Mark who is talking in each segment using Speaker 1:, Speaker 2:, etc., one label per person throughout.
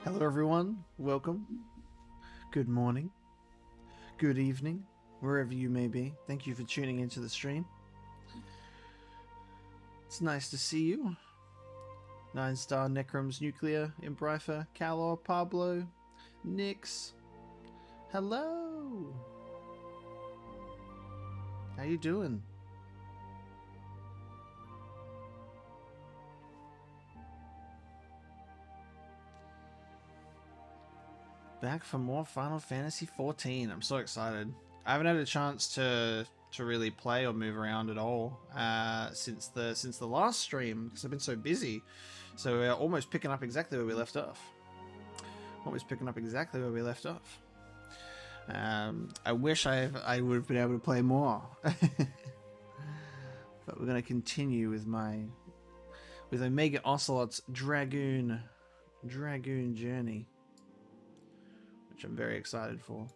Speaker 1: Hello everyone, welcome. Good morning, good evening, wherever you may be. Thank you for tuning into the stream. It's nice to see you. 9-star Necrom's Nuclear, Imbrifer, Calor, Pablo, Nix. Hello! How you doing? Back for more Final Fantasy XIV. I'm so excited. I haven't had a chance to really play or move around at all since the last stream because I've been so busy. So we're almost picking up exactly where we left off. I wish I would have been able to play more, but we're gonna continue with Omega Ocelot's Dragoon journey, which I'm very excited for.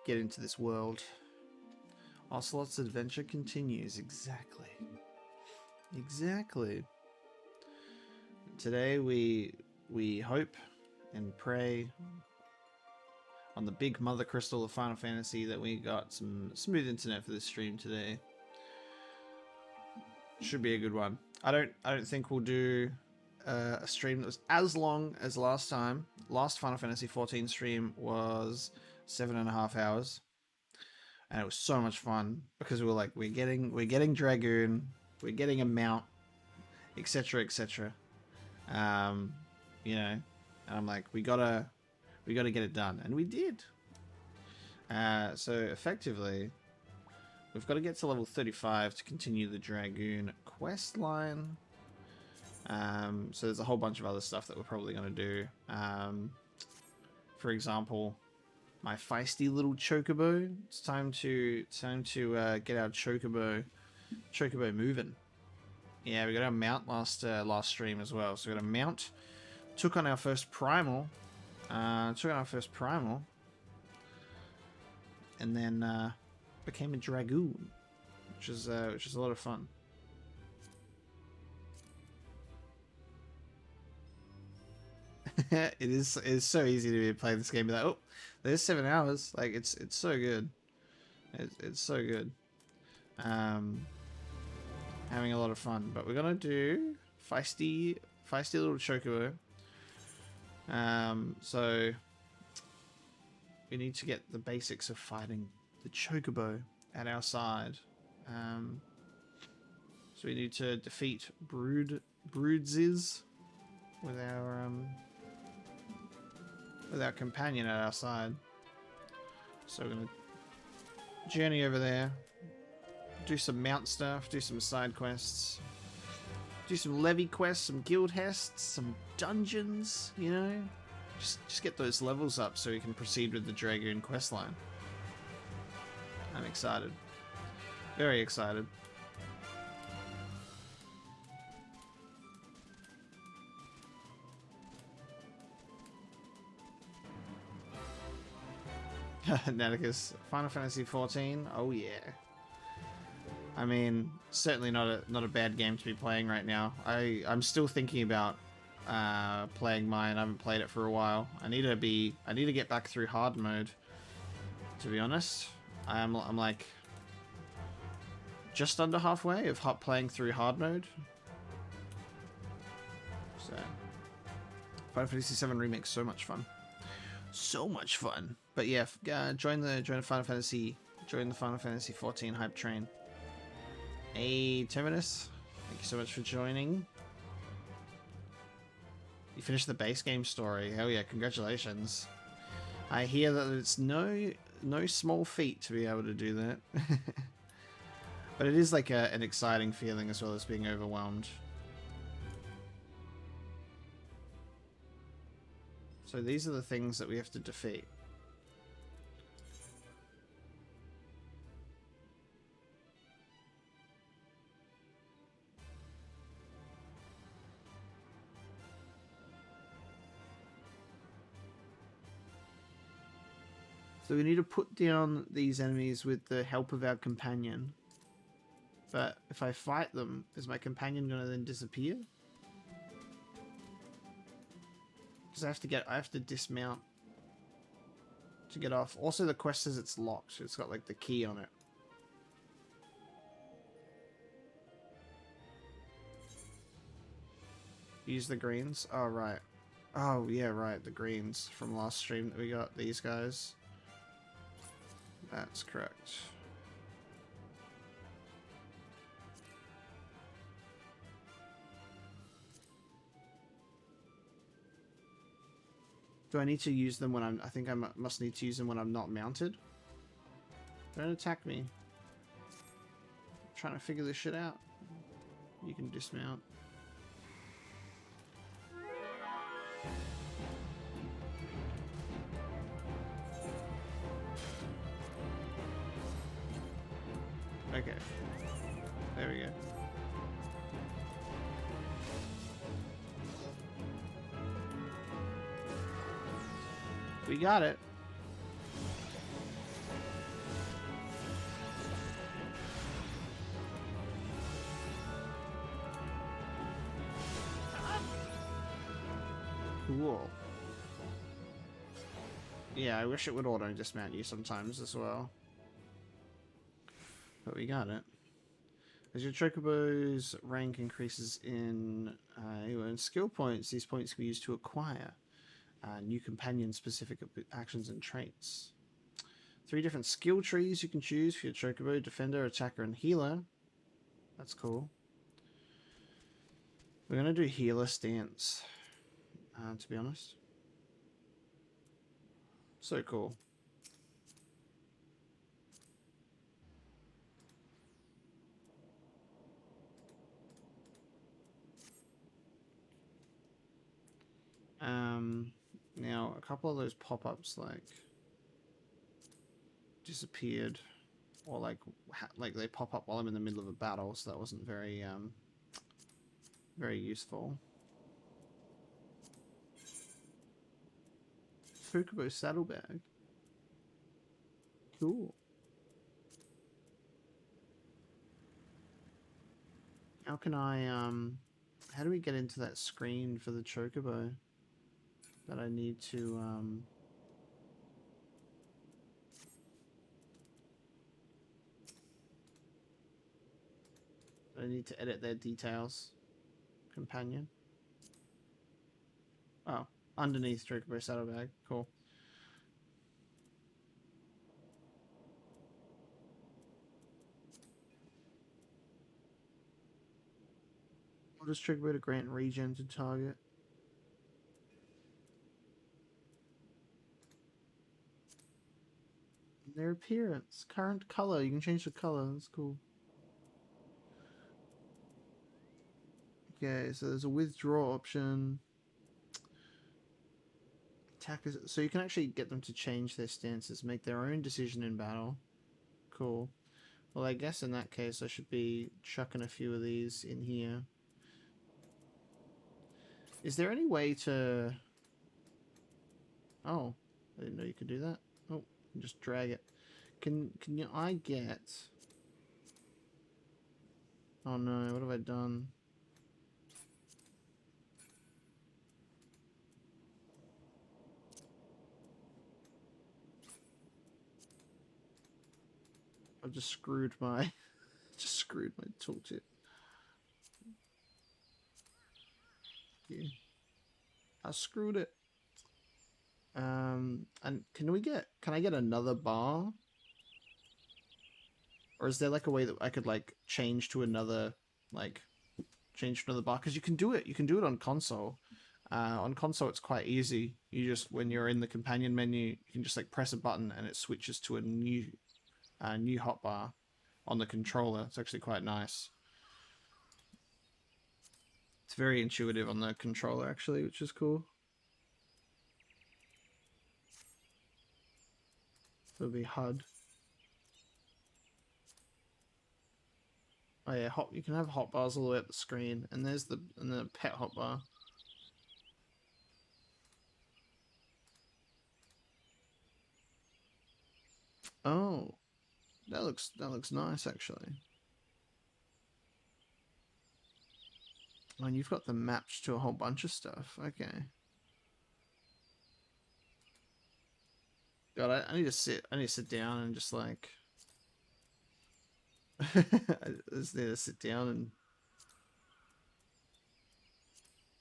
Speaker 1: Get into this world. Ocelot's adventure continues. Exactly. Today we hope and pray on the big mother crystal of Final Fantasy that we got some smooth internet for this stream today. Should be a good one. I don't think we'll do a stream that was as long as last time. Last Final Fantasy XIV stream was 7.5 hours, and it was so much fun because we were like, we're getting Dragoon, we're getting a mount, etc. You know, and I'm like, we gotta get it done, and we did. So effectively, we've got to get to level 35 to continue the Dragoon quest line. So there's a whole bunch of other stuff that we're probably going to do. For example, my feisty little chocobo. It's time to get our chocobo moving. Yeah, we got our mount last stream as well. So we got a mount. Took on our first primal. And then became a Dragoon, which is a lot of fun. It's so easy to play this game. Be like, oh, there's 7 hours. Like it's so good. It's so good. Having a lot of fun. But we're gonna do feisty little chocobo. So we need to get the basics of fighting the chocobo at our side. So we need to defeat Broodsiz with our companion at our side. So we're gonna journey over there, do some mount stuff, do some side quests, do some levy quests, some guild hests, some dungeons, you know? Just get those levels up so we can proceed with the Dragoon questline. I'm excited. Very excited. Naticus, Final Fantasy XIV. Oh yeah. I mean, certainly not a bad game to be playing right now. I'm still thinking about playing mine. I haven't played it for a while. I need to get back through hard mode. To be honest, I'm like just under halfway of playing through hard mode. So, Final Fantasy VII Remake, so much fun. But yeah, join the Final Fantasy XIV hype train. Hey, Terminus, thank you so much for joining. You finished the base game story. Hell yeah, congratulations. I hear that it's no small feat to be able to do that. But it is like an exciting feeling as well as being overwhelmed. So these are the things that we have to defeat. So we need to put down these enemies with the help of our companion. But if I fight them, is my companion gonna then disappear? Because I have to dismount to get off. Also, the quest says it's locked. It's got like the key on it. Use the greens. Oh right. Oh yeah, right. The greens from last stream that we got. These guys. That's correct. Do I need to use them when I think I must need to use them when I'm not mounted. Don't attack me. I'm trying to figure this shit out. You can dismount. Okay. There we go. We got it. Cool. Yeah, I wish it would auto dismount you sometimes as well. But we got it. As your chocobo's rank increases in skill points, these points can be used to acquire new companion-specific actions and traits. 3 different skill trees you can choose for your chocobo: defender, attacker, and healer. That's cool. We're gonna do healer stance, to be honest. So cool. Now a couple of those pop-ups like disappeared, or like they pop up while I'm in the middle of a battle, so that wasn't very very useful. Fukubo saddlebag. Cool. How can I how do we get into that screen for the chocobo that I need to edit their details? Companion. Oh, underneath chocobo saddlebag. Cool. I'll just chocobo to grant regen to target. Their appearance, current color. You can change the color. That's cool. Okay, so there's a withdraw option. Attackers, so you can actually get them to change their stances, make their own decision in battle. Cool. Well, I guess in that case I should be chucking a few of these in here. Is there any way to... Oh, I didn't know you could do that. Oh, just drag it. Can I get... Oh no, what have I done? I've just screwed my... just screwed my tooltip. Yeah. I screwed it. And can I get another bar? Or is there like a way that I could like change to another bar? Because you can do it on console. On console it's quite easy. You just, when you're in the companion menu, you can just like press a button and it switches to a new hotbar on the controller. It's actually quite nice. It's very intuitive on the controller actually, which is cool. So it'll be HUD. Oh yeah, you can have hotbars all the way up the screen, and there's the pet hotbar. Oh, that looks nice actually. Oh, and you've got them mapped to a whole bunch of stuff. Okay. God, I need to sit. I need to sit down and just like. I just need to sit down and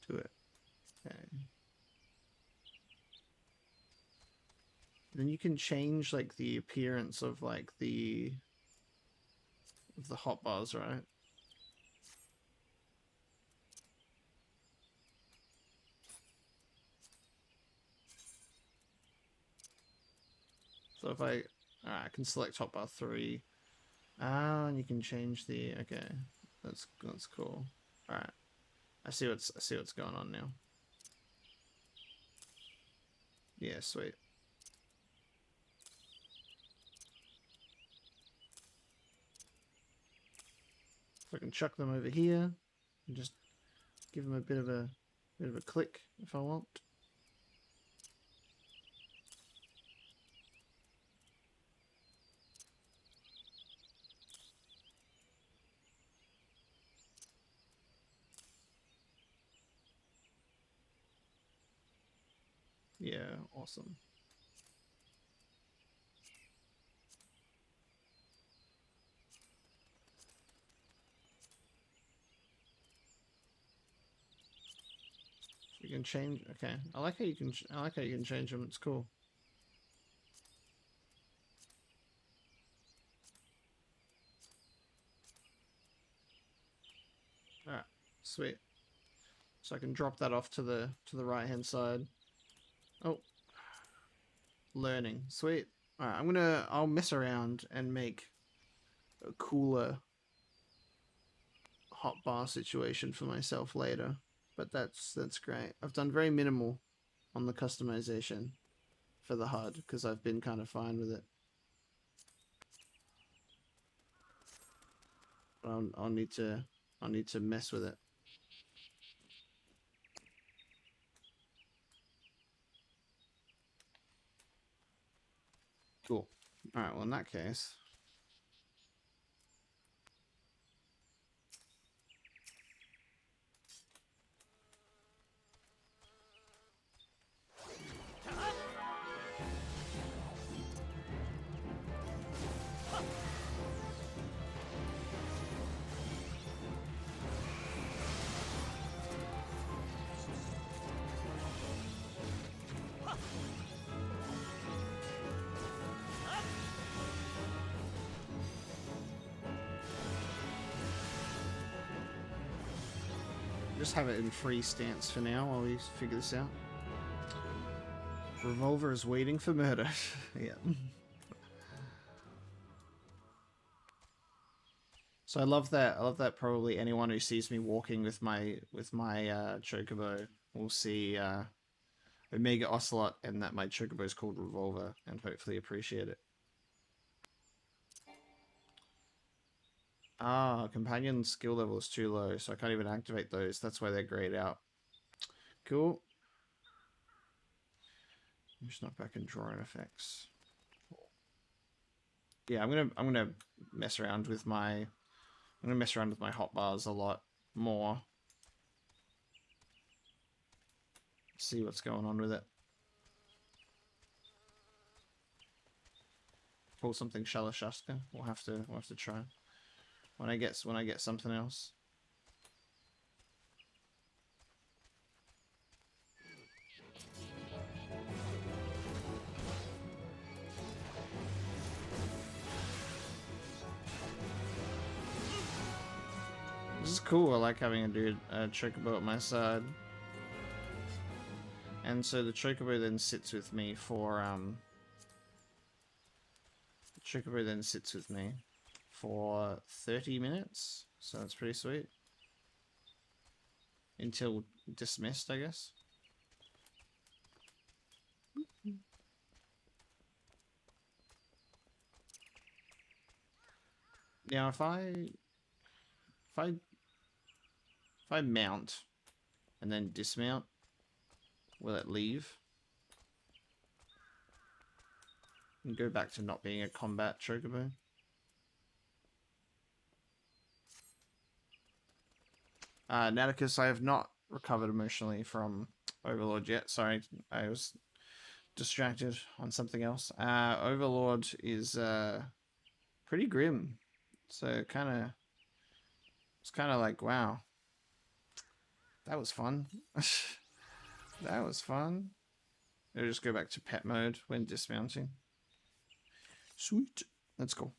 Speaker 1: do it. Okay. Then you can change like the appearance of like the hotbars, right? So if I can select hotbar 3. Ah, and you can change the okay. That's cool. Alright. I see what's going on now. Yeah, sweet. So I can chuck them over here and just give them a bit of a click if I want. Yeah, awesome. You can change. Okay, I like how you can. I like how you can change them. It's cool. All right, sweet. So I can drop that off to the right hand side. Oh, learning, sweet. All right, I'll mess around and make a cooler hotbar situation for myself later. But that's great. I've done very minimal on the customization for the HUD because I've been kind of fine with it. I'll need to mess with it. Cool. All right. Well, in that case. Just have it in free stance for now while we figure this out. Revolver is waiting for murder. Yeah. So I love that. I love that. Probably anyone who sees me walking with my chocobo will see Omega Ocelot and that my chocobo is called Revolver and hopefully appreciate it. Ah, companion skill level is too low, so I can't even activate those. That's why they're grayed out. Cool. I'm just not back in drawing effects. Yeah, I'm gonna mess around with my hotbars a lot more. See what's going on with it. Pull something Shalashaska. We'll have to try. When I get something else. This is cool. I like having a chocobo at my side. And so the chocobo then sits with me for the chocobo then sits with me for 30 minutes. So that's pretty sweet. Until dismissed, I guess. Now if I mount and then dismount, will it leave? And go back to not being a combat chocobo? Naticus, I have not recovered emotionally from Overlord yet. Sorry, I was distracted on something else. Overlord is pretty grim. So it's kind of like, wow, that was fun. That was fun. I'll just go back to pet mode when dismounting. Sweet. Let's go.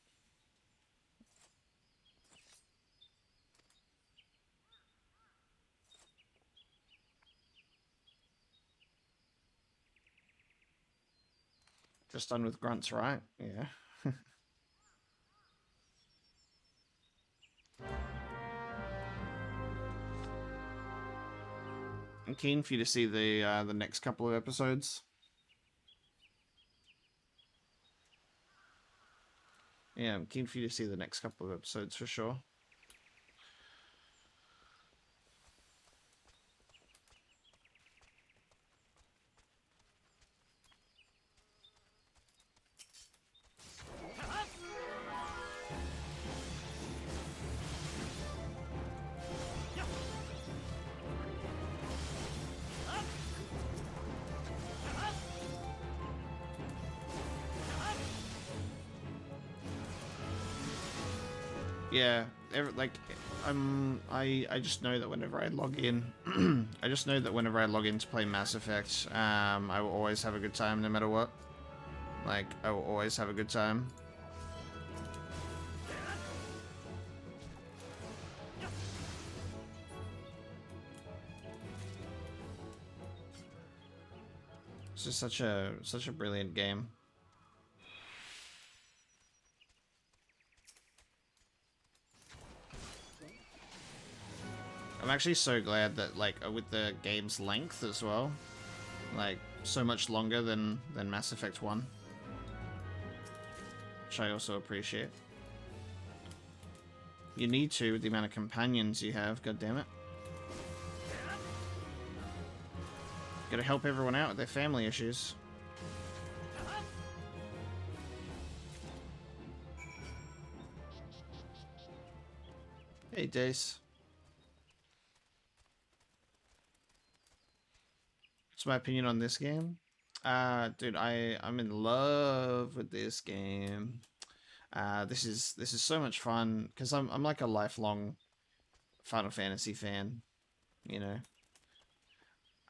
Speaker 1: Just done with grunts, right? Yeah. I'm keen for you to see the next couple of episodes. Yeah, I'm keen for you to see the next couple of episodes for sure. Yeah, I just know that whenever I log in, I just know that whenever I log in to play Mass Effect, I will always have a good time no matter what. Like, I will always have a good time. It's just such a brilliant game. I'm actually so glad that, like, with the game's length as well, like, so much longer than Mass Effect 1, which I also appreciate. You need to with the amount of companions you have, god damn it. Gotta help everyone out with their family issues. Hey, Dace. What's my opinion on this game? Dude, I'm in love with this game. This is so much fun because I'm like a lifelong Final Fantasy fan. You know,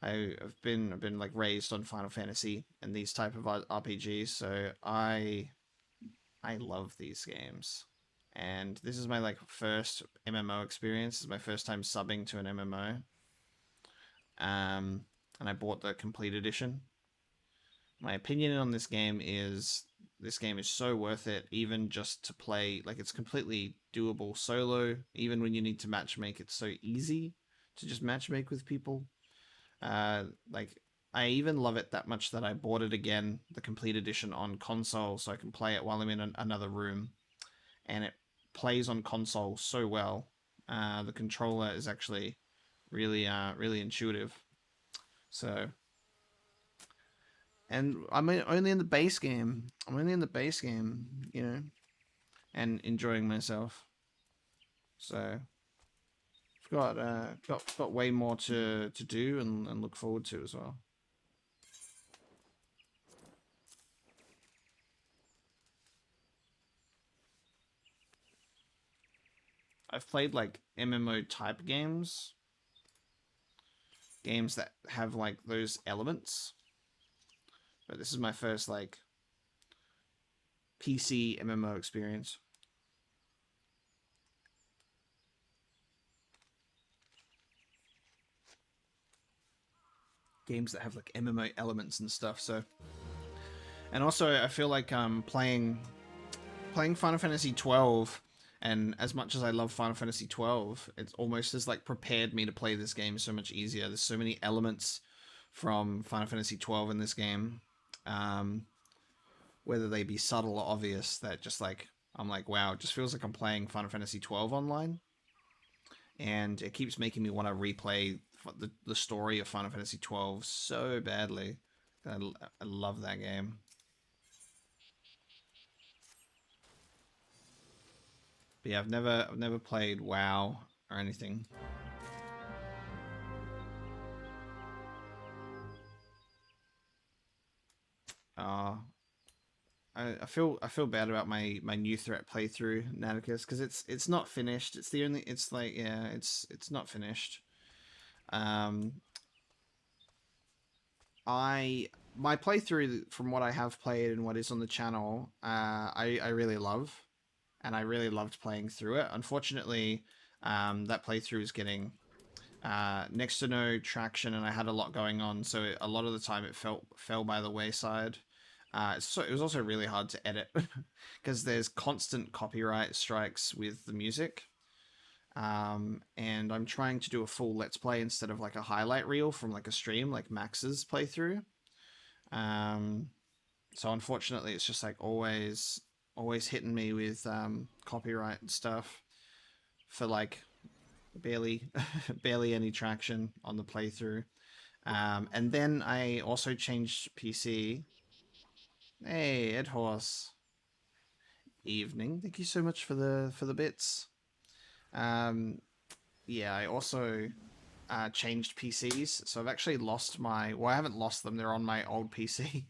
Speaker 1: I've been like raised on Final Fantasy and these type of RPGs, so I love these games. And this is my like first MMO experience. This is my first time subbing to an MMO. And I bought the complete edition. My opinion on this game is so worth it, even just to play. Like, it's completely doable solo, even when you need to matchmake. It's so easy to just matchmake with people. Like, I even love it that much that I bought it again, the complete edition, on console, so I can play it while I'm in another room. And it plays on console so well. The controller is actually really intuitive. So, and I'm only in the base game. I'm only in the base game, you know, and enjoying myself. So, I've got way more to do and look forward to as well. I've played like MMO type games that have like those elements, but this is my first like PC MMO experience. Games that have like MMO elements and stuff. So, and also I feel like playing Final Fantasy 12, and as much as I love Final Fantasy 12, it's almost as like prepared me to play this game so much easier. There's so many elements from Final Fantasy 12 in this game, whether they be subtle or obvious, that just like I'm like, wow, it just feels like I'm playing Final Fantasy 12 online, and it keeps making me want to replay the story of Final Fantasy 12 so badly. I love that game. But yeah, I've never played WoW or anything. Uh, I feel bad about my new threat playthrough, Naticus, because it's not finished. It's the only. It's like, yeah, it's not finished. Um, my playthrough, from what I have played and what is on the channel, I really love, and I really loved playing through it. Unfortunately, that playthrough is getting next to no traction, and I had a lot going on, so a lot of the time it fell by the wayside. It was also really hard to edit because there's constant copyright strikes with the music. And I'm trying to do a full let's play instead of like a highlight reel from like a stream, like Max's playthrough. So unfortunately, it's just like always hitting me with copyright and stuff for like barely barely any traction on the playthrough. And then I also changed PC. Hey, Ed Horse. Evening. Thank you so much for the bits. Yeah, I also changed PCs, so I've actually lost my. Well, I haven't lost them. They're on my old PC.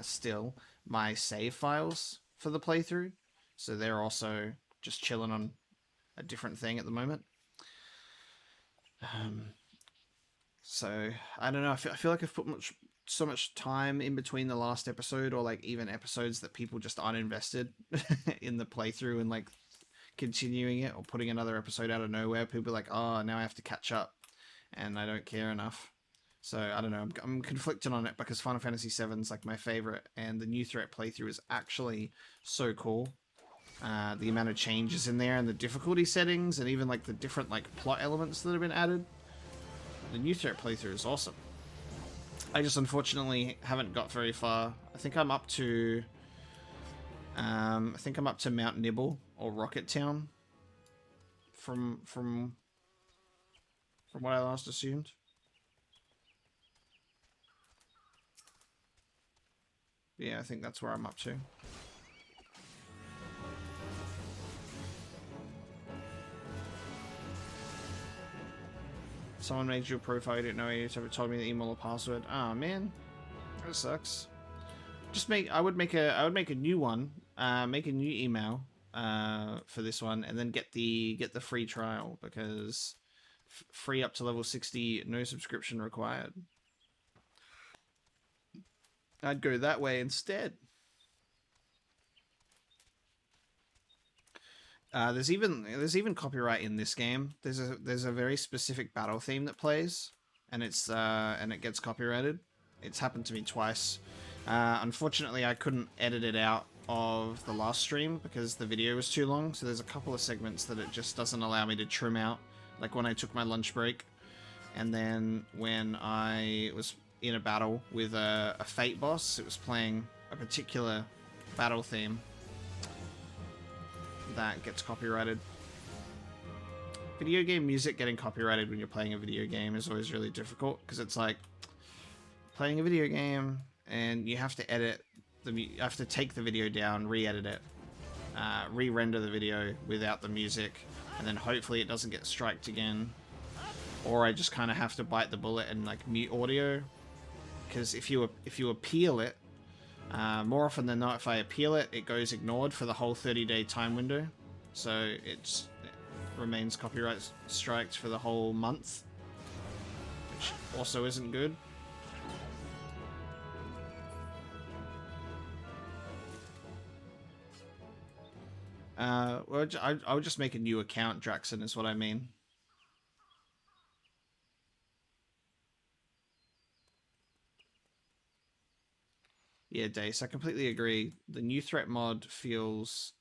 Speaker 1: Still, my save files for the playthrough, so they're also just chilling on a different thing at the moment. So I don't know. I feel like I've put so much time in between the last episode, or like even episodes that people just aren't invested in the playthrough and like continuing it or putting another episode out of nowhere. People are like, oh, now I have to catch up, and I don't care enough. So I don't know. I'm conflicted on it because Final Fantasy VII is like my favorite, and the new threat playthrough is actually so cool. The amount of changes in there and the difficulty settings and even like the different like plot elements that have been added. The new threat playthrough is awesome. I just unfortunately haven't got very far. I think I'm up to Mount Nibble or Rocket Town from what I last assumed. Yeah, I think that's where I'm up to. Someone made you a profile you didn't know you ever told me the email or password. Oh man, that sucks. I would make a new one, make a new email for this one, and then get the free trial, because free up to level 60, no subscription required. I'd go that way instead. There's even copyright in this game. There's a very specific battle theme that plays, and it gets copyrighted. It's happened to me twice. Unfortunately, I couldn't edit it out of the last stream because the video was too long. So there's a couple of segments that it just doesn't allow me to trim out, like when I took my lunch break, and then when I was in a battle with a Fate boss, it was playing a particular battle theme that gets copyrighted. Video game music getting copyrighted when you're playing a video game is always really difficult, because it's like playing a video game and you have to you have to take the video down, re-edit it, re-render the video without the music, and then hopefully it doesn't get striked again. Or I just kind of have to bite the bullet and like mute audio, because if you appeal it, more often than not, if I appeal it, it goes ignored for the whole 30-day time window. So it remains copyright striked for the whole month, which also isn't good. Well, I would just make a new account, Draxon, is what I mean. Yeah, Dace, I completely agree. The new threat mod feels,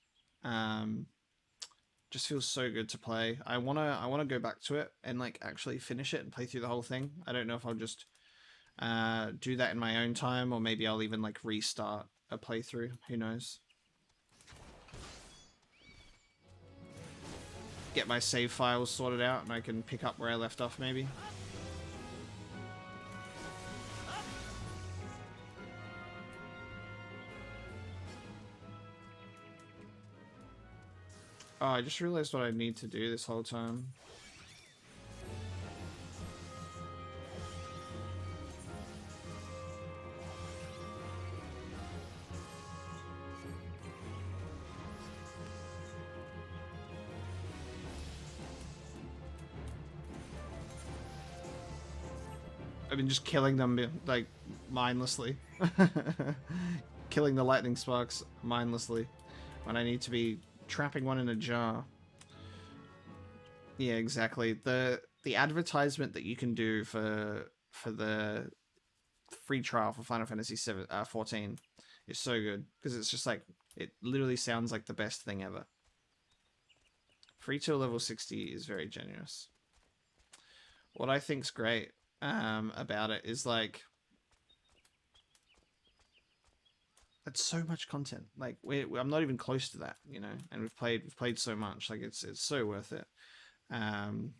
Speaker 1: just feels so good to play. I wanna go back to it and like actually finish it and play through the whole thing. I don't know if I'll just do that in my own time, or maybe I'll even like restart a playthrough. Who knows? Get my save files sorted out and I can pick up where I left off maybe. Oh, I just realized what I need to do this whole time. I've been just killing them, like, mindlessly. Killing the lightning sparks mindlessly. When I need to be trapping one in a jar. Yeah, exactly. The advertisement that you can do for the free trial for Final Fantasy 14 is so good. Because it's just like, it literally sounds like the best thing ever. Free till level 60 is very generous. What I think's great about it is like, it's so much content. Like I'm not even close to that, you know. And we've played so much. Like it's so worth it. I'm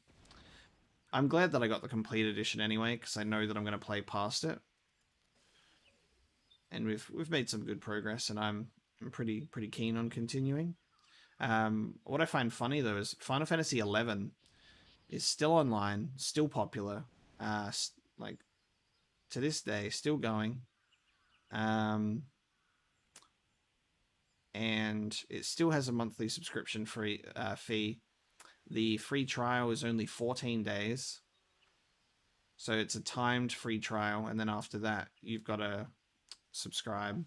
Speaker 1: glad that I got the complete edition anyway, because I know that I'm going to play past it. And we've made some good progress, and I'm pretty keen on continuing. What I find funny though is Final Fantasy XI is still online, still popular, like to this day, still going, and it still has a monthly subscription fee. The free trial is only 14 days, so it's a timed free trial, and then after that, you've got to subscribe.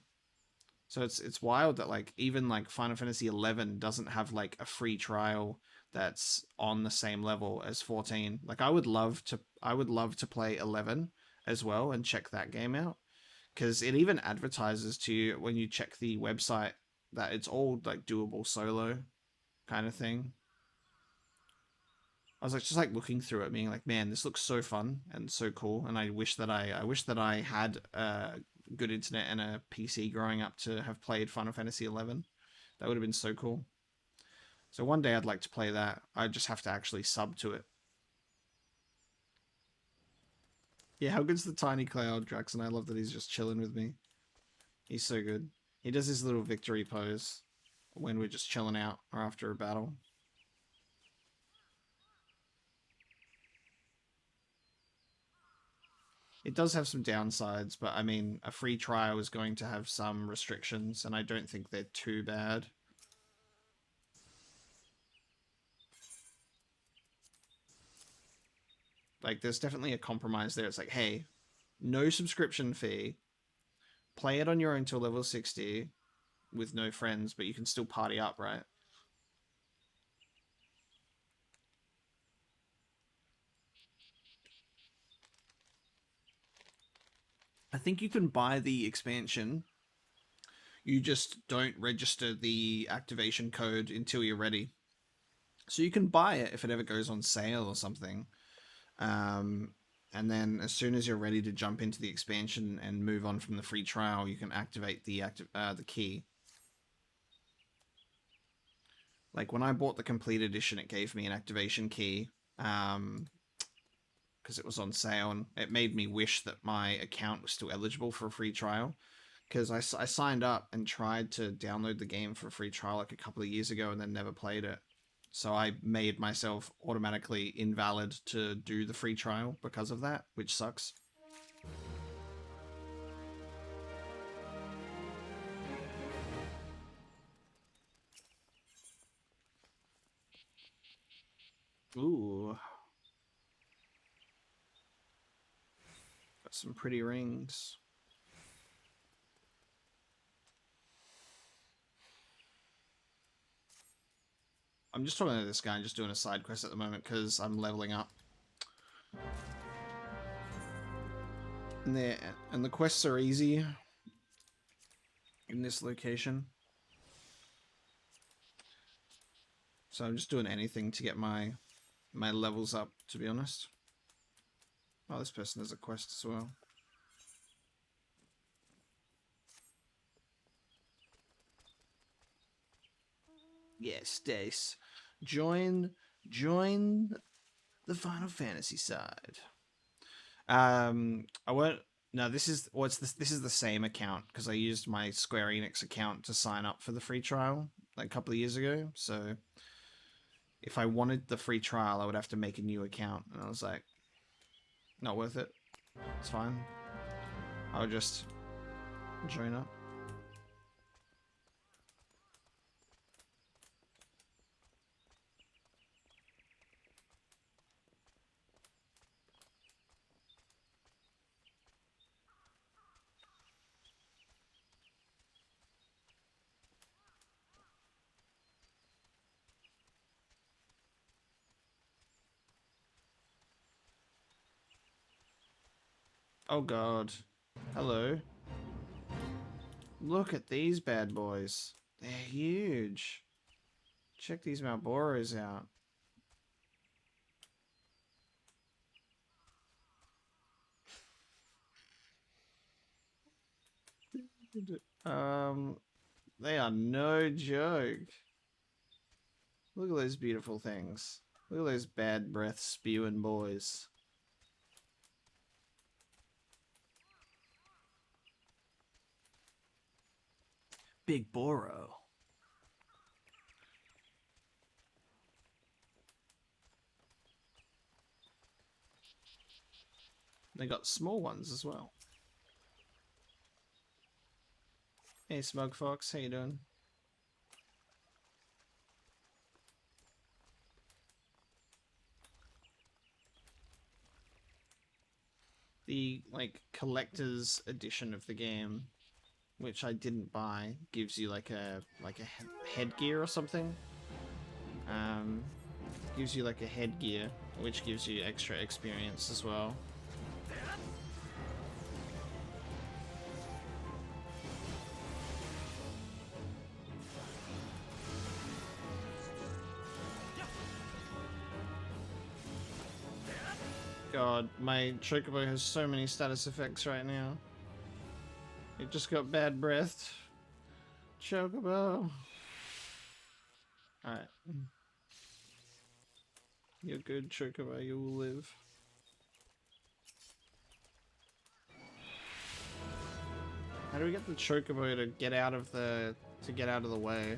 Speaker 1: So it's wild that like even like Final Fantasy XI doesn't have like a free trial that's on the same level as 14. Like I would love to play 11 as well and check that game out, because it even advertises to you when you check the website that it's all like doable solo kind of thing. I was like just like looking through it, being like, man, this looks so fun and so cool, and I wish that I had good internet and a PC growing up to have played Final Fantasy XI. That would have been so cool. So one day I'd like to play that. I just have to actually sub to it. Yeah, how good's the tiny cloud, Draxon? I love that he's just chilling with me. He's so good. He does his little victory pose when we're just chilling out or after a battle. It does have some downsides, but I mean, a free trial is going to have some restrictions, and I don't think they're too bad. Like, there's definitely a compromise there. It's like, hey, no subscription fee. Play it on your own till level 60 with no friends, but you can still party up, right? I think you can buy the expansion. You just don't register the activation code until you're ready. So you can buy it if it ever goes on sale or something. And then as soon as you're ready to jump into the expansion and move on from the free trial, you can activate the key. Like when I bought the complete edition, it gave me an activation key because it was on sale, and it made me wish that my account was still eligible for a free trial. Because I signed up and tried to download the game for a free trial like a couple of years ago and then never played it. So I made myself automatically invalid to do the free trial because of that, which sucks. Ooh. Got some pretty rings. I'm just talking to this guy and just doing a side quest at the moment because I'm leveling up. And the quests are easy in this location. So I'm just doing anything to get my levels up, to be honest. Oh, this person has a quest as well. Yes, Dace. Join the Final Fantasy side. I won't. No, this is this is the same account because I used my Square Enix account to sign up for the free trial like a couple of years ago. So if I wanted the free trial, I would have to make a new account, and I was like, not worth it. It's fine. I'll just join up. Oh god. Hello. Look at these bad boys. They're huge. Check these Malboros out. They are no joke. Look at those beautiful things. Look at those bad breath spewing boys. Big Boro. They got small ones as well. Hey, Smug Fox, how you doing? The like collector's edition of the game, which I didn't buy, gives you like a headgear or something. Gives you like a headgear, which gives you extra experience as well. God, my Chocobo has so many status effects right now. It just got bad breath. Chocobo. Alright. You're good, Chocobo. You will live. How do we get the Chocobo to get out of the way?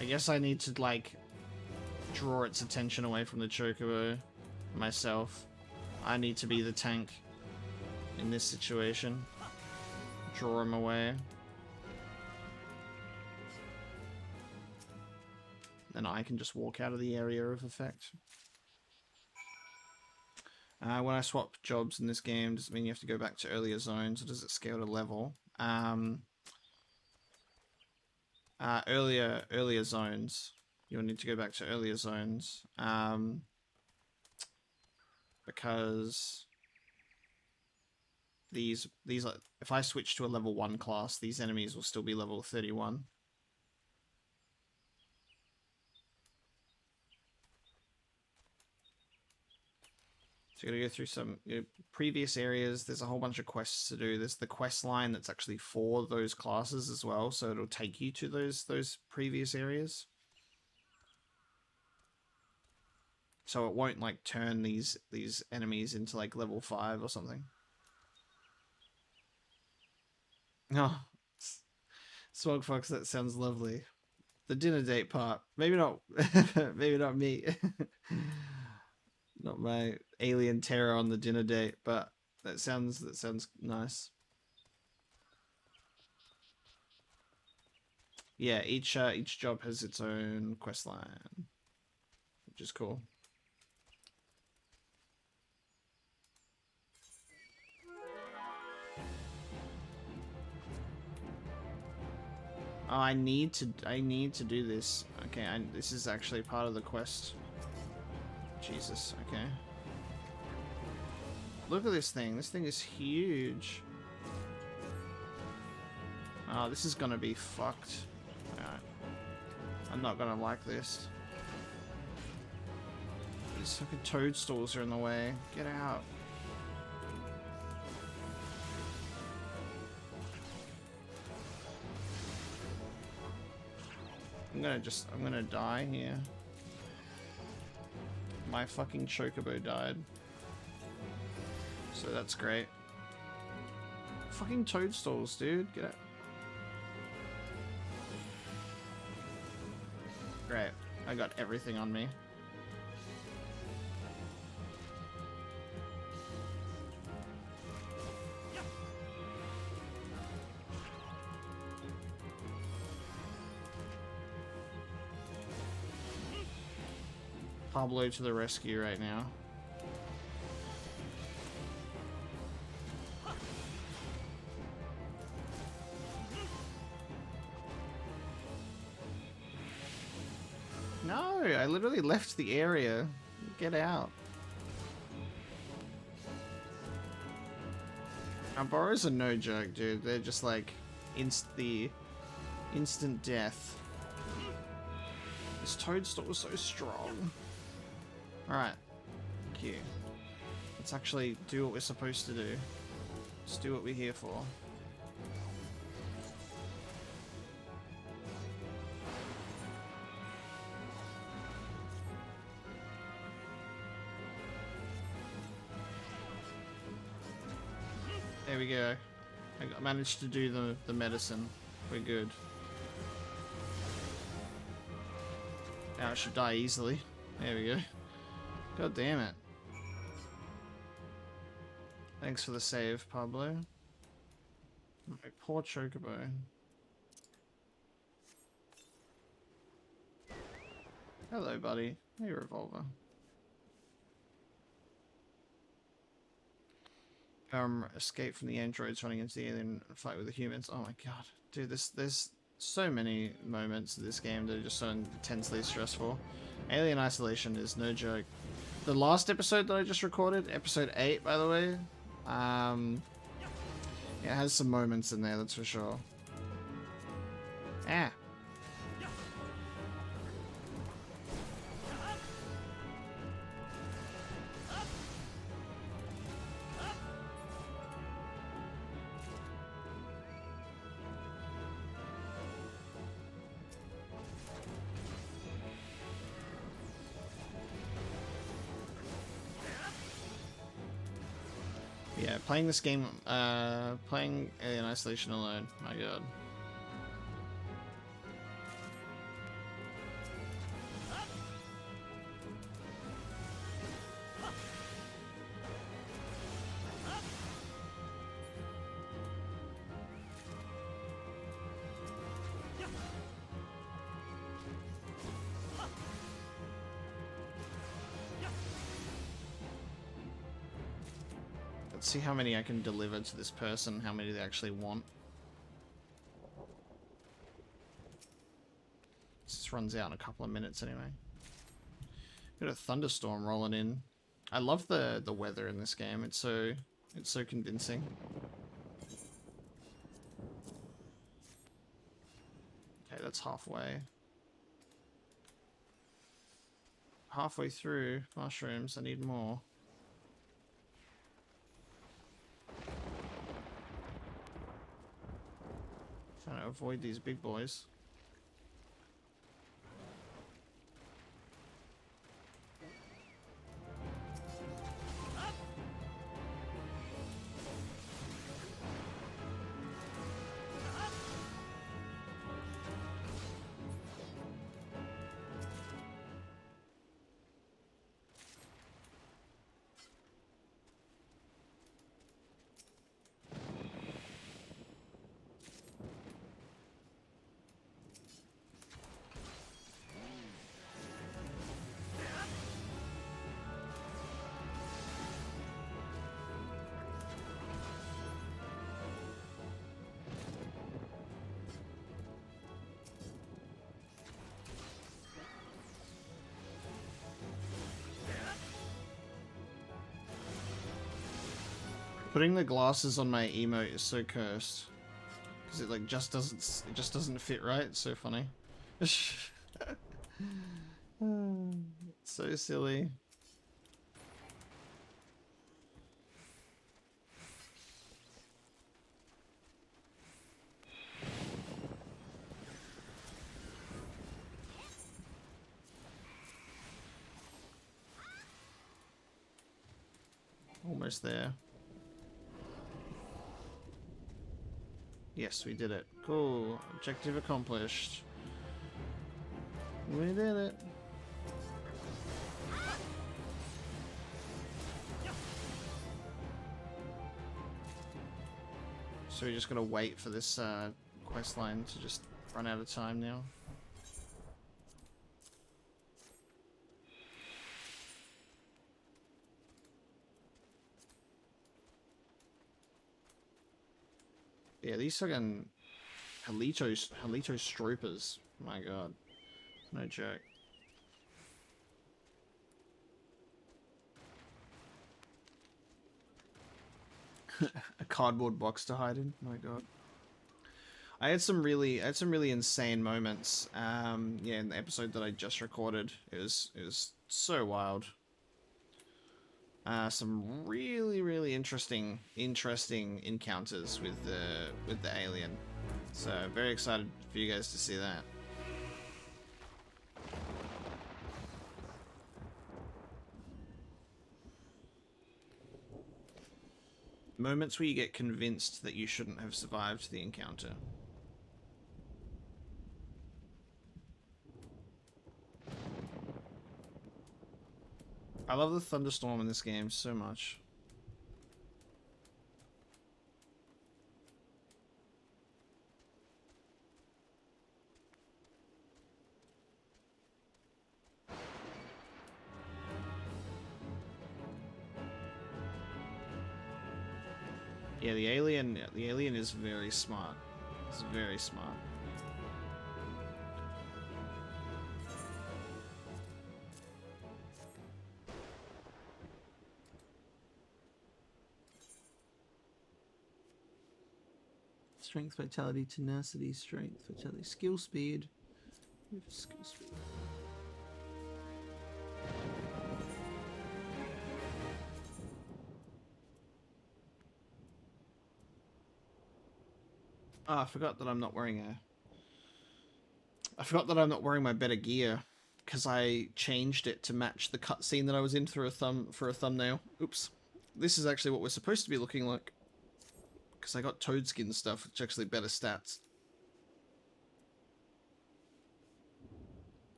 Speaker 1: I guess I need to like draw its attention away from the Chocobo myself. I need to be the tank in this situation. Draw him away. Then I can just walk out of the area of effect. When I swap jobs in this game, does it mean you have to go back to earlier zones, or does it scale to level? Earlier zones. You'll need to go back to earlier zones. Because these are, if I switch to a level 1 class, these enemies will still be level 31. So you're gonna go through some previous areas. There's a whole bunch of quests to do. There's the quest line that's actually for those classes as well, so it'll take you to those previous areas. So it won't like turn these enemies into like level 5 or something. Oh, Swog Fox, that sounds lovely. The dinner date part, maybe not. Maybe not me. Not my alien terror on the dinner date, but that sounds nice. Yeah, each job has its own quest line, which is cool. Oh, I need to do this. Okay, this is actually part of the quest. Jesus, okay. Look at this thing. This thing is huge. Oh, this is gonna be fucked. Alright. I'm not gonna like this. These fucking toadstools are in the way. Get out. I'm gonna die here. My fucking Chocobo died. So that's great. Fucking toadstools, dude. Get out. Great. I got everything on me. Pablo to the rescue right now. No, I literally left the area. Get out. Our borrows are no joke, dude. They're just like the instant death. This toadstool was so strong. Alright. Q. Let's actually do what we're supposed to do. Let's do what we're here for. There we go. I managed to do the medicine. We're good. Now I should die easily. There we go. God damn it. Thanks for the save, Pablo. My poor chocobo. Hello, buddy. Hey, revolver. Escape from the androids running into the alien fight with the humans. Oh my god. Dude, there's so many moments in this game that are just so intensely stressful. Alien Isolation is no joke. The last episode that I just recorded, episode 8 by the way, it has some moments in there, that's for sure. Ah. Yeah, playing this game, playing Alien Isolation alone, my god. Let's see how many I can deliver to this person, how many they actually want. This runs out in a couple of minutes anyway. Got a thunderstorm rolling in. I love the weather in this game. It's so convincing. Okay, that's halfway. Halfway through. Mushrooms, I need more. Trying to avoid these big boys. Putting the glasses on my emote is so cursed. Because it like just doesn't fit right. It's so funny. So silly. Almost there. Yes, we did it. Cool. Objective accomplished. We did it. So we just gotta wait for this quest line to just run out of time now. Yeah, these fucking Halito Stroopers. My god. No joke. A cardboard box to hide in. My God. I had some really insane moments. Yeah, in the episode that I just recorded, it was so wild. Some really interesting encounters with the alien. So very excited for you guys to see that. Moments where you get convinced that you shouldn't have survived the encounter. I love the thunderstorm in this game so much. Yeah, the alien is very smart. It's very smart. Strength, vitality, tenacity, strength, vitality, skill speed. Skill speed. Oh, I forgot that I'm not wearing my better gear because I changed it to match the cutscene that I was in for a thumbnail. Oops. This is actually what we're supposed to be looking like. Because I got toad skin stuff, which actually better stats.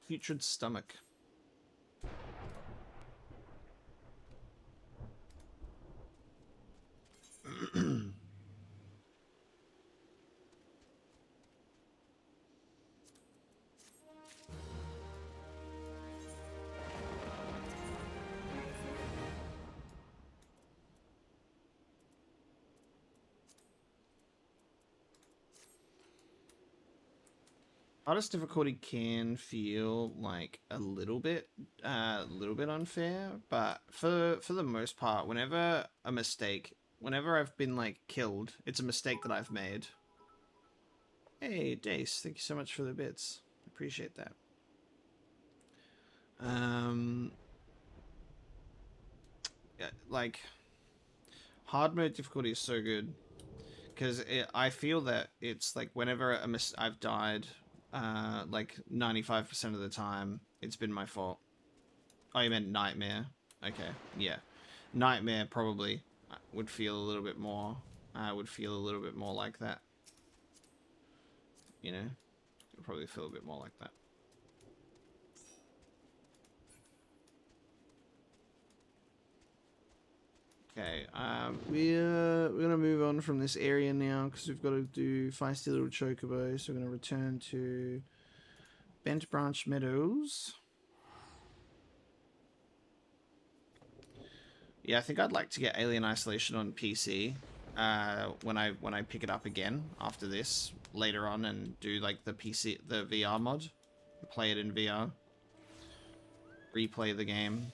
Speaker 1: Putrid stomach. Hardest difficulty can feel like a little bit unfair, but for the most part, whenever I've been like killed, it's a mistake that I've made. Hey, Dace, thank you so much for the bits. Appreciate that. Yeah, like hard mode difficulty is so good because I feel that it's like whenever I've died. Like 95% of the time, it's been my fault. Oh, you meant Nightmare? Okay, yeah. Nightmare probably would feel a little bit more. Like that. You know, it would probably feel a bit more like that. Okay, we're gonna move on from this area now because we've got to do feisty little chocobo. So we're gonna return to Bent Branch Meadows. Yeah, I think I'd like to get Alien Isolation on PC when I pick it up again after this later on and do like the VR mod, play it in VR, replay the game.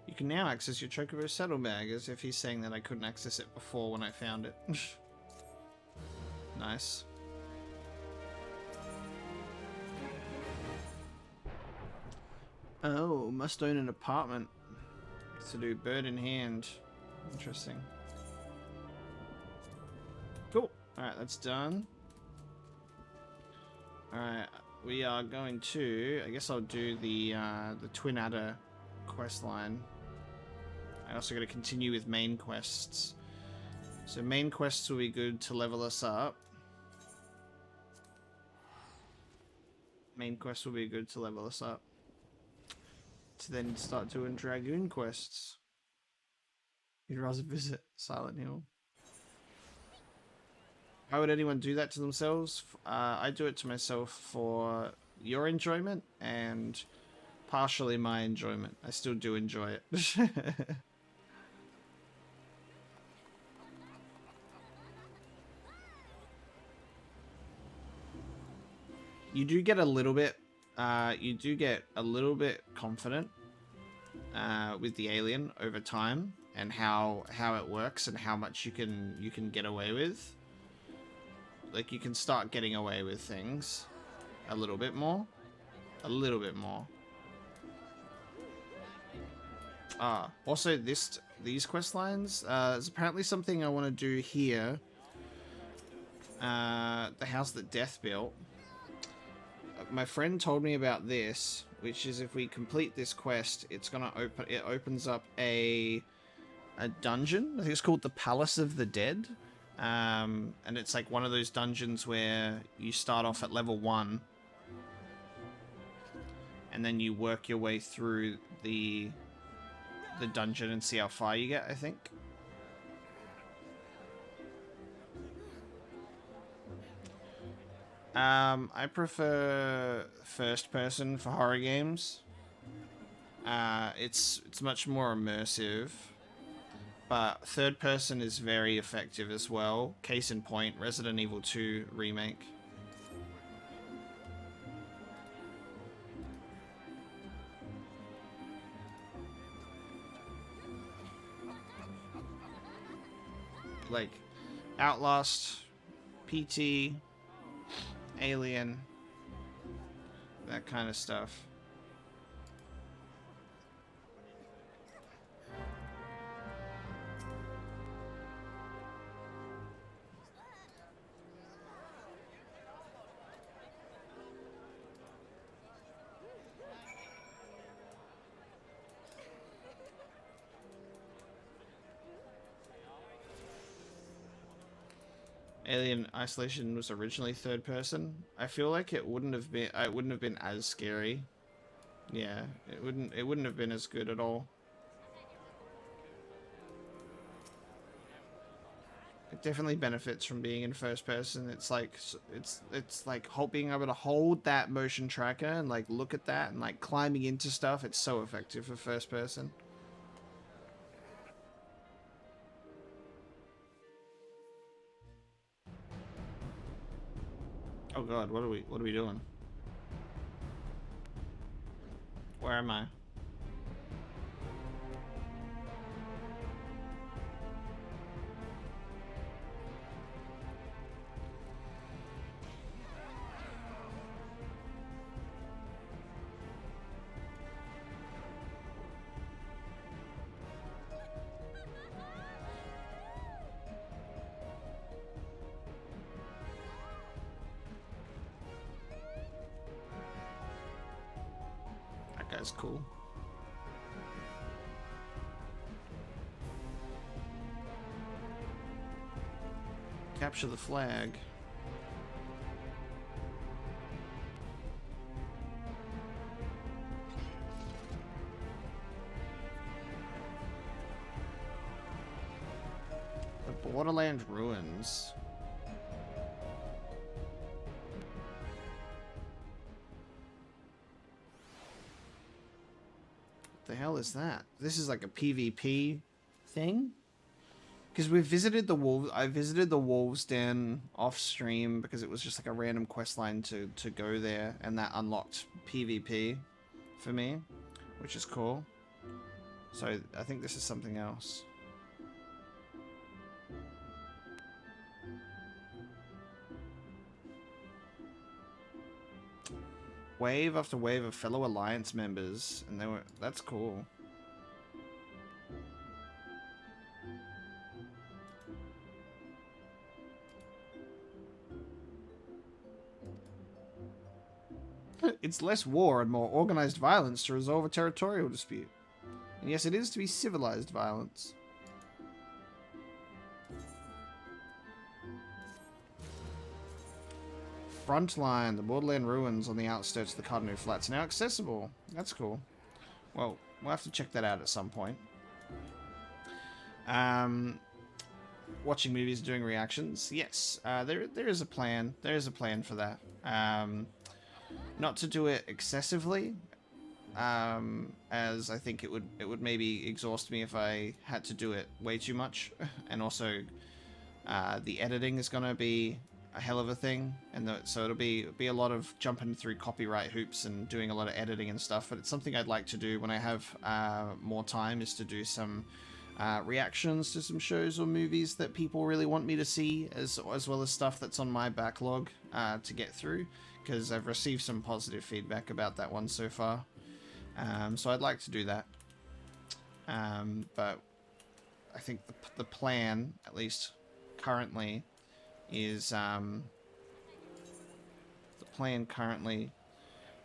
Speaker 1: You can now access your Chocobo saddlebag, as if he's saying that I couldn't access it before when I found it. Nice. Oh, must own an apartment to do bird in hand. Interesting. Cool. Alright, that's done. Alright, we are going to... I guess I'll do the Twin Adder quest line. I also got to continue with main quests. So main quests will be good to level us up. Main quests will be good to level us up. To then start doing Dragoon quests. You'd rather visit Silent Hill. Why would anyone do that to themselves? I do it to myself for your enjoyment and partially my enjoyment. I still do enjoy it. You do get a little bit confident with the alien over time and how it works and how much you can get away with. Like, you can start getting away with things a little bit more. Also these quest lines, there's apparently something I want to do here. The house that Death built. My friend told me about this, which is if we complete this quest, it's gonna opens up a dungeon. I think it's called the Palace of the Dead. And it's like one of those dungeons where you start off at level 1 and then you work your way through the dungeon and see how far you get, I think. I prefer first person for horror games. It's much more immersive, but third person is very effective as well. Case in point, Resident Evil 2 remake. Like Outlast, PT, Alien, that kind of stuff. Alien Isolation was originally third person. I feel like it wouldn't have been as scary. Yeah, it wouldn't have been as good at all. It definitely benefits from being in first person. It's like being able to hold that motion tracker and like look at that and like climbing into stuff. It's so effective for first person. Oh god, what are we doing? Where am I? That's cool. Capture the flag. The Borderland ruins. The hell is that? This is like a PvP thing? Because we visited the wolves. I visited the wolves den off stream because it was just like a random quest line to go there, and that unlocked PvP for me, which is cool. So I think this is something else. Wave after wave of fellow Alliance members, and that's cool. It's less war and more organized violence to resolve a territorial dispute. And yes, it is to be civilized violence. Frontline, the Borderland ruins on the outskirts of the Cardinal Flats, now accessible. That's cool. Well, we'll have to check that out at some point. watching movies, doing reactions. Yes, there is a plan. There is a plan for that. Not to do it excessively, as I think it would maybe exhaust me if I had to do it way too much, and also the editing is gonna be a hell of a thing, and so it'll be a lot of jumping through copyright hoops and doing a lot of editing and stuff. But it's something I'd like to do when I have more time, is to do some reactions to some shows or movies that people really want me to see, as well as stuff that's on my backlog to get through, because I've received some positive feedback about that one so far. So I'd like to do that. But I think the plan, at least currently, is the plan currently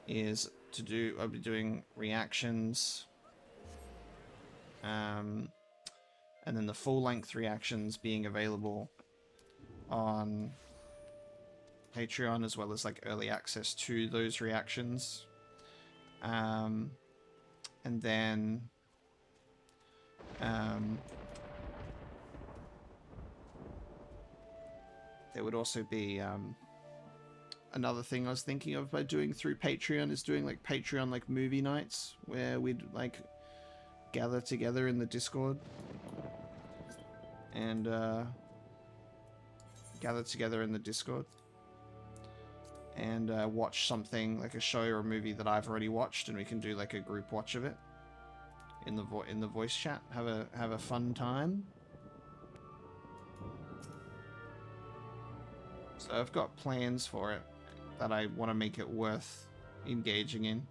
Speaker 1: is to do. I'll be doing reactions, and then the full-length reactions being available on Patreon, as well as like early access to those reactions, and then there would also be another thing I was thinking of by doing through Patreon, is doing like Patreon like movie nights, where we'd like gather together in the Discord and watch something like a show or a movie that I've already watched, and we can do like a group watch of it in the voice chat. Have a fun time. So I've got plans for it that I want to make it worth engaging in.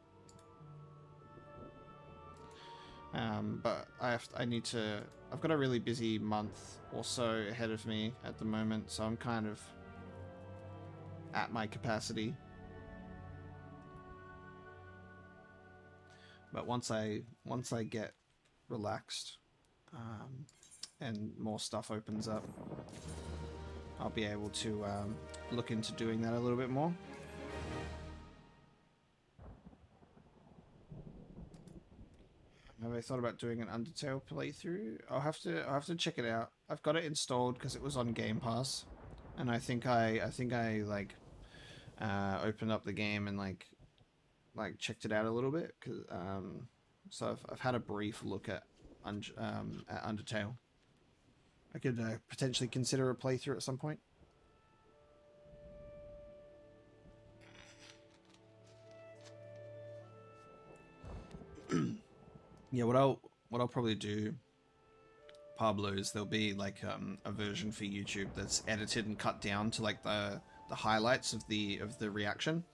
Speaker 1: But I've got a really busy month or so ahead of me at the moment, so I'm kind of at my capacity. But once I get relaxed, and more stuff opens up, I'll be able to look into doing that a little bit more. Have I thought about doing an Undertale playthrough? I'll have to check it out. I've got it installed because it was on Game Pass, and I think I like opened up the game and like checked it out a little bit, cause so I've had a brief look at Undertale. I could potentially consider a playthrough at some point. Yeah, what I'll probably do, Pablo, is there'll be like a version for YouTube that's edited and cut down to like the highlights of the reaction,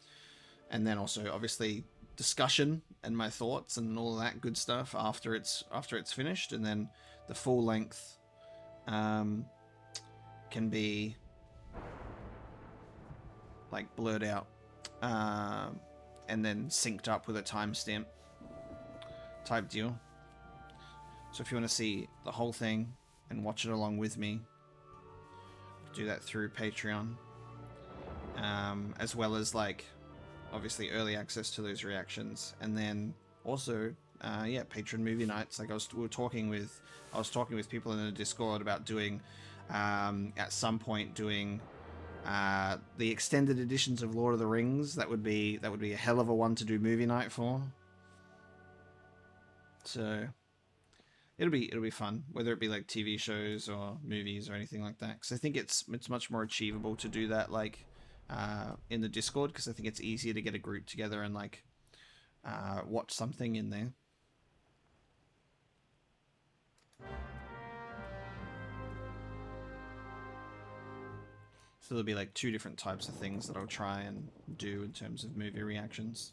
Speaker 1: and then also obviously discussion and my thoughts and all of that good stuff after it's finished, and then the full length can be like blurred out and then synced up with a timestamp type deal. So if you want to see the whole thing and watch it along with me, do that through Patreon, as well as like obviously early access to those reactions, and then also patron movie nights. Like I was talking with people in the Discord about doing at some point doing the extended editions of Lord of the Rings. That would be a hell of a one to do movie night for. So it'll be fun, whether it be like TV shows or movies or anything like that, because I think it's much more achievable to do that like in the Discord, because I think it's easier to get a group together and like watch something in there. So there'll be like two different types of things that I'll try and do in terms of movie reactions.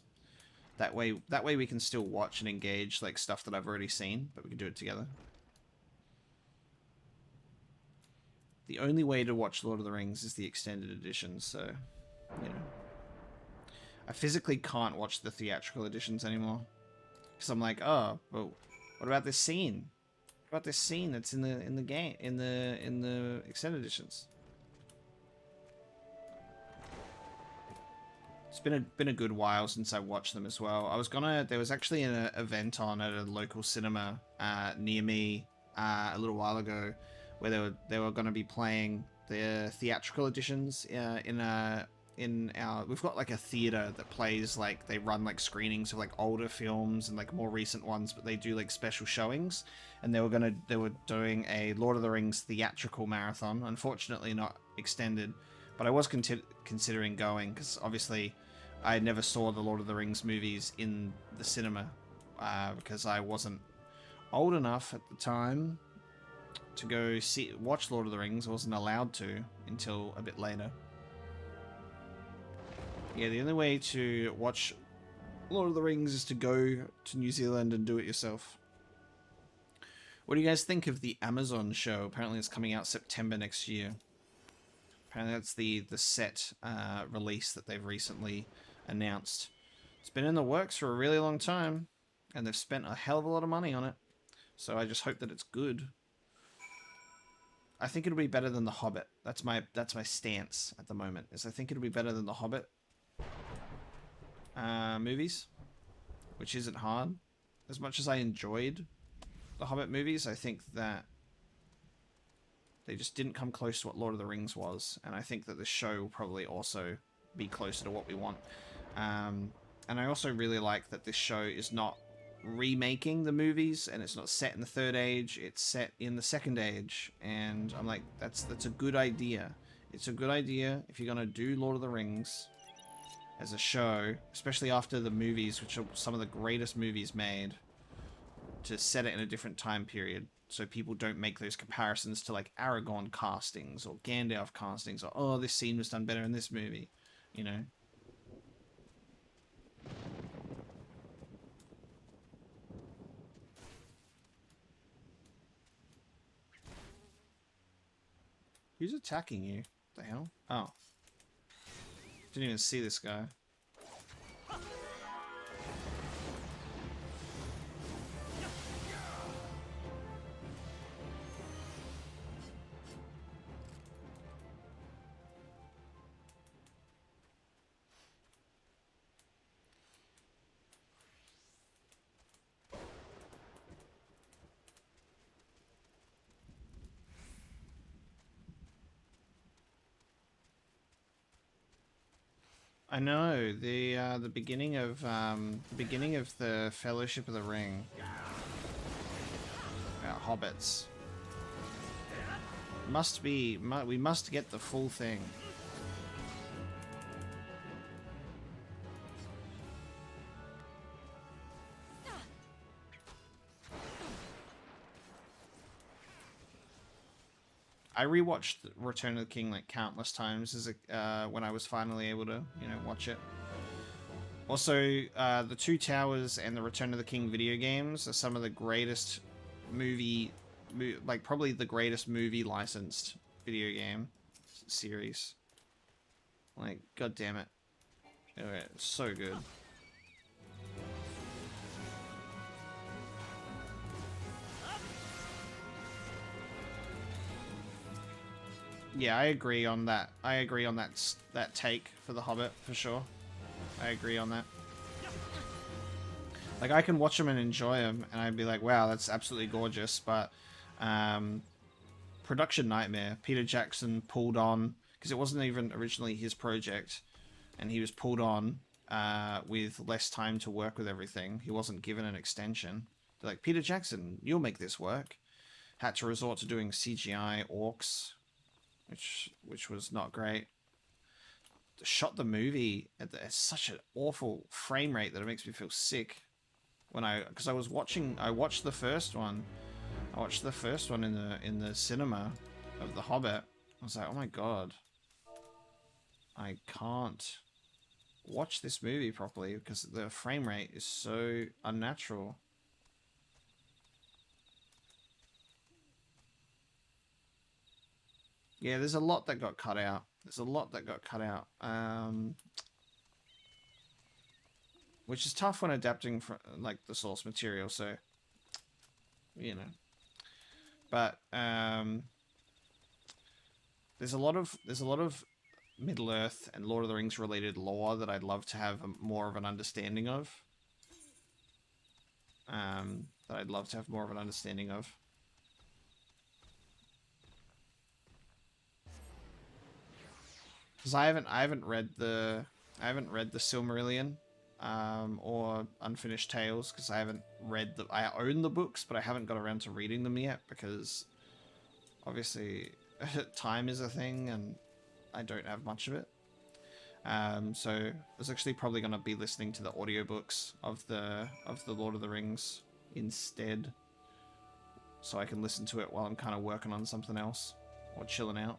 Speaker 1: That way we can still watch and engage like stuff that I've already seen, but we can do it together. The only way to watch Lord of the Rings is the extended editions, so, you know. I physically can't watch the theatrical editions anymore, because I'm like, oh, well, what about this scene? What about this scene that's in the game, in the extended editions? It's been a good while since I watched them as well. There was actually an event on at a local cinema near me a little while ago, where they were going to be playing the theatrical editions in our. We've got like a theater that plays like they run like screenings of like older films and like more recent ones, but they do like special showings. And they were doing a Lord of the Rings theatrical marathon. Unfortunately, not extended, but I was considering going because obviously I never saw the Lord of the Rings movies in the cinema because I wasn't old enough at the time to go watch Lord of the Rings. I wasn't allowed to until a bit later. Yeah, the only way to watch Lord of the Rings is to go to New Zealand and do it yourself. What do you guys think of the Amazon show? Apparently it's coming out September next year. Apparently that's the set release that they've recently announced. It's been in the works for a really long time, and they've spent a hell of a lot of money on it. So I just hope that it's good. I think it'll be better than The Hobbit. That's my stance at the moment. Is I think it'll be better than The Hobbit movies, which isn't hard. As much as I enjoyed The Hobbit movies, I think that they just didn't come close to what Lord of the Rings was, and I think that the show will probably also be closer to what we want. And I also really like that this show is not remaking the movies, and it's not set in the Third Age, it's set in the Second Age, and I'm like, that's a good idea. It's a good idea if you're gonna do Lord of the Rings as a show, especially after the movies, which are some of the greatest movies made, to set it in a different time period, so people don't make those comparisons to like Aragorn castings or Gandalf castings, or oh, this scene was done better in this movie, you know. Who's attacking you? What the hell? Oh. Didn't even see this guy. I know the beginning of the Fellowship of the Ring. Hobbits. We must get the full thing. I rewatched Return of the King like countless times as when I was finally able to, you know, watch it. Also, the Two Towers and the Return of the King video games are some of the greatest like probably the greatest movie licensed video game series. Like, god damn it. It's so good. Yeah, I agree on that. I agree on that take for The Hobbit, for sure. I agree on that. Like, I can watch them and enjoy them, and I'd be like, wow, that's absolutely gorgeous, but production nightmare. Peter Jackson pulled on, because it wasn't even originally his project, and he was pulled on with less time to work with everything. He wasn't given an extension. They're like, Peter Jackson, you'll make this work. Had to resort to doing CGI orcs, which was not great. Shot the movie at such an awful frame rate that it makes me feel sick. Because I watched the first one. I watched the first one in the cinema of The Hobbit. I was like, oh my god, I can't watch this movie properly because the frame rate is so unnatural. Yeah, there's a lot that got cut out. Which is tough when adapting from like the source material, so you know. But there's a lot of Middle-earth and Lord of the Rings related lore that I'd love to have more of an understanding of. Because I haven't read the Silmarillion, or Unfinished Tales, because I haven't read the. I own the books, but I haven't got around to reading them yet because obviously time is a thing, and I don't have much of it. So I was actually probably going to be listening to the audiobooks of the Lord of the Rings instead, so I can listen to it while I'm kind of working on something else or chilling out.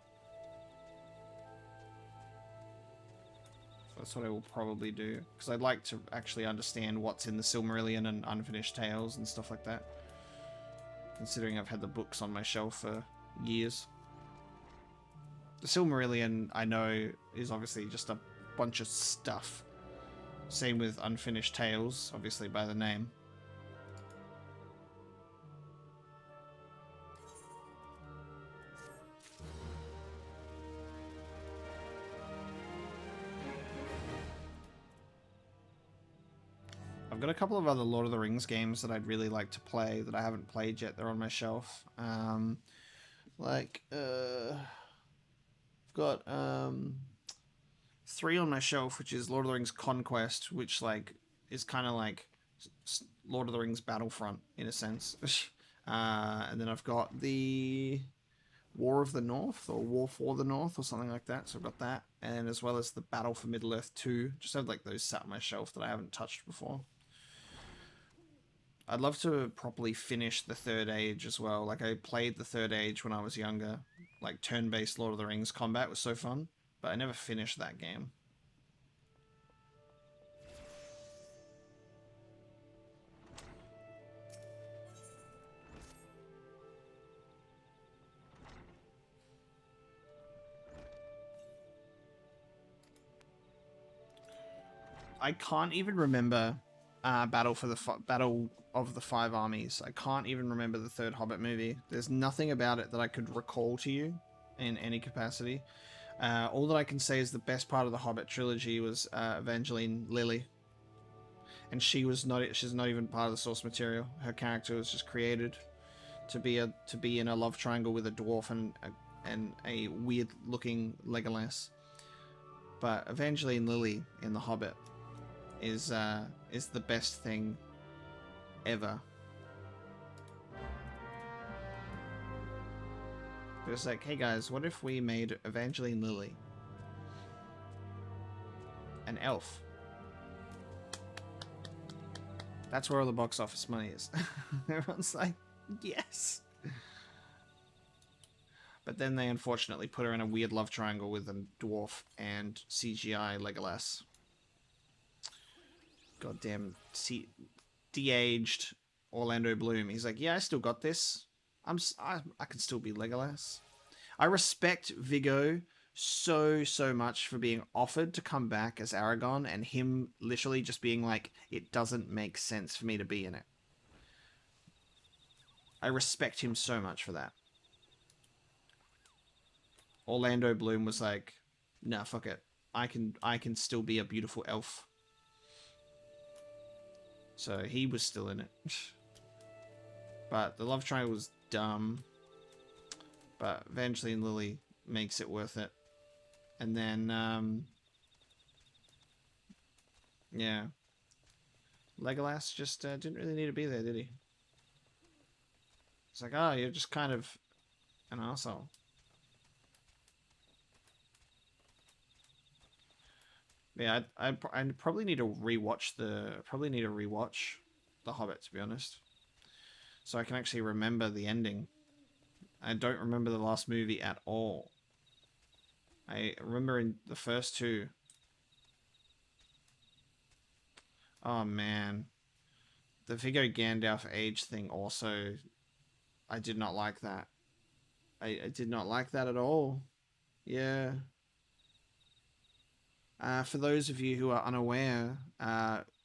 Speaker 1: So that's what I will probably do, because I'd like to actually understand what's in the Silmarillion and Unfinished Tales and stuff like that, considering I've had the books on my shelf for years. The Silmarillion, I know, is obviously just a bunch of stuff. Same with Unfinished Tales, obviously by the name. I've got a couple of other Lord of the Rings games that I'd really like to play that I haven't played yet. They're on my shelf. I've got 3 on my shelf, which is Lord of the Rings Conquest, which like is kind of like Lord of the Rings Battlefront in a sense. And then I've got the War of the North, or War for the North, or something like that. So I've got that, and as well as the Battle for Middle-earth 2. Just have like those sat on my shelf that I haven't touched before. I'd love to properly finish the Third Age as well. Like, I played the Third Age when I was younger. Like, turn-based Lord of the Rings combat was so fun, but I never finished that game. I can't even remember Battle of the Five Armies. I can't even remember the third Hobbit movie. There's nothing about it that I could recall to you in any capacity. All that I can say is the best part of the Hobbit trilogy was Evangeline Lilly, and she's not even part of the source material. Her character was just created to be in a love triangle with a dwarf and a weird looking Legolas. But Evangeline Lilly in the Hobbit is the best thing ever. It's like, hey guys, what if we made Evangeline Lilly an elf? That's where all the box office money is. Everyone's like, yes. But then they unfortunately put her in a weird love triangle with a dwarf and CGI Legolas. Goddamn de-aged Orlando Bloom. He's like, yeah, I still got this. I can still be Legolas. I respect Viggo so much for being offered to come back as Aragorn, and him literally just being like, it doesn't make sense for me to be in it. I respect him so much for that. Orlando Bloom was like, nah, fuck it. I can still be a beautiful elf. So he was still in it. But the love triangle was dumb. But Evangeline Lilly makes it worth it. And then, yeah. Legolas just didn't really need to be there, did he? It's like, oh, you're just kind of an asshole. Yeah, I probably need to rewatch the Hobbit, to be honest, so I can actually remember the ending. I don't remember the last movie at all. I remember in the first 2. Oh man, the Viggo Gandalf age thing also, I did not like that. I did not like that at all. Yeah. For those of you who are unaware,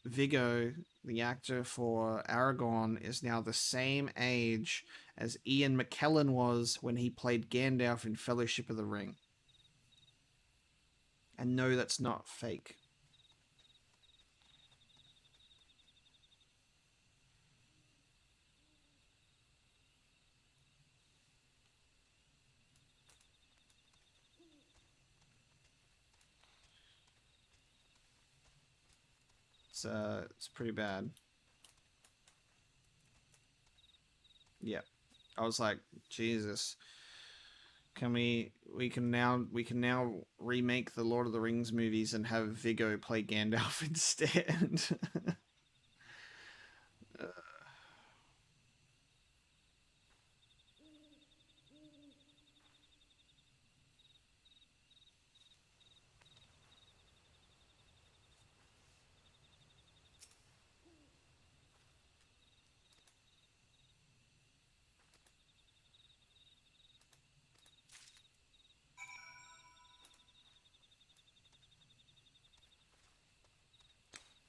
Speaker 1: Viggo, the actor for Aragorn, is now the same age as Ian McKellen was when he played Gandalf in Fellowship of the Ring. And no, that's not fake. It's pretty bad. Yeah. I was like, Jesus. Can we can now remake the Lord of the Rings movies and have Viggo play Gandalf instead.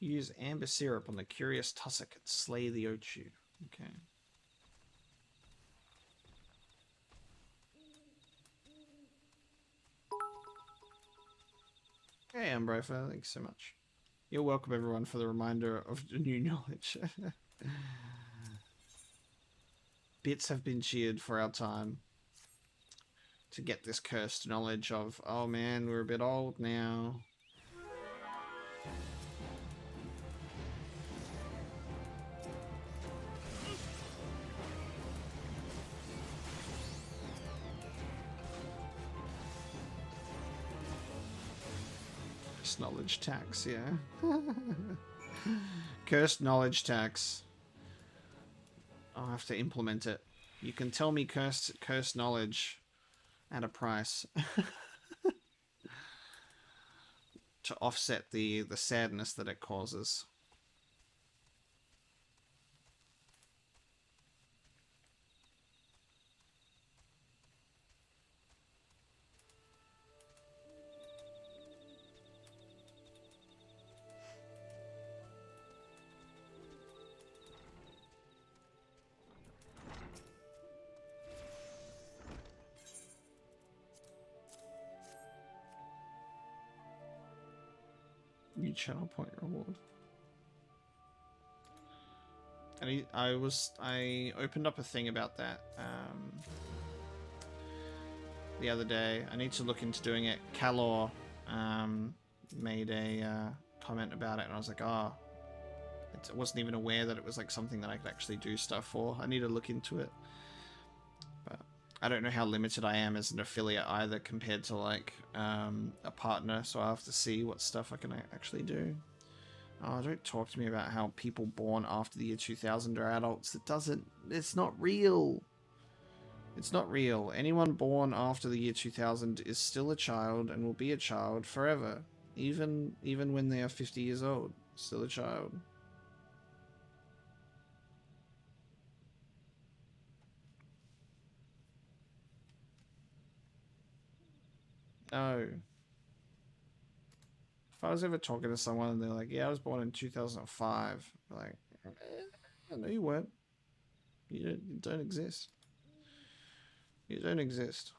Speaker 1: Use amber syrup on the curious tussock and slay the Ochu. Okay. Hey, Ambrofa, thanks so much. You're welcome, everyone, for the reminder of the new knowledge. Bits have been cheered for our time to get this cursed knowledge of, oh man, we're a bit old now. Cursed knowledge tax, yeah. Cursed knowledge tax. I'll have to implement it. You can tell me cursed knowledge at a price to offset the sadness that it causes. New channel point reward. And I opened up a thing about that the other day. I need to look into doing it. Calor made a comment about it, and I was like, oh, I wasn't even aware that it was like something that I could actually do stuff for. I need to look into it. But I don't know how limited I am as an affiliate either compared to like a partner, so I'll have to see what stuff I can actually do. Oh, don't talk to me about how people born after the year 2000 are adults. It's not real. It's not real. Anyone born after the year 2000 is still a child and will be a child forever. Even when they are 50 years old. Still a child. No. If I was ever talking to someone and they're like, yeah, I was born in 2005. Like, no, you weren't. You don't exist. You don't exist.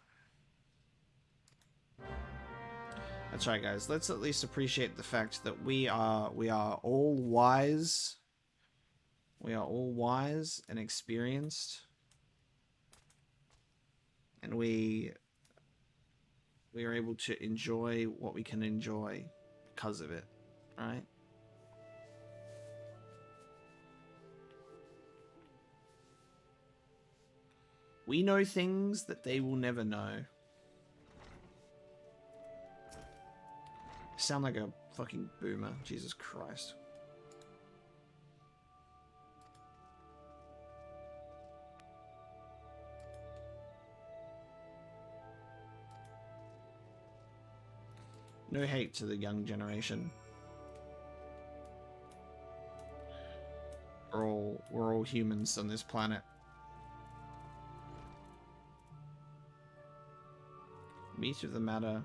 Speaker 1: That's right, guys. Let's at least appreciate the fact that we are all wise. We are all wise and experienced. And we are able to enjoy what we can enjoy because of it, right? We know things that they will never know. I sound like a fucking boomer. Jesus Christ. No hate to the young generation. We're all humans on this planet. Meat of the matter.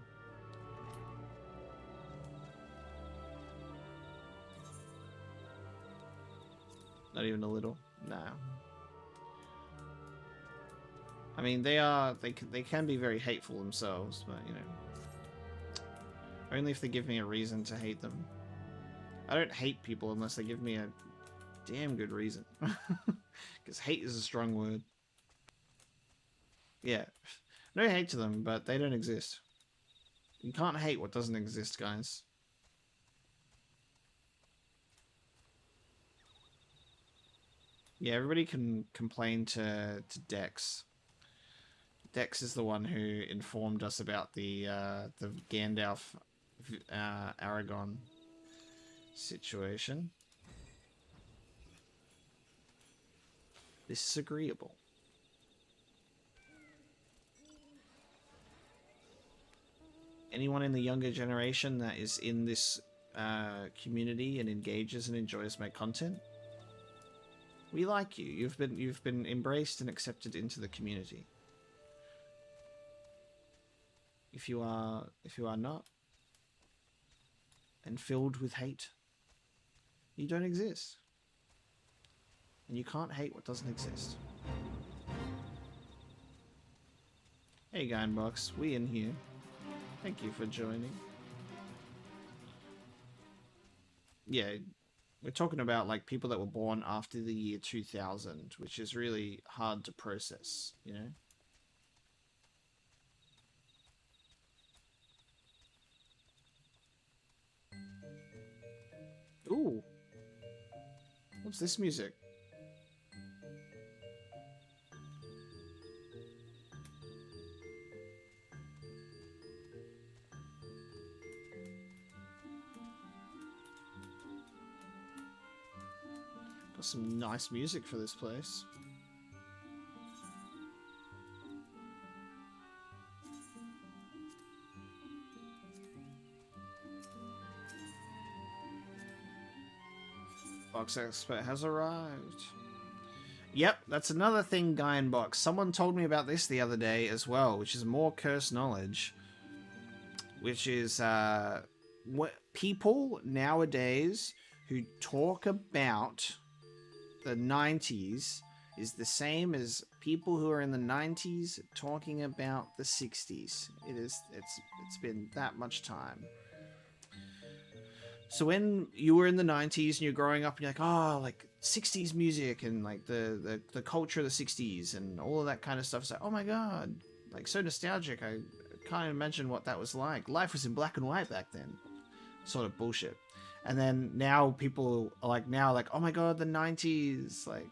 Speaker 1: Not even a little. No. I mean, they can be very hateful themselves, but you know, only if they give me a reason to hate them. I don't hate people unless they give me a damn good reason. Because hate is a strong word. Yeah. No hate to them, but they don't exist. You can't hate what doesn't exist, guys. Yeah, everybody can complain to Dex. Dex is the one who informed us about the Gandalf Aragon situation. This is agreeable. Anyone in the younger generation that is in this community and engages and enjoys my content, we like you. You've been embraced and accepted into the community. If you are not, and filled with hate, you don't exist. And you can't hate what doesn't exist. Hey, Guynbox, we in here. Thank you for joining. Yeah, we're talking about like people that were born after the year 2000, which is really hard to process, you know? Ooh. What's this music? Got some nice music for this place. Box Expert has arrived. Yep, that's another thing, Guy in Box. Someone told me about this the other day as well, which is more cursed knowledge. Which is what people nowadays who talk about the 90s is the same as people who are in the 90s talking about the 60s. It's been that much time. So when you were in the 90s and you're growing up and you're like, oh, like 60s music and like the culture of the 60s and all of that kind of stuff, it's like, oh my god, like so nostalgic. I can't imagine what that was like. Life was in black and white back then. Sort of bullshit. And then now people are like, oh my god, the 90s, like.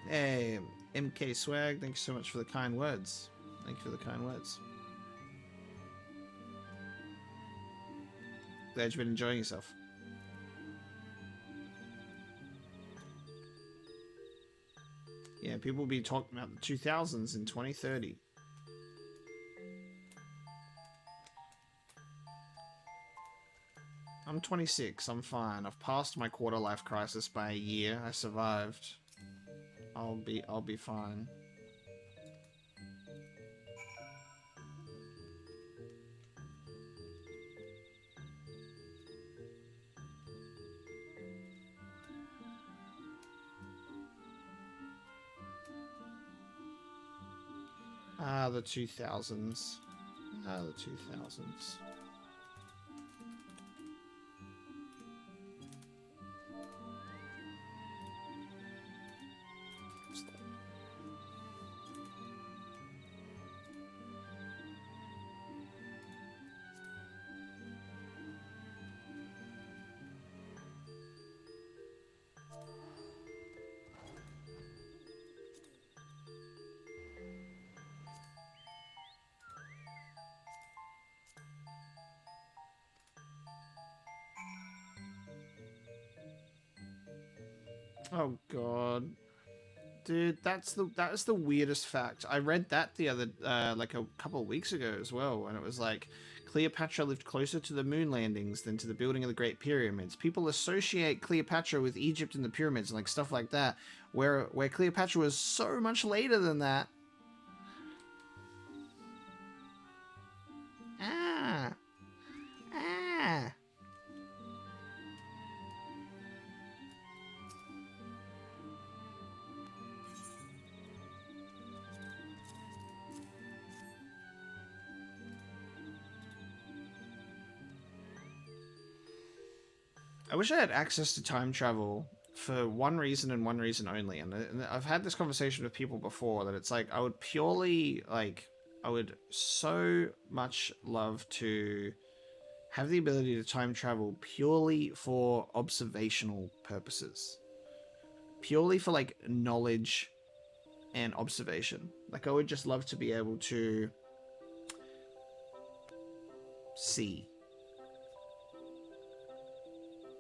Speaker 1: Hey, MK Swag, thank you so much for the kind words. Thank you for the kind words. Glad you've been enjoying yourself. Yeah, people will be talking about the 2000s in 2030. I'm 26. I'm fine. I've passed my quarter life crisis by a year. I survived. I'll be fine. Ah, the 2000s. Ah, the 2000s. Oh god, dude, that's the weirdest fact. I read that the other like a couple of weeks ago as well, and it was like Cleopatra lived closer to the moon landings than to the building of the Great Pyramids. People associate Cleopatra with Egypt and the pyramids and like stuff like that, where Cleopatra was so much later than that. Ah, ah. I wish I had access to time travel for one reason and one reason only. And I've had this conversation with people before that it's like I would purely like I would so much love to have the ability to time travel purely for observational purposes. Purely for, like, knowledge and observation. Like, I would just love to be able to see.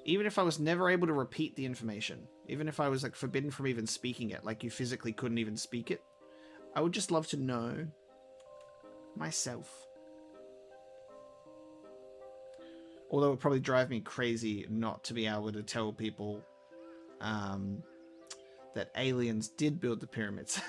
Speaker 1: Even if I was never able to repeat the information, even if I was, like, forbidden from even speaking it, like you physically couldn't even speak it, I would just love to know myself. Although it would probably drive me crazy not to be able to tell people that aliens did build the pyramids.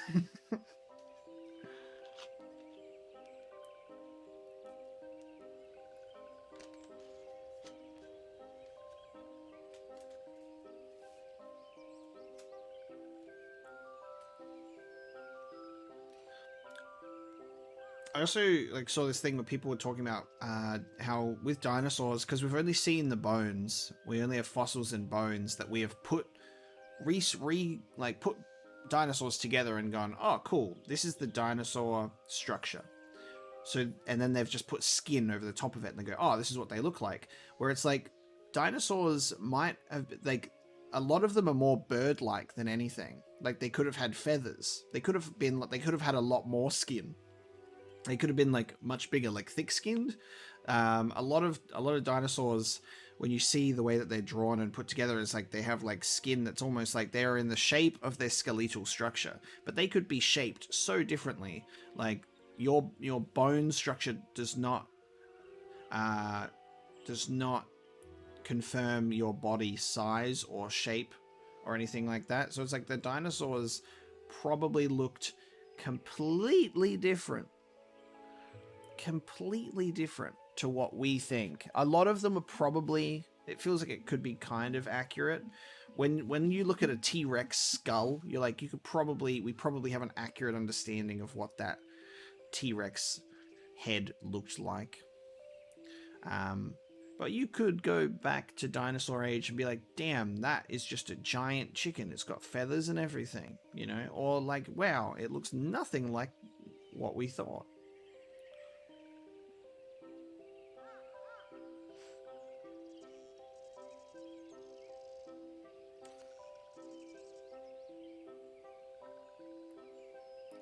Speaker 1: I also like saw this thing where people were talking about how with dinosaurs, because we've only seen the bones, we only have fossils and bones, that we have put put dinosaurs together and gone, oh cool, this is the dinosaur structure. So, and then they've just put skin over the top of it and they go, oh, this is what they look like. Where it's like dinosaurs might have, like, a lot of them are more bird-like than anything. Like, they could have had feathers. They could have had a lot more skin. They could have been, like, much bigger, like thick-skinned. A lot of dinosaurs, when you see the way that they're drawn and put together, is like they have, like, skin that's almost like they're in the shape of their skeletal structure. But they could be shaped so differently. Like, your bone structure does not confirm your body size or shape or anything like that. So it's like the dinosaurs probably looked completely different to what we think. A lot of them are probably, it feels like it could be kind of accurate. When you look at a T-Rex skull, you're like, we probably have an accurate understanding of what that T-Rex head looked like. But you could go back to dinosaur age and be like, damn, that is just a giant chicken. It's got feathers and everything, you know? Or like, wow, it looks nothing like what we thought.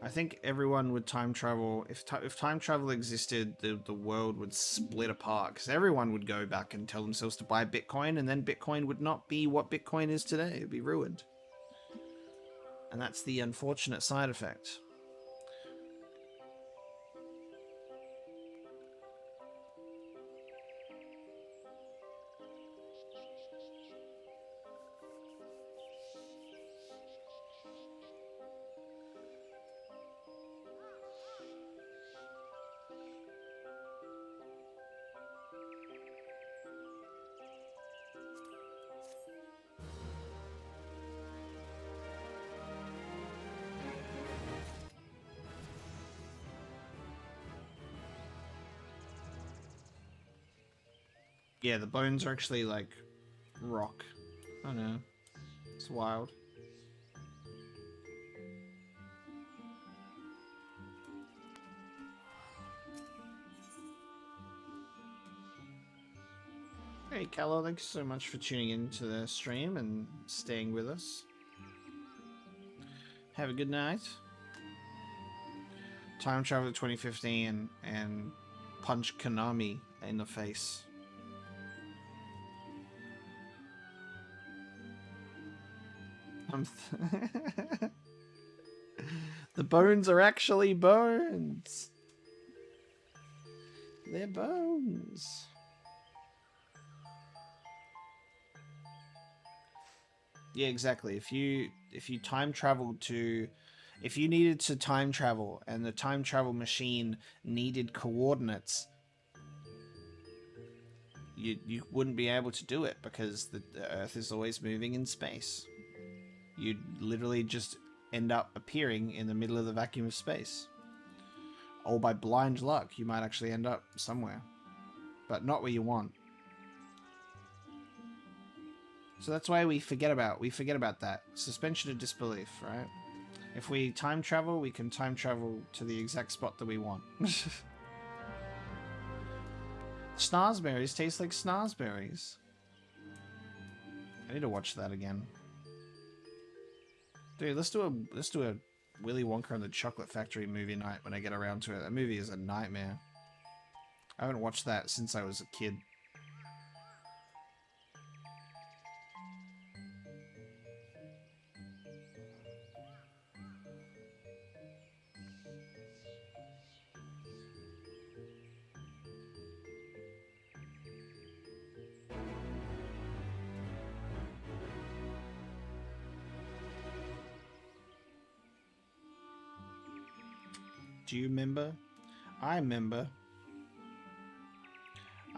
Speaker 1: I think everyone would time travel. If time travel existed, the world would split apart, because everyone would go back and tell themselves to buy Bitcoin, and then Bitcoin would not be what Bitcoin is today. It would be ruined. And that's the unfortunate side effect. Yeah, the bones are actually like rock. I don't know. It's wild. Hey, Callow, thanks so much for tuning in to the stream and staying with us. Have a good night. Time travel to 2015 and punch Konami in the face. The bones are actually bones. They're bones. Yeah, exactly. If you time traveled to, if you needed to time travel and the time travel machine needed coordinates, you wouldn't be able to do it, because the Earth is always moving in space. You'd literally just end up appearing in the middle of the vacuum of space. Or by blind luck, you might actually end up somewhere, but not where you want. So that's why we forget about that suspension of disbelief, right? If we time travel, we can time travel to the exact spot that we want. Snozberries taste like snozberries. I need to watch that again. Dude, let's do a Willy Wonka and the Chocolate Factory movie night when I get around to it. That movie is a nightmare. I haven't watched that since I was a kid. Do you remember? I remember.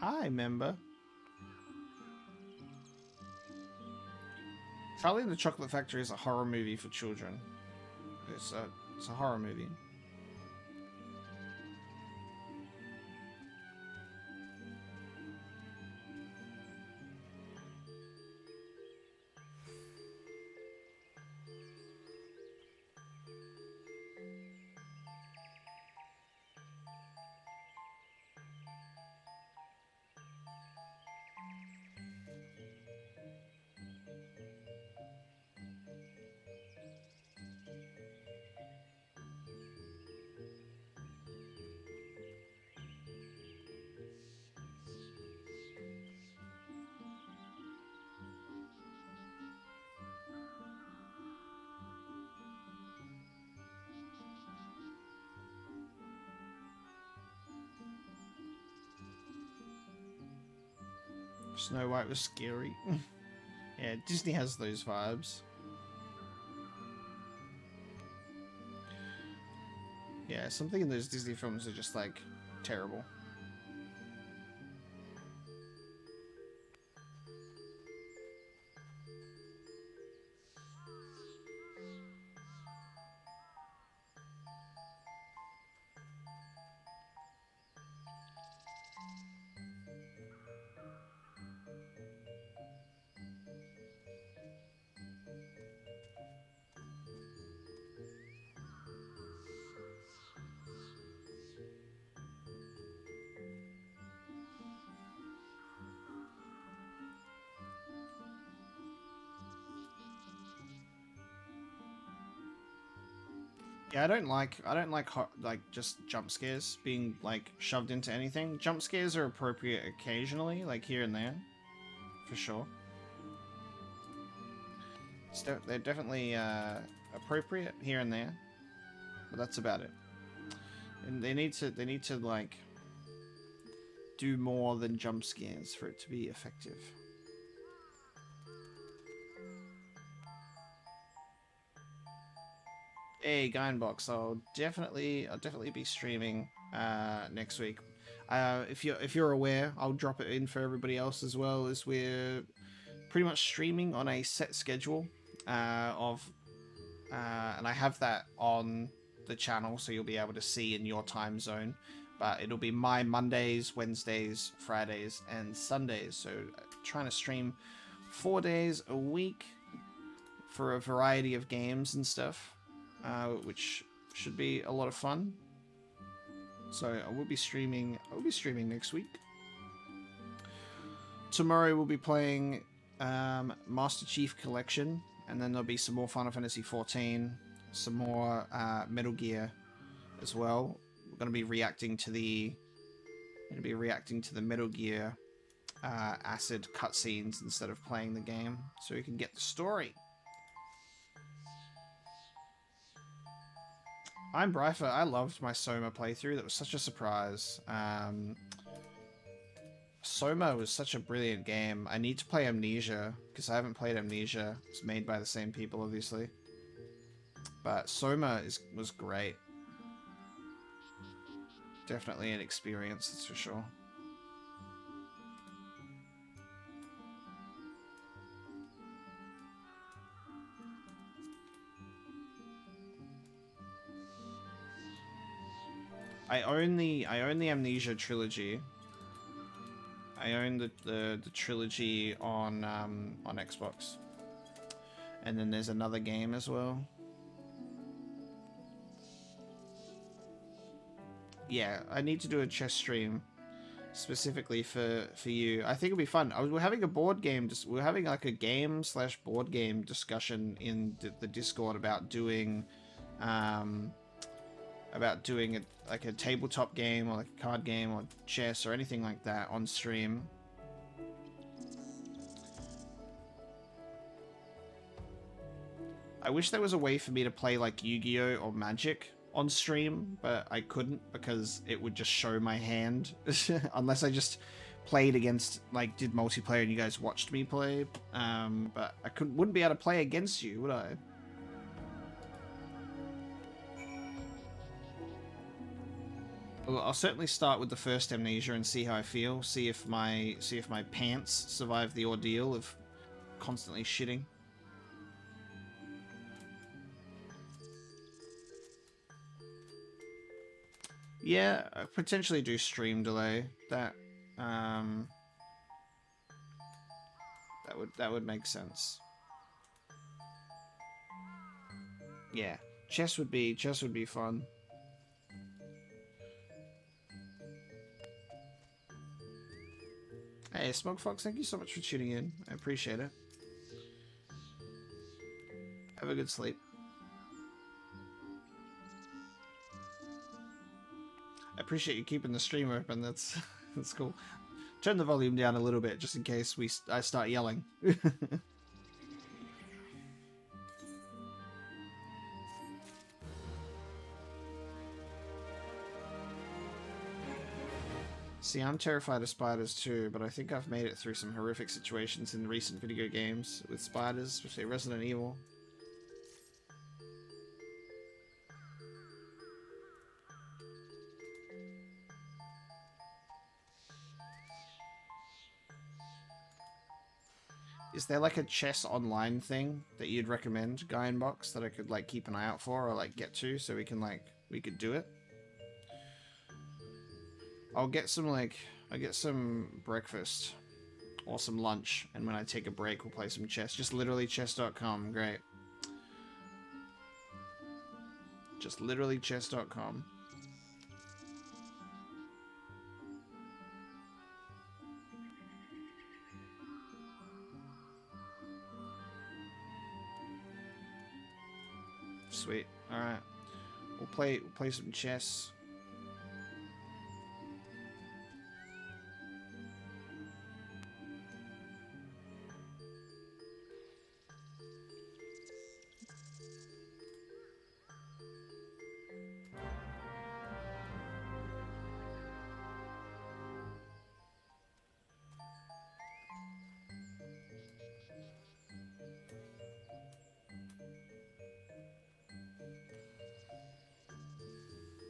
Speaker 1: I remember. Charlie and the Chocolate Factory is a horror movie for children. It's a horror movie. Snow White was scary. Yeah, Disney has those vibes. Yeah, something in those Disney films are just like terrible. Yeah, I don't like like just jump scares being like shoved into anything. Jump scares are appropriate occasionally, like here and there, for sure. They're definitely appropriate here and there, but that's about it. And they need to like do more than jump scares for it to be effective. Hey, Geinbox, I'll definitely be streaming next week. If you're aware, I'll drop it in for everybody else as well, as we're pretty much streaming on a set schedule and I have that on the channel, so you'll be able to see in your time zone. But it'll be my Mondays, Wednesdays, Fridays, and Sundays. So trying to stream 4 days a week for a variety of games and stuff, which should be a lot of fun. So I will be streaming. Next week. Tomorrow we'll be playing Master Chief Collection, and then there'll be some more Final Fantasy XIV, some more Metal Gear as well. We're going to be reacting to the Metal Gear acid cutscenes instead of playing the game, so we can get the story. I'm Bryfer. I loved my Soma playthrough. That was such a surprise. Soma was such a brilliant game. I need to play Amnesia, because I haven't played Amnesia. It's made by the same people, obviously. But Soma was great. Definitely an experience, that's for sure. I own the Amnesia trilogy. I own the trilogy on Xbox, and then there's another game as well. Yeah, I need to do a chess stream specifically for you. I think it'll be fun. We're having a board game. We're having like a game/board game discussion in the Discord about doing, like a tabletop game or like a card game or chess or anything like that on stream. I wish there was a way for me to play like Yu-Gi-Oh or Magic on stream, but I couldn't because it would just show my hand unless I just played against, like, did multiplayer and you guys watched me play. But I wouldn't be able to play against you, would I? Well, I'll certainly start with the first amnesia and see how I feel. See if my pants survive the ordeal of constantly shitting. Yeah, I potentially do stream delay. That would make sense. Yeah, chess would be fun. Hey, Smoke Fox, thank you so much for tuning in. I appreciate it. Have a good sleep. I appreciate you keeping the stream open. That's cool. Turn the volume down a little bit just in case I start yelling. See, I'm terrified of spiders too, but I think I've made it through some horrific situations in recent video games with spiders, especially Resident Evil. Is there like a chess online thing that you'd recommend, Guy in Box, that I could like keep an eye out for or like get to so we could do it? I'll get some breakfast or some lunch, and when I take a break we'll play some chess. Just literally chess.com, great. Just literally chess.com. Sweet. Alright. We'll play some chess.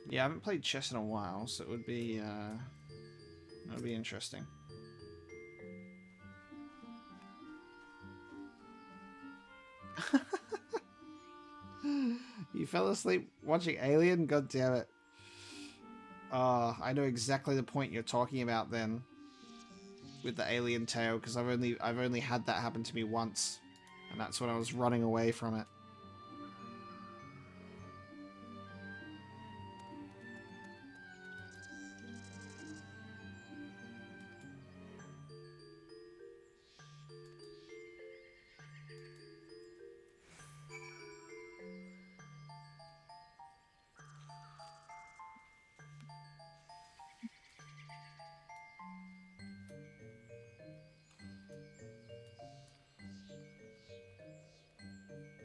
Speaker 1: Yeah, I haven't played chess in a while, so it would be interesting. You fell asleep watching Alien? God damn it. I know exactly the point you're talking about then. With the alien tail, because I've only had that happen to me once. And that's when I was running away from it.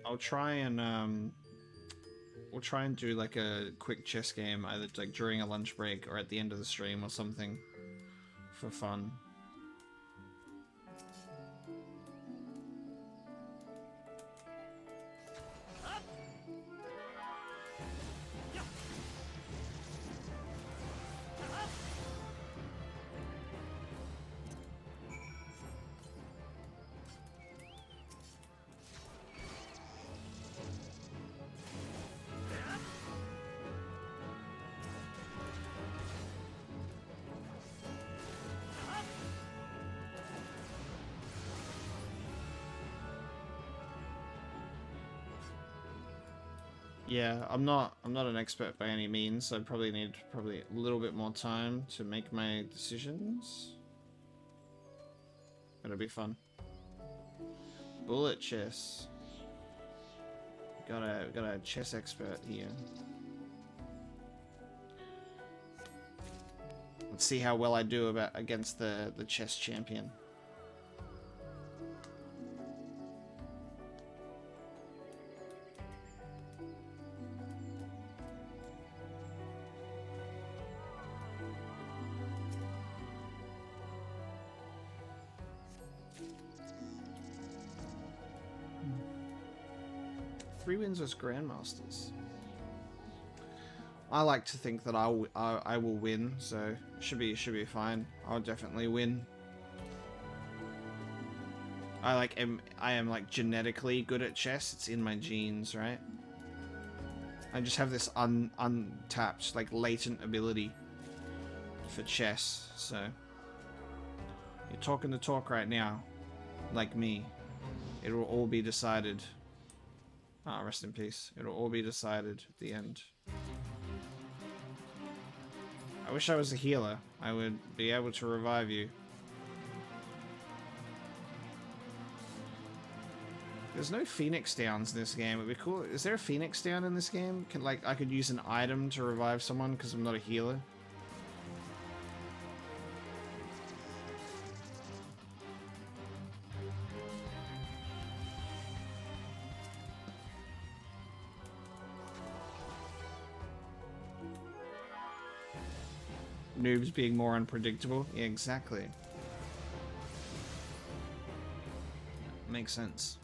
Speaker 1: I'll try and we'll try and do like a quick chess game either like during a lunch break or at the end of the stream or something for fun. Yeah, I'm not an expert by any means, so I probably need a little bit more time to make my decisions. It'll be fun. Bullet chess. Got a chess expert here. Let's see how well I do against the chess champion. Three wins as Grandmasters. I like to think that I will win, so should be fine. I'll definitely win. I am like genetically good at chess. It's in my genes, right? I just have this untapped, like latent ability for chess. So you're talking the talk right now, like me. It will all be decided. Ah, rest in peace. It'll all be decided at the end. I wish I was a healer. I would be able to revive you. There's no Phoenix Downs in this game. It'd be cool. Is there a Phoenix Down in this game? I could use an item to revive someone because I'm not a healer? Noobs being more unpredictable? Yeah, exactly. Makes sense.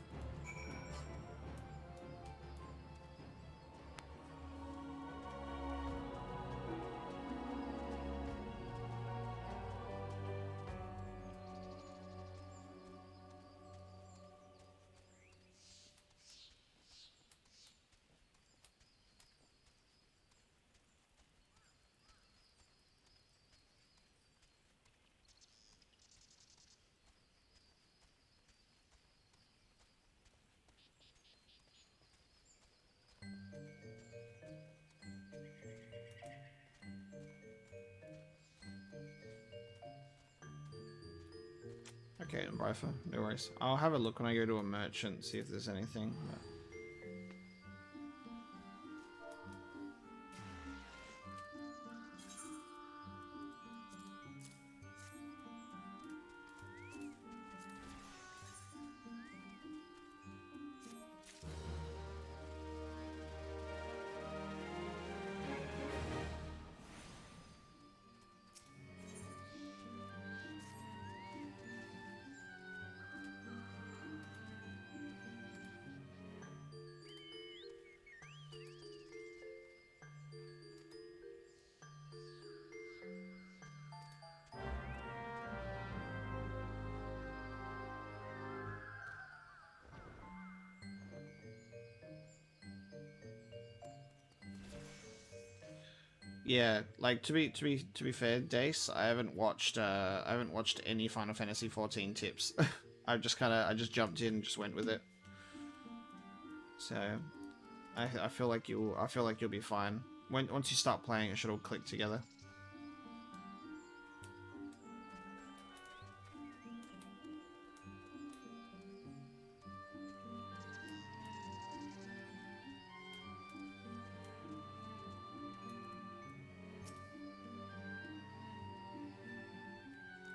Speaker 1: Okay, Bryfa, no worries. I'll have a look when I go to a merchant, see if there's anything. But... Yeah, like to be fair, Dace, I haven't watched any Final Fantasy 14 tips. I just jumped in and just went with it. So I feel like you'll be fine. Once you start playing, it should all click together.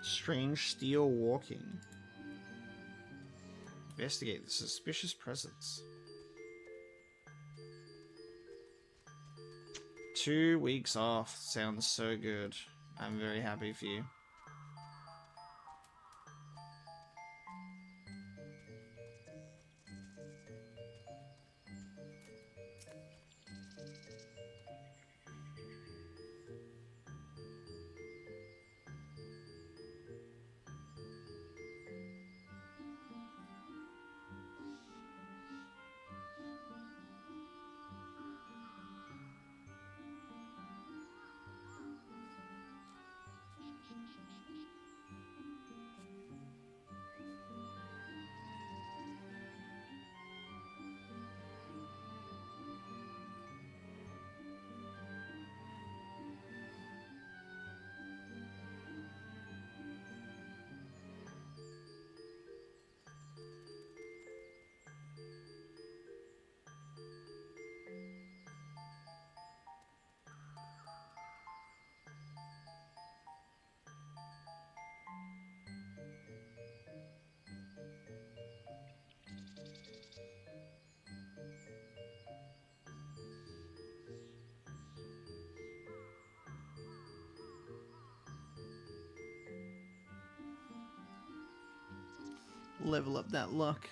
Speaker 1: Strange steel walking. Investigate the suspicious presence. 2 weeks off. Sounds so good. I'm very happy for you. Level up that luck.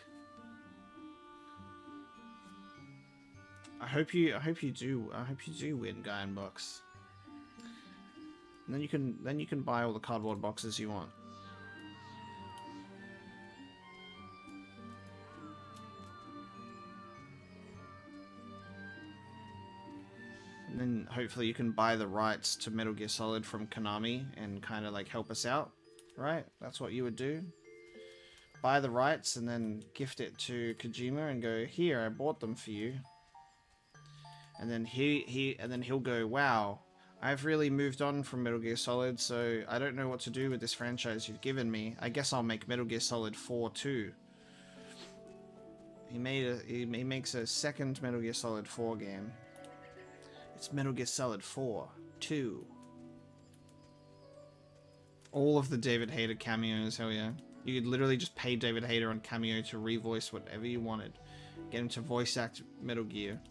Speaker 1: I hope you do win Guy in Box. And then you can buy all the cardboard boxes you want. And then hopefully you can buy the rights to Metal Gear Solid from Konami and kind of like help us out, right? That's what you would do. Buy the rights and then gift it to Kojima and go, here, I bought them for you. And then he'll go, wow, I've really moved on from Metal Gear Solid, so I don't know what to do with this franchise you've given me. I guess I'll make Metal Gear Solid 4 too. He makes a second Metal Gear Solid 4 game. It's Metal Gear Solid 4 2. All of the David Hayter cameos, hell yeah. You could literally just pay David Hayter on Cameo to revoice whatever you wanted. Get him to voice act Metal Gear.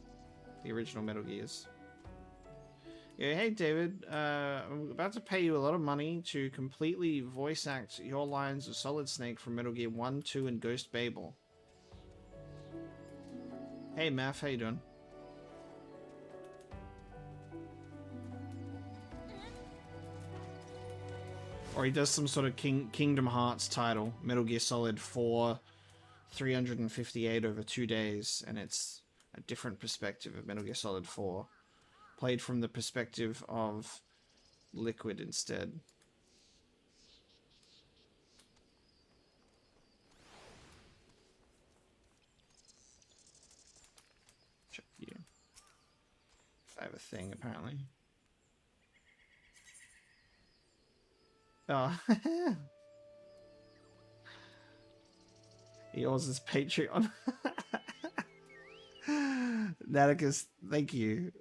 Speaker 1: The original Metal Gears. Yeah, hey David, I'm about to pay you a lot of money to completely voice act your lines of Solid Snake from Metal Gear 1, 2, and Ghost Babel. Hey Math, how you doing? Or he does some sort of Kingdom Hearts title, Metal Gear Solid 4, 358 over 2 days, and it's a different perspective of Metal Gear Solid 4, played from the perspective of Liquid instead. Check you. I have a thing apparently. Oh. Yours is Patreon. Naticus, thank you.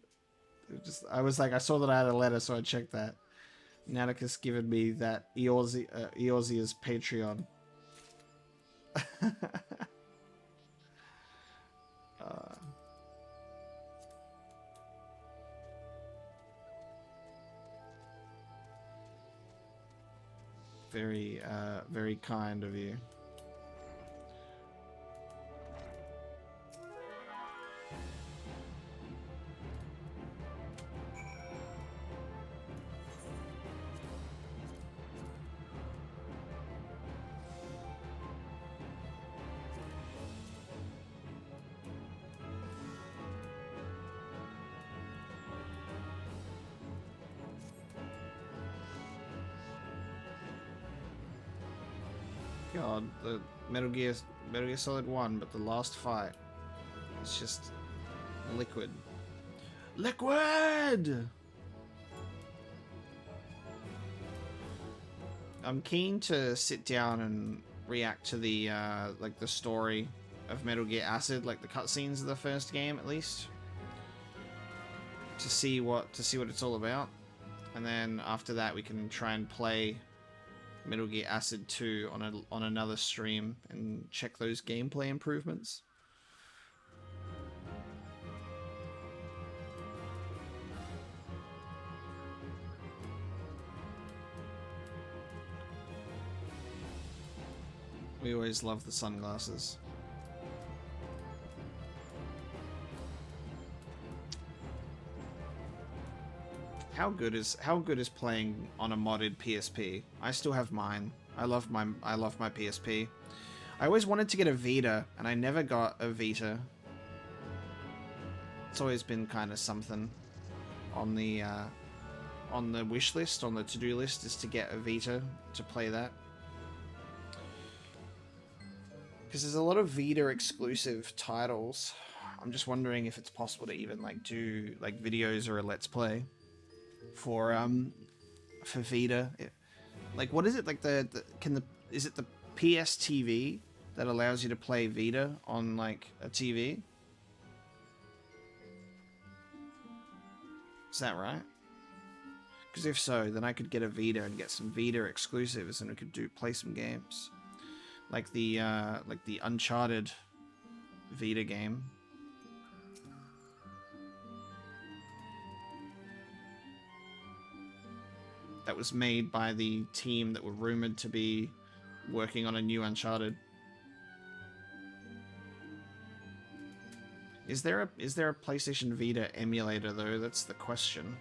Speaker 1: I was like, I saw that I had a letter, so I checked that. Naticus given me that Eorzea's Patreon. Very kind of you. God, the Metal Gear Solid 1, but the last fight, it's just liquid. Liquid! I'm keen to sit down and react to the like the story of Metal Gear Acid, like the cutscenes of the first game at least, to see what it's all about, and then after that we can try and play Metal Gear Acid 2 on another stream and check those gameplay improvements. We always love the sunglasses. How good is playing on a modded PSP? I still have mine. I love my PSP. I always wanted to get a Vita, and I never got a Vita. It's always been kind of something on the wish list, on the to-do list, is to get a Vita to play that. Because there's a lot of Vita exclusive titles. I'm just wondering if it's possible to even like do like videos or a Let's Play for Vita. Like, what is it, like is it the PS TV that allows you to play Vita on like a TV? Is that right? Because if so, then I could get a Vita and get some Vita exclusives, and we could play some games, like the Uncharted Vita game. That was made by the team that were rumored to be working on a new Uncharted. Is there a PlayStation Vita emulator though? That's the question.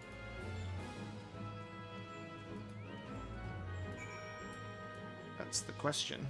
Speaker 1: That's the question.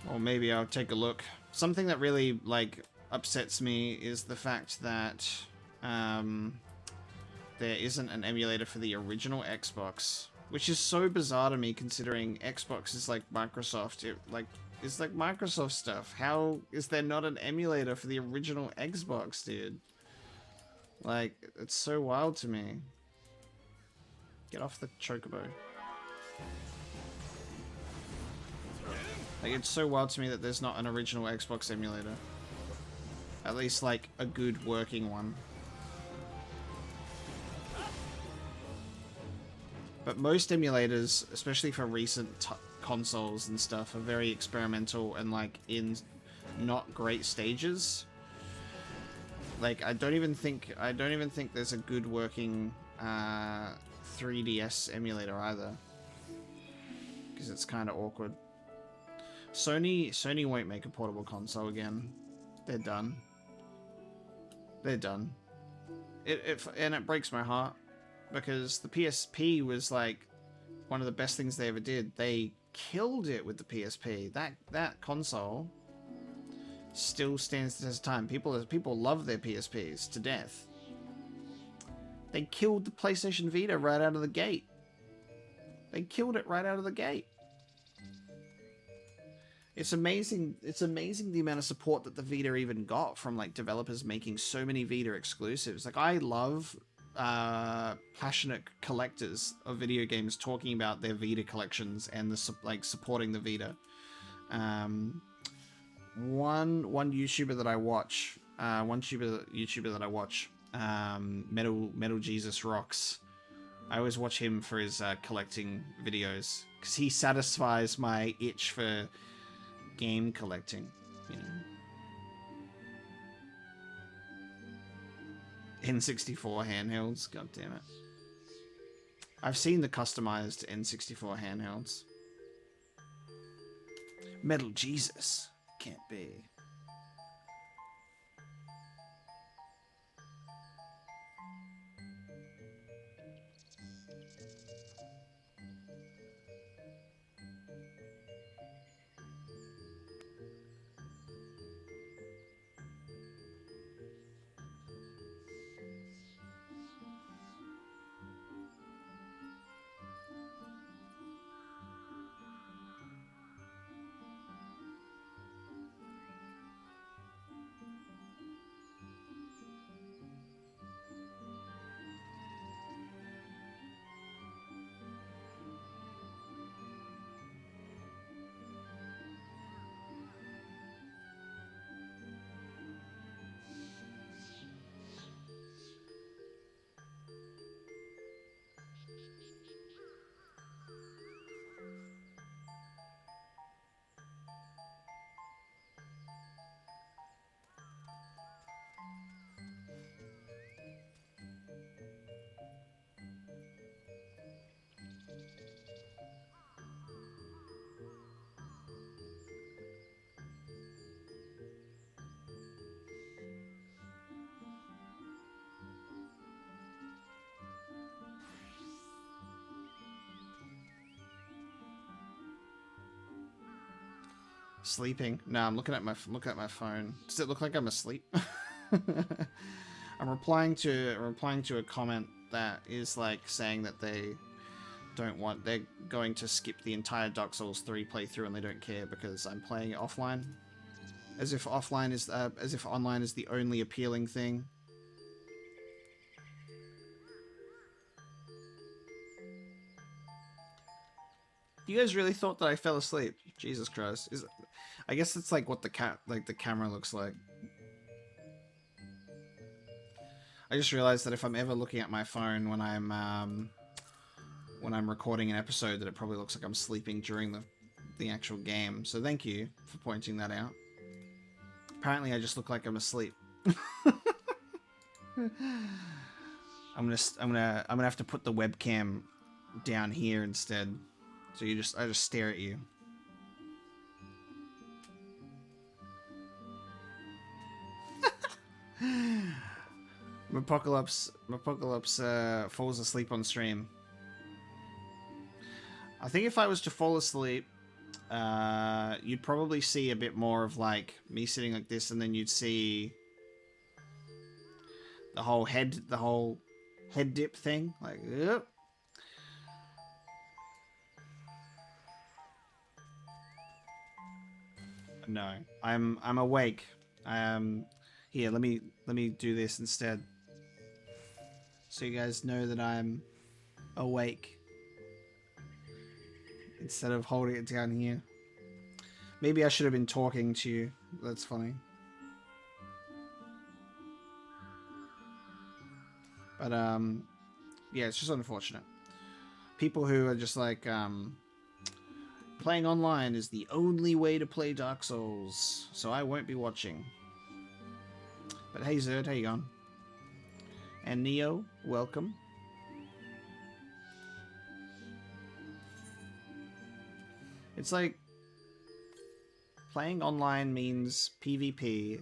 Speaker 1: Or maybe I'll take a look. Something that really, like, upsets me is the fact that there isn't an emulator for the original Xbox, which is so bizarre to me considering Xbox is like Microsoft. It's like Microsoft stuff. How is there not an emulator for the original Xbox, dude? Like, it's so wild to me. Get off the chocobo. Like, it's so wild to me that there's not an original Xbox emulator. At least, like, a good working one. But most emulators, especially for recent consoles and stuff, are very experimental and, like, in not great stages. Like, I don't even think there's a good working 3DS emulator either. Because it's kind of awkward. Sony won't make a portable console again. They're done. They're done. And it breaks my heart because the PSP was like one of the best things they ever did. They killed it with the PSP. That console still stands the test of time. People love their PSPs to death. They killed the PlayStation Vita right out of the gate. They killed it right out of the gate. It's amazing. It's amazing the amount of support that the Vita even got from like developers making so many Vita exclusives. Like I love passionate collectors of video games talking about their Vita collections and the supporting the Vita. One YouTuber that I watch, Metal Jesus Rocks. I always watch him for his collecting videos because he satisfies my itch for game collecting, you know. N64 handhelds, god damn it. I've seen the customized N64 handhelds. Metal Jesus, can't be. Sleeping? No, I'm looking at my phone. Does it look like I'm asleep? I'm replying to a comment that is like saying that they're going to skip the entire Dark Souls 3 playthrough and they don't care because I'm playing it offline. As if online is the only appealing thing. You guys really thought that I fell asleep? Jesus Christ! I guess it's like what the camera looks like. I just realized that if I'm ever looking at my phone when I'm when I'm recording an episode that it probably looks like I'm sleeping during the actual game. So thank you for pointing that out. Apparently I just look like I'm asleep. I'm gonna have to put the webcam down here instead. So I just stare at you. Apocalypse falls asleep on stream. I think if I was to fall asleep, you'd probably see a bit more of like me sitting like this, and then you'd see the whole head dip thing, like. Yep. No, I'm awake. Here, let me do this instead, so you guys know that I'm awake instead of holding it down here. Maybe I should have been talking to you. That's funny. But yeah, it's just unfortunate. People who are just like playing online is the only way to play Dark Souls, so I won't be watching. But hey Zerd, how you going? And Neo, welcome. It's like playing online means PvP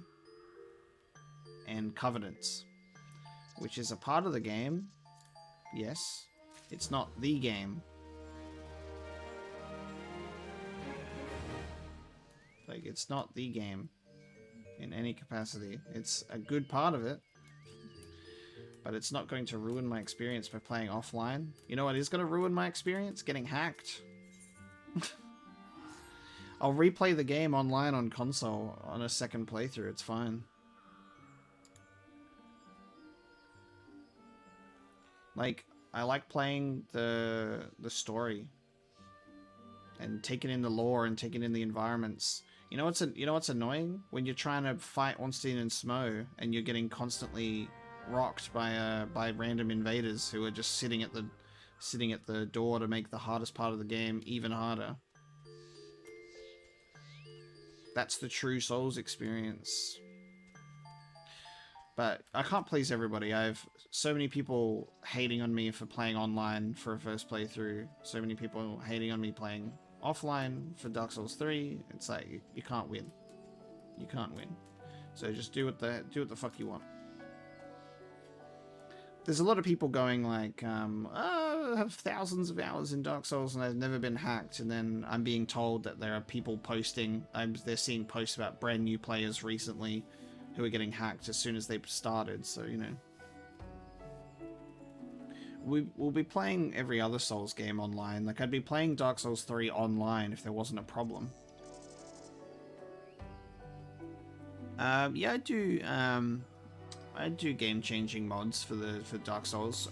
Speaker 1: and Covenants, which is a part of the game. Yes, it's not the game. Like, it's not the game in any capacity. It's a good part of it, but it's not going to ruin my experience by playing offline. You know what is going to ruin my experience? Getting hacked. I'll replay the game online on console on a second playthrough. It's fine. Like, I like playing the story and taking in the lore and taking in the environments. You know what's annoying? When you're trying to fight Ornstein and Smo and you're getting constantly rocked by random invaders who are just sitting at the door to make the hardest part of the game even harder. That's the true Souls experience. But I can't please everybody. I have so many people hating on me for playing online for a first playthrough. So many people hating on me playing offline for Dark Souls 3. It's like you can't win. You can't win. So just do what the fuck you want. There's a lot of people going like, I have thousands of hours in Dark Souls and I've never been hacked, and then I'm being told that there are people posting, they're seeing posts about brand new players recently who are getting hacked as soon as they've started, so, you know. We'll be playing every other Souls game online. Like, I'd be playing Dark Souls 3 online if there wasn't a problem. Yeah, I do game-changing mods for Dark Souls.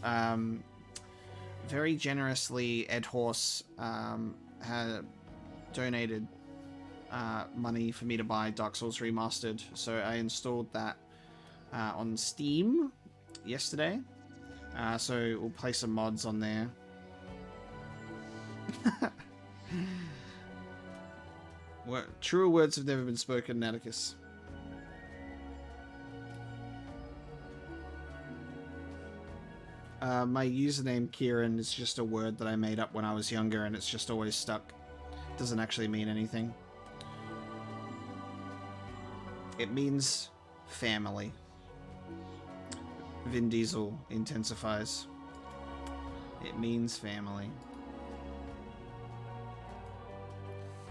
Speaker 1: Very generously, Ed Horse had donated money for me to buy Dark Souls Remastered, so I installed that on Steam yesterday. So we'll play some mods on there. Truer words have never been spoken, Atticus. My username, Kieran, is just a word that I made up when I was younger, and it's just always stuck. It doesn't actually mean anything. It means family. Vin Diesel intensifies. It means family.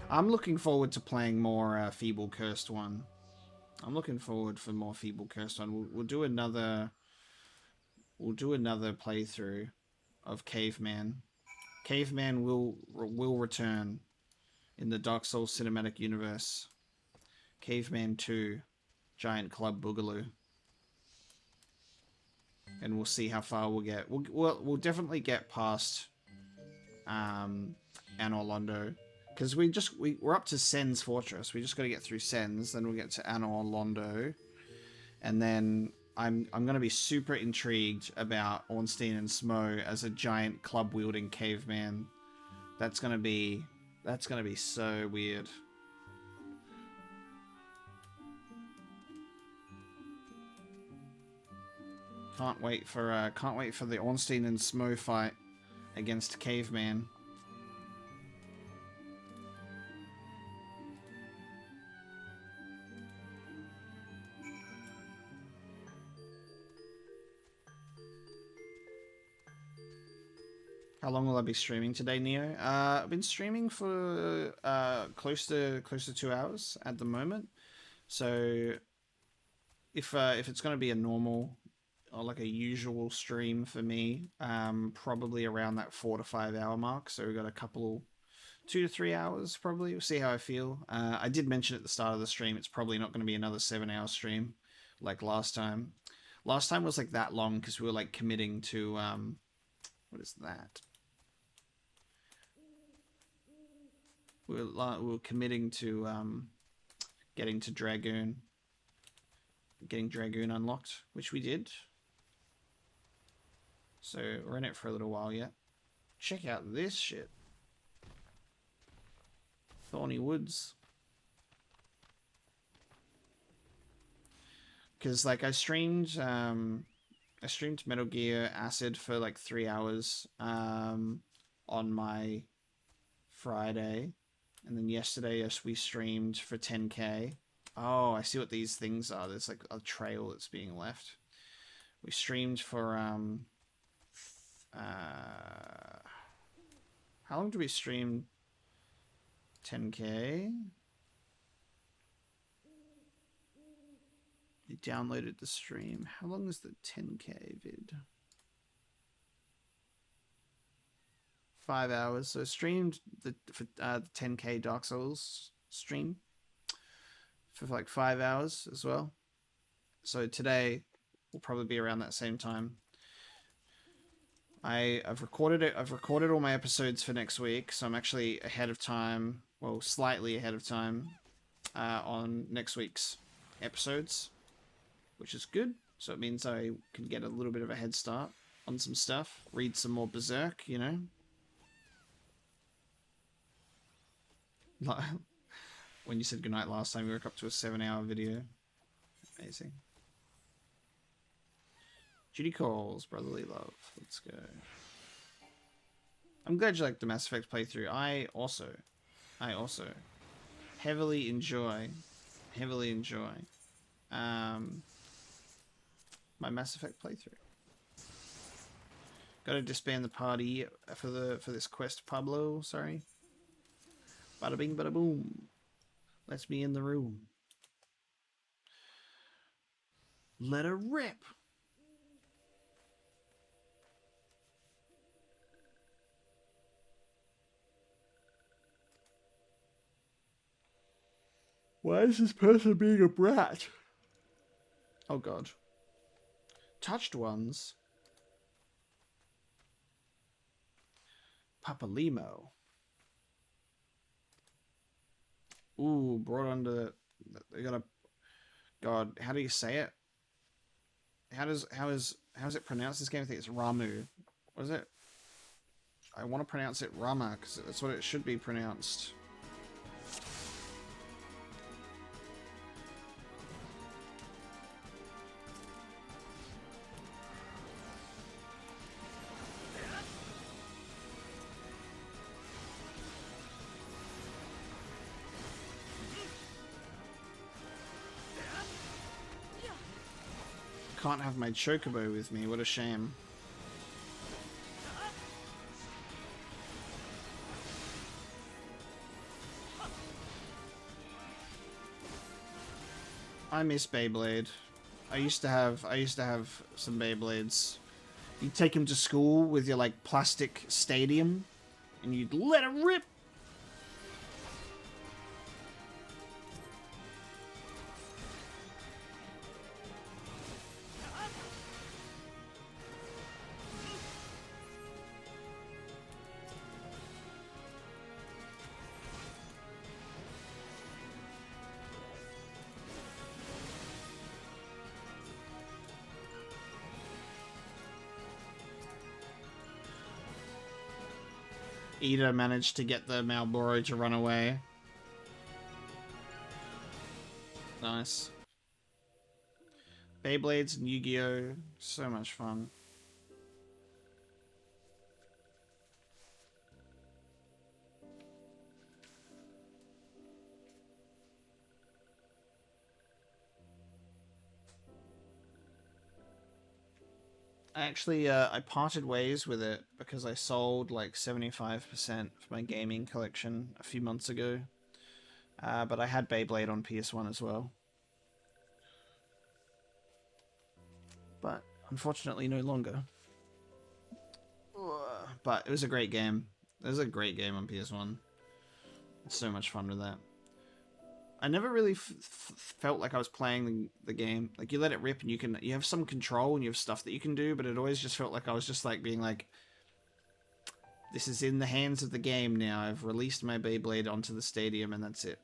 Speaker 1: I'm looking forward to playing more Feeble Cursed 1. I'm looking forward for more Feeble Cursed 1. We'll do another playthrough of Caveman. Caveman will return in the Dark Souls cinematic universe. Caveman 2, Giant Club Boogaloo. And we'll see how far we'll get. We'll definitely get past Anor Londo, because we're up to Sen's Fortress. We just got to get through Sen's, then we'll get to Anor Londo, and then I'm gonna be super intrigued about Ornstein and Smo as a giant club wielding caveman. That's gonna be so weird. Can't wait for the Ornstein and Smo fight against Caveman. How long will I be streaming today, Neo? I've been streaming for close to 2 hours at the moment. So if it's going to be a normal or like a usual stream for me, probably around that 4 to 5 hour mark. So we've got a couple 2 to 3 hours probably. We'll see how I feel. I did mention at the start of the stream it's probably not going to be another 7-hour stream like last time. Last time was like that long because we were like committing to what is that? We were committing to getting Dragoon unlocked, which we did. So we're in it for a little while yet. Check out this shit. Thorny Woods. Because like I streamed Metal Gear Acid for like 3 hours on my Friday. And then yesterday we streamed for 10k. Oh, I see what these things are. There's like a trail that's being left. We streamed for how long did we stream? 10k. You downloaded the stream. How long is the 10k vid? 5 hours. So I streamed the 10k Dark Souls stream for like 5 hours as well. So today will probably be around that same time. I've recorded all my episodes for next week, so I'm actually ahead of time. Well, slightly ahead of time on next week's episodes, which is good. So it means I can get a little bit of a head start on some stuff. Read some more Berserk, you know. When you said goodnight last time, we woke up to a 7-hour video. Amazing. Judy calls, brotherly love. Let's go. I'm glad you like the Mass Effect playthrough. I also heavily enjoy my Mass Effect playthrough. Got to disband the party for this quest, Pablo. Sorry. Bada bing, bada boom. Let's be in the room. Let her rip. Why is this person being a brat? Oh god. Touched ones. Papa Limo. Ooh, brought under. They got a. God, how do you say it? How is it pronounced? This game, I think it's Ramu. What is it? I want to pronounce it Rama because that's what it should be pronounced. Can't have my chocobo with me, what a shame. I miss Beyblade. I used to have some Beyblades. You'd take them to school with your like plastic stadium and you'd let them rip. Ida managed to get the Malboro to run away. Nice. Beyblades and Yu-Gi-Oh! So much fun. I parted ways with it because I sold like 75% of my gaming collection a few months ago. But I had Beyblade on PS1 as well. But unfortunately no longer. But it was a great game. It was a great game on PS1. So much fun with that. I never really felt like I was playing the game. Like, you let it rip and you have some control and you have stuff that you can do, but it always just felt like I was just like being like, this is in the hands of the game now. I've released my Beyblade onto the stadium and that's it.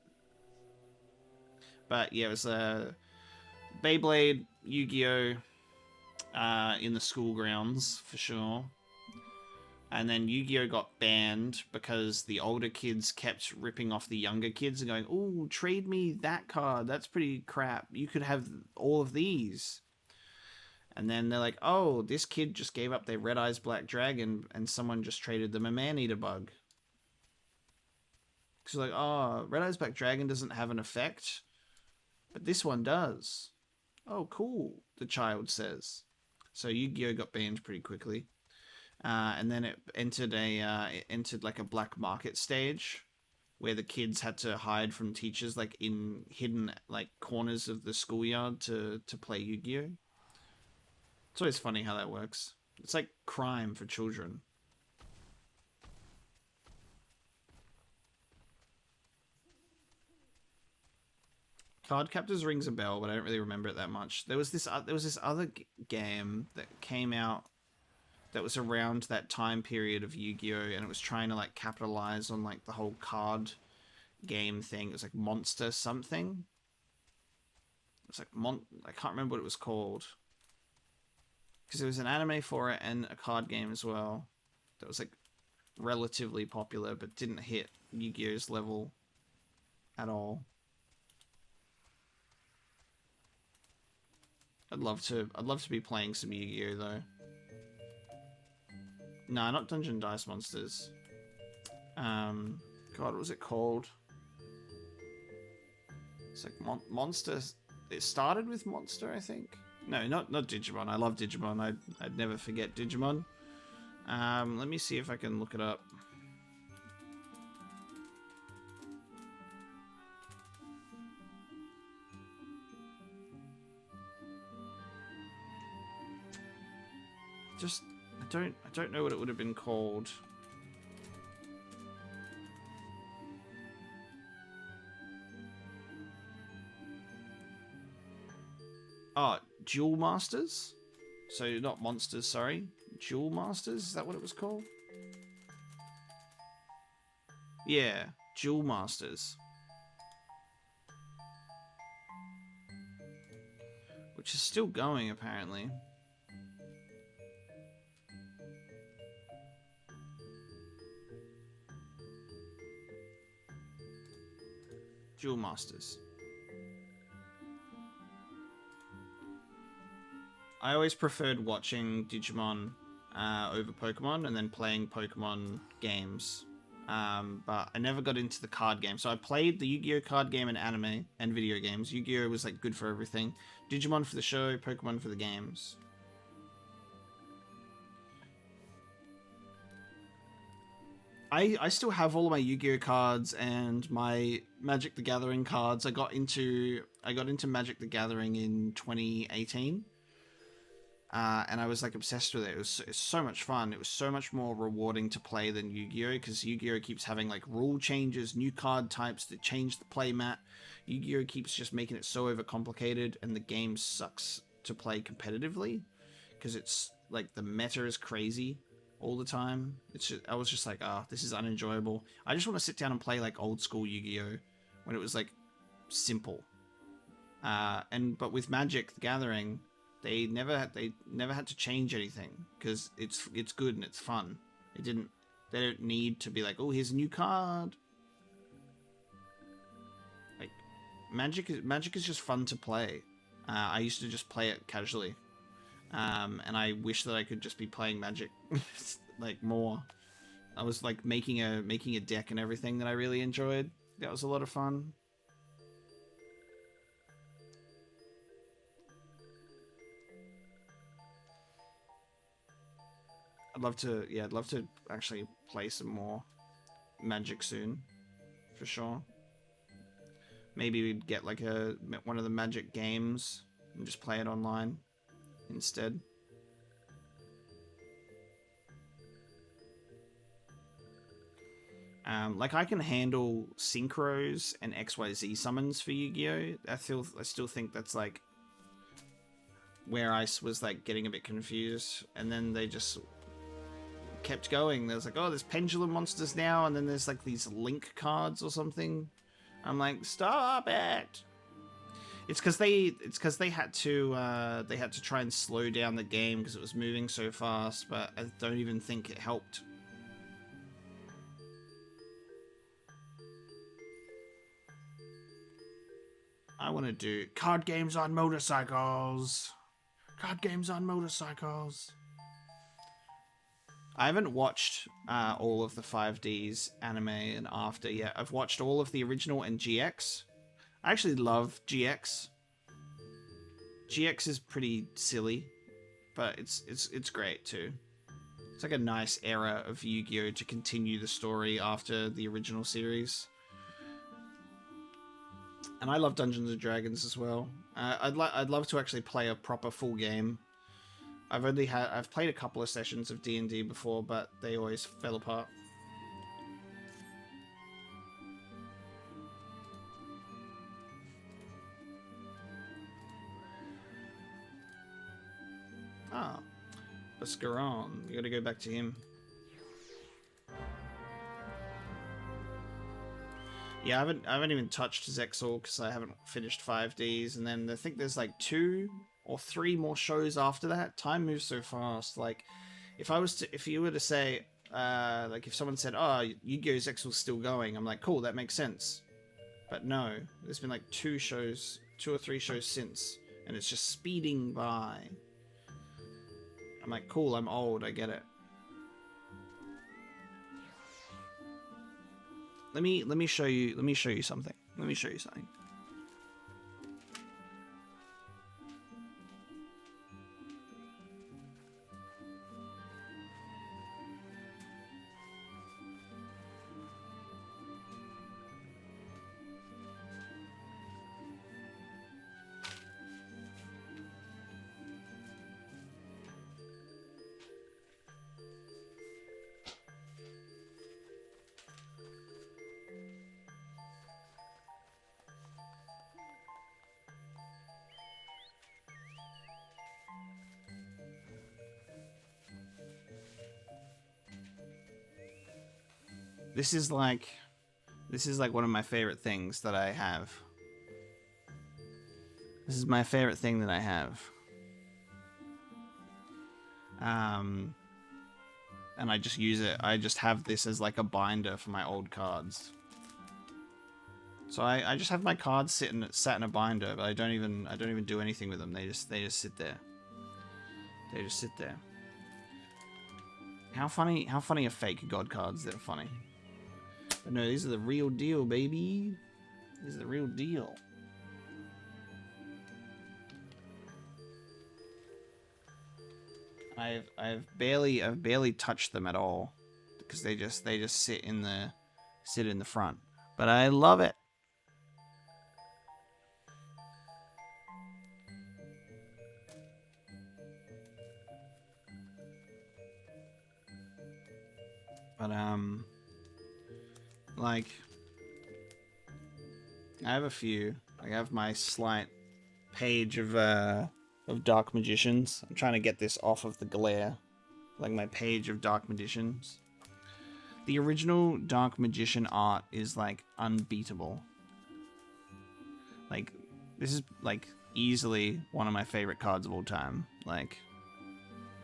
Speaker 1: But yeah, it was Beyblade, Yu-Gi-Oh! In the school grounds for sure. And then Yu-Gi-Oh! Got banned because the older kids kept ripping off the younger kids and going, "Ooh, trade me that card. That's pretty crap. You could have all of these." And then they're like, "Oh, this kid just gave up their Red Eyes Black Dragon and someone just traded them a Man-Eater bug." Because like, "Oh, Red Eyes Black Dragon doesn't have an effect, but this one does." "Oh, cool," the child says. So Yu-Gi-Oh! Got banned pretty quickly. And then it entered like a black market stage where the kids had to hide from teachers, like in hidden like corners of the schoolyard to play Yu-Gi-Oh! It's always funny how that works. It's like crime for children. Card Captors rings a bell, but I don't really remember it that much. There was this other game that came out that was around that time period of Yu-Gi-Oh! And it was trying to like capitalize on like the whole card game thing. It was like Monster something. It was like I can't remember what it was called. Because there was an anime for it and a card game as well. That was like relatively popular but didn't hit Yu-Gi-Oh's level at all. I'd love to be playing some Yu-Gi-Oh though. No, not Dungeon Dice Monsters. God, what was it called? It's like Monster. It started with Monster, I think. No, not Digimon. I love Digimon. I'd never forget Digimon. Let me see if I can look it up. I don't know what it would have been called. Oh, Duel Masters? So not Monsters, sorry. Duel Masters? Is that what it was called? Yeah, Duel Masters. Which is still going, apparently. Duel Masters. I always preferred watching Digimon over Pokemon and then playing Pokemon games. But I never got into the card game. So I played the Yu-Gi-Oh! Card game and anime and video games. Yu-Gi-Oh! Was like good for everything. Digimon for the show, Pokemon for the games. I still have all of my Yu-Gi-Oh! Cards and my Magic the Gathering cards. I got into Magic the Gathering in 2018. And I was like obsessed with it. It's so much fun. It was so much more rewarding to play than Yu-Gi-Oh! Because Yu-Gi-Oh! Keeps having like rule changes, new card types that change the play mat. Yu-Gi-Oh! Keeps just making it so overcomplicated, and the game sucks to play competitively because it's like the meta is crazy all the time. I was just like, this is unenjoyable. I just want to sit down and play like old school Yu-Gi-Oh! When it was like simple. But with Magic the Gathering, they never had to change anything because it's good and it's fun. They don't need to be like, oh, here's a new card. Like, Magic is just fun to play. I used to just play it casually. And I wish that I could just be playing Magic like more. I was like making a deck and everything that I really enjoyed. That was a lot of fun. I'd love to actually play some more Magic soon, for sure. Maybe we'd get like one of the Magic games and just play it online instead. Like I can handle synchros and XYZ summons for Yu-Gi-Oh! I still think that's like where I was like getting a bit confused, and then they just kept going. There's like, oh, there's pendulum monsters now, and then there's like these link cards or something. I'm like, stop it! It's because they had to try and slow down the game because it was moving so fast, but I don't even think it helped. I want to do card games on motorcycles. Card games on motorcycles. I haven't watched all of the 5D's anime and after yet. I've watched all of the original and GX. I actually love GX. GX is pretty silly, but it's great too. It's like a nice era of Yu-Gi-Oh! To continue the story after the original series. And I love Dungeons and Dragons as well. I'd love to actually play a proper full game. I've played a couple of sessions of D&D before, but they always fell apart. Ah, Buscaron. You gotta go back to him. Yeah, I haven't even touched Zexal because I haven't finished 5Ds, and then I think there's like 2 or 3 more shows after that. Time moves so fast. Like, if you were to say, like if someone said, "Oh, Yu-Gi-Oh! Zexal's still going," I'm like, cool, that makes sense. But no, there's been like 2 or 3 shows since, and it's just speeding by. I'm like, cool, I'm old, I get it. Let me show you something. Let me show you something. This is like one of my favorite things that I have. This is my favorite thing that I have. And I just use it. I just have this as like a binder for my old cards. So I just have my cards sat in a binder, but I don't even do anything with them. They just sit there. They just sit there. How funny are fake god cards? They're funny. But no, these are the real deal, baby. These are the real deal. I've barely touched them at all because they just sit in the front. But I love it. But like I have a few. I have my slight page of Dark Magicians. I'm trying to get this off of the glare. Like my page of Dark Magicians. The original Dark Magician art is like unbeatable. Like this is like easily one of my favorite cards of all time. Like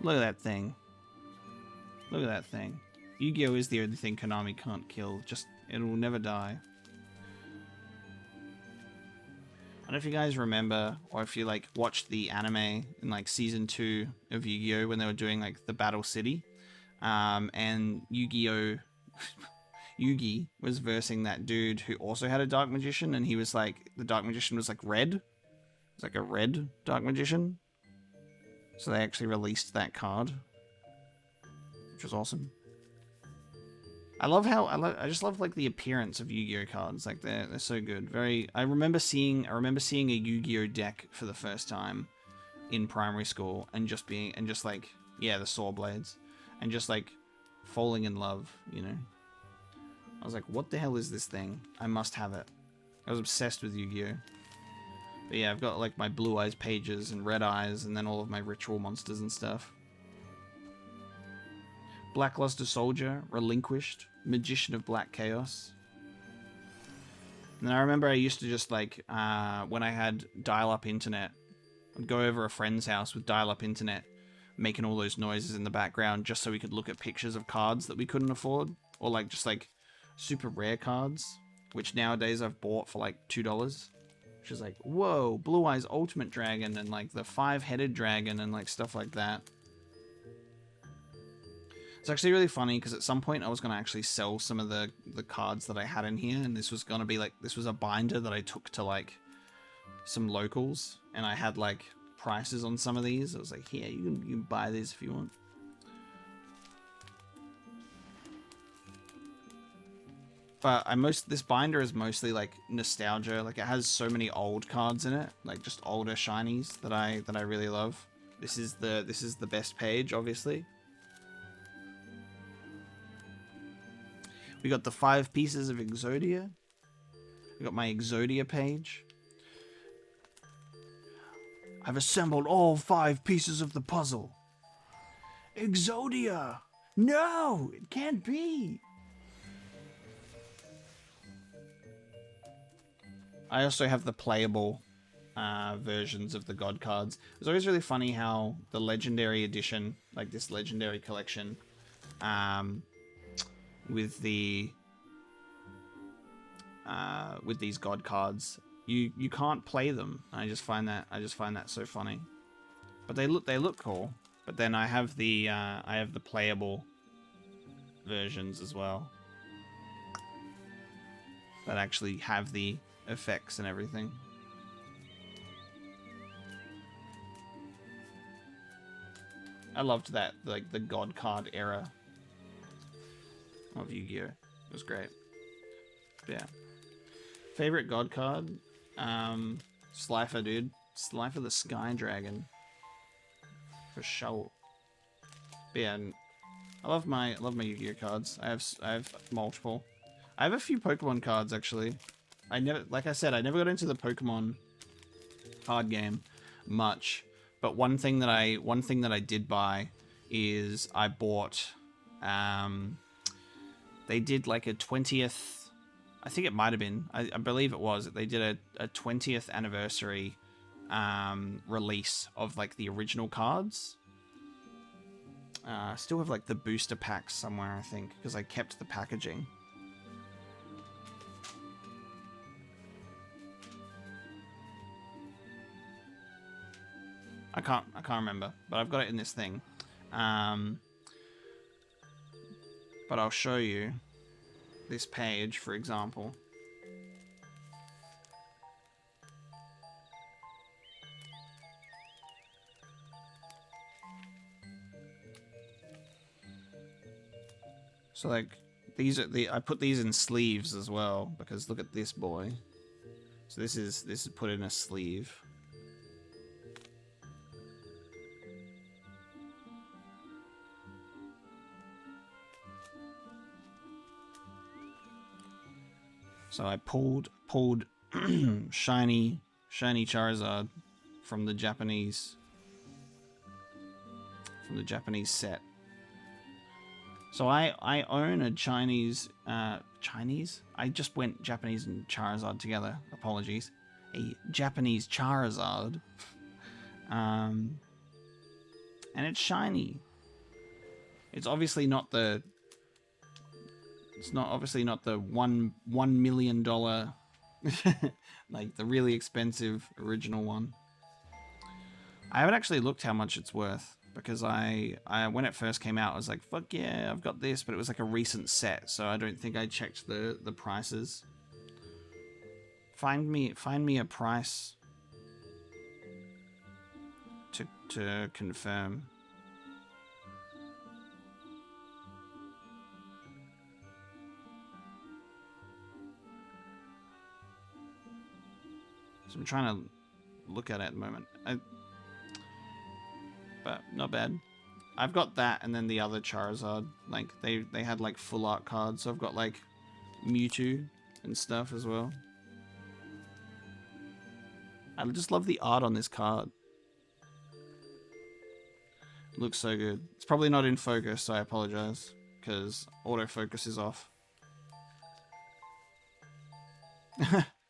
Speaker 1: look at that thing. Look at that thing. Yu-Gi-Oh is the only thing Konami can't kill. Just, it will never die. I don't know if you guys remember, or if you like watched the anime in like season 2 of Yu-Gi-Oh when they were doing like the Battle City, and Yu-Gi-Oh, Yugi was versing that dude who also had a Dark Magician, and he was like, the Dark Magician was like red. It's like a red Dark Magician. So they actually released that card, which was awesome. I love how I just love like the appearance of Yu-Gi-Oh cards. Like they're so good. I remember seeing a Yu-Gi-Oh deck for the first time in primary school, and just like, yeah, the Saw Blades, and just like falling in love, you know. I was like, what the hell is this thing? I must have it. I was obsessed with Yu-Gi-Oh. But yeah, I've got like my Blue Eyes pages and Red Eyes, and then all of my ritual monsters and stuff. Blackluster Soldier, Relinquished, Magician of Black Chaos. And then I remember I used to just like, when I had dial-up internet, I'd go over a friend's house with dial-up internet, making all those noises in the background just so we could look at pictures of cards that we couldn't afford. Or like just like super rare cards, which nowadays I've bought for like $2. Which is like, whoa, Blue Eyes Ultimate Dragon and like the 5-headed dragon and like stuff like that. It's actually really funny because at some point I was going to actually sell some of the cards that I had in here, and this was going to be like, this was a binder that I took to like some locals, and I had like prices on some of these. I was like, here, you can buy these if you want. But this binder is mostly like nostalgia. Like it has so many old cards in it, like just older shinies that I really love. This is the best page, obviously. We got the 5 pieces of Exodia. We got my Exodia page. I've assembled all 5 pieces of the puzzle. Exodia! No! It can't be! I also have the playable versions of the God cards. It's always really funny how the Legendary Edition, like this Legendary Collection, with these God cards, you can't play them. I just find that so funny. But they look cool. But then I have the playable versions as well that actually have the effects and everything. I loved that, like the God card era of Yu-Gi-Oh. It was great. Yeah. Favorite God card? Slifer, dude. Slifer the Sky Dragon. For sure. But yeah, I love my Yu-Gi-Oh cards. I have multiple. I have a few Pokemon cards actually. Like I said, I never got into the Pokemon card game much. But one thing that I did buy is I bought they did like a 20th, I think it might have been, I believe it was, they did a 20th anniversary release of like the original cards. I still have like the booster packs somewhere, I think, because I kept the packaging. I can't remember, but I've got it in this thing. But I'll show you this page, for example. So like these are I put these in sleeves as well, because look at this boy. So this is put in a sleeve. So I pulled shiny Charizard from the Japanese set. So I own a Chinese. I just went Japanese and Charizard together. Apologies. A Japanese Charizard. And it's shiny. It's obviously not the It's not obviously not the $1 million like the really expensive original one. I haven't actually looked how much it's worth because I when it first came out I was like, fuck yeah, I've got this, but it was like a recent set, so I don't think I checked the prices. Find me a price to confirm. So I'm trying to look at it at the moment. But not bad. I've got that and then the other Charizard. Like they had like full art cards, so I've got like Mewtwo and stuff as well. I just love the art on this card. It looks so good. It's probably not in focus, so I apologize because autofocus is off.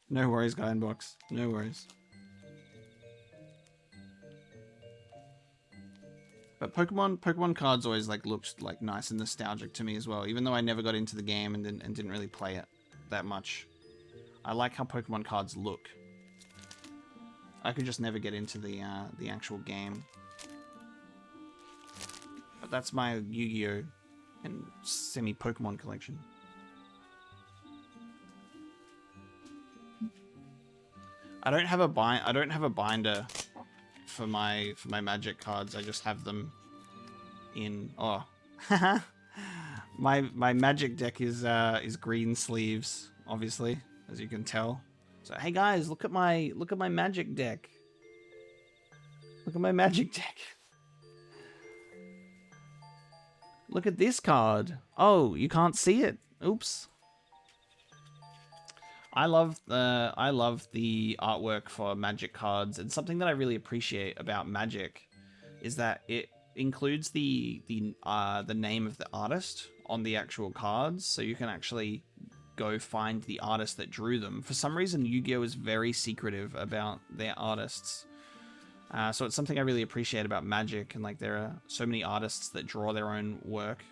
Speaker 1: No worries, guy inbox. No worries. But Pokemon cards always like looked like nice and nostalgic to me as well, even though I never got into the game and didn't really play it that much. I like how Pokemon cards look. I could just never get into the actual game. But that's my Yu-Gi-Oh! And semi-Pokemon collection. I don't have a binder for my Magic cards. I just have them in my Magic deck is green sleeves, obviously, as you can tell. So hey guys, look at my Magic deck. Look at my Magic deck. Look at this card. Oh, you can't see it. Oops. I love the artwork for Magic cards, and something that I really appreciate about Magic is that it includes the name of the artist on the actual cards, so you can actually go find the artist that drew them. For some reason, Yu-Gi-Oh! Is very secretive about their artists. So it's something I really appreciate about Magic, and like there are so many artists that draw their own work.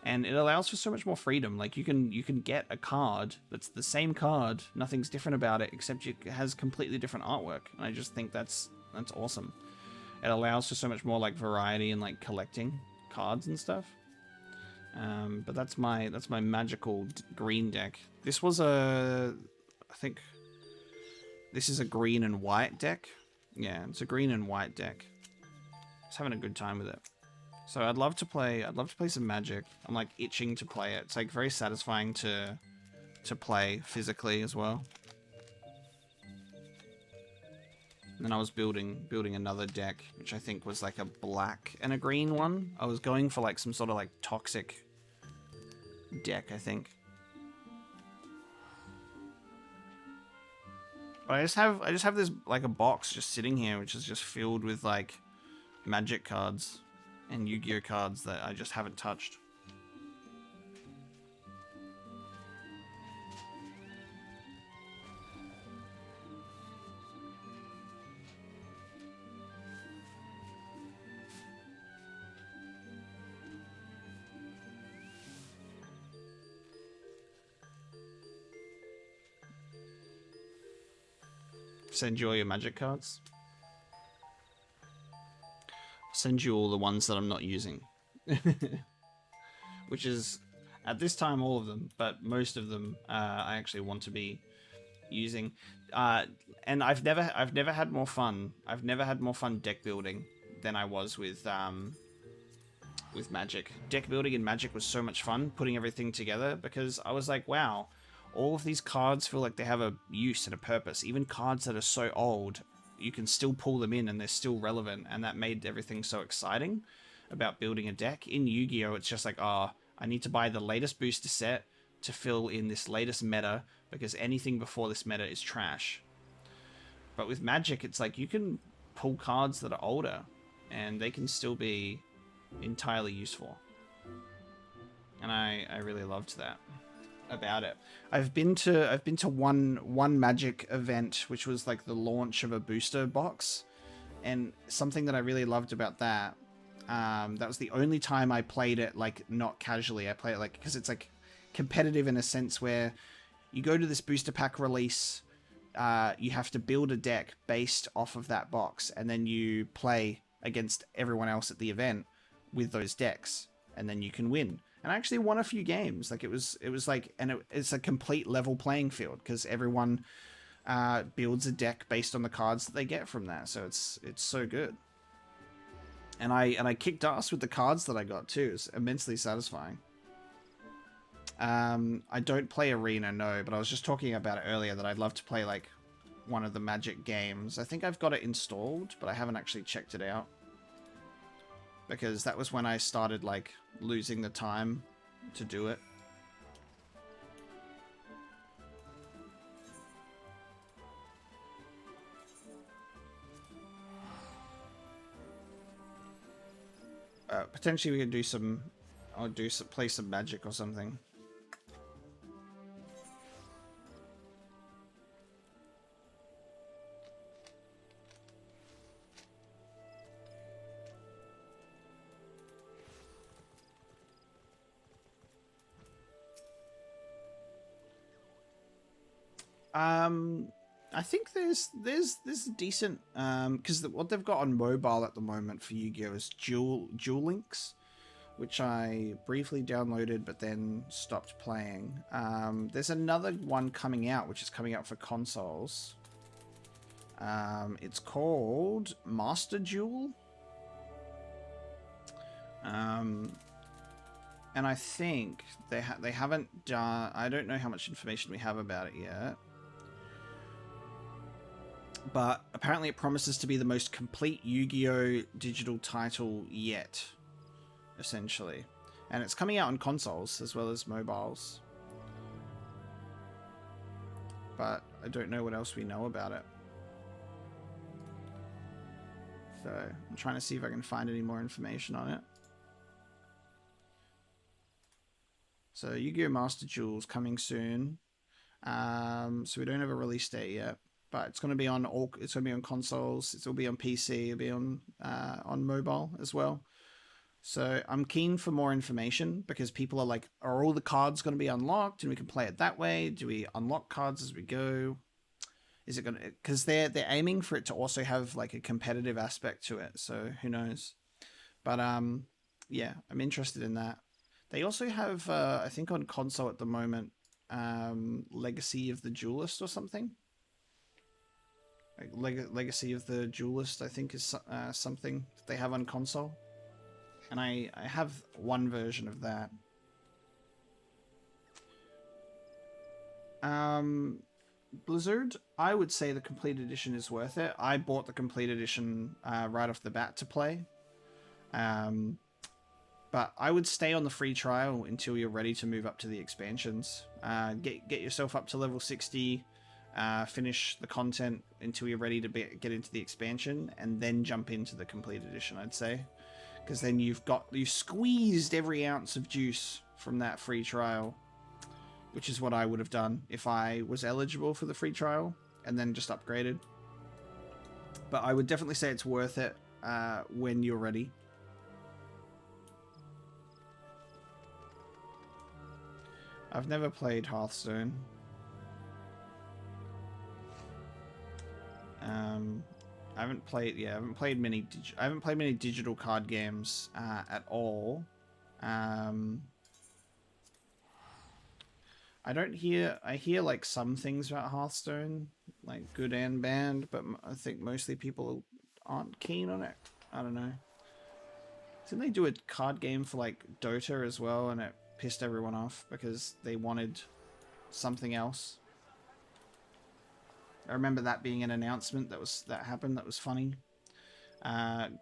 Speaker 1: And it allows for so much more freedom. Like you can get a card that's the same card, nothing's different about it, except it has completely different artwork. And I just think that's awesome. It allows for so much more like variety and like collecting cards and stuff. But that's my magical green deck. This was I think this is a green and white deck. Yeah, it's a green and white deck. Just having a good time with it. So I'd love to play some Magic. I'm like itching to play it. It's like very satisfying to play physically as well. And then I was building another deck, which I think was like a black and a green one. I was going for like some sort of like toxic deck, I think. But I just have this like a box just sitting here, which is just filled with like Magic cards and Yu-Gi-Oh cards that I just haven't touched. Send you all your Magic cards. Send you all the ones that I'm not using. Which is, at this time, all of them, but most of them I actually want to be using. And I've never had more fun. I've never had more fun deck building than I was with Magic. Deck building in Magic was so much fun, putting everything together, because I was like, wow, all of these cards feel like they have a use and a purpose. Even cards that are so old, you can still pull them in and they're still relevant, and that made everything so exciting about building a deck. In Yu-Gi-Oh! It's just like, I need to buy the latest booster set to fill in this latest meta, because anything before this meta is trash. But with Magic, it's like you can pull cards that are older, and they can still be entirely useful. And I really loved that about it. I've been to one Magic event, which was like the launch of a booster box, and something that I really loved about that was the only time I played it like not casually. I played it like, because it's like competitive in a sense where you go to this booster pack release, you have to build a deck based off of that box, and then you play against everyone else at the event with those decks, and then you can win. And I actually won a few games. Like it was like, and it's a complete level playing field because everyone builds a deck based on the cards that they get from that. So it's so good. And I kicked ass with the cards that I got too. It's immensely satisfying. I don't play Arena, no, but I was just talking about it earlier that I'd love to play like one of the Magic games. I think I've got it installed, but I haven't actually checked it out. Because that was when I started like losing the time to do it. Potentially we could do some, or play some Magic or something. I think there's decent because what they've got on mobile at the moment for Yu-Gi-Oh is Duel Links, which I briefly downloaded but then stopped playing. There's another one coming out, which is coming out for consoles. It's called Master Duel. And I think they haven't done. I don't know how much information we have about it yet. But apparently it promises to be the most complete Yu-Gi-Oh! Digital title yet, essentially. And it's coming out on consoles as well as mobiles. But I don't know what else we know about it. So I'm trying to see if I can find any more information on it. So Yu-Gi-Oh! Master Duel's coming soon. So we don't have a release date yet. But it's going to be on all. It's going to be on consoles. It'll be on PC. It'll be on mobile as well. So I'm keen for more information because people are like, are all the cards going to be unlocked and we can play it that way? Do we unlock cards as we go? Is it going to? Because they're aiming for it to also have like a competitive aspect to it. So who knows? But yeah, I'm interested in that. They also have I think on console at the moment, Legacy of the Duelist or something. Legacy of the Duelist, I think, is something that they have on console. And I have one version of that. Blizzard, I would say the complete edition is worth it. I bought the complete edition right off the bat to play. But I would stay on the free trial until you're ready to move up to the expansions. Get yourself up to level 60. Finish the content until you're ready to get into the expansion, and then jump into the complete edition, I'd say, because then you've squeezed every ounce of juice from that free trial, which is what I would have done if I was eligible for the free trial and then just upgraded. But I would definitely say it's worth it when you're ready. I've never played Hearthstone. I haven't played many digital card games at all. I hear like some things about Hearthstone, like good and bad, but I think mostly people aren't keen on it. I don't know. Didn't they do a card game for like Dota as well, and it pissed everyone off because they wanted something else? I remember that being an announcement that happened. That was funny.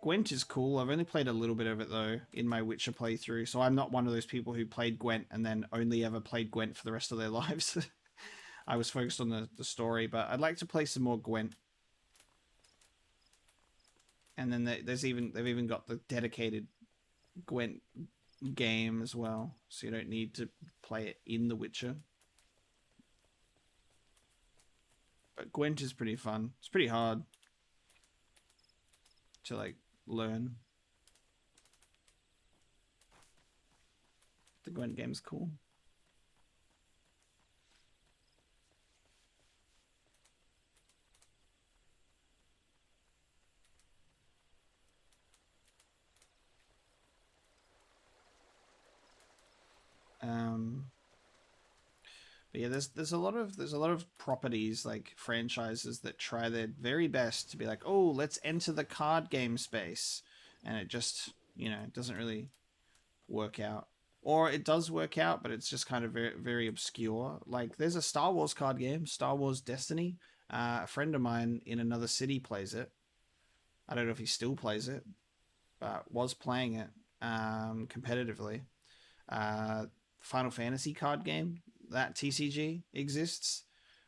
Speaker 1: Gwent is cool. I've only played a little bit of it though in my Witcher playthrough, so I'm not one of those people who played Gwent and then only ever played Gwent for the rest of their lives. I was focused on the story, but I'd like to play some more Gwent. And then they've even got the dedicated Gwent game as well, so you don't need to play it in The Witcher. But Gwent is pretty fun. It's pretty hard to like learn. The Gwent game's cool. But yeah, there's a lot of properties, like franchises, that try their very best to be like, oh, let's enter the card game space, and it just, you know, doesn't really work out. Or it does work out, but it's just kind of very, very obscure. Like, there's a Star Wars card game, Star Wars Destiny. A friend of mine in another city plays it. I don't know if he still plays it, but was playing it competitively. Uh, Final Fantasy card game, that TCG exists.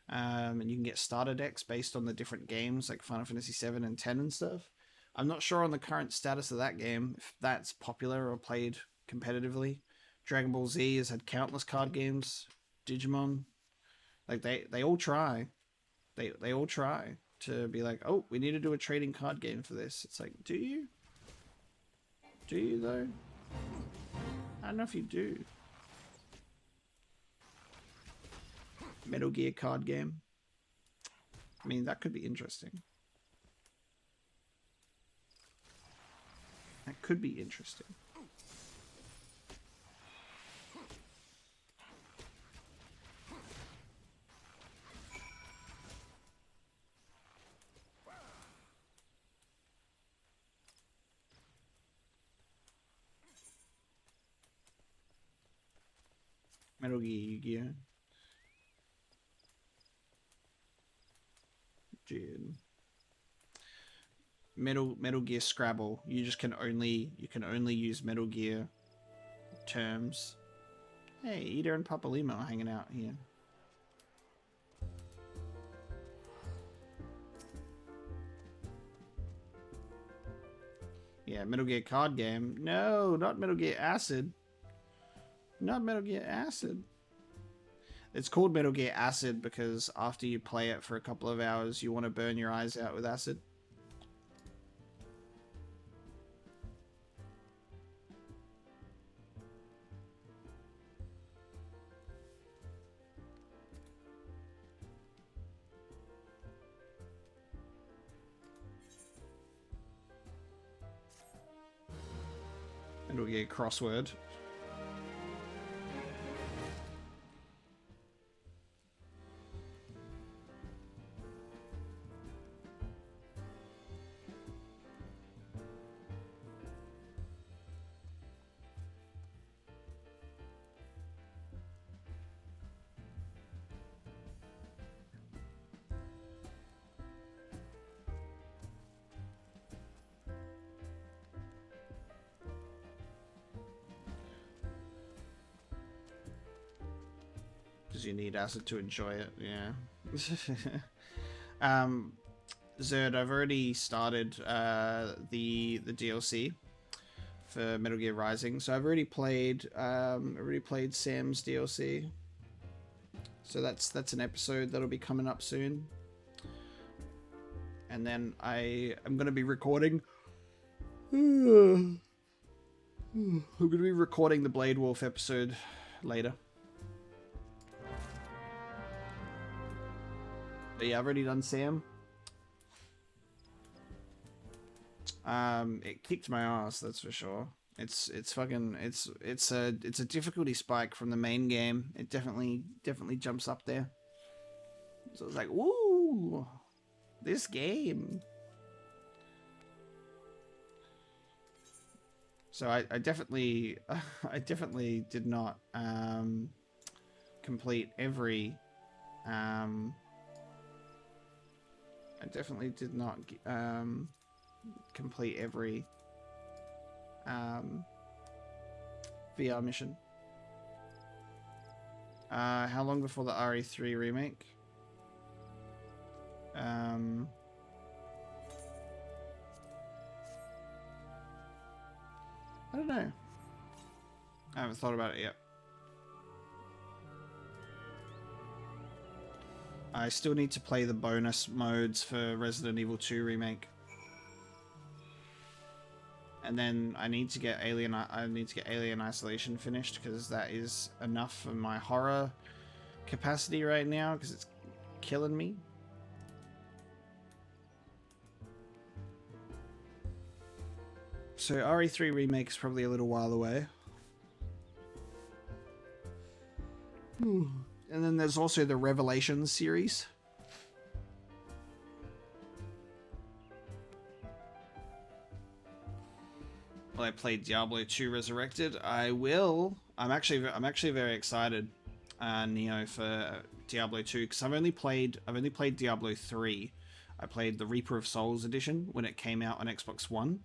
Speaker 1: And you can get starter decks based on the different games, like Final Fantasy 7 and 10 and stuff. I'm not sure on the current status of that game, if that's popular or played competitively. Dragon Ball Z has had countless card games. Digimon, like they all try. They all try to be like, oh, we need to do a trading card game for this. It's like, do you? Do you though? I don't know if you do. Metal Gear card game. I mean, that could be interesting. That could be interesting. Metal Gear, Yu-Gi-Oh! Dude. Metal Gear Scrabble. You can only use Metal Gear terms. Hey, Ida and Papa Limo are hanging out here. Yeah, Metal Gear card game. No, not Metal Gear Acid. Not Metal Gear Acid. It's called Metal Gear Acid because after you play it for a couple of hours, you want to burn your eyes out with acid. Metal Gear crossword. Because you need acid to enjoy it, yeah. Zerd, I've already started the DLC for Metal Gear Rising, so I've already played Sam's DLC. So that's an episode that'll be coming up soon. And then I'm gonna be recording. I'm gonna be recording the Blade Wolf episode later. But yeah, I've already done Sam. It kicked my ass, that's for sure. It's a difficulty spike from the main game. It definitely jumps up there. So it's like, woo, this game. So I definitely did not complete every complete every VR mission. How long before the RE3 remake? I don't know. I haven't thought about it yet. I still need to play the bonus modes for Resident Evil 2 remake. And then I need to get Alien Isolation finished because that is enough for my horror capacity right now because it's killing me. So RE3 remake is probably a little while away. And then there's also the Revelations series. Will I play Diablo 2 Resurrected? I will. I'm actually very excited, Neo, for Diablo 2, because I've only played Diablo 3. I played the Reaper of Souls edition when it came out on Xbox One.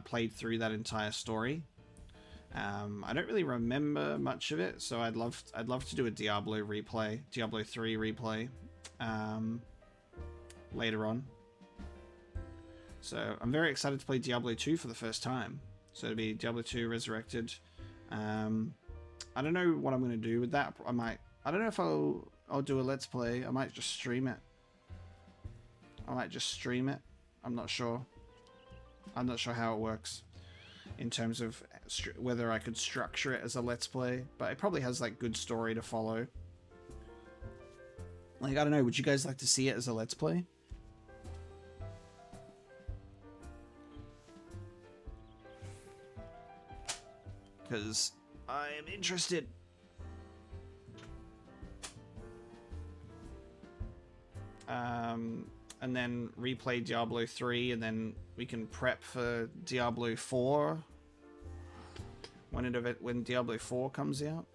Speaker 1: Played through that entire story. I don't really remember much of it, so I'd love to do a Diablo 3 replay later on. So I'm very excited to play Diablo 2 for the first time. So it'll be Diablo 2 Resurrected. I don't know what I'm going to do with that. I don't know if I'll do a Let's Play. I might just stream it. I'm not sure. I'm not sure how it works in terms of whether I could structure it as a Let's Play. But it probably has like good story to follow. Like, I don't know. Would you guys like to see it as a Let's Play? Because I am interested. And then replay Diablo 3, and then we can prep for Diablo 4 when Diablo 4 comes out.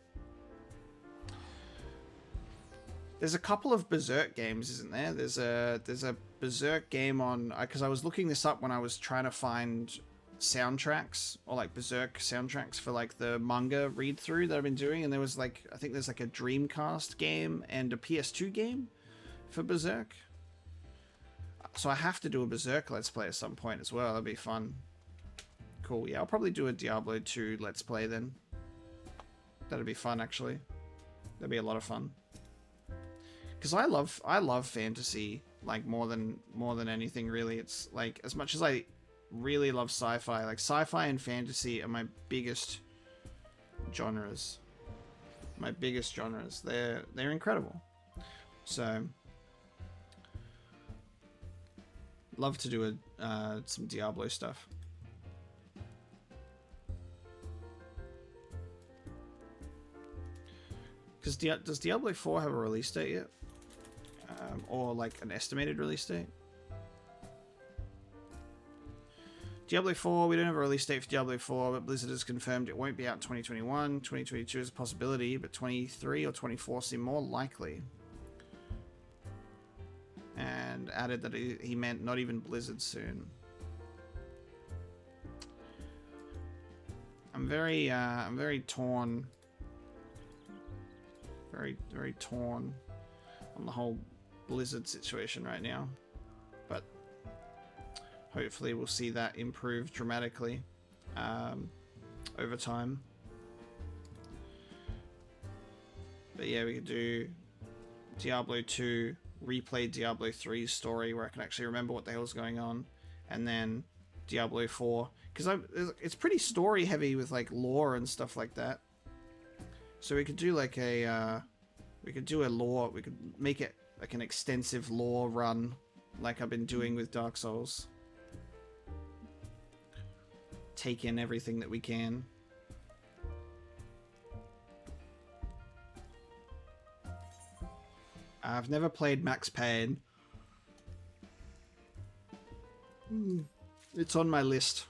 Speaker 1: There's a couple of Berserk games, isn't there? There's a Berserk game on, because I was looking this up when I was trying to find soundtracks, or like Berserk soundtracks for like the manga read through that I've been doing, and there was like, I think there's like a Dreamcast game and a PS2 game for Berserk. So I have to do a Berserk Let's Play at some point as well. That'd be fun. Cool. Yeah, I'll probably do a Diablo 2 Let's Play then. That'd be fun, actually. That'd be a lot of fun. Because I love fantasy like more than anything really. It's like, as much as I really love sci-fi, like sci-fi and fantasy are my biggest genres. They're incredible. So love to do some Diablo stuff. Because does Diablo 4 have a release date yet? Or like an estimated release date? Diablo 4, we don't have a release date for Diablo 4, but Blizzard has confirmed it won't be out in 2021. 2022 is a possibility, but 23 or 24 seem more likely. And added that he meant not even Blizzard soon. I'm very torn. Very torn on the whole Blizzard situation right now. But hopefully we'll see that improve dramatically over time. But yeah, we could do Diablo 2, replay Diablo 3's story where I can actually remember what the hell's going on, and then Diablo 4, because it's pretty story heavy with like lore and stuff like that. So we could do like we could make it like an extensive lore run, like I've been doing with Dark Souls. Take in everything that we can. I've never played Max Payne. It's on my list.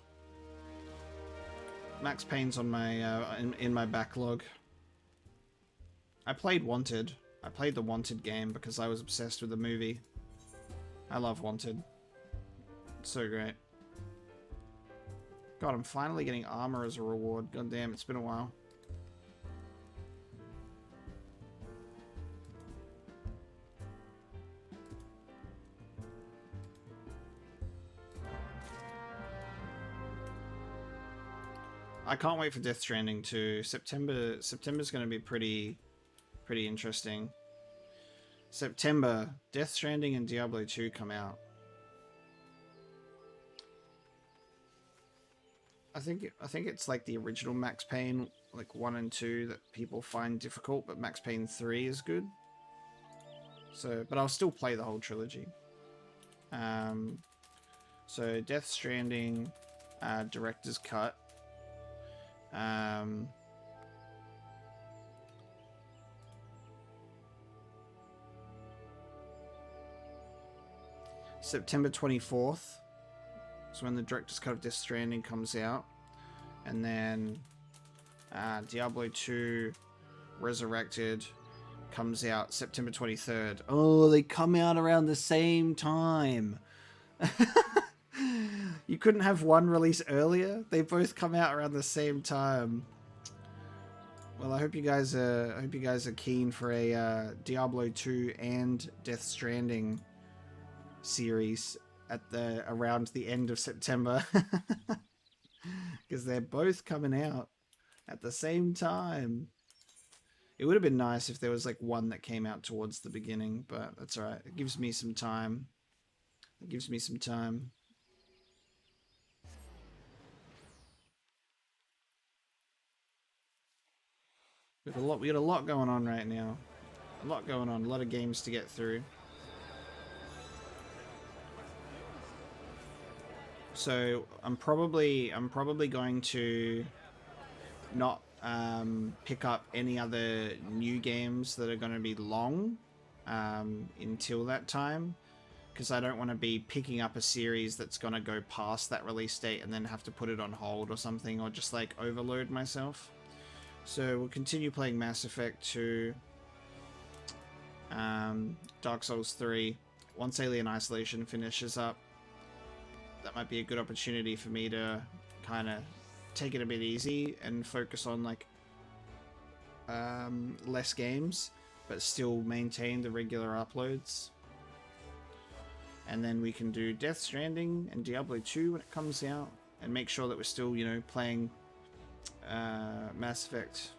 Speaker 1: Max Payne's on my in my backlog. I played Wanted. I played the Wanted game because I was obsessed with the movie. I love Wanted. It's so great. God, I'm finally getting armor as a reward. God damn, it's been a while. I can't wait for Death Stranding 2. September's going to be pretty interesting. September, Death Stranding and Diablo 2 come out. I think it's like the original Max Payne, like 1 and 2, that people find difficult, but Max Payne 3 is good. So, but I'll still play the whole trilogy. So Death Stranding, director's cut. September 24th is when the director's cut of Death Stranding comes out. And then Diablo 2 Resurrected comes out September 23rd. Oh, they come out around the same time. You couldn't have one release earlier? They both come out around the same time. Well, I hope you guys are keen for a Diablo 2 and Death Stranding series at around the end of September, because they're both coming out at the same time. It would have been nice if there was like one that came out towards the beginning, but that's all right. It gives me some time. It gives me some time. We got a lot going on right now. A lot going on. A lot of games to get through. So I'm probably going to not pick up any other new games that are going to be long until that time, because I don't want to be picking up a series that's going to go past that release date and then have to put it on hold or something, or just like overload myself. So we'll continue playing Mass Effect 2, Dark Souls 3. Once Alien Isolation finishes up, that might be a good opportunity for me to kind of take it a bit easy and focus on like less games, but still maintain the regular uploads. And then we can do Death Stranding and Diablo 2 when it comes out, and make sure that we're still, you know, playing Mass Effect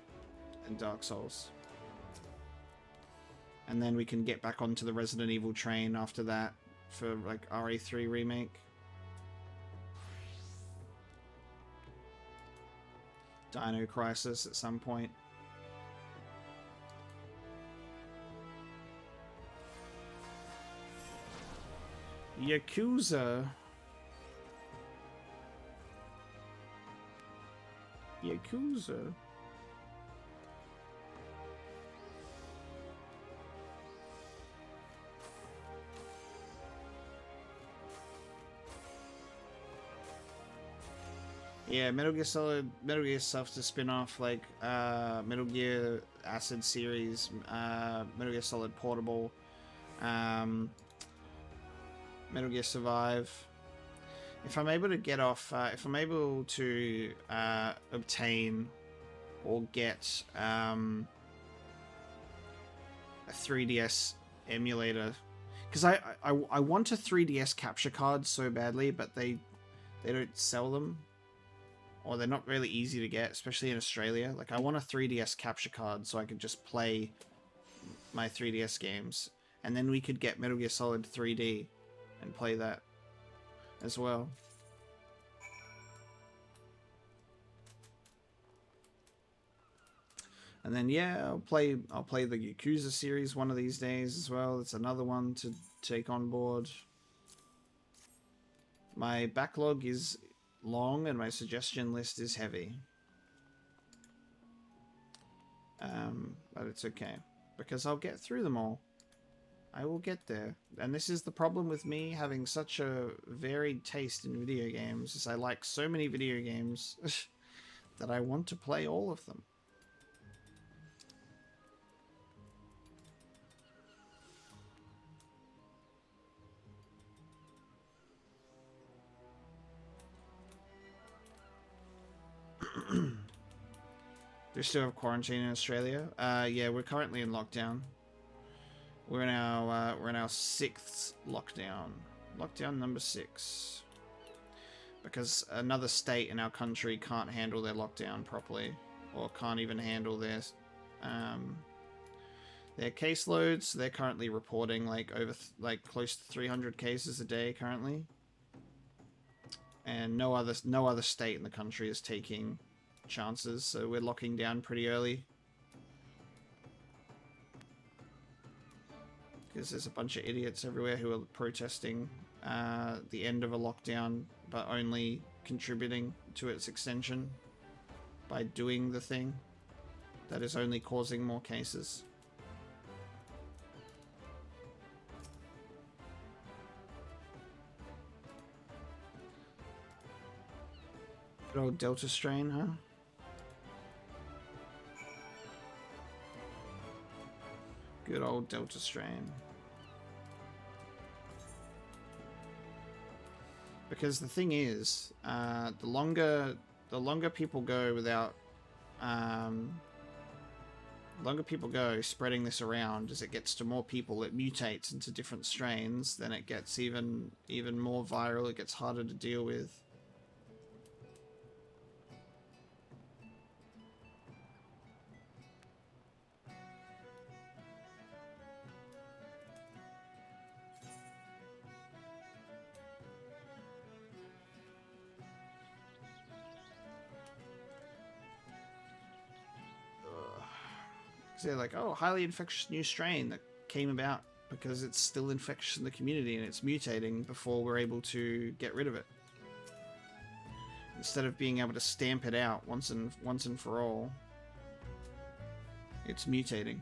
Speaker 1: and Dark Souls. And then we can get back onto the Resident Evil train after that for like RE3 remake. Dino Crisis at some point. Yakuza. Yakuza. Yeah, Metal Gear stuff's a spin-off, like Metal Gear Acid series, Metal Gear Solid Portable, Metal Gear Survive. If I'm able to get off, if I'm able to obtain or get a 3DS emulator, because I want a 3DS capture card so badly, but they don't sell them. Or they're not really easy to get, especially in Australia. Like, I want a 3DS capture card so I could just play my 3DS games. And then we could get Metal Gear Solid 3D and play that as well. And then, yeah, I'll play the Yakuza series one of these days as well. It's another one to take on board. My backlog is long and my suggestion list is heavy, but it's okay because I'll get through them all. I will get there. And this is the problem with me having such a varied taste in video games, is I like so many video games that I want to play all of them. Do we still have quarantine in Australia? Yeah, we're currently in lockdown. We're in our 6th lockdown. Lockdown number 6. Because another state in our country can't handle their lockdown properly, or can't even handle their caseloads. They're currently reporting like close to 300 cases a day currently, and no other state in the country is taking chances, so we're locking down pretty early because there's a bunch of idiots everywhere who are protesting the end of a lockdown, but only contributing to its extension by doing the thing that is only causing more cases. Good old Delta strain, huh? Good old Delta strain. Because the thing is, the longer people go without, longer people go spreading this around, as it gets to more people, it mutates into different strains. Then it gets even more viral. It gets harder to deal with. They're like, oh, highly infectious new strain that came about because it's still infectious in the community and it's mutating before we're able to get rid of it. Instead of being able to stamp it out once and for all, it's mutating.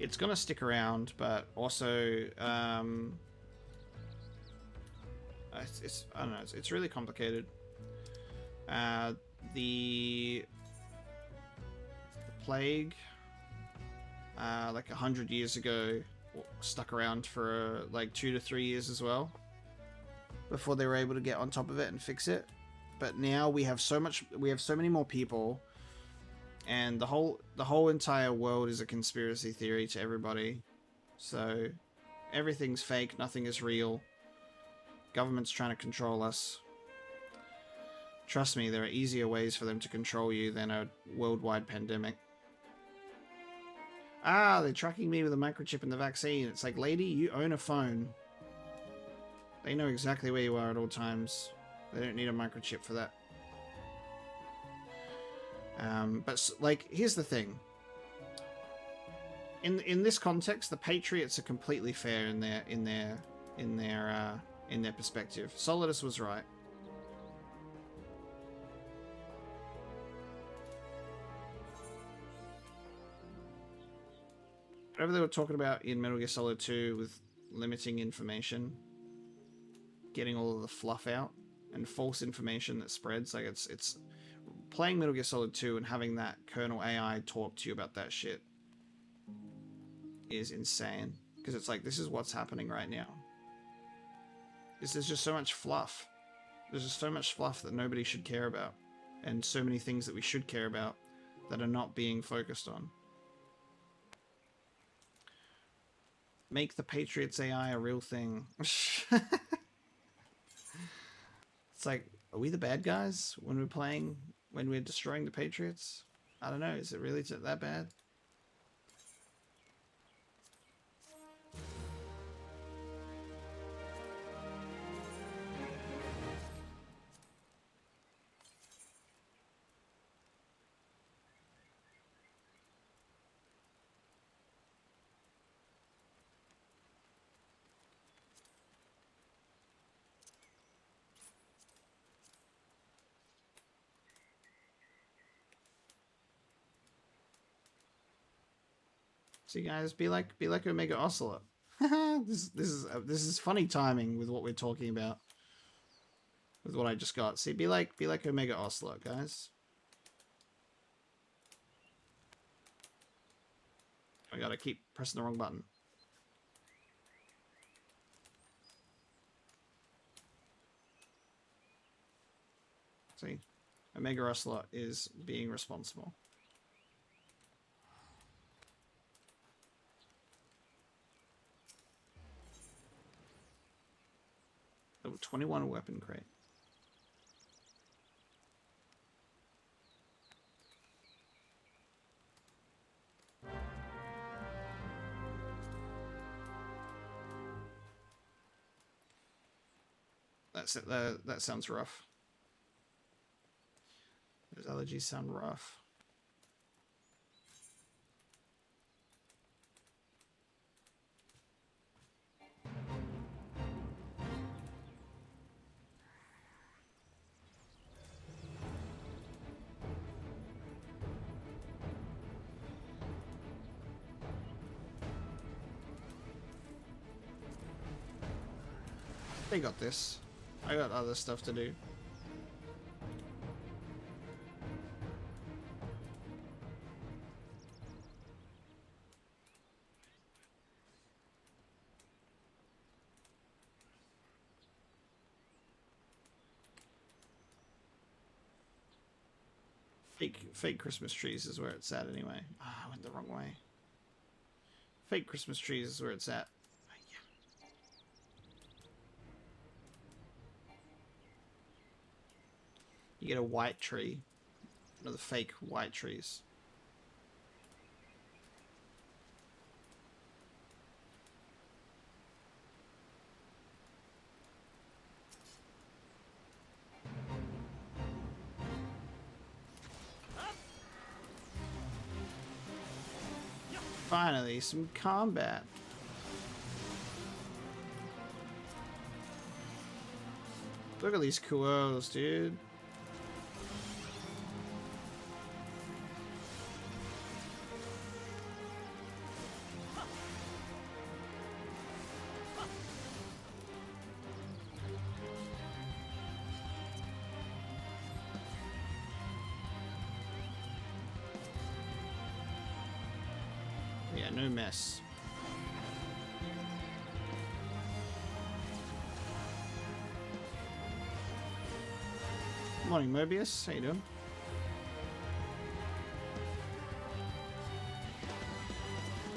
Speaker 1: It's gonna stick around, but also, I don't know. It's really complicated. The plague, like 100 years ago, stuck around for like 2 to 3 years as well, before they were able to get on top of it and fix it. But now we have so many more people. And the whole entire world is a conspiracy theory to everybody. So everything's fake, nothing is real. Government's trying to control us. Trust me, there are easier ways for them to control you than a worldwide pandemic. Ah, they're tracking me with a microchip in the vaccine. It's like, lady, you own a phone. They know exactly where you are at all times. They don't need a microchip for that. But like, here's the thing. In this context, the Patriots are completely fair in their perspective. Solidus was right. Whatever they were talking about in Metal Gear Solid 2 with limiting information, getting all of the fluff out, and false information that spreads, like it's playing Metal Gear Solid 2 and having that kernel AI talk to you about that shit is insane. Because it's like, this is what's happening right now. There's just so much fluff. There's just so much fluff that nobody should care about. And so many things that we should care about that are not being focused on. Make the Patriots AI a real thing. It's like, are we the bad guys when we're playing, when we're destroying the Patriots? I don't know. Is it really that bad? See, guys, be like Omega Ocelot. this is funny timing with what we're talking about. With what I just got. See, be like Omega Ocelot, guys. I gotta keep pressing the wrong button. See, Omega Ocelot is being responsible. Level 21 weapon crate. That sounds rough. Those allergies sound rough. They got this. I got other stuff to do. Fake Christmas trees is where it's at anyway. Ah, I went the wrong way. Fake Christmas trees is where it's at. You get a white tree. One of the fake white trees. Finally, some combat. Look at these Kuos, dude. Yeah, no mess. Morning, Mobius. How you doing?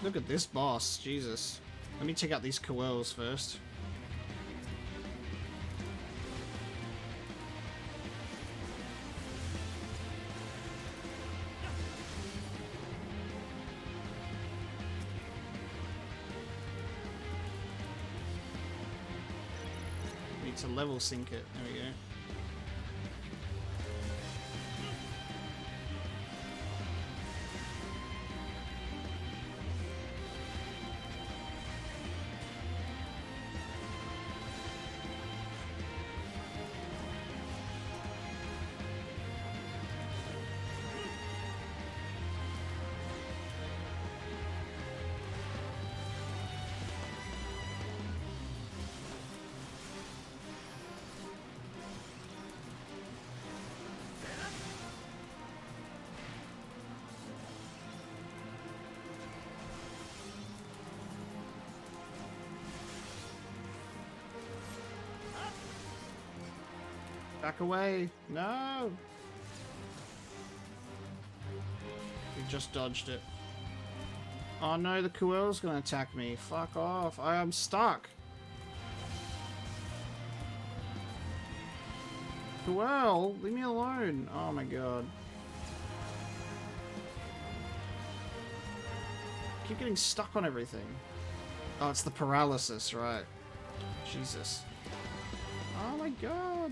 Speaker 1: Look at this boss. Jesus. Let me check out these coels first. Need to level sync it. There we go. Back away! No! We just dodged it. Oh no, the Kuel's gonna attack me. Fuck off. I am stuck. Kuel, leave me alone. Oh my god. I keep getting stuck on everything. Oh, it's the paralysis, right. Jesus. Oh my god.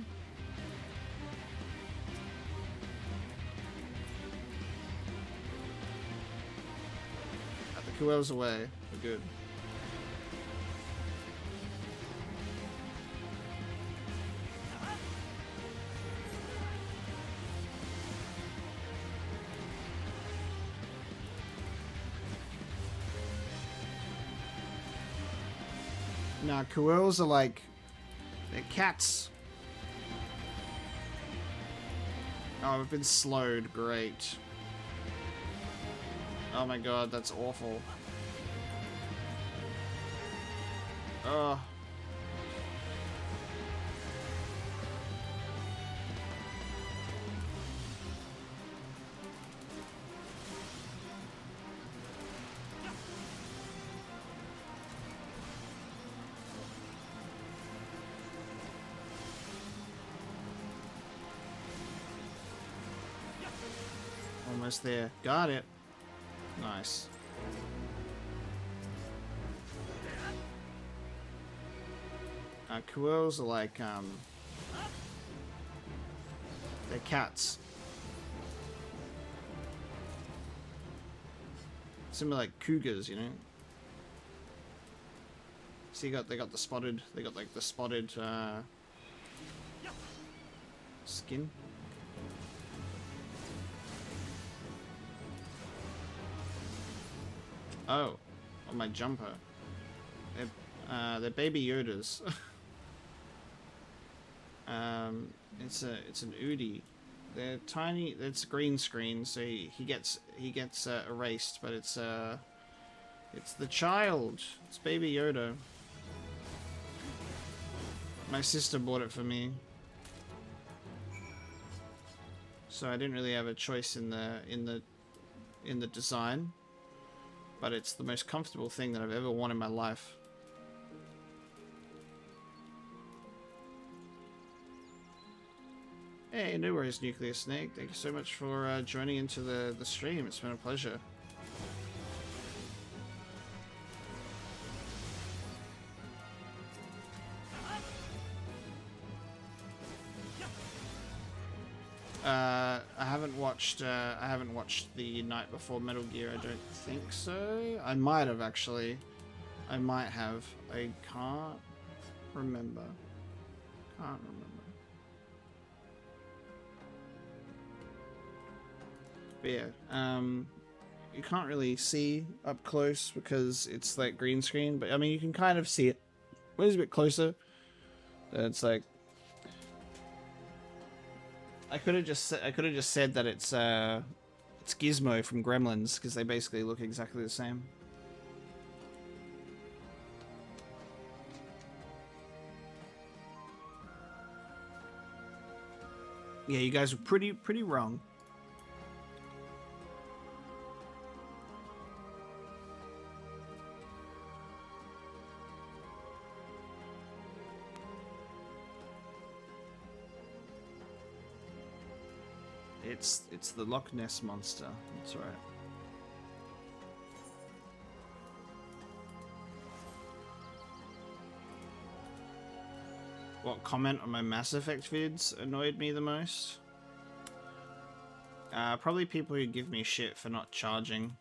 Speaker 1: Kuel's away. We're good. Nah, Kuels are like... they're cats. Oh, I've been slowed. Great. Oh my god, that's awful. Ugh. Almost there. Got it. Nice. Kuels are like, They're cats. Similar like cougars, you know. See, they got the spotted. They got like the spotted skin. Oh, on my jumper. They're baby Yodas. It's an Udi. They're tiny. It's green screen, so he gets erased. But it's the child. It's baby Yoda. My sister bought it for me, so I didn't really have a choice in the design. But it's the most comfortable thing that I've ever worn in my life. Hey, no worries, Nuclear Snake. Thank you so much for joining into the stream. It's been a pleasure. I haven't watched the Night Before Metal Gear. I don't think so. I might have actually. I might have. I can't remember. But yeah, you can't really see up close because it's like green screen. But I mean, you can kind of see it. When it's a bit closer, it's like. I could have just said that it's Gizmo from Gremlins because they basically look exactly the same. Yeah, you guys were pretty wrong. It's the Loch Ness Monster. That's right. What comment on my Mass Effect vids annoyed me the most? Probably people who give me shit for not charging.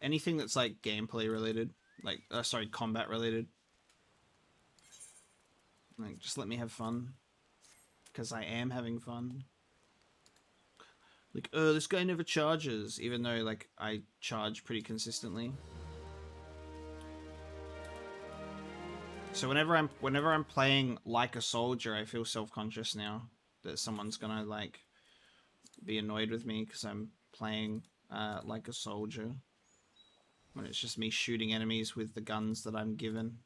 Speaker 1: Anything that's like gameplay related, like sorry, combat related. Like, just let me have fun. Because I am having fun. Like, oh, this guy never charges, even though, like, I charge pretty consistently. So whenever I'm playing like a soldier, I feel self-conscious now that someone's gonna, like, be annoyed with me because I'm playing like a soldier. When it's just me shooting enemies with the guns that I'm given.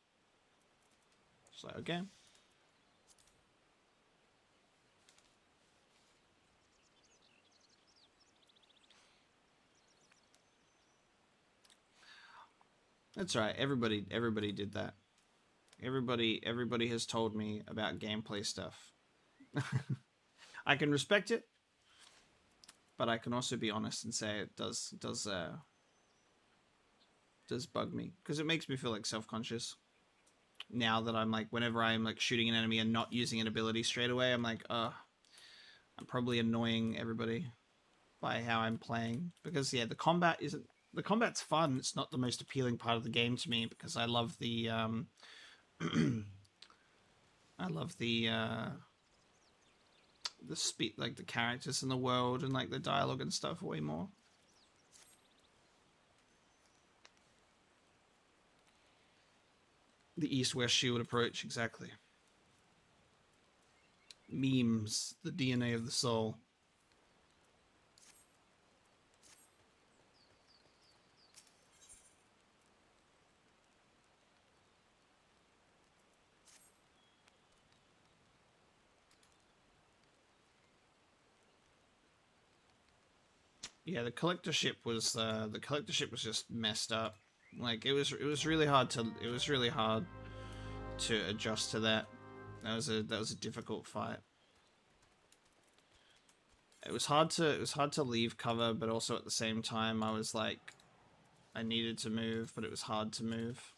Speaker 1: It's like, okay. That's right. Everybody did that. Everybody has told me about gameplay stuff. I can respect it, but I can also be honest and say it does bug me because it makes me feel like self-conscious. Now that I'm like, whenever I'm like shooting an enemy and not using an ability straight away, I'm like, I'm probably annoying everybody by how I'm playing. Because yeah, the combat's fun. It's not the most appealing part of the game to me because I love the speed, like the characters in the world and like the dialogue and stuff way more. The East-West shield approach, exactly. Memes, the DNA of the soul. Yeah, the collector ship was just messed up. Like it was really hard to adjust to that. That was a difficult fight. It was hard to leave cover, but also at the same time I was like I needed to move, but it was hard to move.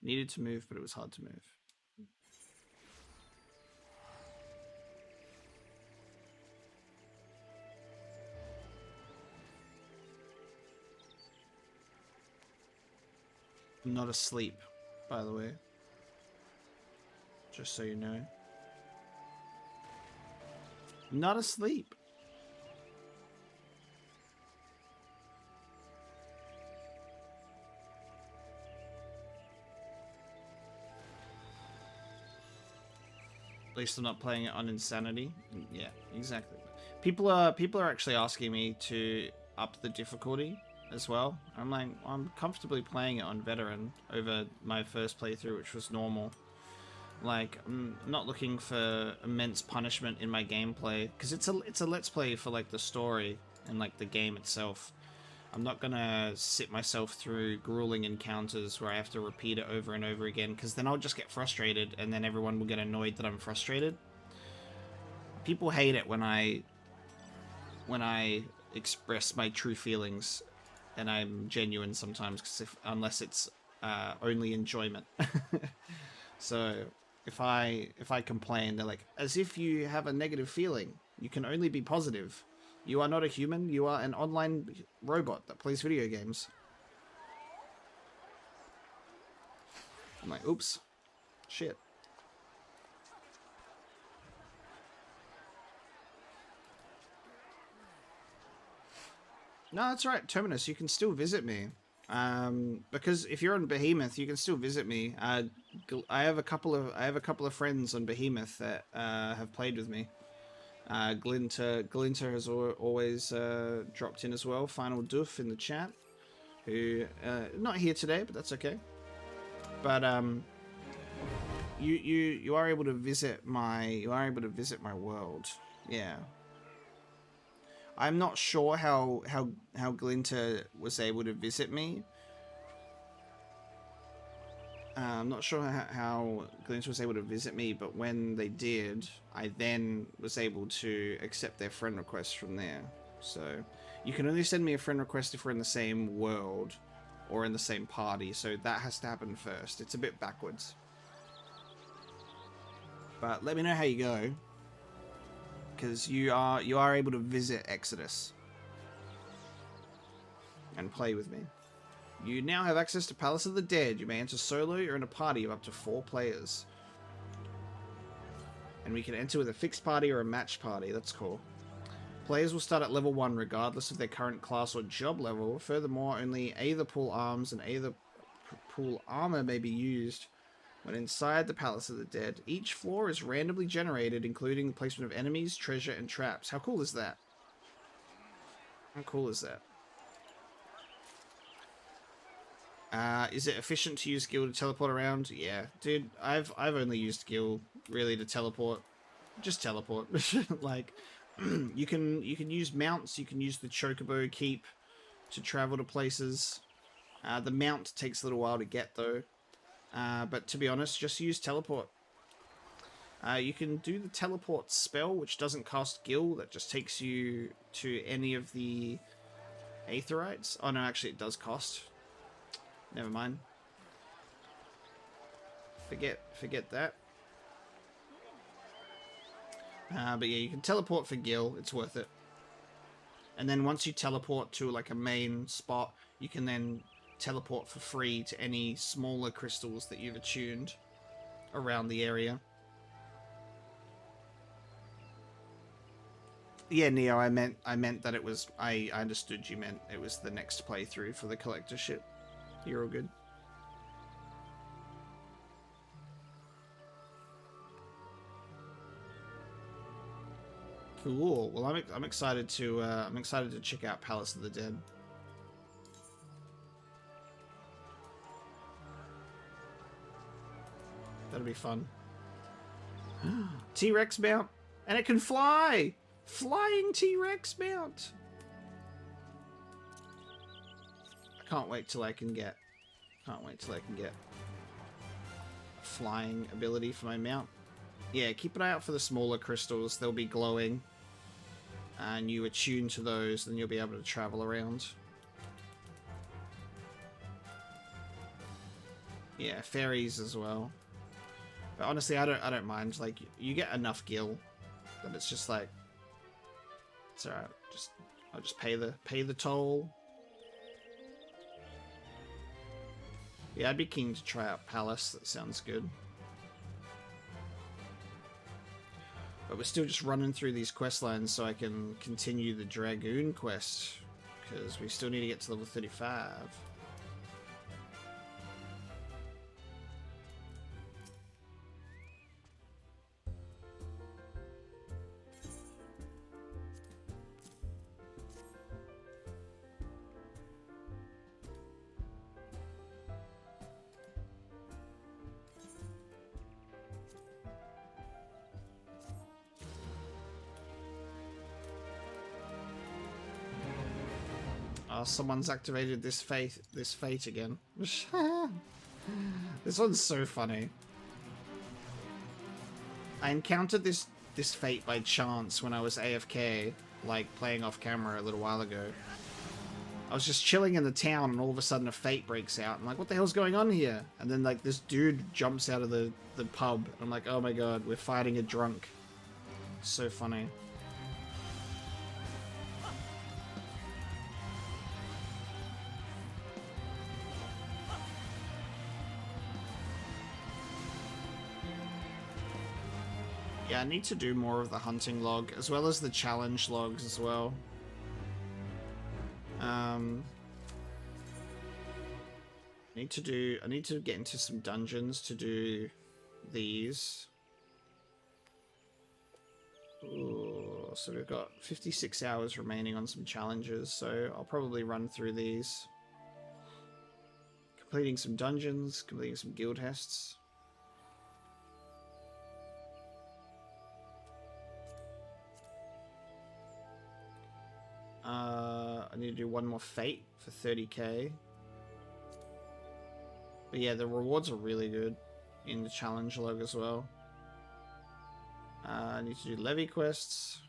Speaker 1: Needed to move, but it was hard to move. I'm not asleep, by the way. Just so you know. I'm not asleep. At least I'm not playing it on insanity. Yeah, exactly. People are actually asking me to up the difficulty as well. I'm like, I'm comfortably playing it on veteran over my first playthrough, which was normal. Like, I'm not looking for immense punishment in my gameplay because it's a let's play for like the story and like the game itself. I'm not gonna sit myself through grueling encounters where I have to repeat it over and over again, because then I'll just get frustrated and then everyone will get annoyed that I'm frustrated. People hate it when I express my true feelings, and I'm genuine sometimes, because unless it's only enjoyment. So if I complain, they're like, as if you have a negative feeling. You can only be positive. You are not a human, you are an online robot that plays video games. I'm like, oops. Shit. No, that's right, Terminus, you can still visit me. Because if you're on Behemoth, you can still visit me. I have a couple of friends on Behemoth that have played with me. Glinter has always dropped in as well. Final Doof in the chat, who not here today, but that's okay. But you are able to visit my world. Yeah. I'm not sure how Glinter was able to visit me. I'm not sure how Glinter was able to visit me, but when they did, I then was able to accept their friend request from there. So you can only send me a friend request if we're in the same world or in the same party, so that has to happen first. It's a bit backwards. But let me know how you go, because you are able to visit Exodus and play with me. You now have access to Palace of the Dead. You may enter solo or in a party of up to 4 players. And we can enter with a fixed party or a match party. That's cool. Players will start at level 1 regardless of their current class or job level. Furthermore, only Aether Pool Arms and Aether Pool Armor may be used when inside the Palace of the Dead. Each floor is randomly generated, including the placement of enemies, treasure, and traps. How cool is that? How cool is that? Is it efficient to use Gil to teleport around? Yeah, dude, I've only used Gil really to teleport. Just teleport. Like, you can use mounts. You can use the Chocobo Keep to travel to places. The mount takes a little while to get though. But to be honest, just use teleport. You can do the teleport spell, which doesn't cost Gil. That just takes you to any of the Aetherites. Oh no, actually it does cost. Never mind. Forget that. But yeah, you can teleport for Gil. It's worth it. And then once you teleport to like a main spot, you can then teleport for free to any smaller crystals that you've attuned around the area. Yeah, Neo, I meant that it was, I understood you meant it was the next playthrough for the collector ship. You're all good. Cool. Well, I'm excited to check out Palace of the Dead. That'll be fun. T-Rex mount, and it can fly. Flying T-Rex mount. I can't wait till I can get. Flying ability for my mount. Yeah, keep an eye out for the smaller crystals. They'll be glowing. And you attune to those, then you'll be able to travel around. Yeah, fairies as well. But honestly, I don't mind. Like, you get enough gil that it's just like, it's alright. I'll just pay the toll. Yeah, I'd be keen to try out Palace. That sounds good. But we're still just running through these quest lines so I can continue the Dragoon quest, because we still need to get to level 35. Oh, someone's activated this fate again. This one's so funny. I encountered this fate by chance when I was AFK, like playing off camera a little while ago. I was just chilling in the town and all of a sudden a fate breaks out. I'm like, what the hell's going on here? And then like this dude jumps out of the pub. I'm like, oh my god, we're fighting a drunk. So funny. Yeah, I need to do more of the hunting log, as well as the challenge logs as well. I need to get into some dungeons to do these. Ooh, so we've got 56 hours remaining on some challenges, so I'll probably run through these. Completing some dungeons, completing some guild tests. I need to do one more fate for 30k. But yeah, the rewards are really good in the challenge log as well. I need to do levy quests.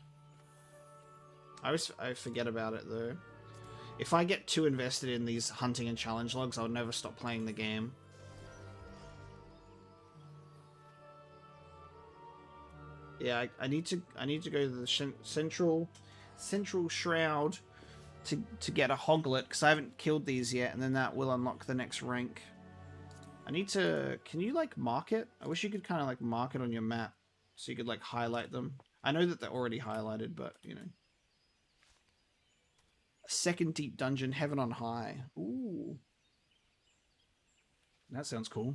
Speaker 1: I forget about it though. If I get too invested in these hunting and challenge logs, I'll never stop playing the game. Yeah, I need to go to the central shroud to get a hoglet, because I haven't killed these yet, and then that will unlock the next rank. I need to... Can you like mark it? I wish you could kind of like mark it on your map so you could like highlight them. I know that they're already highlighted, but you know. A second deep dungeon, Heaven on High. Ooh. That sounds cool.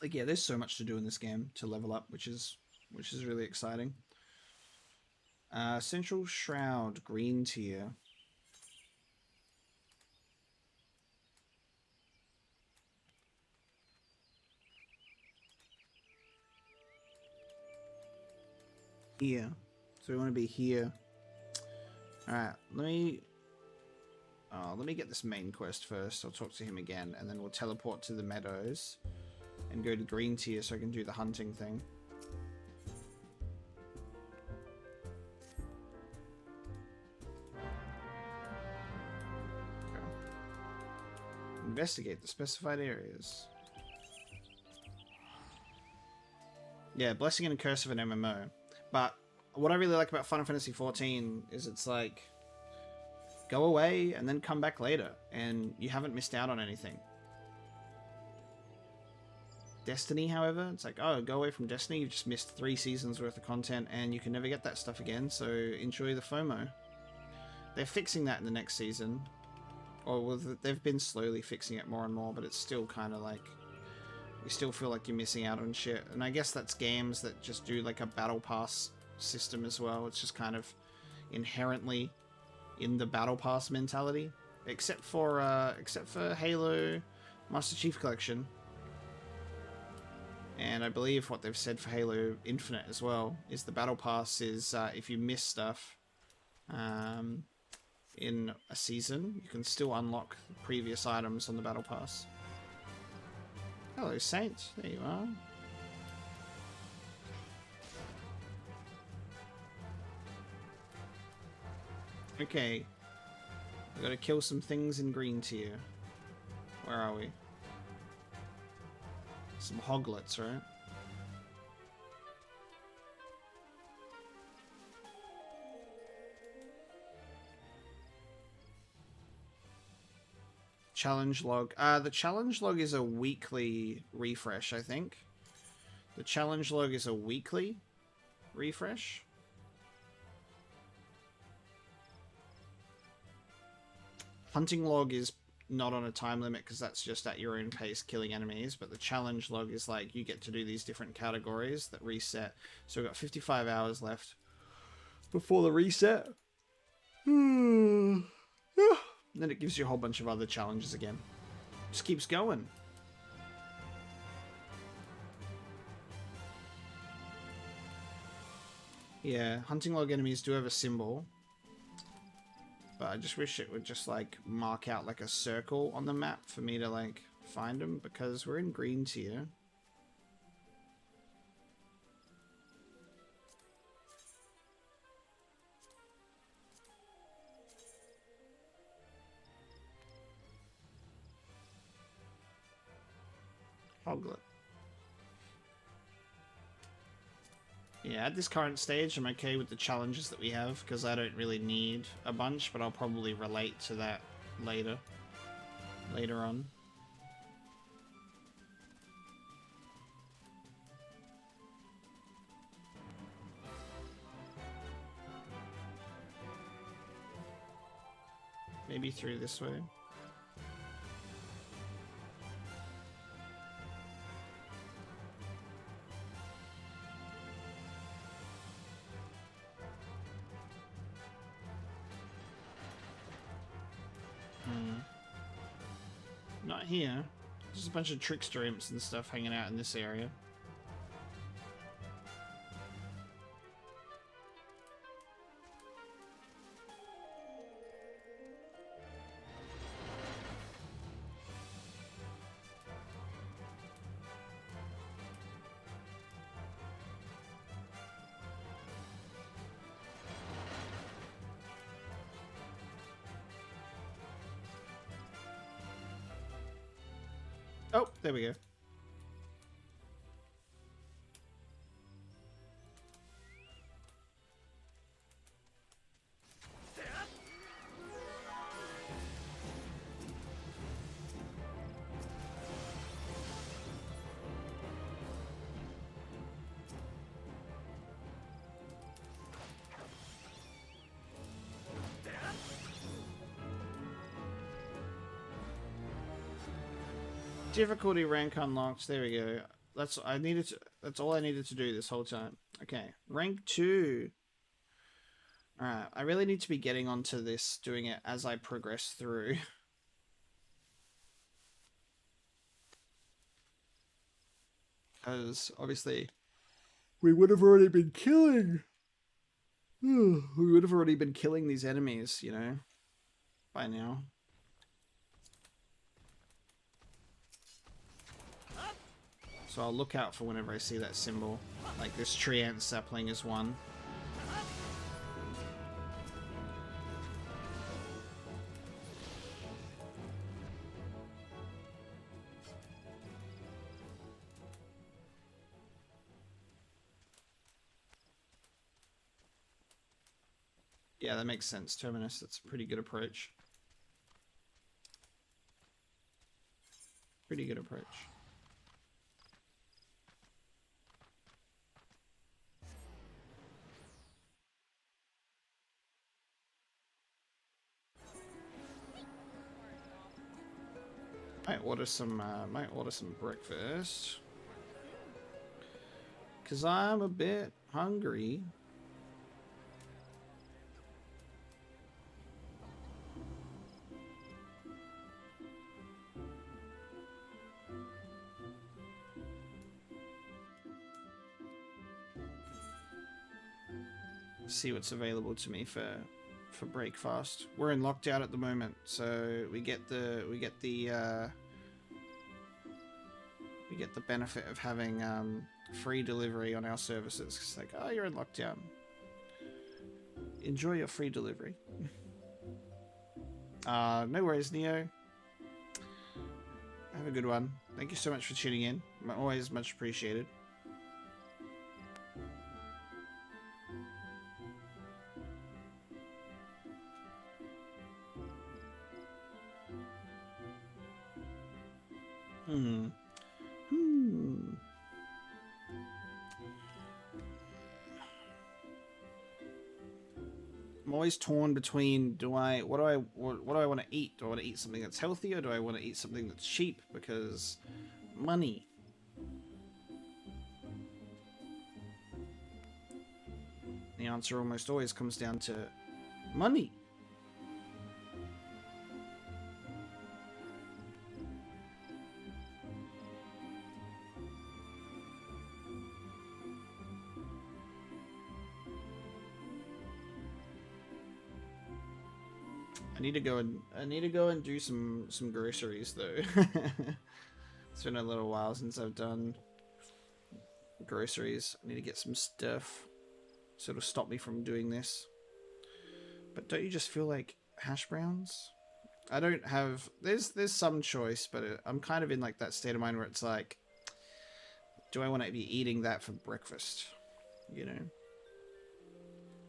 Speaker 1: Like, yeah, there's so much to do in this game to level up, which is really exciting. Central Shroud, green tier. Here. So we want to be here. Alright, let me get this main quest first. I'll talk to him again, and then we'll teleport to the meadows and go to green tier so I can do the hunting thing. Okay. Investigate the specified areas. Yeah, blessing and curse of an MMO. But what I really like about Final Fantasy XIV is it's like, go away and then come back later, and you haven't missed out on anything. Destiny, however, it's like, oh, go away from Destiny, you've just missed 3 seasons worth of content, and you can never get that stuff again, so enjoy the FOMO. They're fixing that in the next season. Or well, they've been slowly fixing it more and more, but it's still kind of like, you still feel like you're missing out on shit. And I guess that's games that just do like a battle pass system as well. It's just kind of inherently in the battle pass mentality, except for Halo Master Chief Collection. And I believe what they've said for Halo Infinite as well is the battle pass is if you miss stuff in a season, you can still unlock previous items on the battle pass. Hello, Saint. There you are. Okay. We gotta kill some things in green tier. Where are we? Some hoglets, right? Challenge log. The challenge log is a weekly refresh, I think. The challenge log is a weekly refresh. Hunting log is not on a time limit because that's just at your own pace killing enemies, but the challenge log is like you get to do these different categories that reset. So we've got 55 hours left before the reset. Then it gives you a whole bunch of other challenges again. Just keeps going. Yeah, hunting log enemies do have a symbol. But I just wish it would just like mark out like a circle on the map for me to like find them, because we're in green tier. Hoglet. Yeah, at this current stage, I'm okay with the challenges that we have, because I don't really need a bunch, but I'll probably relate to that later on. Maybe through this way. Not here. Just a bunch of trickster imps and stuff hanging out in this area. Oh, there we go. Difficulty rank unlocked. There we go. That's all I needed to do this whole time. Okay, rank 2. All right, I really need to be getting onto this, doing it as I progress through. Because obviously we would have already been killing. We would have already been killing these enemies, you know, by now. So I'll look out for whenever I see that symbol. Like this tree ant sapling is one. Yeah, that makes sense, Terminus. That's a pretty good approach. Pretty good approach. Might order some breakfast. 'Cause I'm a bit hungry. See what's available to me for breakfast. We're in lockdown at the moment, so we get the benefit of having free delivery on our services. It's like, oh, you're in lockdown. Enjoy your free delivery. No worries, Neo. Have a good one. Thank you so much for tuning in. Always much appreciated. I'm always torn between what do I want to eat? Do I want to eat something that's healthy, or do I want to eat something that's cheap because money? The answer almost always comes down to money. I need to go and do some groceries though. It's been a little while since I've done groceries. I need to get some stuff, so it'll stop me from doing this. But don't you just feel like hash browns? I don't have. There's some choice, but I'm kind of in like that state of mind where it's like, do I want to be eating that for breakfast? You know.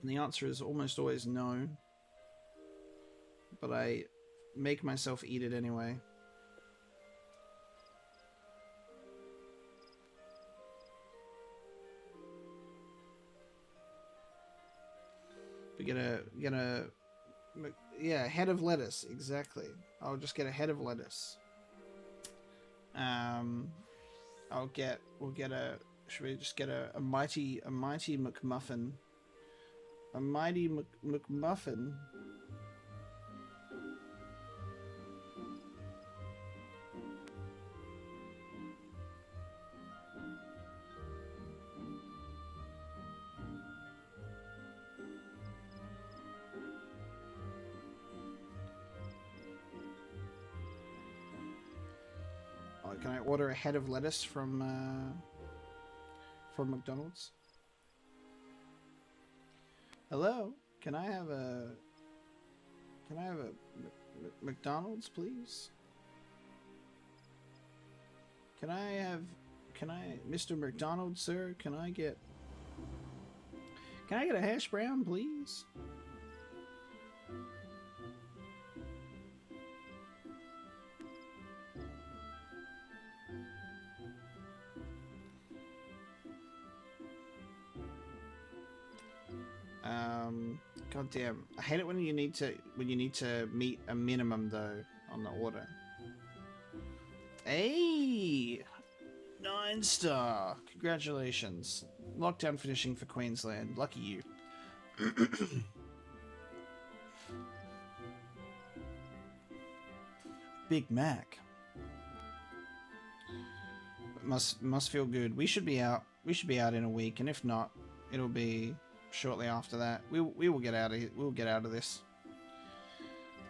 Speaker 1: And the answer is almost always no. But I make myself eat it anyway. We get a yeah, head of lettuce, exactly. I'll just get a head of lettuce. We'll get should we just get a mighty McMuffin? A mighty McMuffin. Can I order a head of lettuce from McDonald's? Hello? Can I have a McDonald's, please? Mr. McDonald, sir, can I get a hash brown, please? God damn. I hate it when you need to meet a minimum though on the order. Hey! 9-star! Congratulations. Lockdown finishing for Queensland. Lucky you. Big Mac. Must feel good. We should be out in a week, and if not, it'll be shortly after that. We will get out of here. We'll get out of this.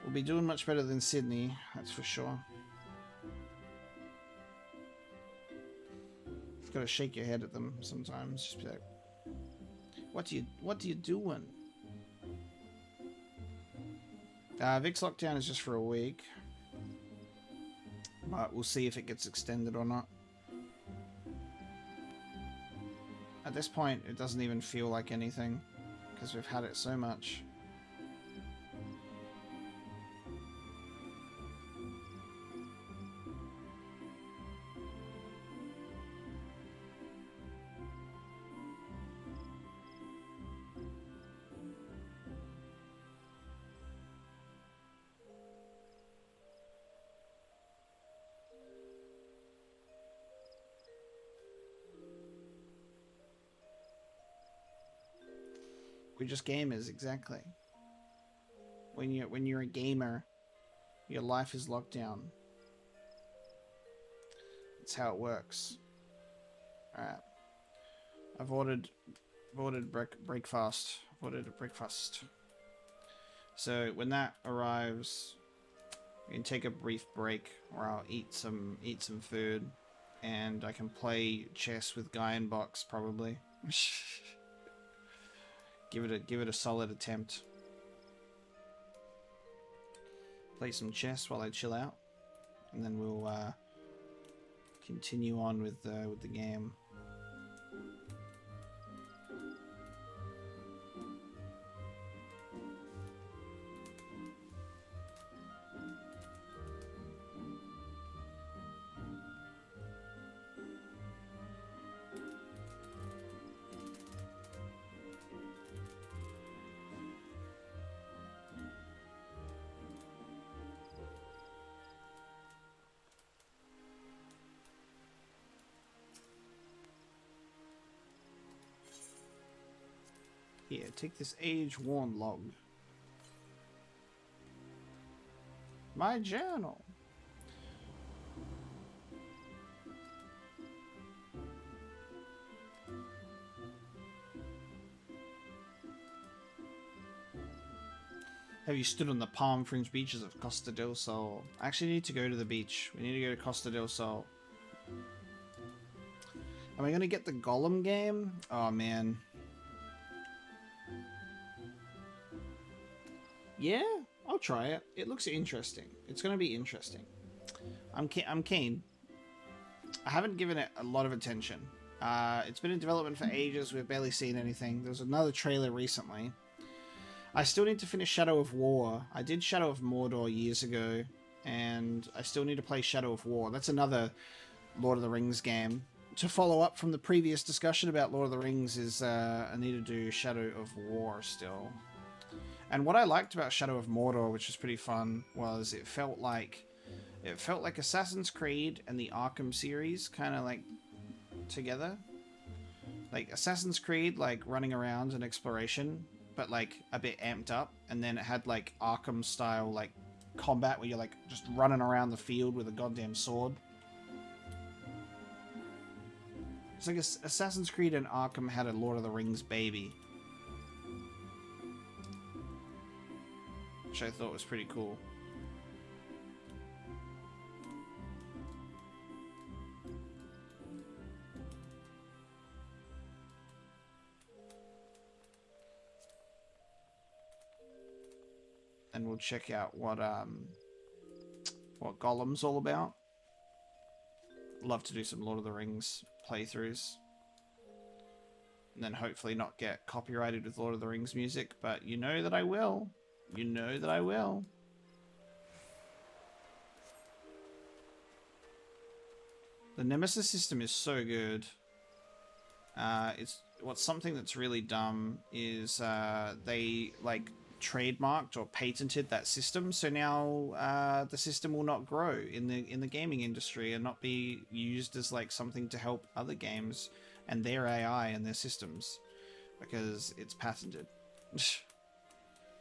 Speaker 1: We'll be doing much better than Sydney, that's for sure. Just gotta shake your head at them sometimes. Just be like, what are you doing? Vic's lockdown is just for a week, but we'll see if it gets extended or not. At this point, it doesn't even feel like anything, because we've had it so much. We're just gamers, exactly. When you're a gamer, your life is locked down. That's how it works. Alright. I've ordered breakfast. I've ordered a breakfast. So when that arrives, we can take a brief break where I'll eat some food, and I can play chess with Guy in Box probably. Give it a solid attempt. play some chess while I chill out, and then we'll continue on with the game. Here, take this age-worn log. My journal. Have you stood on the palm-fringed beaches of Costa del Sol? I actually need to go to the beach. We need to go to Costa del Sol. Am I going to get the Golem game? Oh, man. Yeah, I'll try it. It looks interesting. It's going to be interesting. I'm keen. I haven't given it a lot of attention. It's been in development for ages. We've barely seen anything. There was another trailer recently. I still need to finish Shadow of War. I did Shadow of Mordor years ago, and I still need to play Shadow of War. That's another Lord of the Rings game. To follow up from the previous discussion about Lord of the Rings is I need to do Shadow of War still. And what I liked about Shadow of Mordor, which was pretty fun, was it felt like Assassin's Creed and the Arkham series kind of like together. Like Assassin's Creed, like running around and exploration, but like a bit amped up, and then it had like Arkham style like combat where you're like just running around the field with a goddamn sword. It's like Assassin's Creed and Arkham had a Lord of the Rings baby, which I thought was pretty cool. And we'll check out what Golem's all about. Love to do some Lord of the Rings playthroughs. And then hopefully not get copyrighted with Lord of the Rings music, but you know that I will. You know that I will. The Nemesis system is so good. It's what's something that's really dumb is they like trademarked or patented that system, so now the system will not grow in the gaming industry and not be used as like something to help other games and their AI and their systems because it's patented.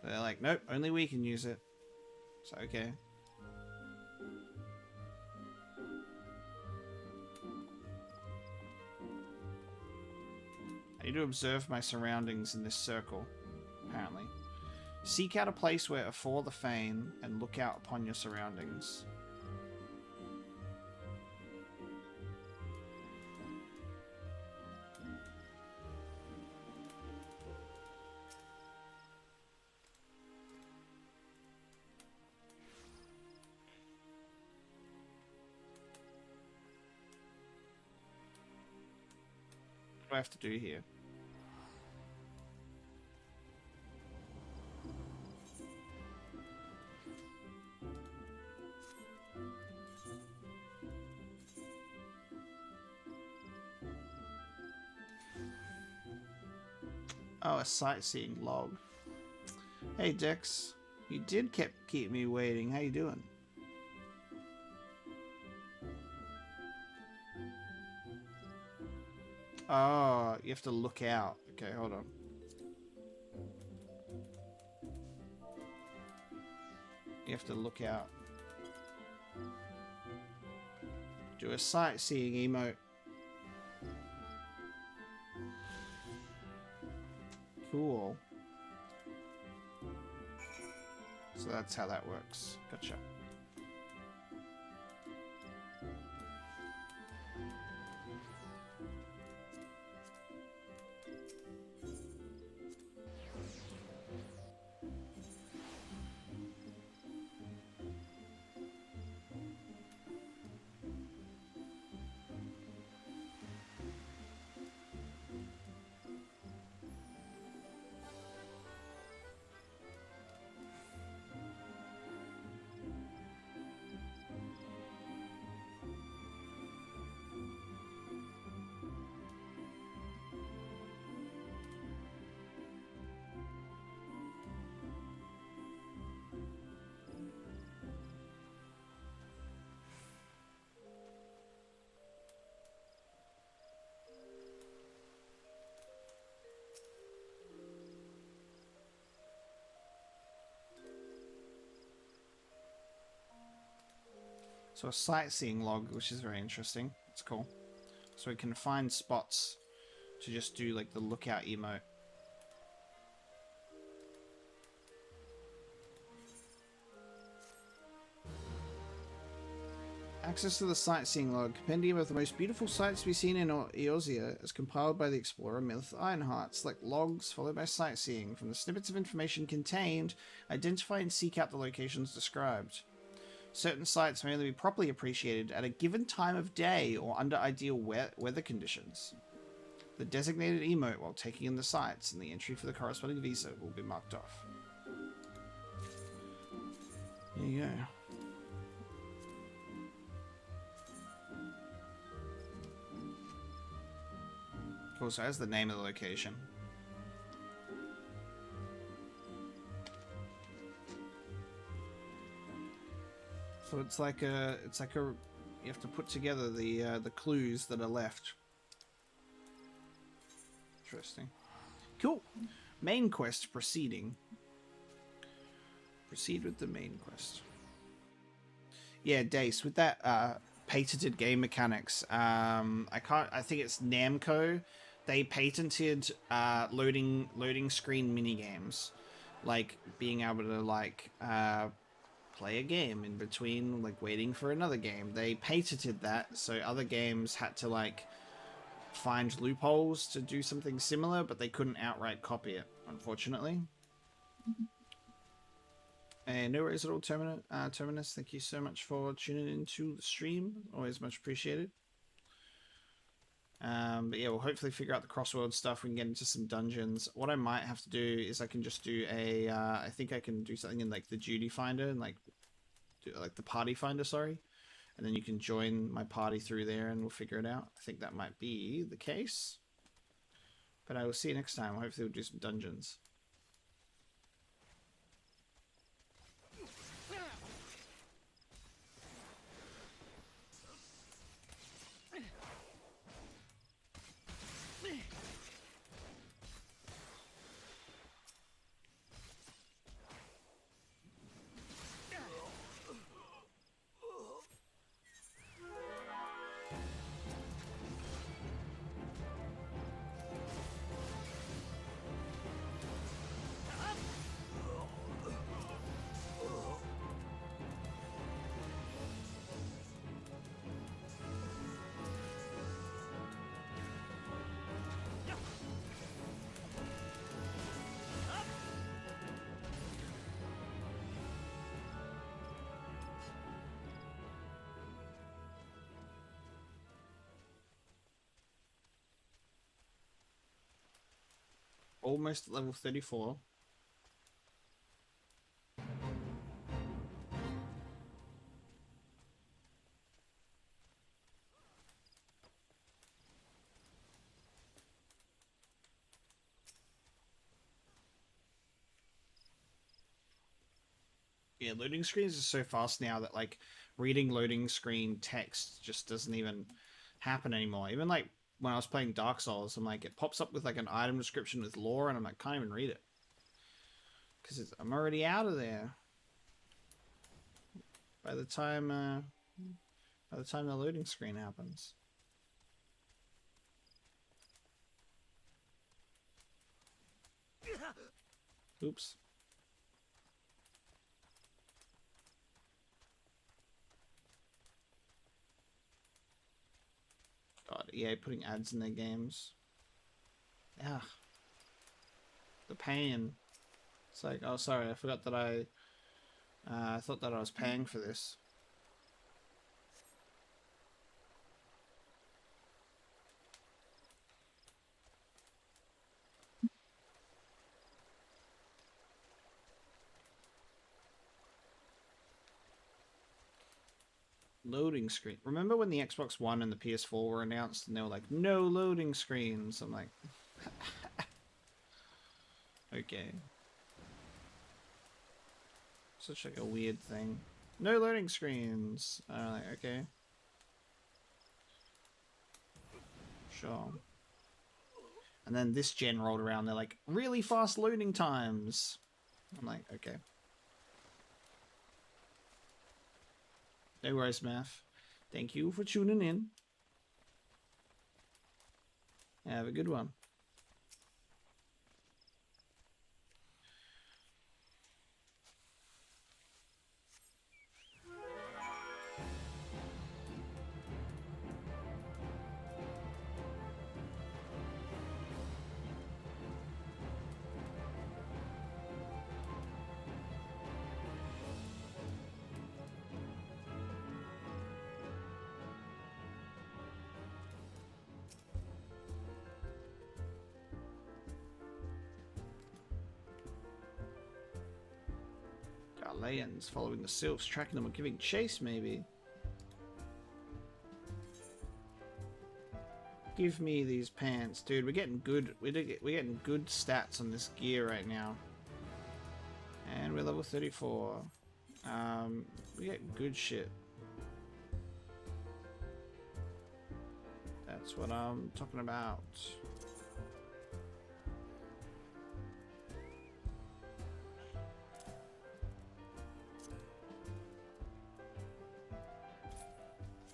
Speaker 1: They're like, nope, only we can use it. So, okay. I need to observe my surroundings in this circle, apparently. Seek out a place where afore the fane and look out upon your surroundings. What do I have to do here? Oh, a sightseeing log. Hey, Dex. You did keep me waiting. How you doing? Oh, you have to look out. Okay, hold on. You have to look out. Do a sightseeing emote. Cool. So that's how that works. Gotcha. So a sightseeing log, which is very interesting. It's cool. So we can find spots to just do like the lookout emote. Access to the sightseeing log, compendium of the most beautiful sights to be seen in Eorzea, as compiled by the explorer Myth Ironheart. Select logs, followed by sightseeing. From the snippets of information contained, identify and seek out the locations described. Certain sights may only be properly appreciated at a given time of day or under ideal weather conditions. The designated emote while taking in the sights and the entry for the corresponding visa will be marked off. There you go. Cool, so that's the name of the location. So it's like a, you have to put together the clues that are left. Interesting. Cool. Main quest proceeding. Proceed with the main quest. Yeah, Dace, with that patented game mechanics, I think it's Namco. They patented loading screen minigames, like being able to like play a game in between like waiting for another game. They patented that, so other games had to like find loopholes to do something similar, but they couldn't outright copy it, unfortunately. And no worries at all, Terminus. Thank you so much for tuning into the stream. Always much appreciated. But yeah, we'll hopefully figure out the crossword stuff. We can get into some dungeons. What I might have to do is I can just do a... I think I can do something in like the duty finder and like the party finder, sorry. And then you can join my party through there and we'll figure it out. I think that might be the case. But I will see you next time. Hopefully we'll do some dungeons. Almost at level 34. Yeah, loading screens are so fast now that like reading loading screen text just doesn't even happen anymore. Even like when I was playing Dark Souls, I'm like, it pops up with like an item description with lore and I'm like, can't even read it. Because I'm already out of there. By the time the loading screen happens. Oops. God, EA putting ads in their games. Yeah. The pain. It's like, oh, sorry, I forgot that I thought that I was paying for this. Loading screen. Remember when the Xbox One and the PS4 were announced and they were like, no loading screens? I'm like, okay. Such like a weird thing. No loading screens. I'm like, okay. Sure. And then this gen rolled around, they're like, really fast loading times. I'm like, okay. No worries, Math. Thank you for tuning in. Have a good one. Ghanaians following the sylphs, tracking them or giving chase, maybe. Give me these pants, dude. We're getting good. We're getting good stats on this gear right now, and we're level 34. We get good shit. That's what I'm talking about.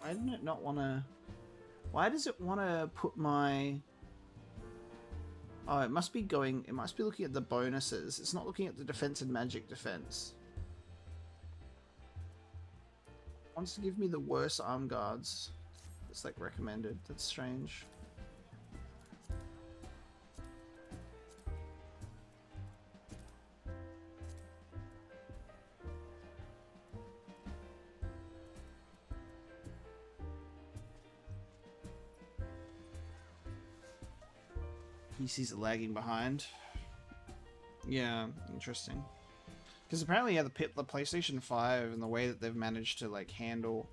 Speaker 1: Why didn't it not want to... Why does it want to put my... Oh, it must be going... It must be looking at the bonuses. It's not looking at the defense and magic defense. It wants to give me the worst arm guards. It's like recommended. That's strange. PCs are lagging behind. Yeah, interesting. Because apparently, yeah, the PlayStation 5 and the way that they've managed to like handle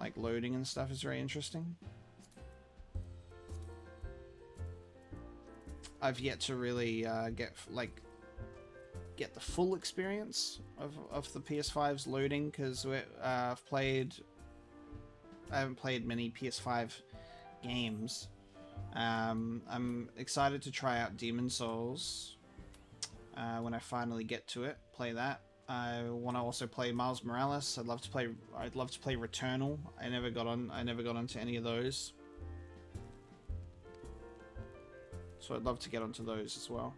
Speaker 1: like loading and stuff is very interesting. I've yet to really get the full experience of the PS5's loading because I haven't played many PS5 games. I'm excited to try out Demon Souls when I finally get to it. Play that. I want to also play Miles Morales. I'd love to play Returnal. I never got onto any of those, so I'd love to get onto those as well.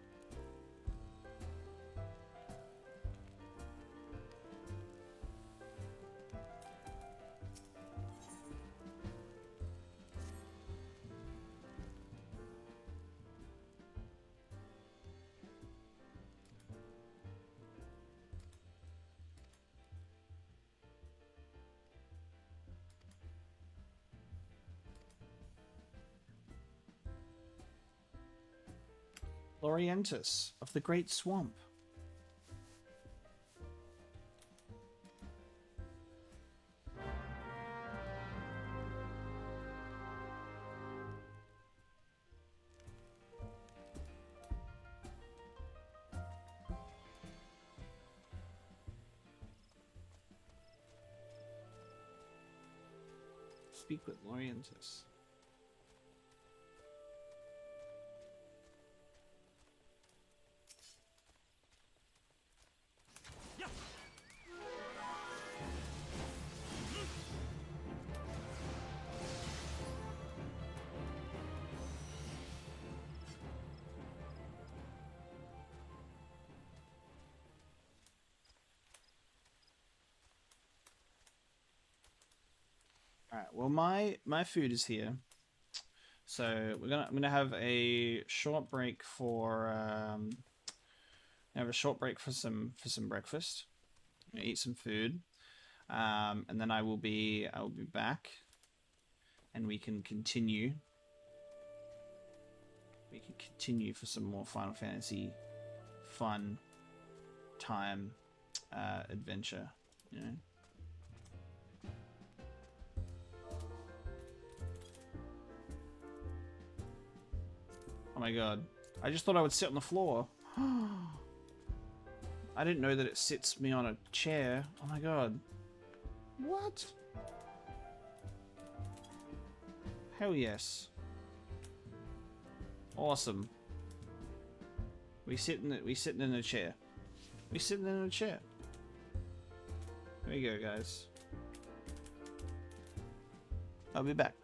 Speaker 1: Lorientis of the Great Swamp. Speak with Lorientis. Alright, well my food is here. So I'm gonna have a short break for some breakfast. I'm gonna eat some food. And then I will be back and we can continue. We can continue for some more Final Fantasy fun time adventure, you know. Oh my god. I just thought I would sit on the floor. I didn't know that it sits me on a chair. Oh my god. What? Hell yes. Awesome. We sitting in a chair. We sitting in a chair. There you go, guys. I'll be back.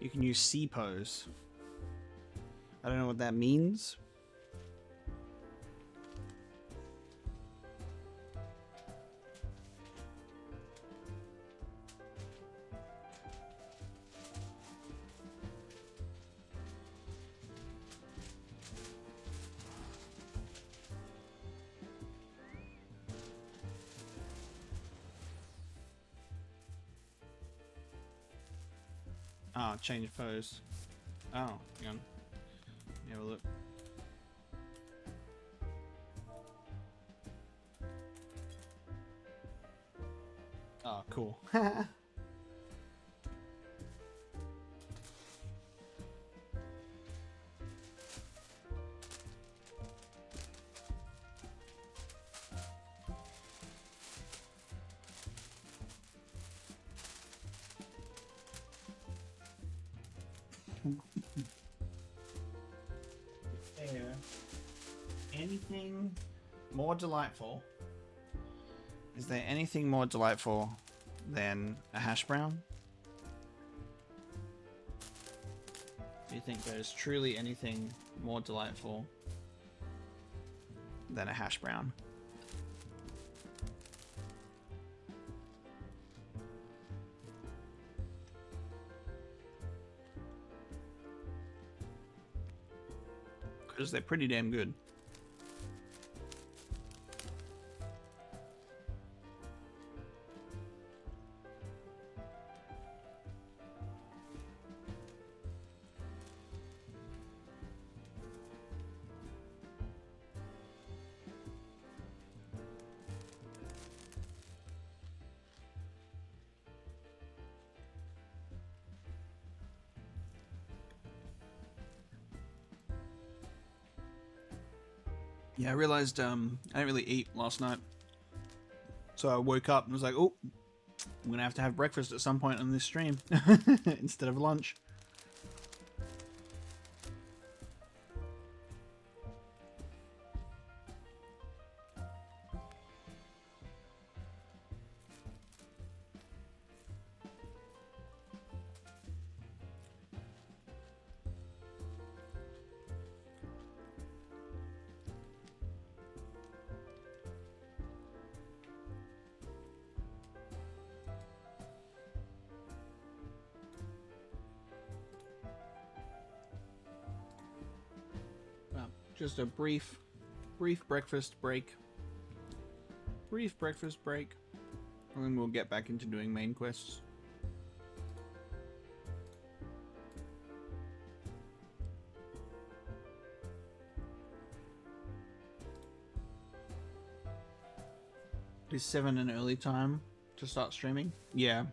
Speaker 1: You can use C pose. I don't know what that means. Oh, change pose. Oh, hang on. Let me have a look. Oh, cool. Is there anything more delightful? Is there anything more delightful than a hash brown? Do you think there's truly anything more delightful than a hash brown? Because they're pretty damn good.
Speaker 2: Yeah, I realized I didn't really eat last night. So I woke up and was like, oh, I'm going to have breakfast at some point on this stream instead of lunch. Just a brief breakfast break. Brief breakfast break. And then we'll get back into doing main quests. Is 7 an early time to start streaming? Yeah.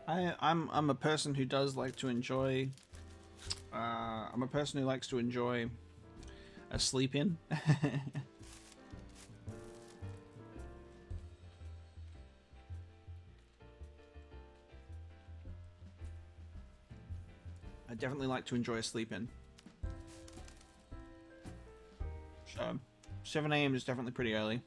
Speaker 2: I'm a person who does like to enjoy I'm a person who likes to enjoy a sleep in. I definitely like to enjoy a sleep in. So 7 AM is definitely pretty early.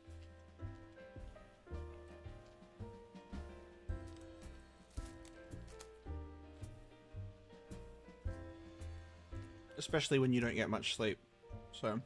Speaker 2: Especially when you don't get much sleep. So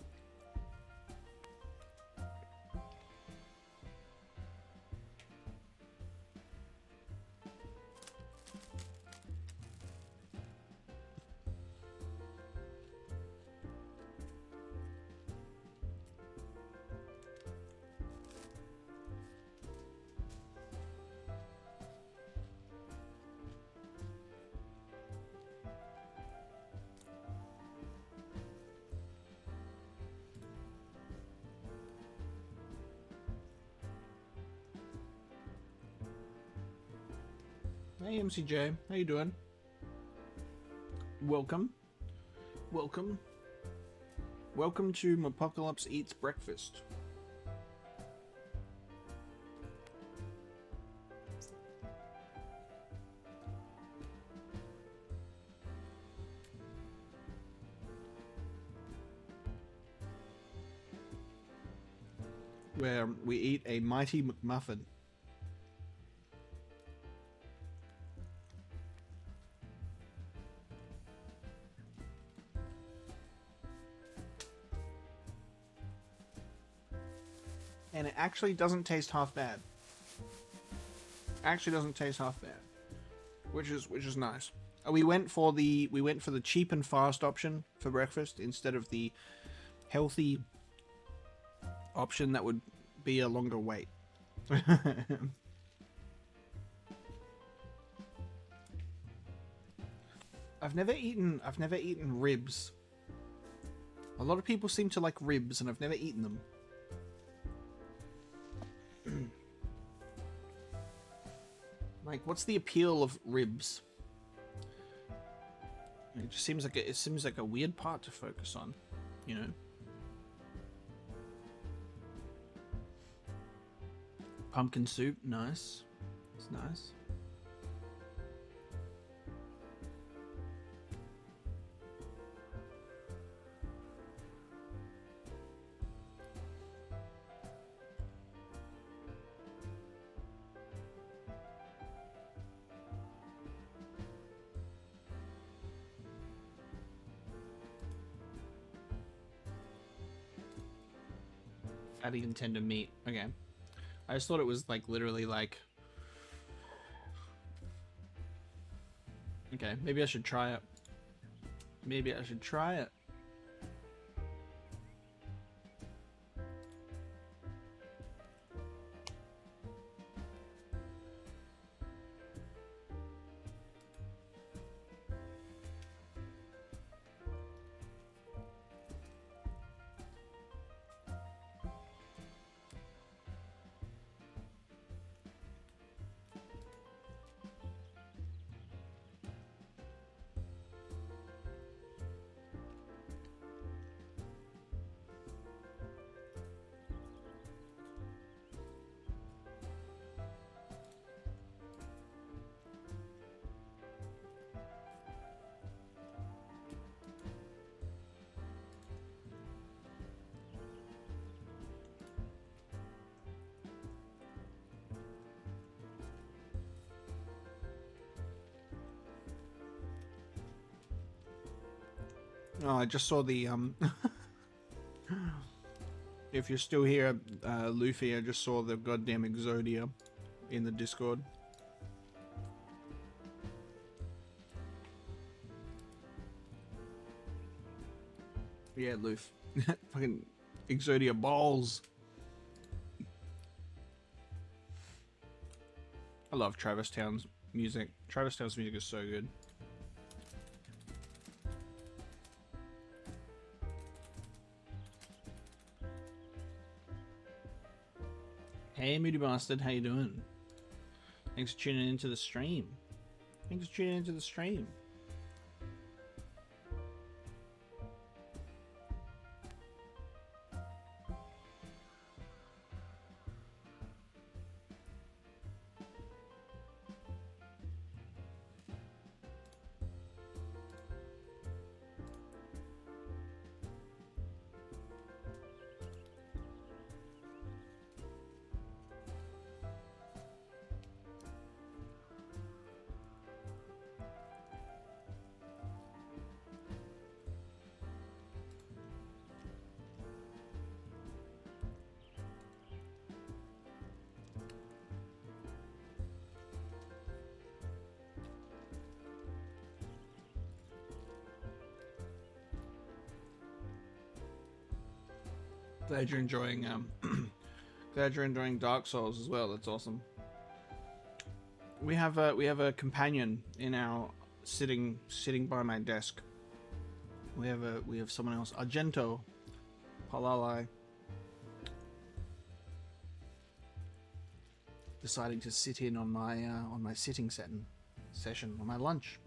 Speaker 2: hey MCJ, how you doing? Welcome. Welcome. Welcome to Apocalypse Eats Breakfast. Where we eat a mighty McMuffin. And it actually doesn't taste half bad. Actually doesn't taste half bad. Which is nice. We went for the cheap and fast option for breakfast instead of the healthy option that would be a longer wait. I've never eaten ribs. A lot of people seem to like ribs and I've never eaten them. Like, what's the appeal of ribs? It just seems like a weird part to focus on, you know. Pumpkin soup, nice. It's nice. Fatty and tender meat. Okay. I just thought it was like literally like... Okay, maybe I should try it. Maybe I should try it. Oh, I just saw the if you're still here, Luffy, I just saw the goddamn Exodia in the Discord. Yeah, Luff. Fucking Exodia balls. I love Travis Town's music. Travis Town's music is so good. Hey, Moody Bastard, how you doing? Thanks for tuning into the stream. Thanks for tuning into the stream. Glad you're enjoying glad you're enjoying Dark Souls as well. That's awesome. We have a companion in our sitting by my desk. We have someone else, Argento Palalai, deciding to sit in on my sitting session on my lunch.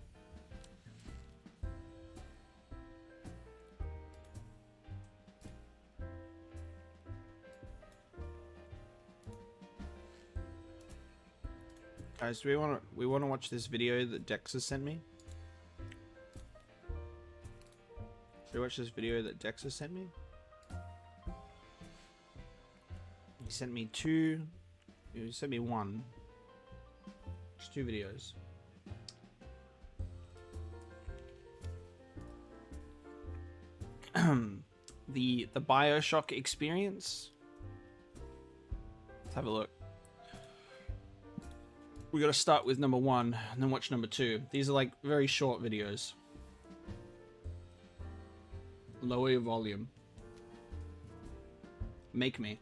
Speaker 2: Guys, do we want to watch this video that Dex has sent me? Should we watch this video that Dex has sent me? He sent me two. He sent me one. Just two videos. The BioShock experience. Let's have a look. We gotta start with number one and then watch number two. These are like very short videos. Lower your volume. Make me.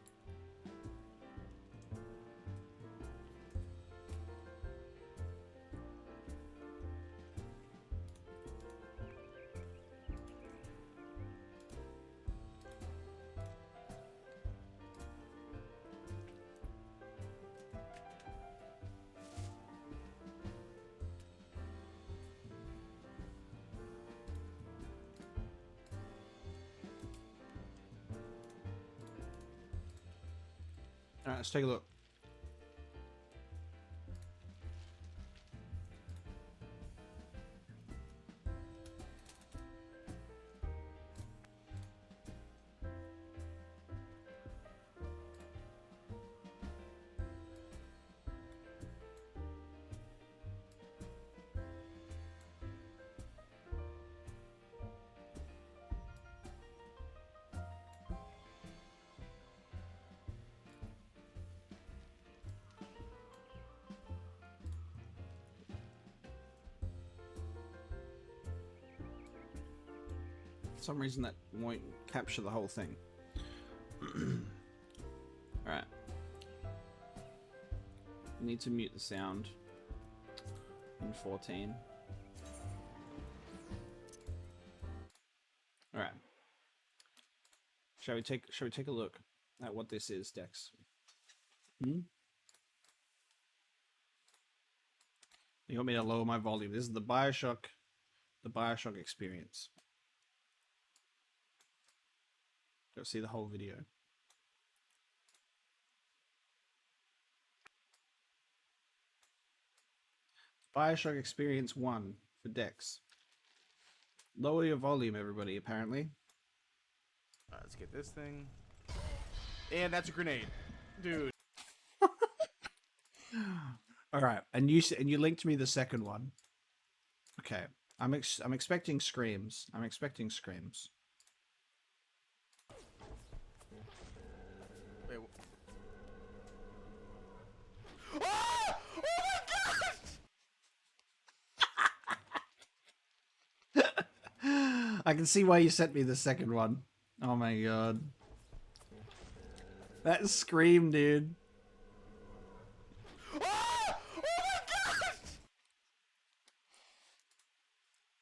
Speaker 2: Alright, let's take a look. For some reason that won't capture the whole thing. Alright. Need to mute the sound in 14. Alright. Shall we take a look at what this is, Dex? You want me to lower my volume? This is the BioShock experience. Go see the whole video. BioShock Experience 1 for Dex. Lower your volume, everybody, apparently.
Speaker 3: Alright, let's get this thing. And that's a grenade. Dude.
Speaker 2: Alright, and you linked me the second one. Okay. I'm expecting screams. I'm expecting screams.
Speaker 3: Wait, ah! Oh my god!
Speaker 2: I can see why you sent me the second one. Oh my god. That scream, dude.
Speaker 3: Ah! Oh my god!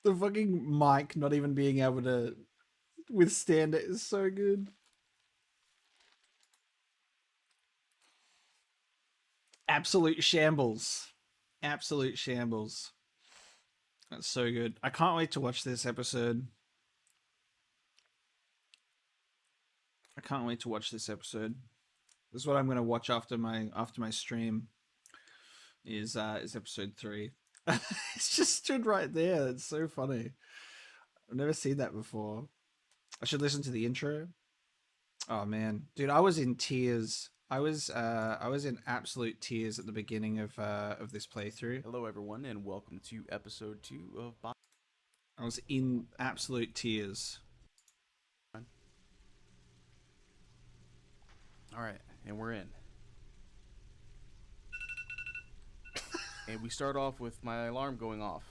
Speaker 2: The fucking mic not even being able to withstand it is so good. Absolute shambles. Absolute shambles. That's so good. I can't wait to watch this episode. I can't wait to watch this episode. This is what I'm going to watch after my stream. Is episode 3. It's just stood right there. It's so funny. I've never seen that before. I should listen to the intro. Oh man, dude, I was in tears. I was in absolute tears at the beginning of this playthrough.
Speaker 3: Hello everyone and welcome to episode 2 of
Speaker 2: I was in absolute tears.
Speaker 3: Alright, and we're in. And we start off with my alarm going off.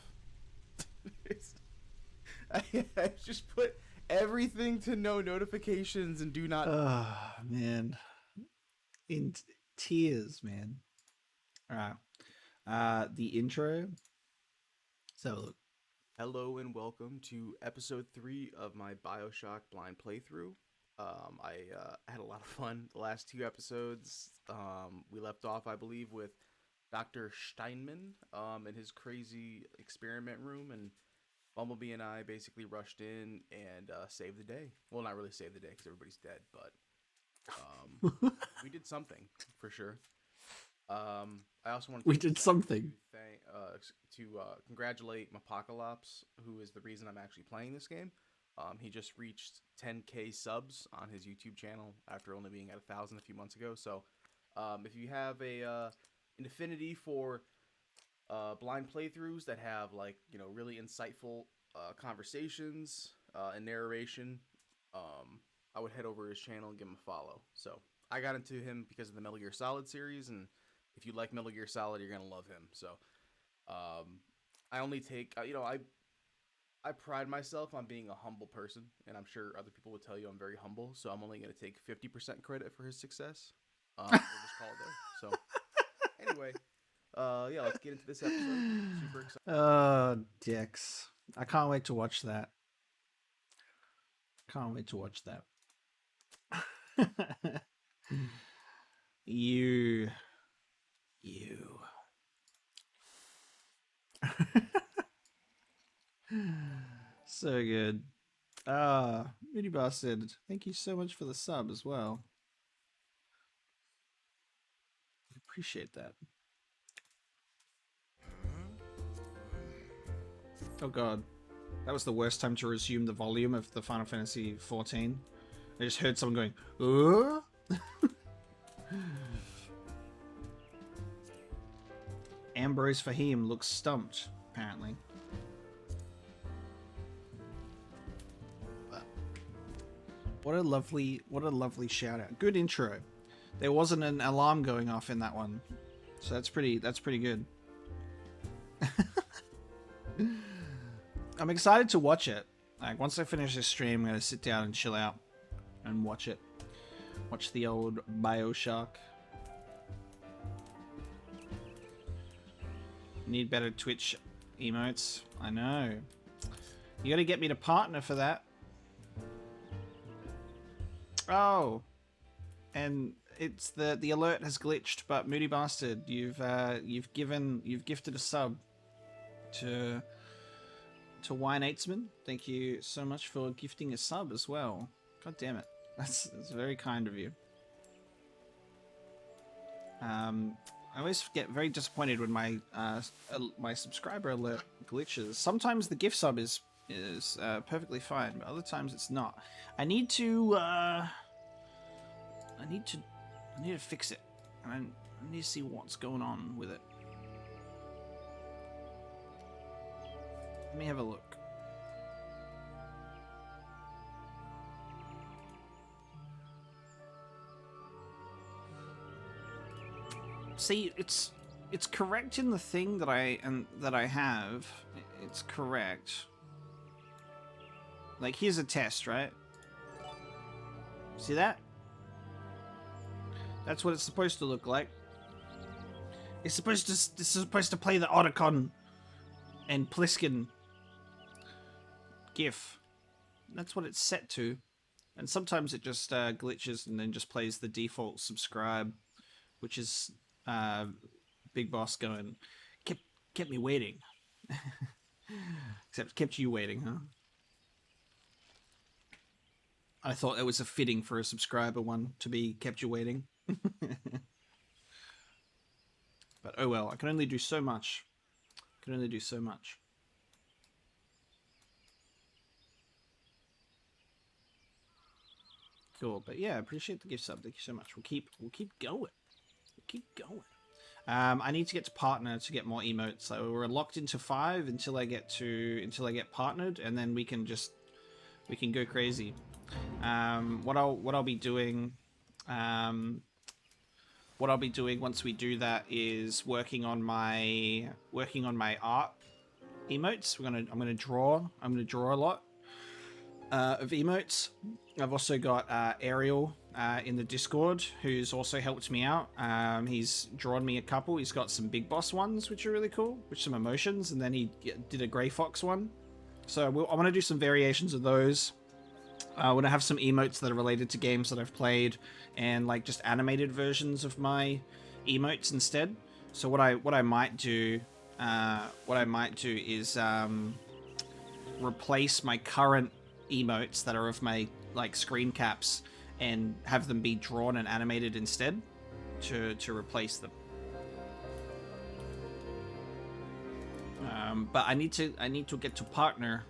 Speaker 3: I just put everything to no notifications and do not.
Speaker 2: Oh man, in tears, man. All right, the intro. So look.
Speaker 3: Hello and welcome to episode 3 of my BioShock blind playthrough. I had a lot of fun the last 2 episodes. We left off, I believe, with Dr. Steinman in his crazy experiment room, and Bumblebee and I basically rushed in and saved the day. Well, not really saved the day because everybody's dead, but we did something for sure. I also want
Speaker 2: We did something.
Speaker 3: To congratulate Mapokalops, who is the reason I'm actually playing this game. He just reached 10K subs on his YouTube channel after only being at 1,000 a few months ago. So, if you have an affinity for blind playthroughs that have really insightful conversations and narration, I would head over to his channel and give him a follow. So I got into him because of the Metal Gear Solid series, and if you like Metal Gear Solid, you're gonna love him. So I only take I pride myself on being a humble person, and I'm sure other people would tell you I'm very humble. So I'm only gonna take 50% credit for his success. We'll just call it there. So anyway. Yeah, let's get into this episode. Super excited.
Speaker 2: Oh, dicks. I can't wait to watch that. Can't wait to watch that. You. So good. Moody Bastard, thank you so much for the sub as well. Appreciate that. Oh god. That was the worst time to resume the volume of the Final Fantasy XIV. I just heard someone going, Ambrose Fahim looks stumped, apparently. What a lovely shout out. Good intro. There wasn't an alarm going off in that one. So that's pretty good. I'm excited to watch it. Like, once I finish this stream, I'm going to sit down and chill out and watch it. Watch the old BioShock. Need better Twitch emotes. I know. You got to get me to partner for that. Oh. And it's the alert has glitched, but Moody Bastard, you've gifted a sub to Wine Eightsman. Thank you so much for gifting a sub as well. God damn it. That's very kind of you. I always get very disappointed when my subscriber alert glitches. Sometimes the gift sub is perfectly fine, but other times it's not. I need to fix it. I need to see what's going on with it. Let me have a look. See, it's correct in the thing that I have. It's correct. Like, here's a test, right? See that? That's what it's supposed to look like. It's supposed to play the Otacon and Pliskin GIF. That's what it's set to. And sometimes it just glitches and then just plays the default subscribe, which is Big Boss going, kept me waiting. Except kept you waiting, huh? I thought it was a fitting for a subscriber one to be kept you waiting. But oh well, I can only do so much. I can only do so much. Cool, but yeah, appreciate the gift sub. Thank you so much. We'll keep going. We'll keep going. I need to get to partner to get more emotes. So we're locked into 5 until I get partnered, and then we can go crazy. What I'll be doing once we do that is working on my art emotes. I'm gonna draw a lot of emotes. I've also got Ariel in the Discord, who's also helped me out. He's drawn me a couple. He's got some Big Boss ones, which are really cool, with some emotions, and then he did a Grey Fox one. So I want to do some variations of those. I want to have some emotes that are related to games that I've played, and like just animated versions of my emotes instead. So what I might do is replace my current emotes that are of my like screen caps and have them be drawn and animated instead to replace them. But I need to get to partner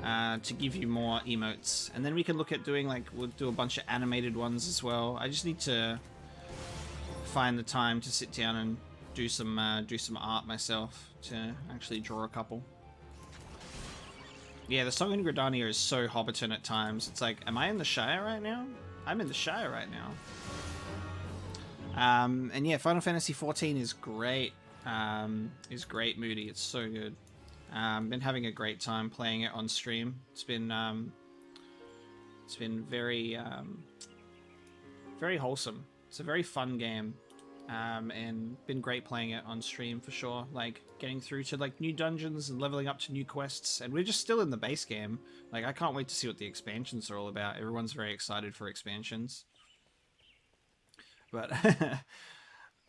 Speaker 2: to give you more emotes, and then we can look at doing we'll do a bunch of animated ones as well. I just need to find the time to sit down and do some art myself to actually draw a couple. Yeah, the song in Gridania is so Hobbiton at times. It's like, am I in the Shire right now? I'm in the Shire right now. And yeah, Final Fantasy XIV is great. Moody. It's so good. Been having a great time playing it on stream. It's been very wholesome. It's a very fun game. And been great playing it on stream for sure. Like getting through to like new dungeons and leveling up to new quests, and we're just still in the base game. Like I can't wait to see what the expansions are all about. Everyone's very excited for expansions. But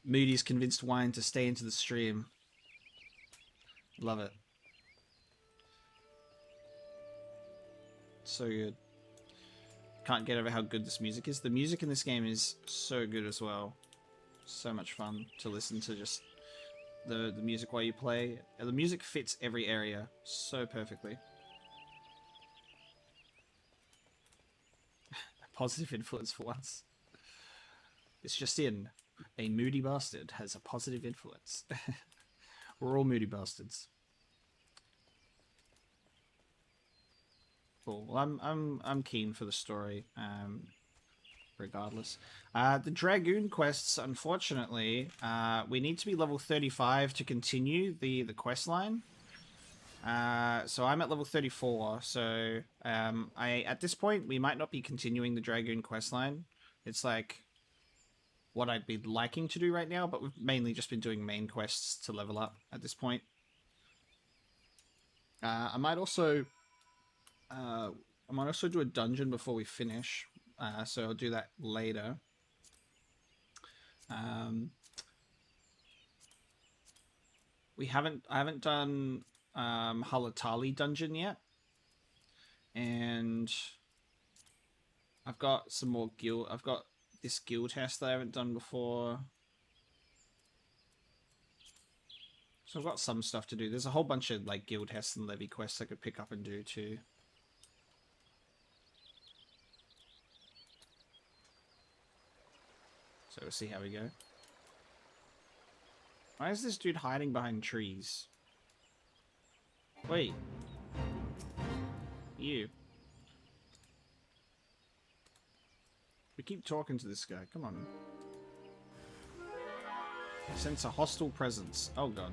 Speaker 2: Moody's convinced Wine to stay into the stream. Love it. So good. Can't get over how good this music is. The music in this game is so good as well. So much fun to listen to, just the music while you play. The music fits every area so perfectly. A positive influence for once. It's just in. A moody bastard has a positive influence. We're all moody bastards. Cool. Well, I'm keen for the story. Regardless. The Dragoon quests, unfortunately, we need to be level 35 to continue the quest line. So I'm at level 34, so at this point, we might not be continuing the Dragoon quest line. It's like what I'd be liking to do right now, but we've mainly just been doing main quests to level up at this point. I might also do a dungeon before we finish. So I'll do that later. I haven't done Halatali dungeon yet, and I've got some more guild. I've got this guild test that I haven't done before, so I've got some stuff to do. There's a whole bunch of like guild tests and levy quests I could pick up and do too. So we'll see how we go. Why is this dude hiding behind trees? Wait. You. We keep talking to this guy. Come on. Sense a hostile presence. Oh god.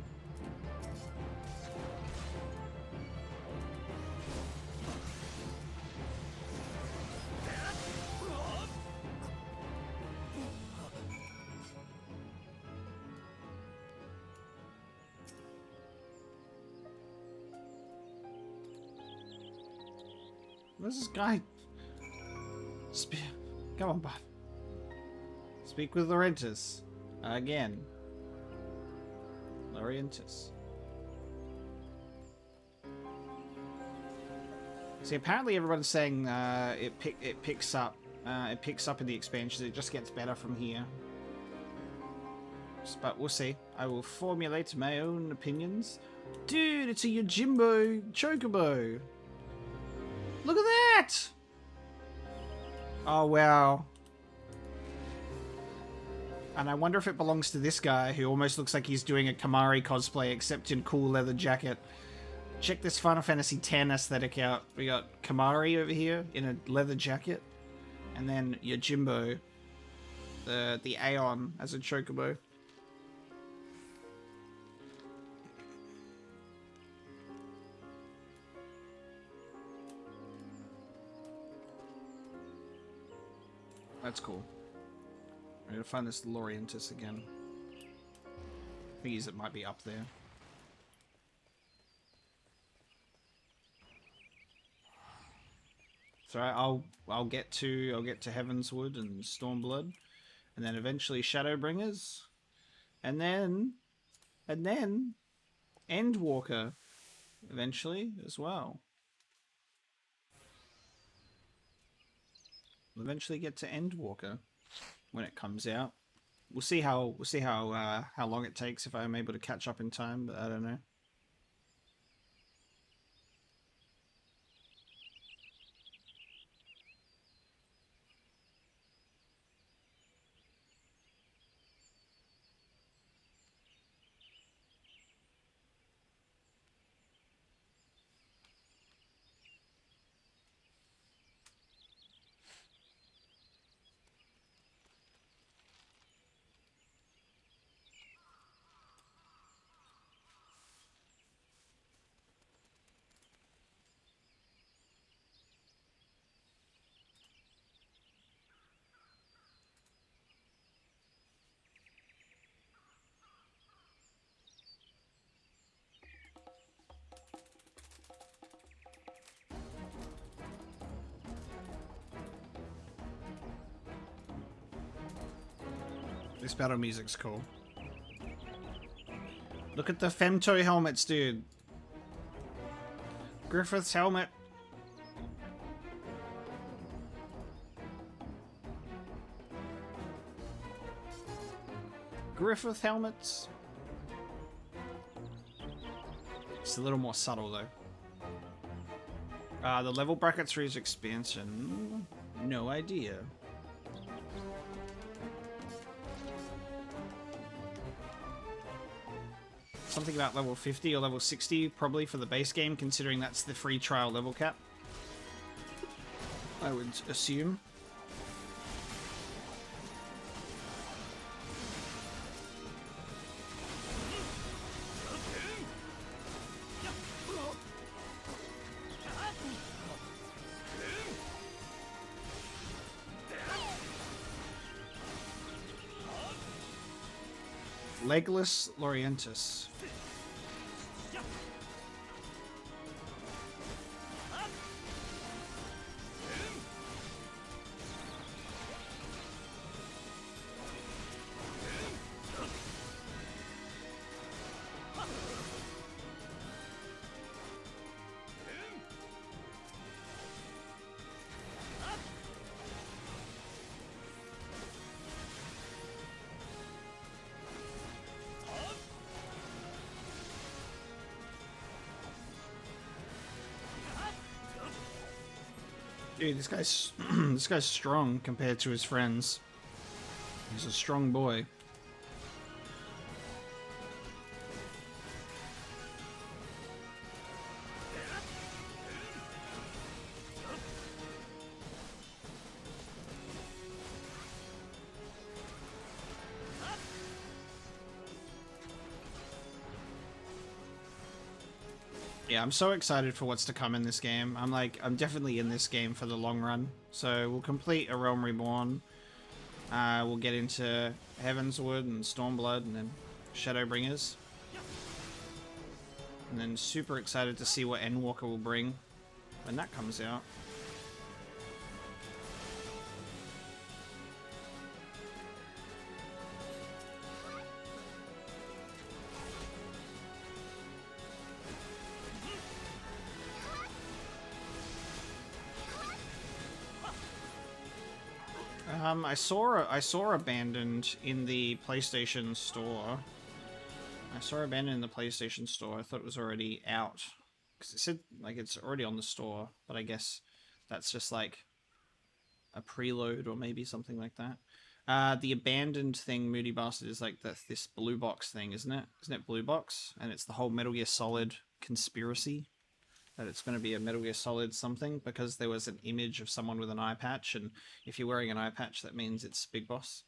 Speaker 2: Where's this guy? Come on, bud. Speak with Laurentis. Again. Laurentis. See, apparently everyone's saying it picks up in the expansions. It just gets better from here. But we'll see. I will formulate my own opinions. Dude, it's a Yojimbo Chocobo. Look at that! Oh, wow. And I wonder if it belongs to this guy who almost looks like he's doing a Kamari cosplay except in cool leather jacket. Check this Final Fantasy X aesthetic out. We got Kamari over here in a leather jacket. And then Yojimbo, the Aeon as a Chocobo. That's cool. I'm gonna find this Laurentis again. I think it might be up there. So I'll get to Heavenswood and Stormblood, and then eventually Shadowbringers, and then Endwalker, eventually as well. We'll eventually get to Endwalker when it comes out. We'll see how long it takes if I'm able to catch up in time, but I don't know. This battle music's cool. Look at the femto helmets, dude. Griffith's helmet. Griffith helmets. It's a little more subtle though. The level brackets for his expansion. No idea. Something about level 50 or level 60 probably for the base game, considering that's the free trial level cap. I would assume. Legless Laurentis. Dude, this guy's strong compared to his friends. He's a strong boy. Yeah, I'm so excited for what's to come in this game. I'm definitely in this game for the long run. So we'll complete A Realm Reborn. We'll get into Heavensward and Stormblood and then Shadowbringers. And then super excited to see what Endwalker will bring when that comes out. I saw Abandoned in the PlayStation Store. I thought it was already out. Because it said, like, it's already on the store. But I guess that's just, like, a preload or maybe something like that. The Abandoned thing, Moody Bastard, is, like, this blue box thing, isn't it? Isn't it blue box? And it's the whole Metal Gear Solid conspiracy. That it's going to be a Metal Gear Solid something, because there was an image of someone with an eye patch, and if you're wearing an eye patch, that means it's Big Boss.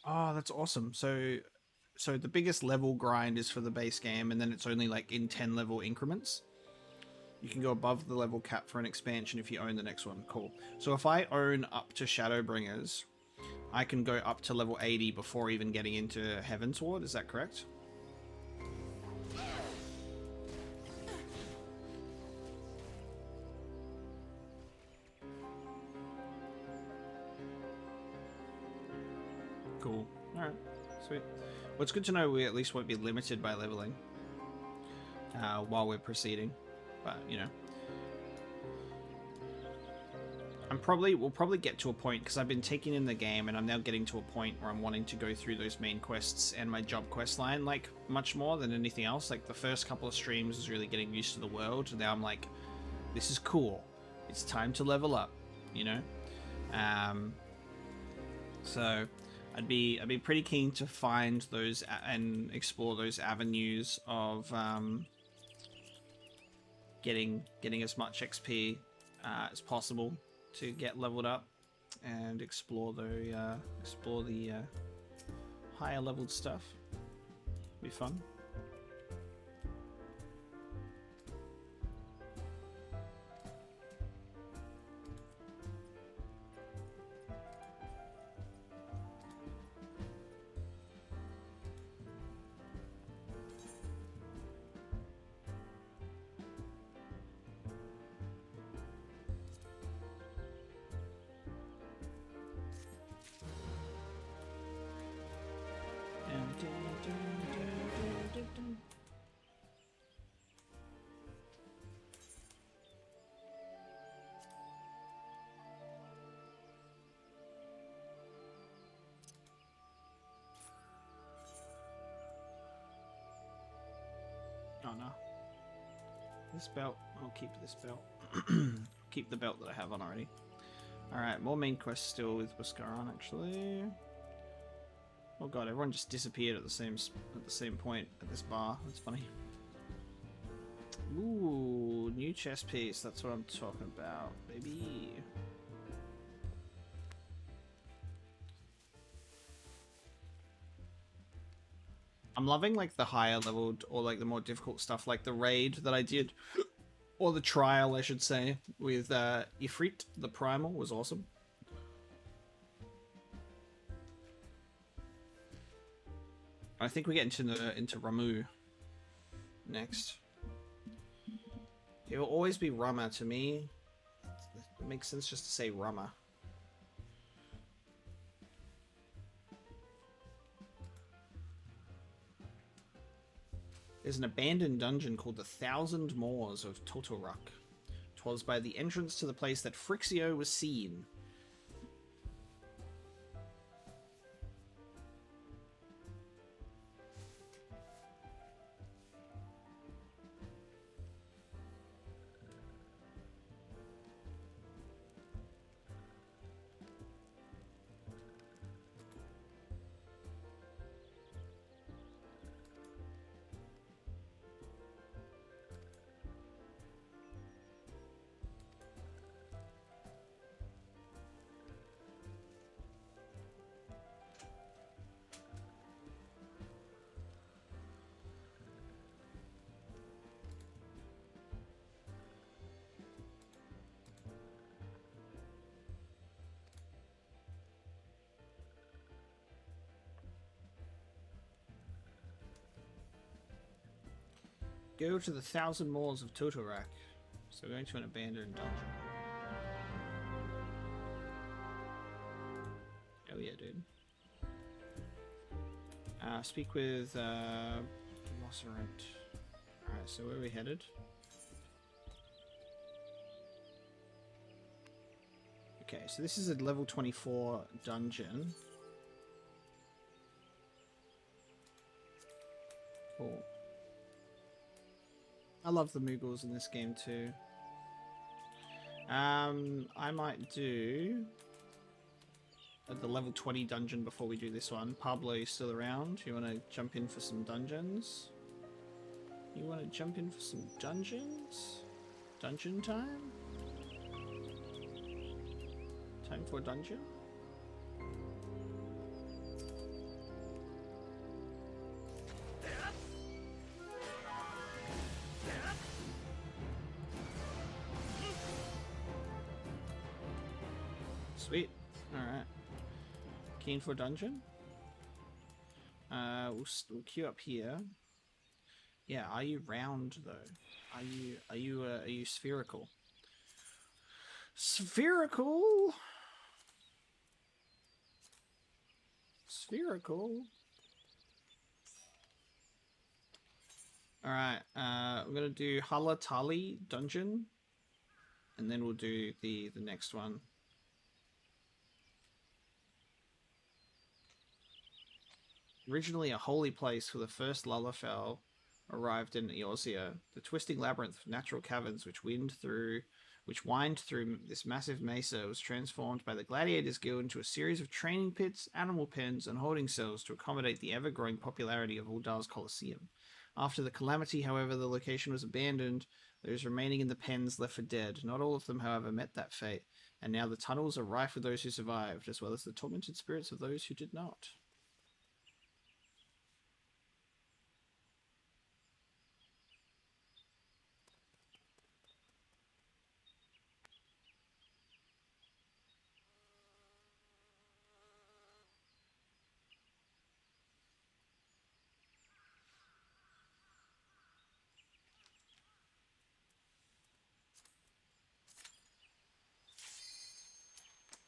Speaker 2: Oh, that's awesome. So the biggest level grind is for the base game, and then it's only like in 10 level increments. You can go above the level cap for an expansion if you own the next one. Cool. So if I own up to Shadowbringers, I can go up to level 80 before even getting into Heavensward. Is that correct? Cool. Alright. Sweet. Well, it's good to know we at least won't be limited by leveling while we're proceeding. But, you know. We'll probably get to a point, because I've been taking in the game, and I'm now getting to a point where I'm wanting to go through those main quests and my job quest line, like, much more than anything else. Like, the first couple of streams was really getting used to the world, and now I'm like, this is cool. It's time to level up, you know? So I'd be pretty keen to find those and explore those avenues of getting as much XP as possible to get leveled up and explore the higher leveled stuff. Be fun. Oh no. This belt, I'll keep this belt. Keep the belt that I have on already. Alright, more main quests still with Buscaron actually. Oh god, everyone just disappeared at the same point at this bar. That's funny. Ooh, new chess piece. That's what I'm talking about, baby. I'm loving like the higher leveled or like the more difficult stuff, like the raid that I did, or the trial I should say, with Ifrit the Primal was awesome. I think we get into Ramu next. It will always be Rama to me. It makes sense just to say Rama. There's an abandoned dungeon called the Thousand Moors of Totoruk. 'Twas by the entrance to the place that Frixio was seen. Go to the 1,000 Moors of Totorak. So we're going to an abandoned dungeon. Oh yeah, dude. Speak with Mossarant. Alright, so where are we headed? Okay, so this is a level 24 dungeon. Cool. I love the Moogles in this game too. I might do the level 20 dungeon before we do this one. Pablo, you still around? You want to jump in for some dungeons? You want to jump in for some dungeons? Dungeon time? Time for a dungeon? Sweet. Alright. Keen for a dungeon? We'll queue up here. Yeah, are you round though? Are you spherical? Spherical? Spherical? Alright, we're gonna do Halatali dungeon. And then we'll do the next one. Originally a holy place for the first Lullafell arrived in Eorzea, the twisting labyrinth of natural caverns which wind through this massive mesa was transformed by the Gladiators Guild into a series of training pits, animal pens, and holding cells to accommodate the ever-growing popularity of Uldar's Colosseum. After the calamity, however, the location was abandoned, those remaining in the pens left for dead. Not all of them, however, met that fate, and now the tunnels are rife with those who survived, as well as the tormented spirits of those who did not.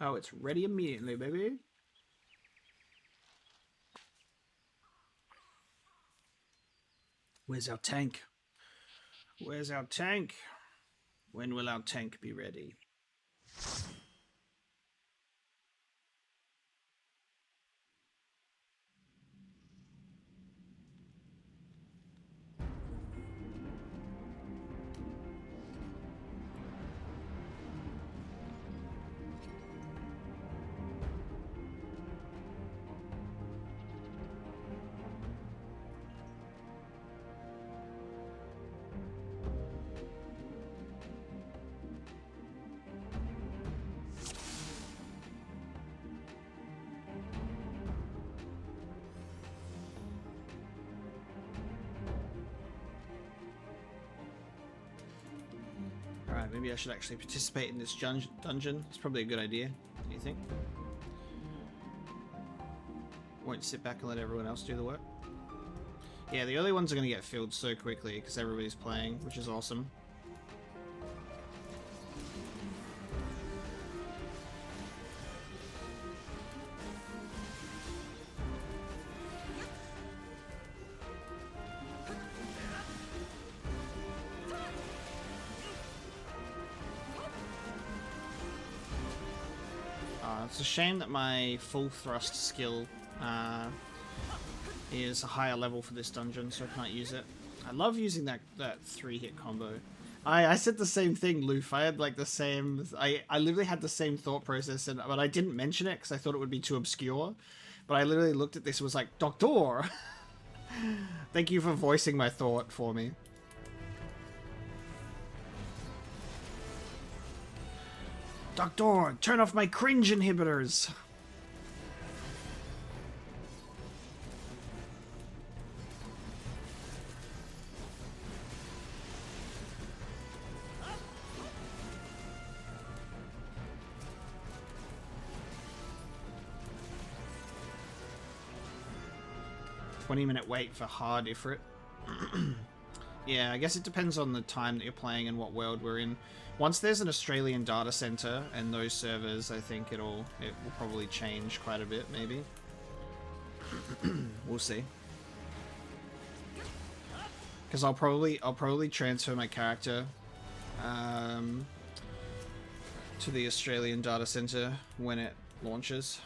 Speaker 2: Oh, it's ready immediately, baby. Where's our tank? Where's our tank? When will our tank be ready? Alright, maybe I should actually participate in this dungeon. It's probably a good idea. What do you think? Won't sit back and let everyone else do the work. Yeah, the early ones are going to get filled so quickly because everybody's playing, which is awesome. It's a shame that my full thrust skill is a higher level for this dungeon, so I can't use it. I love using that 3-hit combo. I said the same thing, Loof. I had like the same... I literally had the same thought process, but I didn't mention it because I thought it would be too obscure. But I literally looked at this and was like, Doctor! Thank you for voicing my thought for me. Doctor, turn off my cringe inhibitors! "20-minute wait for hard Ifrit." Yeah, I guess it depends on the time that you're playing and what world we're in. Once there's an Australian data center and those servers, I think it will probably change quite a bit, maybe. We'll see. Because I'll probably transfer my character to the Australian data center when it launches,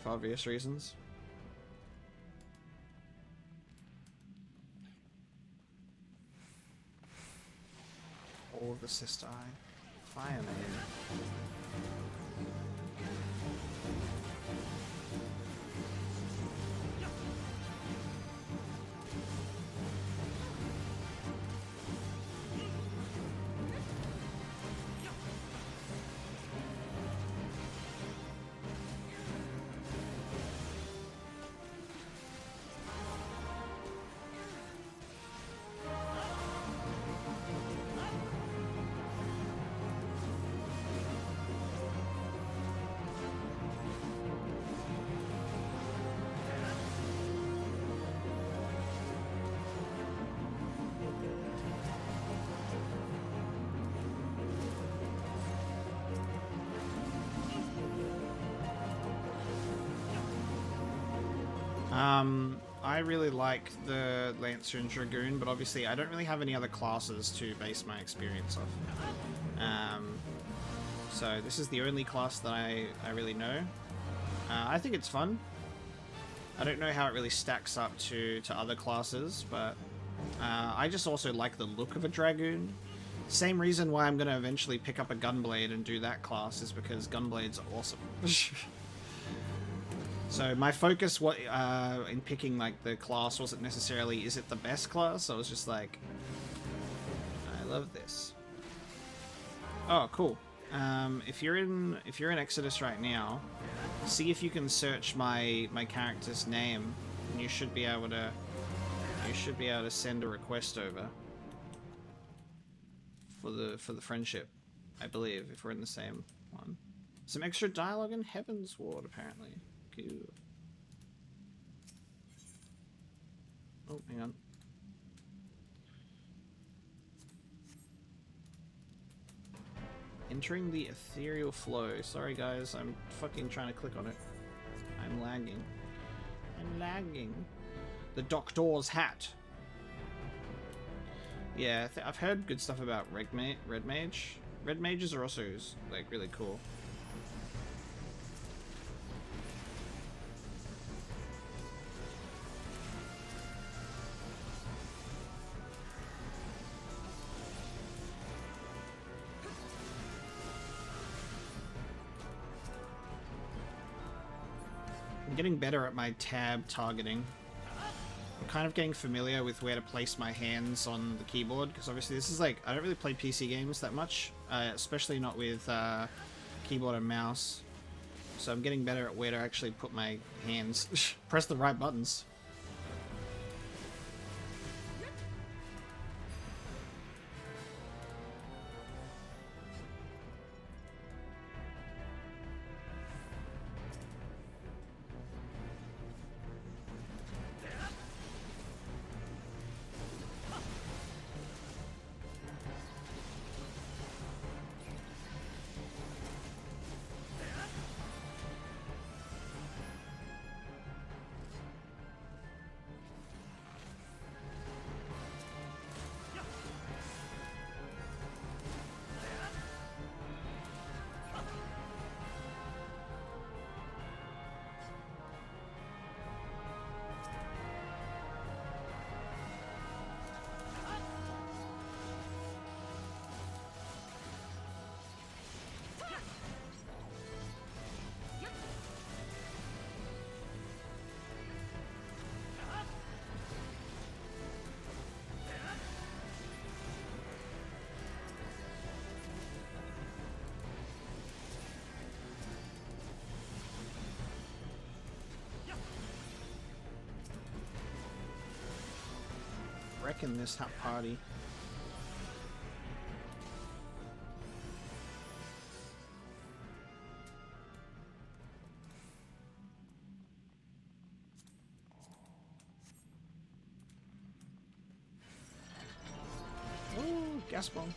Speaker 2: for obvious reasons. All of the sister eye. Fireman. I really like the Lancer and Dragoon, but obviously I don't really have any other classes to base my experience off. So this is the only class that I really know. I think it's fun. I don't know how it really stacks up to other classes, but I just also like the look of a Dragoon. Same reason why I'm going to eventually pick up a Gunblade and do that class is because Gunblades are awesome. So my focus in picking like the class wasn't necessarily is it the best class. I was just like, I love this. Oh, cool. If you're in Exodus right now, see if you can search my character's name, and you should be able to send a request over for the friendship, I believe, if we're in the same one. Some extra dialogue in Heaven's Ward, apparently. Cool. Oh, hang on. Entering the ethereal flow. Sorry guys, I'm fucking trying to click on it. I'm lagging. I'm lagging. The Doctor's hat. Yeah, I've heard good stuff about Red Mage. Red Mages are also like really cool. I'm getting better at my tab targeting. I'm kind of getting familiar with where to place my hands on the keyboard, because obviously this is like, I don't really play PC games that much, especially not with keyboard and mouse. So I'm getting better at where to actually put my hands, press the right buttons. Wrecking this hot party. gas bomb.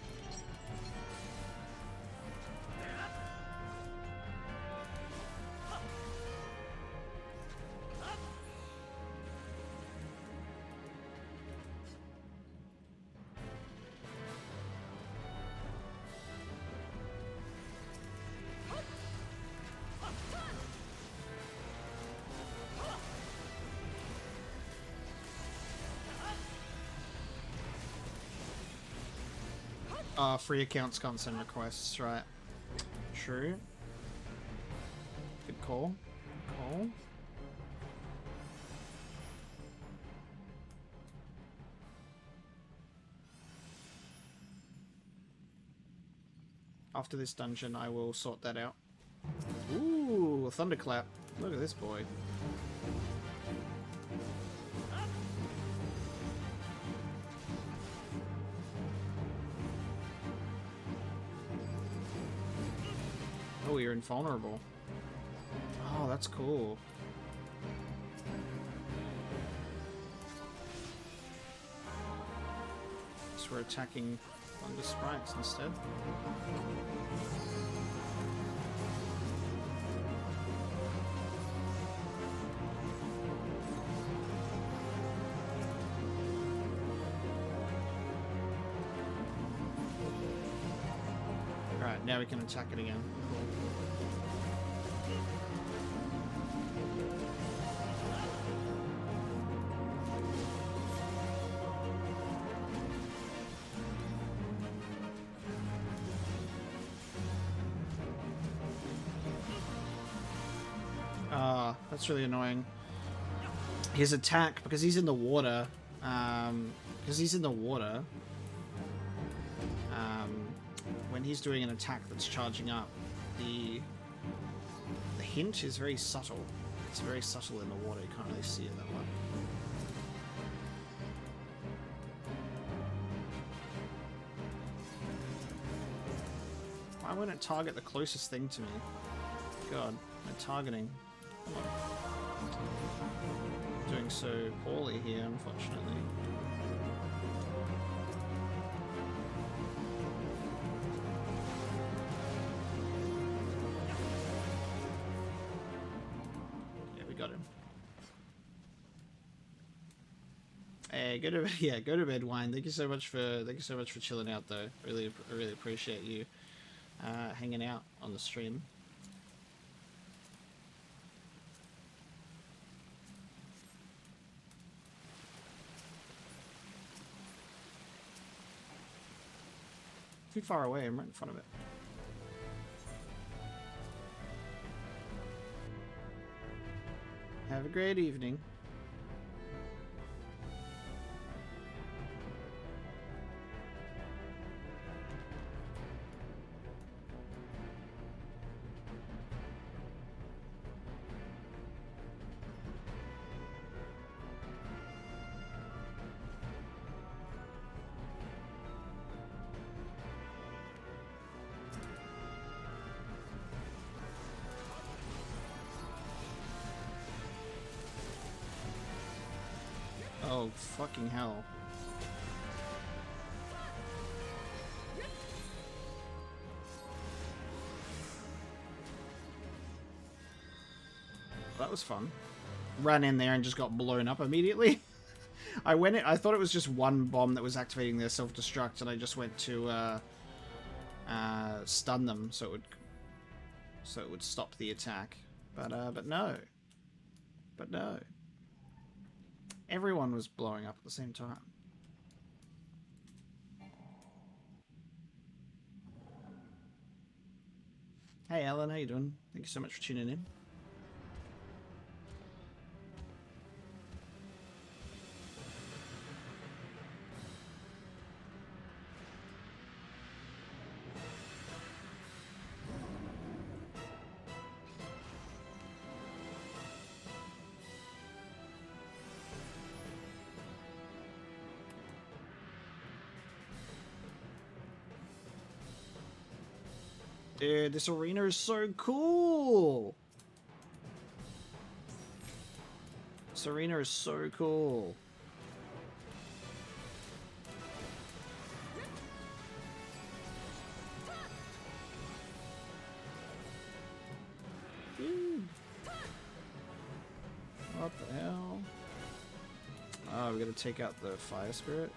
Speaker 2: Free accounts can't send requests, right? True. Good call. Good call. After this dungeon, I will sort that out. Ooh, a thunderclap. Look at this boy. Oh, you're invulnerable. Oh, that's cool. So we're attacking thunder sprites instead. Alright, now we can attack it again. That's really annoying. His attack, because he's in the water, when he's doing an attack that's charging up, the hint is very subtle. It's very subtle in the water, you can't really see it that well. Why won't it target the closest thing to me? God, my targeting. Come on. Doing so poorly here, unfortunately. Yeah, we got him. Hey, go to bed, Wine. Thank you so much for chilling out, though. Really appreciate you hanging out on the stream. Too far away, I'm right in front of it. Have a great evening. Oh, fucking hell. That was fun. Ran in there and just got blown up immediately. I thought it was just one bomb that was activating their self-destruct, and I just went to stun them so it would stop the attack. But no. But no. Everyone was blowing up at the same time. Hey Alan, how you doing? Thank you so much for tuning in. Dude, this arena is so cool! This arena is so cool. What the hell? Oh, we gotta take out the fire spirit.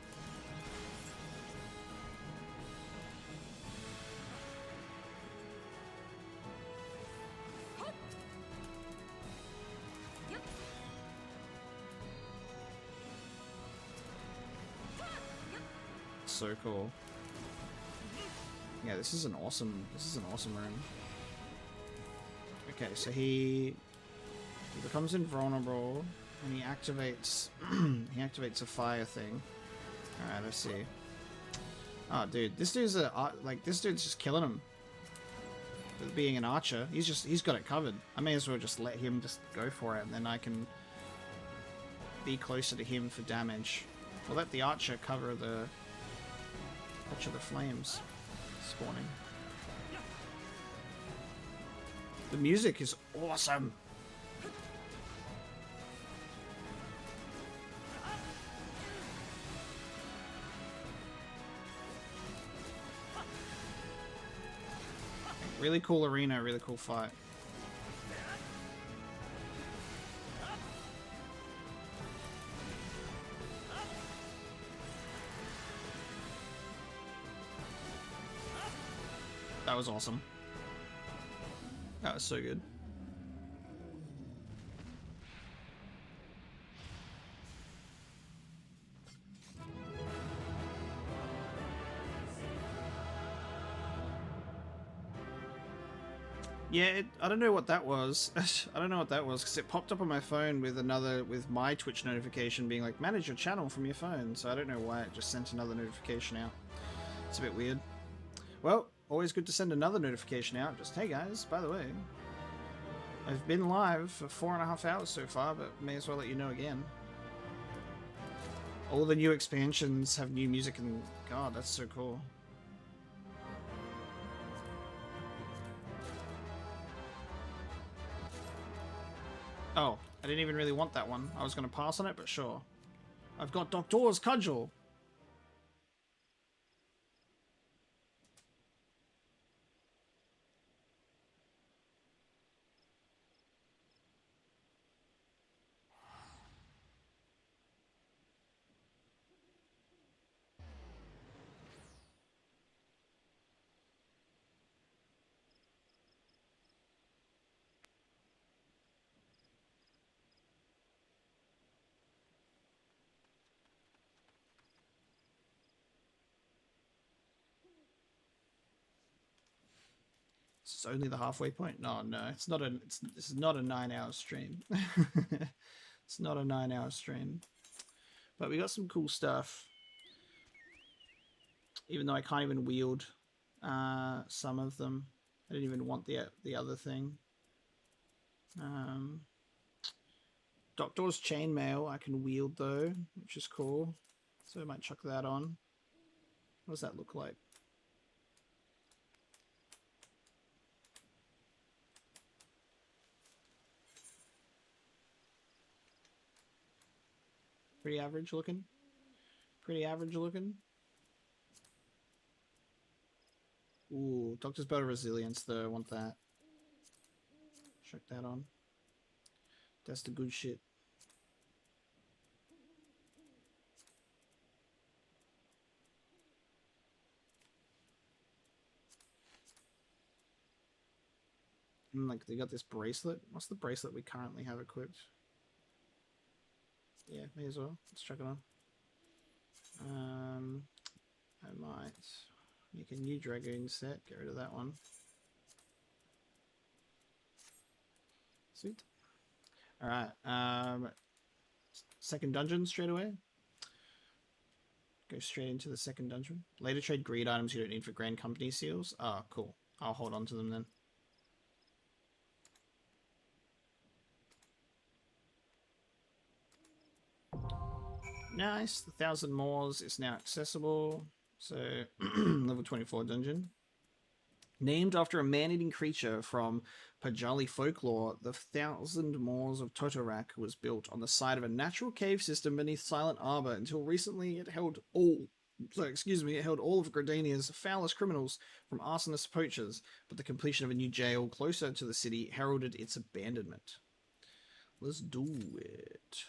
Speaker 2: So cool. Yeah, this is an awesome room. Okay, so he becomes invulnerable and he activates a fire thing. Alright, let's see. Oh dude, this dude's this dude's just killing him. With being an archer. He's got it covered. I may as well just let him just go for it and then I can be closer to him for damage. I'll let the archer cover the flames spawning. The music is awesome. Really cool arena, really cool fight. That was awesome. That was so good. Yeah, I don't know what that was. I don't know what that was because it popped up on my phone with my Twitch notification being like, manage your channel from your phone. So I don't know why it just sent another notification out. It's a bit weird. Well, always good to send another notification out. Just, hey guys, by the way, I've been live for 4.5 hours so far, but may as well let you know again. All the new expansions have new music and God, that's so cool. Oh, I didn't even really want that one. I was going to pass on it, but sure. I've got Doctor's Cudgel. It's only the halfway point. No, it's not this is not a 9-hour stream. It's not a 9-hour stream. But we got some cool stuff. Even though I can't even wield some of them. I didn't even want the other thing. Doctor's Chainmail I can wield though, which is cool. So I might chuck that on. What does that look like? Pretty average looking. Pretty average looking. Ooh, Doctor's Better Resilience though, I want that. Check that on. That's the good shit. And like they got this bracelet. What's the bracelet we currently have equipped? Yeah, may as well. Let's check it on. I might make a new Dragoon set. Get rid of that one. Sweet. Alright. Second dungeon straight away. Go straight into the second dungeon. Later trade greed items you don't need for Grand Company seals. Oh, cool. I'll hold on to them then. Nice. The 1,000 Moors is now accessible. So, level 24 dungeon. Named after a man-eating creature from Pajali folklore, the 1,000 Moors of Totorak was built on the side of a natural cave system beneath Silent Arbor. Until recently, it held all of Gridania's foulest criminals, from arsonists to poachers, but the completion of a new jail closer to the city heralded its abandonment. Let's do it.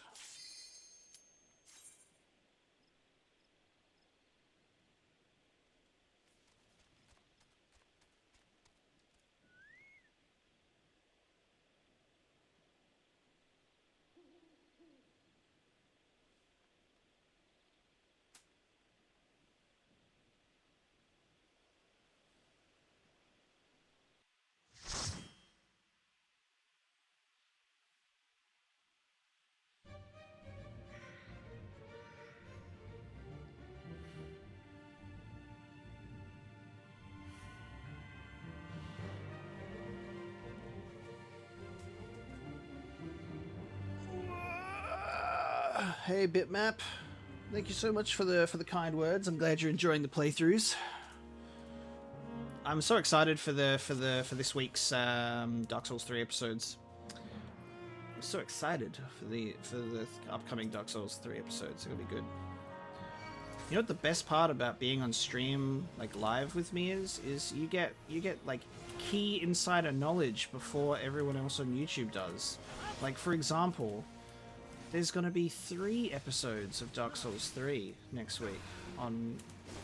Speaker 2: Hey Bitmap, thank you so much for the kind words. I'm glad you're enjoying the playthroughs. I'm so excited for this week's Dark Souls 3 episodes. I'm so excited for the upcoming Dark Souls 3 episodes. It's gonna be good. You know what the best part about being on stream, like live with me, is you get like key insider knowledge before everyone else on YouTube does. Like, for example, there's going to be 3 episodes of Dark Souls 3 next week. On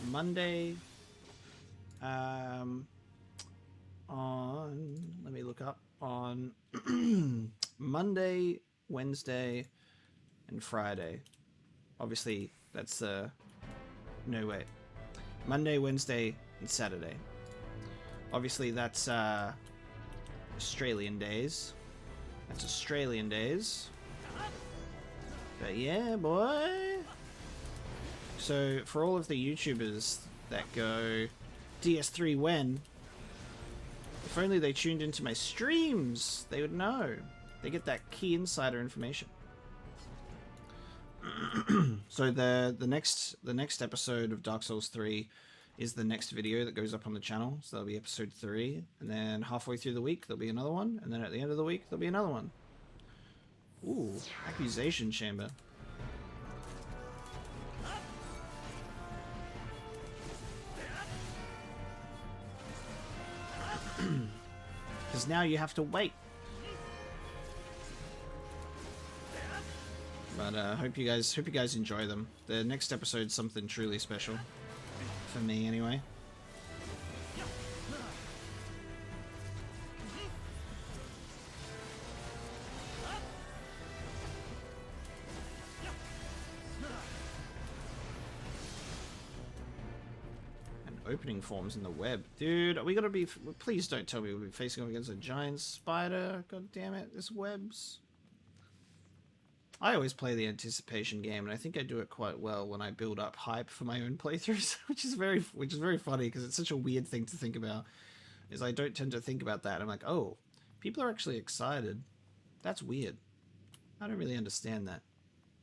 Speaker 2: Monday, let me look up, on Monday, Wednesday, and Friday. Obviously, that's no, wait. Monday, Wednesday, and Saturday. Obviously, that's Australian days. That's Australian days. But yeah, boy. So for all of the YouTubers that go, DS3 when? If only they tuned into my streams, they would know. They get that key insider information. So the next episode of Dark Souls 3 is the next video that goes up on the channel. So that'll be episode 3, and then halfway through the week there'll be another one, and then at the end of the week there'll be another one. Ooh, accusation chamber. Because now you have to wait. But hope you guys enjoy them. The next episode's something truly special for me, anyway. Opening forms in the web. Dude, are we gonna be... Please don't tell me we'll be facing off against a giant spider. God damn it, this webs. I always play the anticipation game, and I think I do it quite well when I build up hype for my own playthroughs, which is very funny, because it's such a weird thing to think about, is I don't tend to think about that. I'm like, oh, people are actually excited. That's weird. I don't really understand that.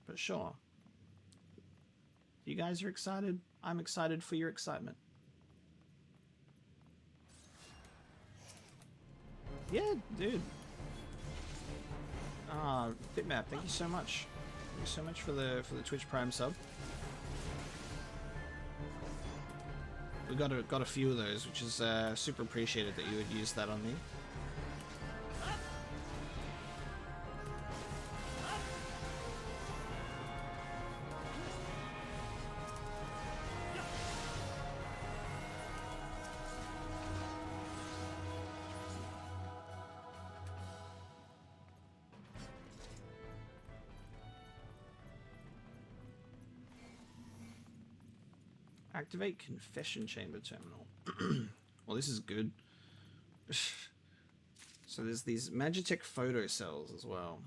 Speaker 2: But sure. You guys are excited? I'm excited for your excitement. Yeah, dude. Bitmap, thank you so much. Thank you so much for the Twitch Prime sub. We got a few of those, which is super appreciated that you would use that on me. Activate confession chamber terminal. Well, this is good. So there's these Magitech photo cells as well.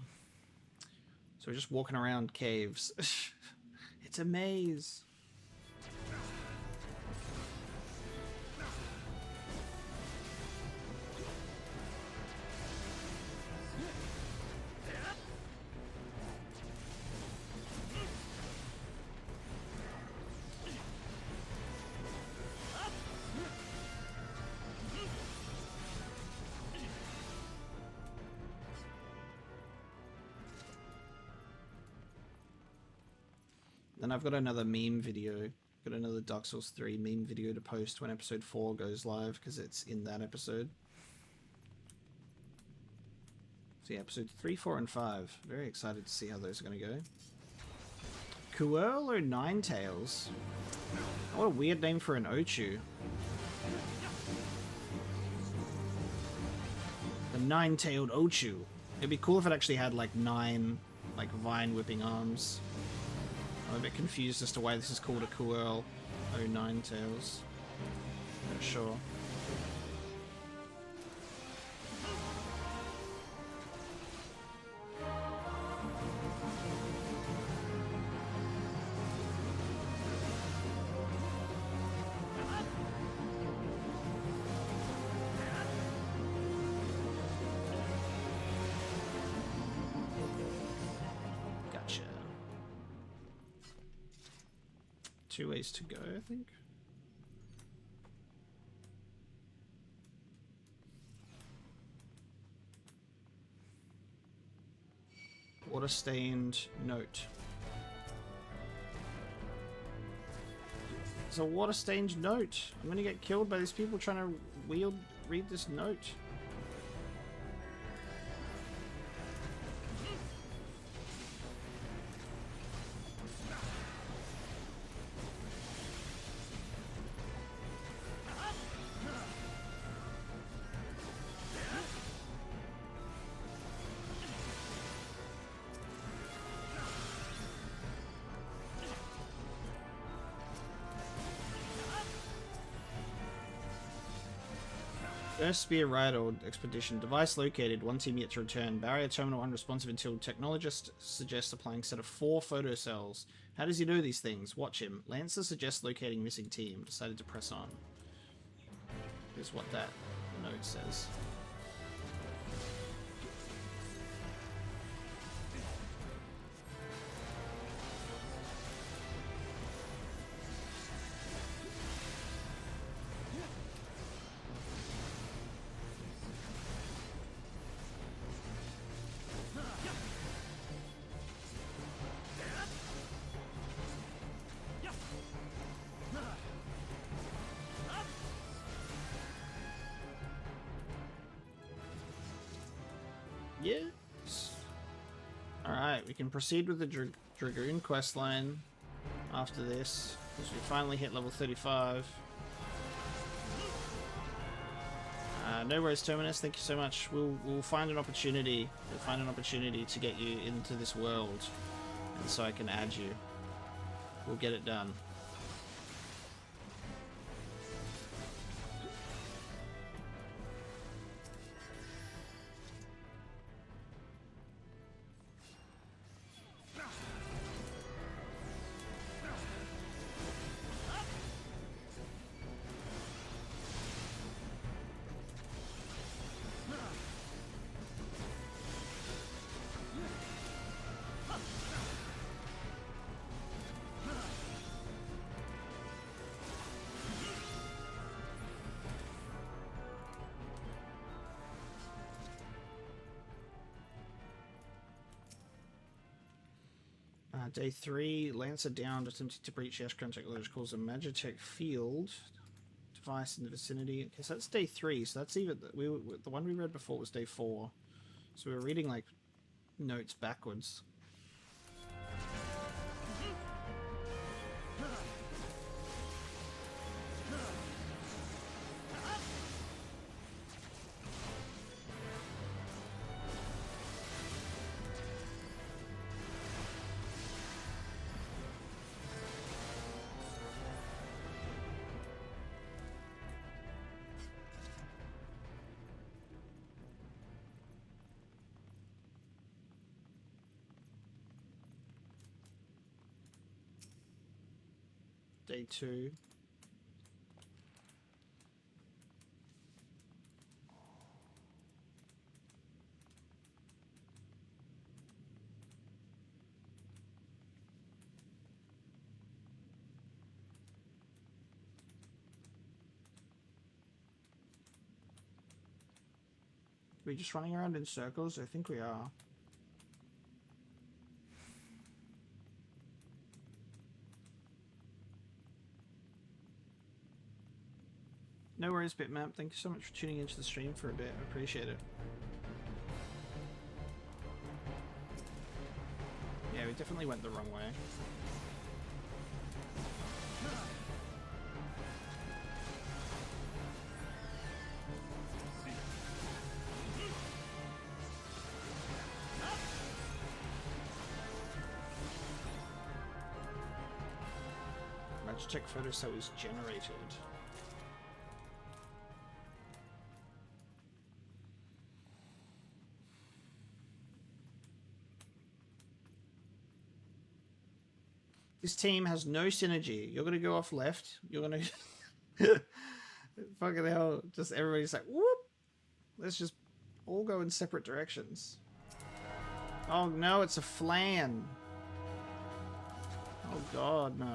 Speaker 2: So we're just walking around caves. It's a maze. And I've got another meme video, got another Dark Souls 3 meme video to post when episode 4 goes live, because it's in that episode.
Speaker 1: So yeah, episode 3, 4, and 5. Very excited to see how those are going to go. Kuerl or Ninetails? What a weird name for an Ochu. The nine-tailed Ochu. It'd be cool if it actually had like 9 like vine whipping arms. I'm a bit confused as to why this is called a Kuerl or Ninetails. Not sure. Gotcha. 2 ways to go, I think. Water-stained note. It's a water-stained note. I'm gonna get killed by these people trying to read this note. First Spear Ride or Expedition. Device located. One team yet to return. Barrier terminal unresponsive until technologist suggests applying set of 4 photocells. How does he know these things? Watch him. Lancer suggests locating missing team. Decided to press on. Here's what that note says. Yes. Alright, we can proceed with the Dragoon questline after this, because we finally hit level 35. No worries, Terminus. Thank you so much. We'll find an opportunity. We'll find an opportunity to get you into this world, and so I can add you. We'll get it done. Day 3, Lancer downed, attempting to breach the Ashcrown technology, calls a Magitech field device in the vicinity. Okay, so that's day 3, so that's even the one we read before was day 4. So we were reading like notes backwards. Day 2. Are we just running around in circles? I think we are. No worries, Bitmap. Thank you so much for tuning into the stream for a bit. I appreciate it.
Speaker 2: Yeah, we definitely went the wrong way. Magitech photo cell is generated. This team has no synergy. You're gonna go off left. You're gonna fucking hell. Just everybody's like, whoop. Let's just all go in separate directions. Oh no, it's a flan. Oh god, no.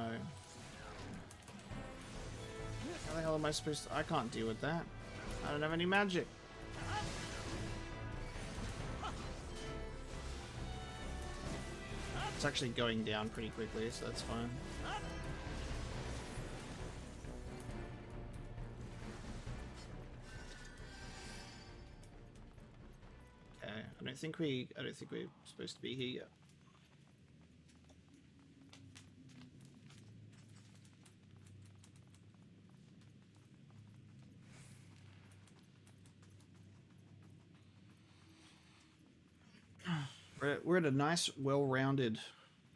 Speaker 2: How the hell am I supposed to? I can't deal with that. I don't have any magic. It's actually going down pretty quickly, so that's fine. Okay, I don't think we're supposed to be here yet. We're at a nice, well-rounded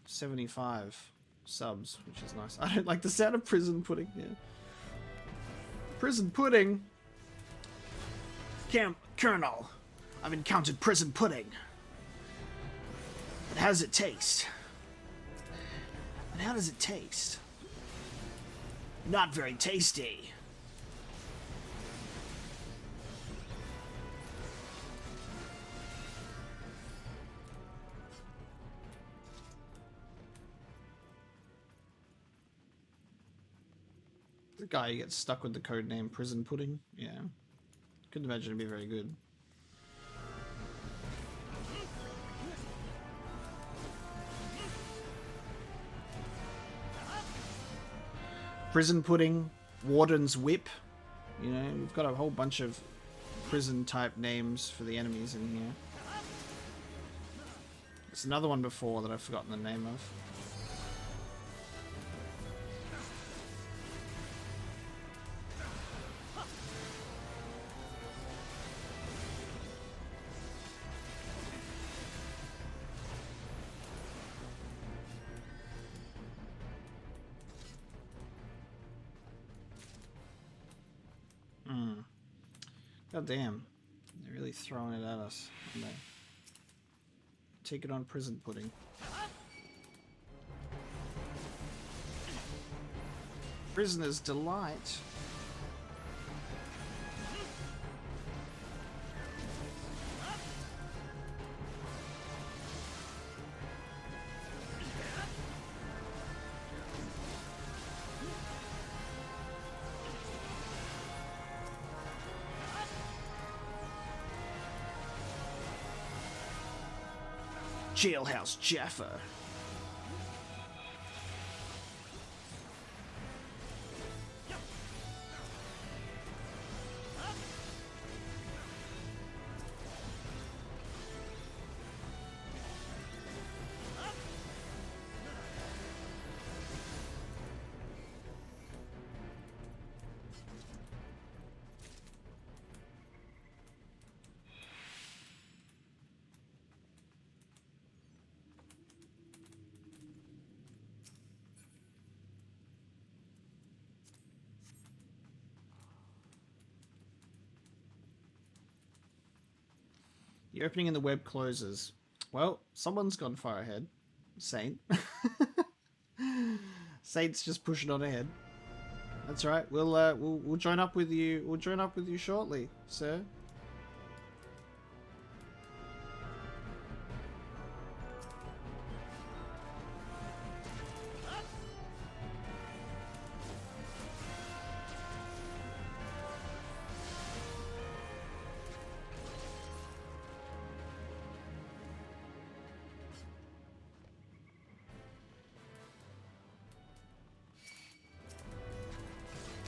Speaker 2: 75 subs, which is nice. I don't like the sound of prison pudding. Yeah, prison pudding. Colonel, I've encountered prison pudding. But how does it taste? And how does it taste? Not very tasty. The guy who gets stuck with the code name Prison Pudding. Yeah. Couldn't imagine it'd be very good. Prison Pudding, Warden's Whip. You know, we've got a whole bunch of prison type names for the enemies in here. There's another one before that I've forgotten the name of. God damn. They're really throwing it at us. Aren't they? Take it on Prison Pudding. Prisoner's Delight. Jailhouse Jaffa. The opening in the web closes. Well, someone's gone far ahead. Saint. Saint's just pushing on ahead. That's right. We'll join up with you. We'll join up with you shortly, sir.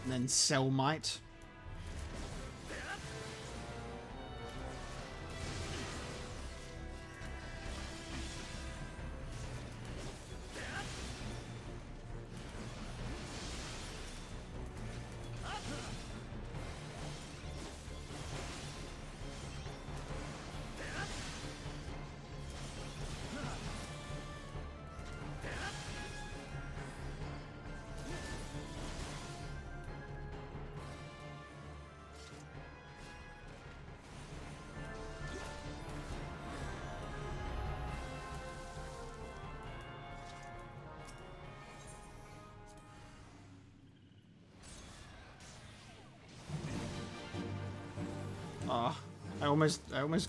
Speaker 2: And then Selmite. almost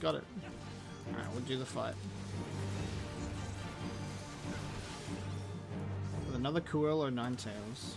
Speaker 2: got it. Alright, we'll do the fight. With another Coelho Ninetales.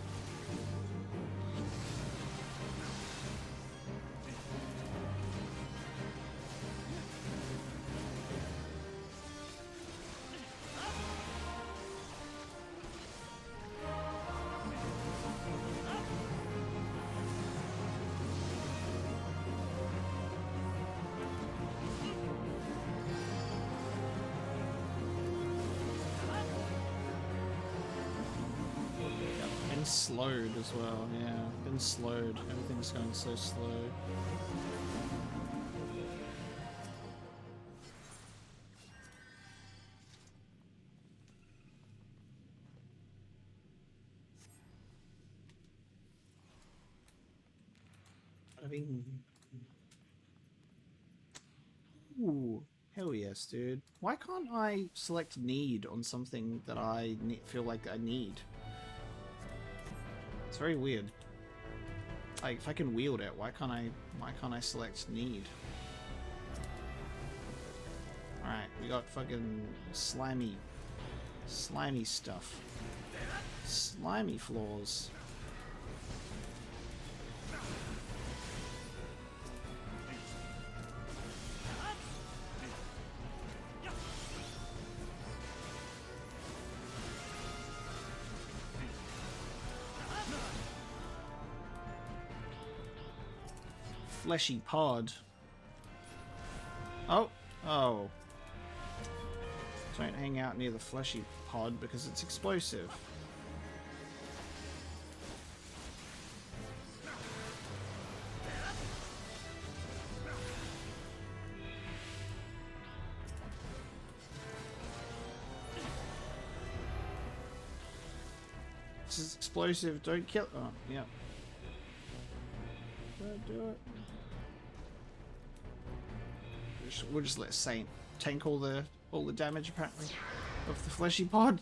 Speaker 2: Slowed as well, yeah. Been slowed. Everything's going so slow. Ooh, hell yes, dude. Why can't I select need on something that I feel like I need? It's very weird. Like, if I can wield it, why can't I select need? Alright, we got fucking slimy stuff. Slimy floors. Fleshy pod. Oh. Don't hang out near the fleshy pod because it's explosive. This is explosive. Don't kill. Oh, yeah. Don't do it. We'll just let Saint tank all the damage apparently of the fleshy pod.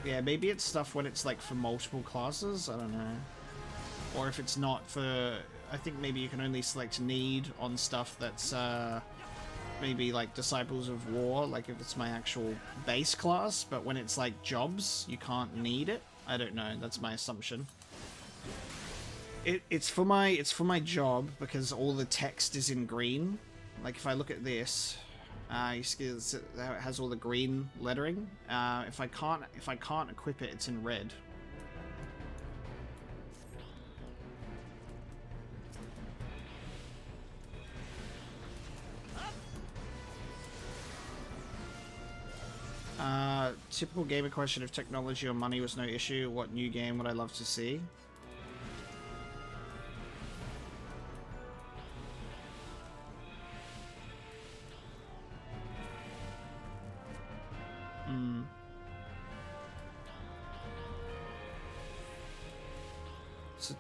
Speaker 2: Yeah, maybe it's stuff when it's like for multiple classes, I don't know. Or if it's not for, I think maybe you can only select need on stuff that's maybe like Disciples of War, like if it's my actual base class, but when it's like jobs, you can't need it. I don't know, that's my assumption. It's for my job because all the text is in green. Like if I look at this, you see how it has all the green lettering. If I can't equip it, it's in red. Typical gamer question: if technology or money was no issue, what new game would I love to see?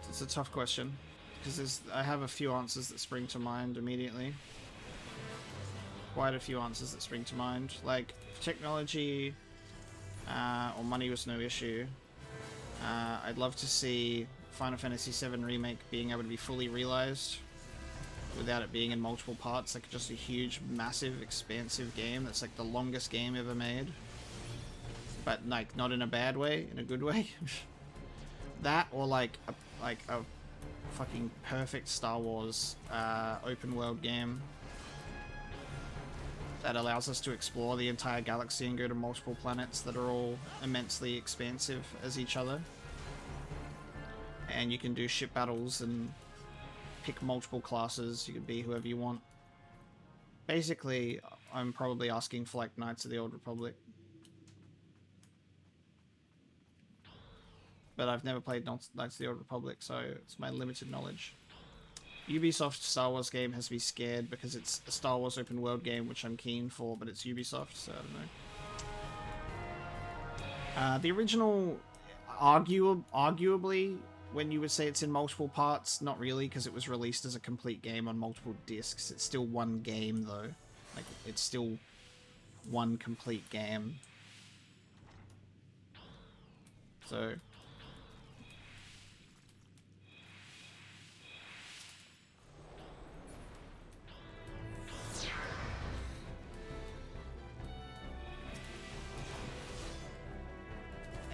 Speaker 2: It's a tough question because I have a few answers that spring to mind immediately. Quite a few answers that spring to mind. Like, if technology or money was no issue, I'd love to see Final Fantasy VII Remake being able to be fully realized without it being in multiple parts. Like, just a huge, massive, expansive game that's like the longest game ever made. But, like, not in a bad way, in a good way. That, or like a fucking perfect Star Wars open world game that allows us to explore the entire galaxy and go to multiple planets that are all immensely expansive as each other. And you can do ship battles and pick multiple classes. You can be whoever you want. Basically, I'm probably asking for like Knights of the Old Republic. But I've never played Knights of the Old Republic, so it's my limited knowledge. Ubisoft Star Wars game has me scared because it's a Star Wars open world game, which I'm keen for, but it's Ubisoft, so I don't know. The original, arguably, when you would say it's in multiple parts, not really, because it was released as a complete game on multiple discs. It's still one game, though. Like, it's still one complete game. So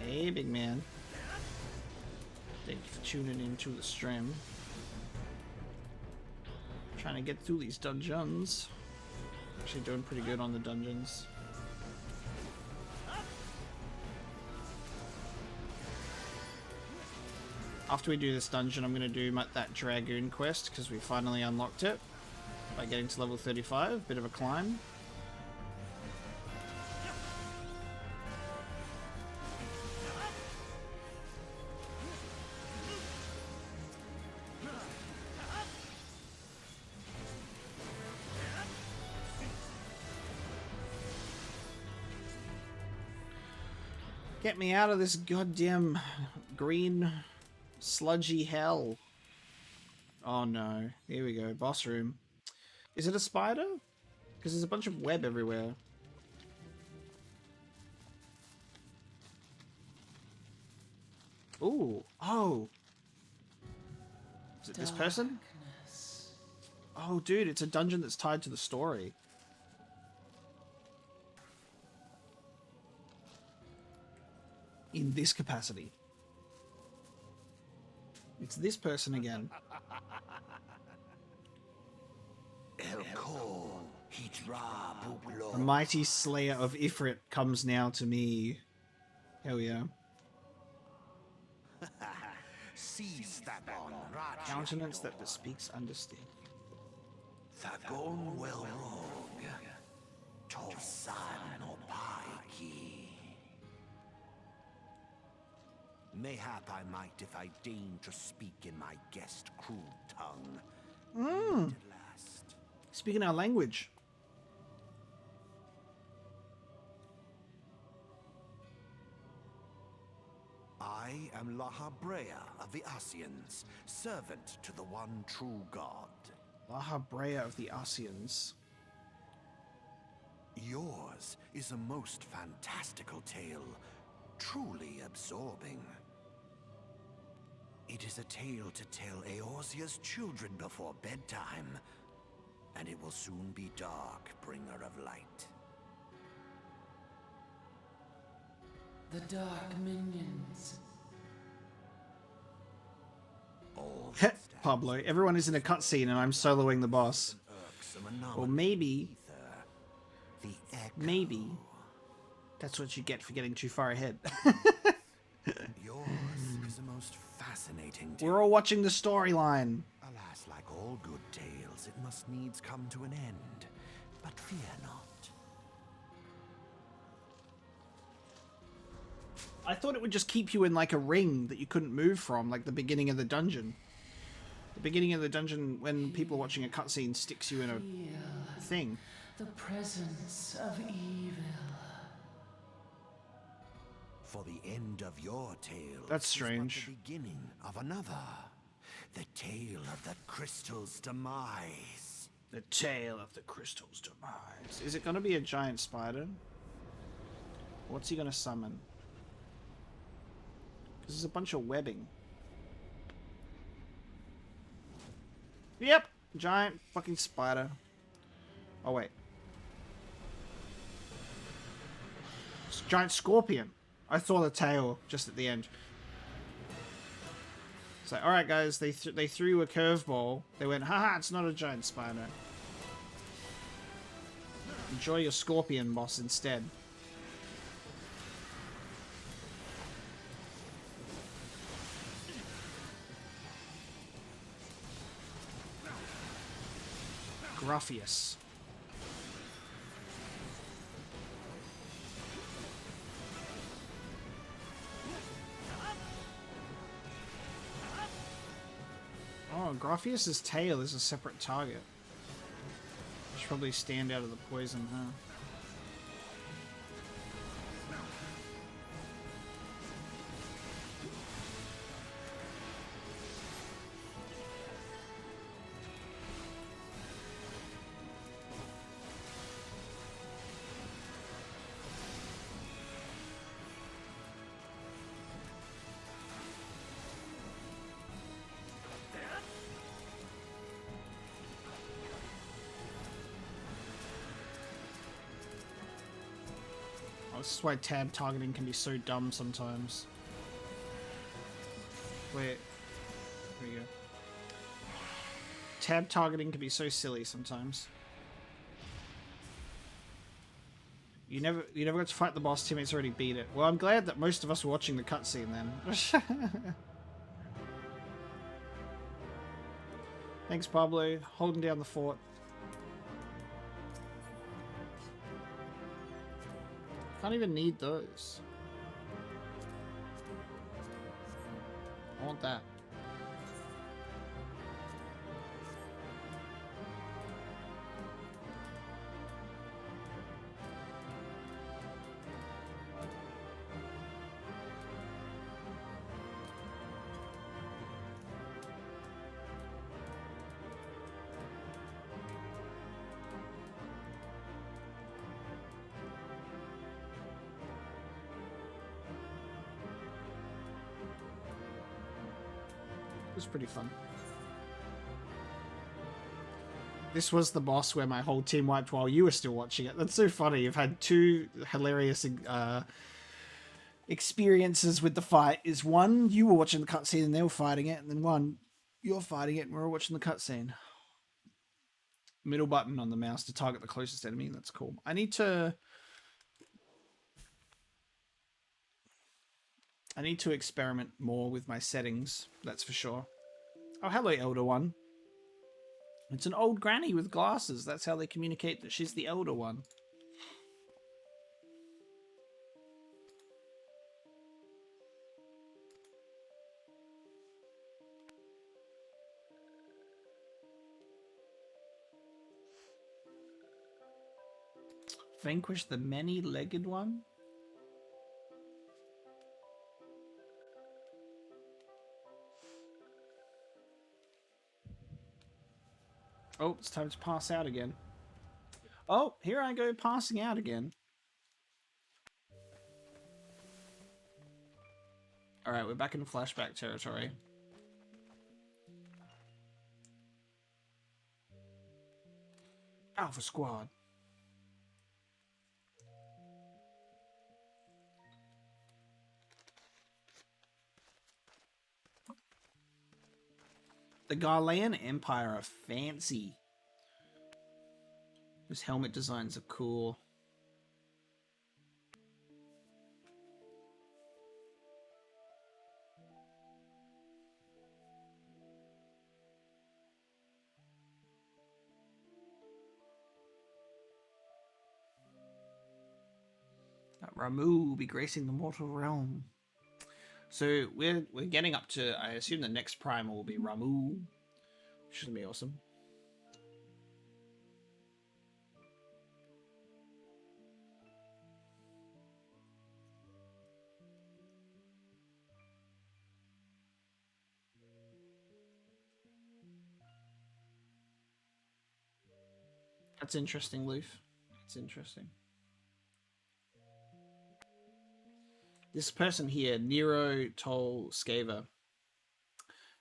Speaker 2: hey, big man. Thank you for tuning into the stream. Trying to get through these dungeons. Actually doing pretty good on the dungeons. After we do this dungeon, I'm going to do that Dragoon quest, because we finally unlocked it by getting to level 35. Bit of a climb. Get me out of this goddamn green sludgy hell. Oh no. Here we go. Boss room. Is it a spider? Because there's a bunch of web everywhere. Ooh. Oh. Is it this person? Oh, dude, it's a dungeon that's tied to the story. In this capacity. It's this person again. The mighty slayer of Ifrit comes now to me. Hell yeah. Countenance that bespeaks understanding.
Speaker 4: Mayhap I might if I deign to speak in my guest crude tongue.
Speaker 2: Mm.
Speaker 4: At last.
Speaker 2: Speaking our language.
Speaker 4: I am Lahabrea of the Asians, servant to the one true God.
Speaker 2: Lahabrea of the Asians.
Speaker 4: Yours is a most fantastical tale, truly absorbing. It is a tale to tell Eorzea's children before bedtime, and it will soon be dark, bringer of light.
Speaker 5: The dark minions.
Speaker 2: Pablo, everyone is in a cutscene and I'm soloing the boss. Or maybe that's what you get for getting too far ahead.
Speaker 4: Yours is a most fascinating tale.
Speaker 2: We're all watching the storyline.
Speaker 4: Alas, like all good tales, it must needs come to an end. But fear not.
Speaker 2: I thought it would just keep you in like a ring that you couldn't move from, like the beginning of the dungeon. The beginning of the dungeon, when people are watching a cutscene, sticks you in a thing.
Speaker 5: The presence of evil.
Speaker 4: For the end of your tale
Speaker 2: That's
Speaker 4: is
Speaker 2: strange.
Speaker 4: but the beginning of another. The tale of the crystal's demise.
Speaker 2: The tale of the crystal's demise. Is it going to be a giant spider? What's he going to summon? Because there's a bunch of webbing. Yep, giant fucking spider. Oh wait. It's a giant scorpion. I saw the tail just at the end. It's like, alright guys, they threw a curveball. They went, haha, it's not a giant spider. Enjoy your scorpion, boss, instead. Gruffius. Oh, Gruffius's tail is a separate target. Should probably stand out of the poison, huh? this is why tab targeting can be so dumb sometimes. Wait. Here we go. Tab targeting can be so silly sometimes. You never got to fight the boss, teammates already beat it. Well, I'm glad that most of us were watching the cutscene then. Thanks, Pablo. Holding down the fort. Can't even need those. I want that. Was pretty fun. This was the boss where my whole team wiped while you were still watching it. That's so funny. You've had two hilarious experiences with the fight. Is one, you were watching the cutscene and they were fighting it, and then one, you're fighting it and we were watching the cutscene. Middle button on the mouse to target the closest enemy. That's cool. I need to experiment more with my settings, that's for sure. Oh, hello, Elder One. It's an old granny with glasses. That's how they communicate that she's the Elder One. Vanquish the many-legged one? Oh, it's time to pass out again. Oh, here I go passing out again. Alright, we're back in flashback territory. Alpha Squad. The Garlean Empire are fancy. Those helmet designs are cool. Ramu will be gracing the mortal realm. So we're getting up to, I assume the next primal will be Ramu, which is gonna be awesome. That's interesting, Loof. That's interesting. This person here, Nero Tol Skaver.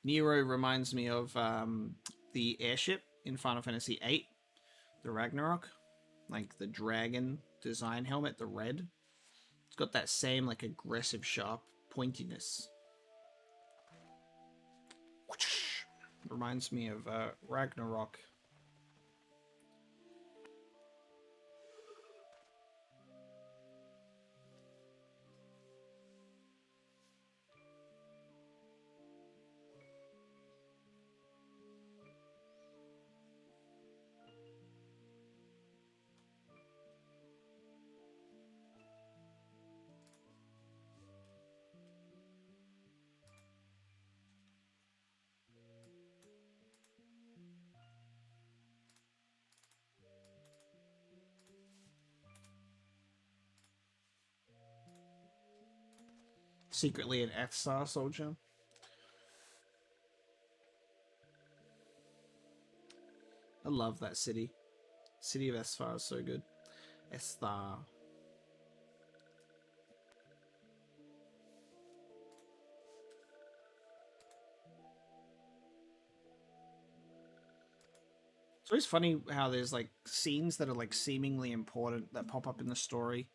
Speaker 2: Nero reminds me of the airship in Final Fantasy VIII, the Ragnarok. Like the dragon design helmet, the red. It's got that same like aggressive, sharp pointiness. Reminds me of Ragnarok. Secretly an XIV soldier. I love that city. City of Esthar is so good. Esthar. It's always funny how there's like scenes that are like seemingly important that pop up in the story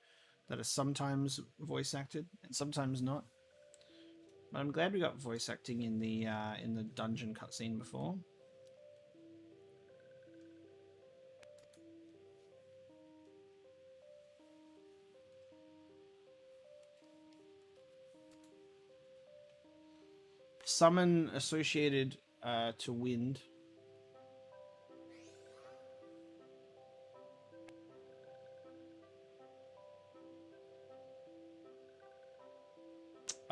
Speaker 2: that are sometimes voice acted and sometimes not. But I'm glad we got voice acting in the dungeon cutscene before. Summon associated to wind.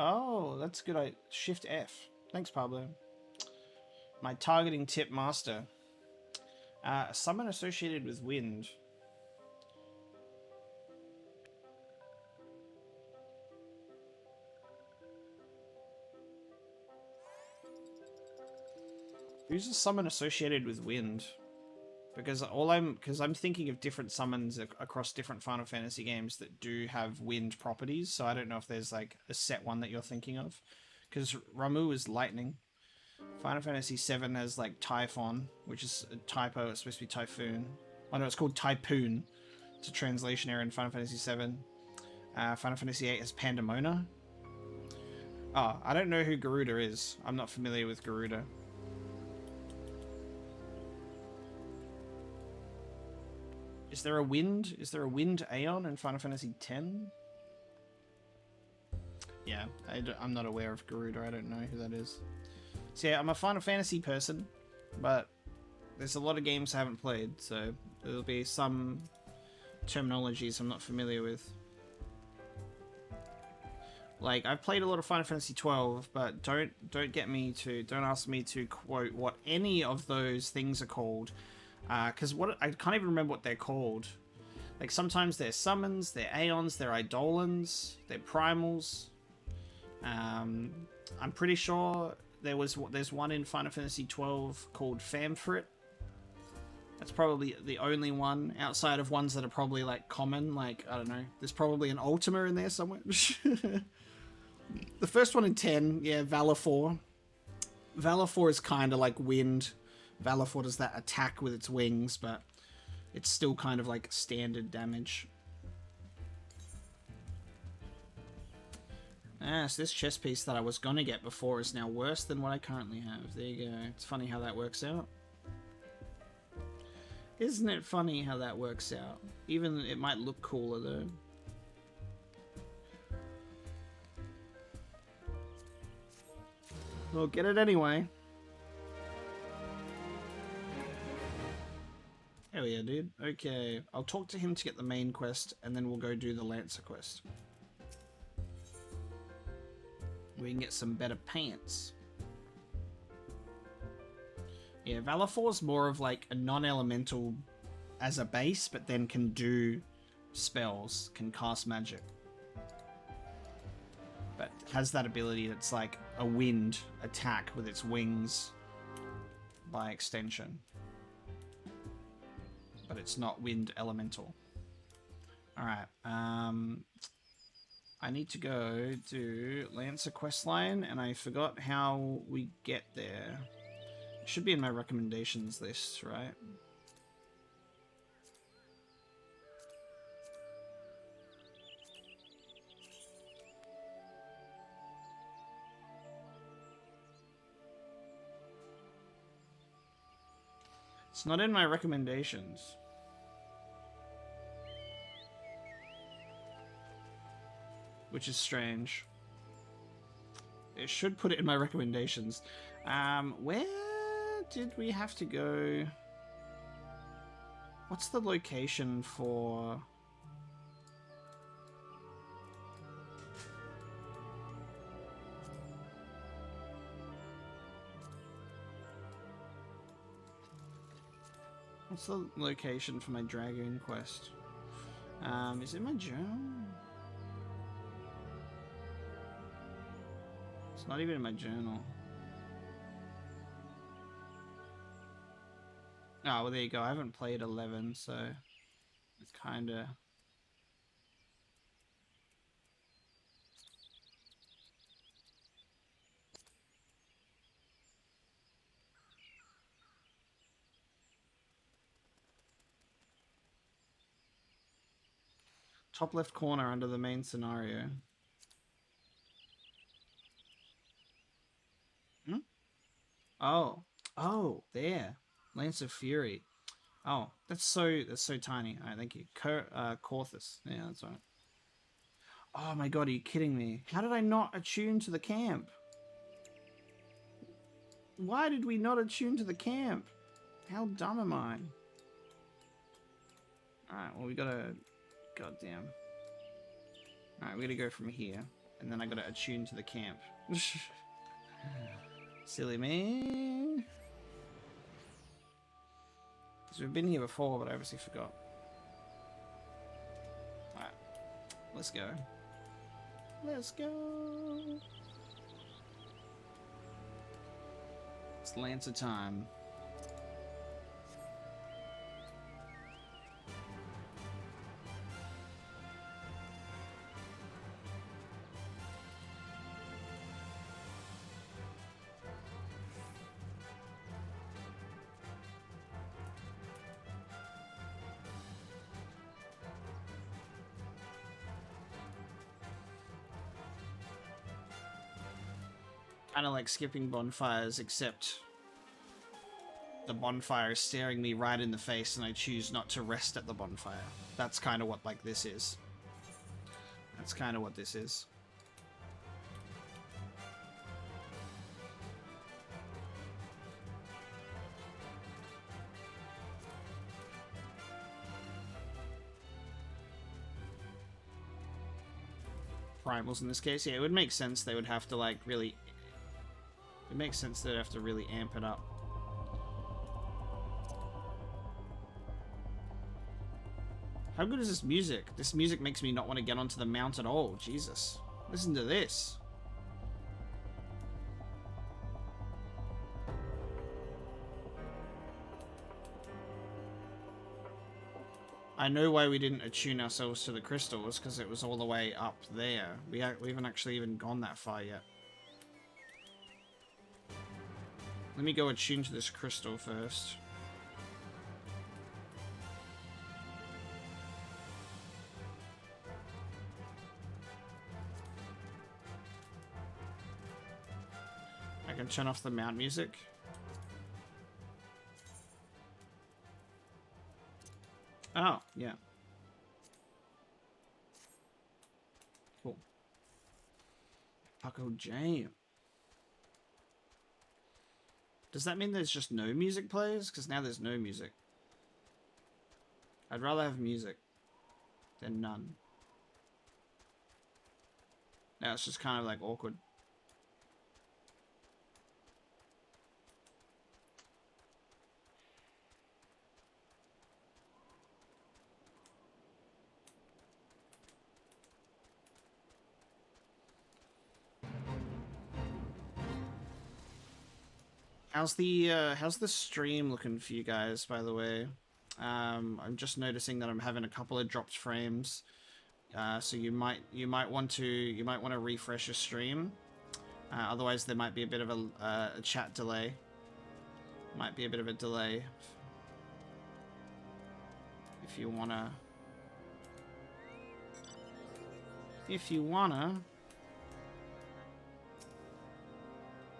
Speaker 2: Oh, that's good. Shift F. Thanks, Pablo. My targeting tip master. Summon associated with wind. Who's a summon associated with wind? Because I'm thinking of different summons across different Final Fantasy games that do have wind properties. So I don't know if there's like a set one that you're thinking of. Because Ramu is lightning. Final Fantasy VII has like Typhon, which is a typo. It's supposed to be typhoon. Oh no, it's called Typhoon. It's a translation error in Final Fantasy VII. Final Fantasy VIII has Pandemona. Oh, I don't know who Garuda is. I'm not familiar with Garuda. Is there a wind? Is there a wind Aeon in Final Fantasy X? Yeah, I'm not aware of Garuda. I don't know who that is. So yeah, I'm a Final Fantasy person, but there's a lot of games I haven't played, so there'll be some terminologies I'm not familiar with. Like, I've played a lot of Final Fantasy XII, but don't ask me to quote what any of those things are called. Because I can't even remember what they're called. Like, sometimes they're summons, they're aeons, they're eidolons, they're primals. I'm pretty sure there's one in Final Fantasy XII called Famfrit. That's probably the only one outside of ones that are probably like common. Like, I don't know. There's probably an Ultima in there somewhere. The first one in 10, yeah, Valifor. Valifor is kind of like wind. Valifor does that attack with its wings, but it's still kind of like standard damage. So this chest piece that I was gonna get before is now worse than what I currently have. There you go. It's funny how that works out. Isn't it funny how that works out? Even it might look cooler though. We'll get it anyway. Hell yeah, dude. Okay, I'll talk to him to get the main quest, and then we'll go do the Lancer quest. We can get some better pants. Yeah, Valifor's more of like a non-elemental as a base, but then can do spells, can cast magic. But has that ability that's like a wind attack with its wings by extension. But it's not wind elemental. Alright, I need to go do Lancer questline, and I forgot how we get there. It should be in my recommendations list, right? It's not in my recommendations. Which is strange. It should put it in my recommendations. Where did we have to go? What's the location for... What's the location for my Dragoon quest? Is it my journal? It's not even in my journal. Oh, well, there you go. I haven't played 11, so it's kind of... Top left corner under the main scenario. Hmm? Oh. Oh, there. Lance of Fury. Oh, that's so tiny. Alright, thank you. Corthus. Yeah, that's right. Oh my god, are you kidding me? How did I not attune to the camp? Why did we not attune to the camp? How dumb am I? Alright, well we gotta... Goddamn. Alright, we gotta go from here. And then I gotta attune to the camp. Silly me. Because we've been here before, but I obviously forgot. Alright. Let's go. Let's go. It's Lancer time. Kind of like skipping bonfires, except the bonfire is staring me right in the face and I choose not to rest at the bonfire. That's kind of what like this is. That's kind of what this is. Primals in this case, yeah, it would make sense they would have to like really... It makes sense they'd have to really amp it up. How good is this music? This music makes me not want to get onto the mount at all. Jesus. Listen to this. I know why we didn't attune ourselves to the crystals, because it was all the way up there. We haven't actually even gone that far yet. Let me go attune to this crystal first. I can turn off the mount music. Oh, yeah. Cool. Paco Jam. Does that mean there's just no music players? Because now there's no music. I'd rather have music than none. Now it's just kind of like awkward. How's the stream looking for you guys, by the way? I'm just noticing that I'm having a couple of dropped frames. So you might want to refresh your stream. Otherwise there might be a bit of a chat delay. Might be a bit of a delay. If you wanna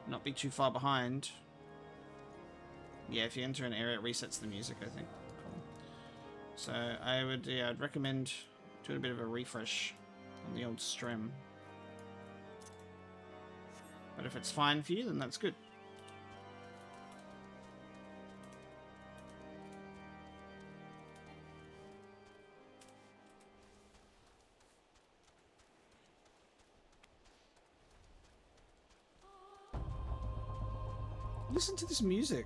Speaker 2: not be too far behind. Yeah, if you enter an area, it resets the music, I think. Cool. So I'd recommend doing a bit of a refresh on the old stream. But if it's fine for you, then that's good. Listen to this music.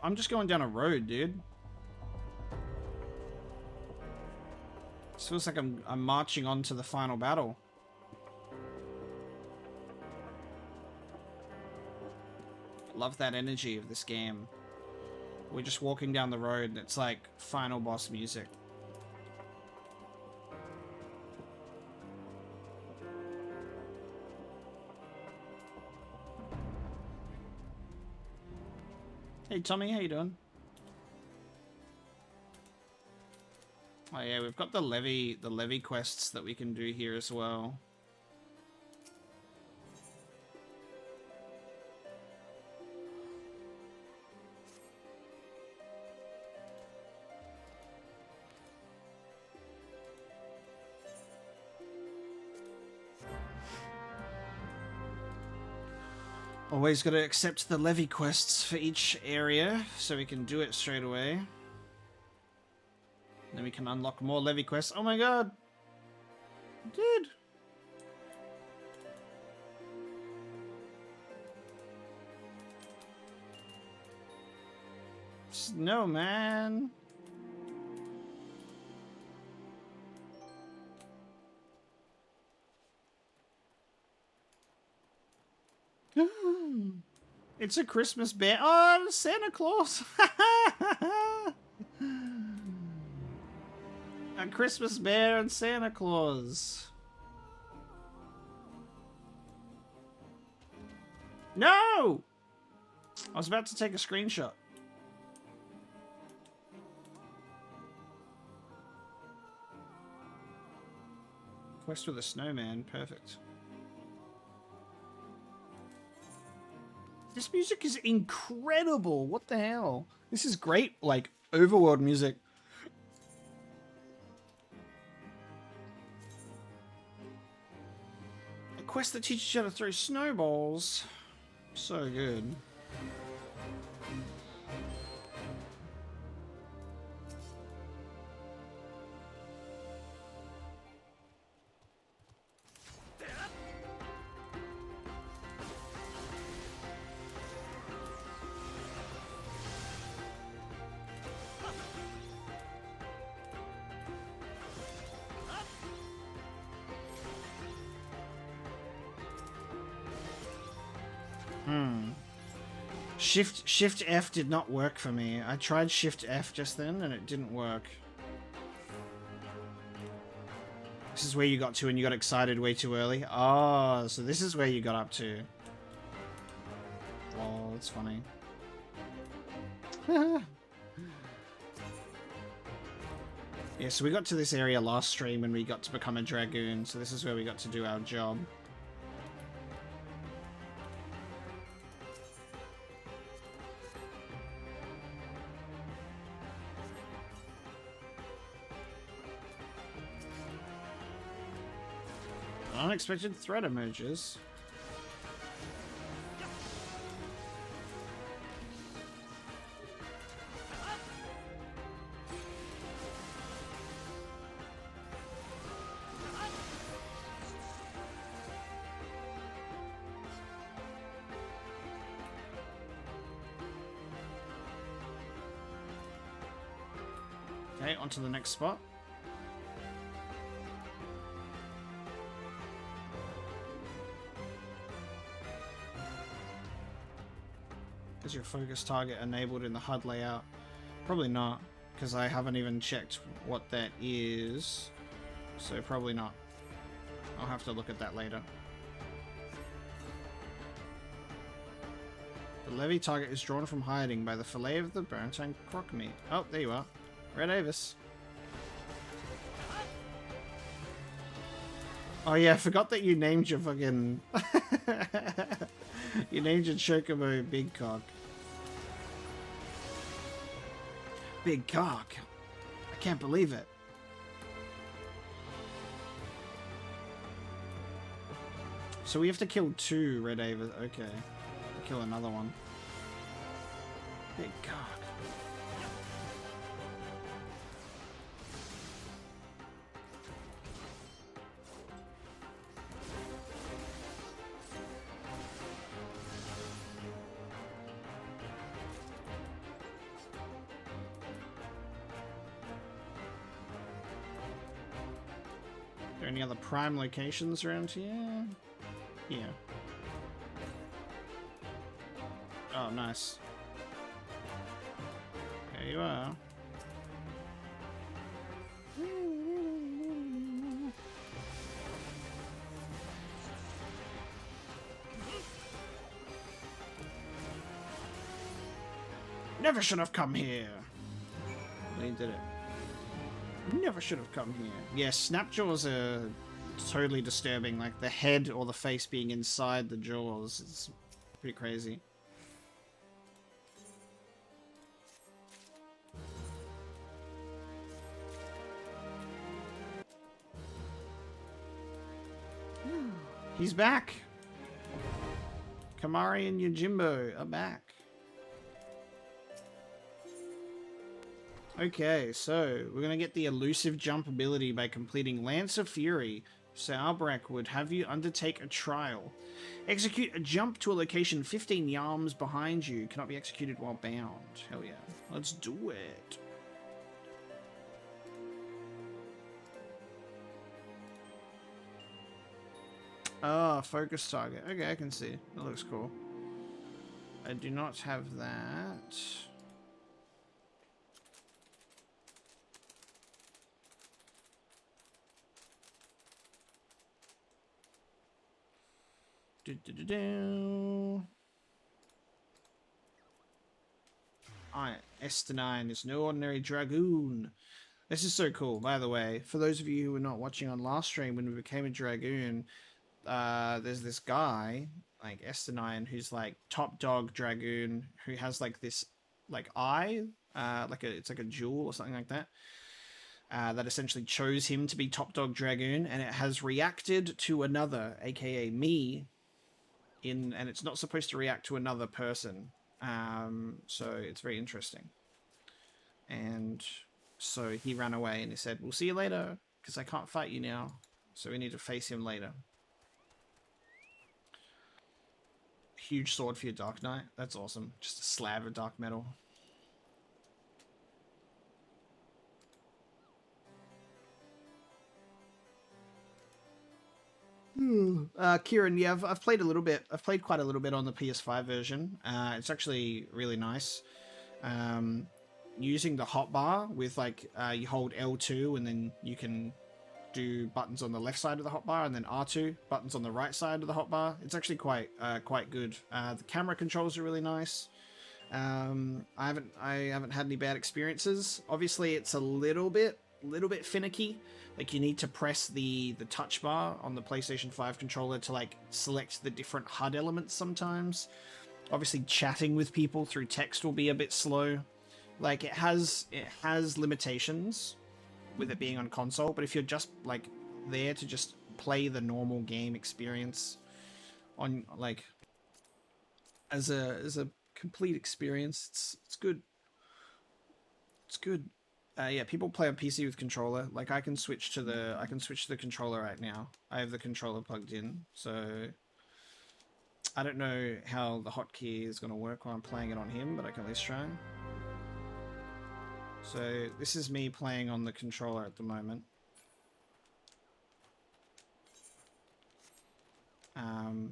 Speaker 2: I'm just going down a road, dude. This feels like I'm marching on to the final battle. Love that energy of this game. We're just walking down the road and it's like final boss music. Hey Tommy, how you doing? Oh yeah, we've got the levy quests that we can do here as well. Always got to accept the levy quests for each area so we can do it straight away. Then we can unlock more levy quests. Oh my god! Dude! No, man! It's a Christmas bear. Oh, Santa Claus! A Christmas bear and Santa Claus. No! I was about to take a screenshot. Quest with a snowman. Perfect. This music is incredible. What the hell? This is great, like, overworld music. A quest that teaches you how to throw snowballs. So good. Shift F did not work for me. I tried Shift F just then and it didn't work. This is where you got to and you got excited way too early. Oh, so this is where you got up to. Oh, that's funny. Yeah, so we got to this area last stream when we got to become a dragoon. So this is where we got to do our job. Unexpected threat emerges. Okay, on to the next spot. Is your focus target enabled in the HUD layout? Probably not, because I haven't even checked what that is. So probably not. I'll have to look at that later. The levy target is drawn from hiding by the fillet of the burnt and crock meat. Oh, there you are. Red Avis. Oh yeah, I forgot that you named your fucking... You named your Chocobo Big Cock. Big Cock. I can't believe it. So we have to kill 2 Red Avis. Okay. Kill another one. Big Cock. Any other prime locations around here? Yeah. Oh, nice. There you are.
Speaker 1: Never should have come here. He did it. Never should have come here. Yeah, snap jaws are totally disturbing. Like the head or the face being inside the jaws. It's pretty crazy. He's back. Kamari and Yojimbo are back. Okay, so we're going to get the elusive jump ability by completing Lance of Fury. So Albrecht would have you undertake a trial. Execute a jump to a location 15 yards behind you. Cannot be executed while bound. Hell yeah. Let's do it. Oh, focus target. Okay, I can see. That looks cool. I do not have that. S9 is no ordinary dragoon. This is so cool, by the way. For those of you who were not watching on last stream, when we became a dragoon, there's this guy, like S9, who's like top dog dragoon, who has like this like eye, it's like a jewel or something like that. That essentially chose him to be top dog dragoon, and it has reacted to another, aka me, and it's not supposed to react to another person. So it's very interesting. And so he ran away and he said, "We'll see you later, because I can't fight you now. So we need to face him later." Huge sword for your Dark Knight. That's awesome. Just a slab of dark metal. Kieran, yeah, I've played a little bit. I've played quite a little bit on the PS5 version. It's actually really nice. Using the hotbar with like you hold L2 and then you can do buttons on the left side of the hotbar, and then R2 buttons on the right side of the hotbar. It's actually quite good. The camera controls are really nice. I haven't had any bad experiences. Obviously, it's a little bit finicky. Like you need to press the touch bar on the PlayStation 5 controller to like select the different HUD elements sometimes. Obviously, chatting with people through text will be a bit slow. Like it has limitations with it being on console, but if you're just like there to just play the normal game experience on like as a complete experience, it's good. It's good. Yeah, people play on PC with controller. Like I can switch to the controller right now. I have the controller plugged in, so I don't know how the hotkey is going to work while I'm playing it on him, but I can at least try. So this is me playing on the controller at the moment.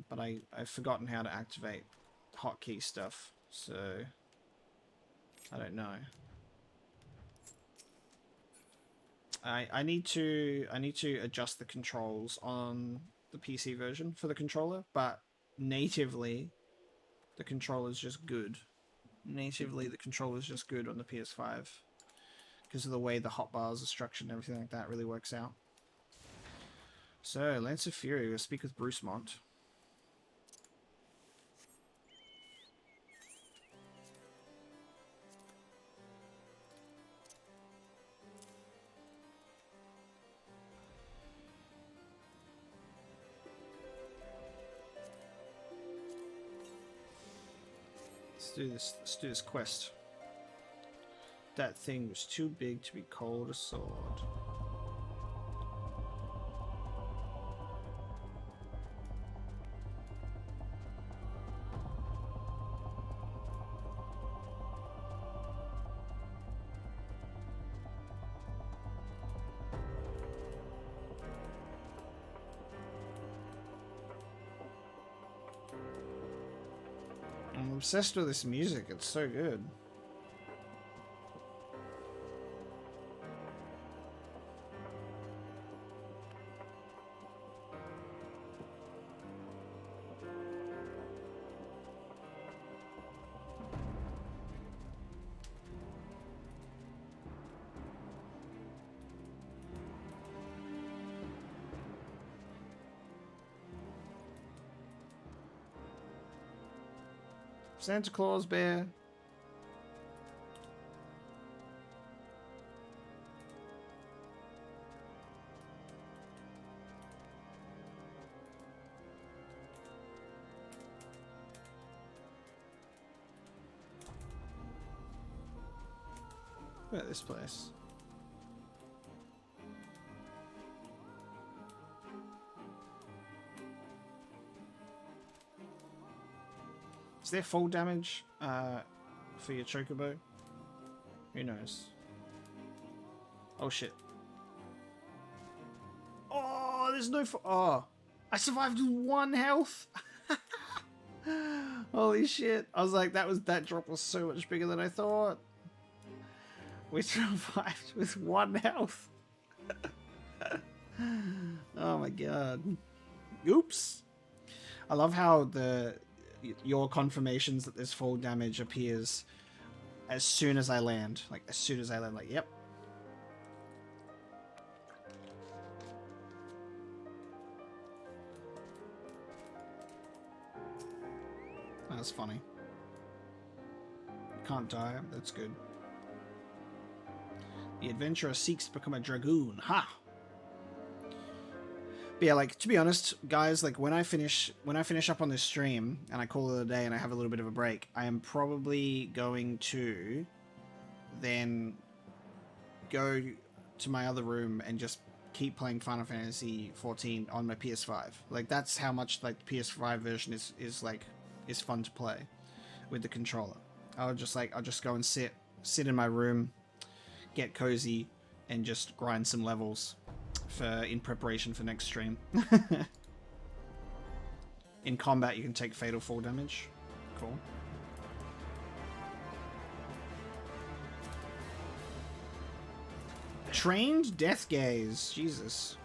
Speaker 1: But I've forgotten how to activate hotkey stuff, so I don't know. I need to adjust the controls on the PC version for the controller, but natively the controller's just good. Natively the controller's just good on the PS5 because of the way the hotbars are structured and everything like that really works out. So, Lance of Fury, we'll speak with Bruce Mont. Let's do this quest. That thing was too big to be called a sword. I'm obsessed with this music, it's so good. Santa Claus bear. Look at this place. Is there full damage for your chocobo? Who knows? Oh shit. Oh, there's no... Oh, I survived with 1 health. Holy shit. I was like, that drop was so much bigger than I thought. We survived with 1 health. Oh my god. Oops. I love how your confirmations that there's full damage appears as soon as I land. Like, as soon as I land, like, yep. That's funny. Can't die, that's good. The adventurer seeks to become a dragoon. Ha! But yeah, like, to be honest, guys, like, when I finish up on this stream and I call it a day and I have a little bit of a break, I am probably going to then go to my other room and just keep playing Final Fantasy 14 on my PS5. Like, that's how much, like, the PS5 version is fun to play with the controller. I'll just go and sit in my room, get cozy, and just grind some levels in preparation for next stream. In combat, you can take fatal fall damage. Cool. Trained death gaze. Jesus.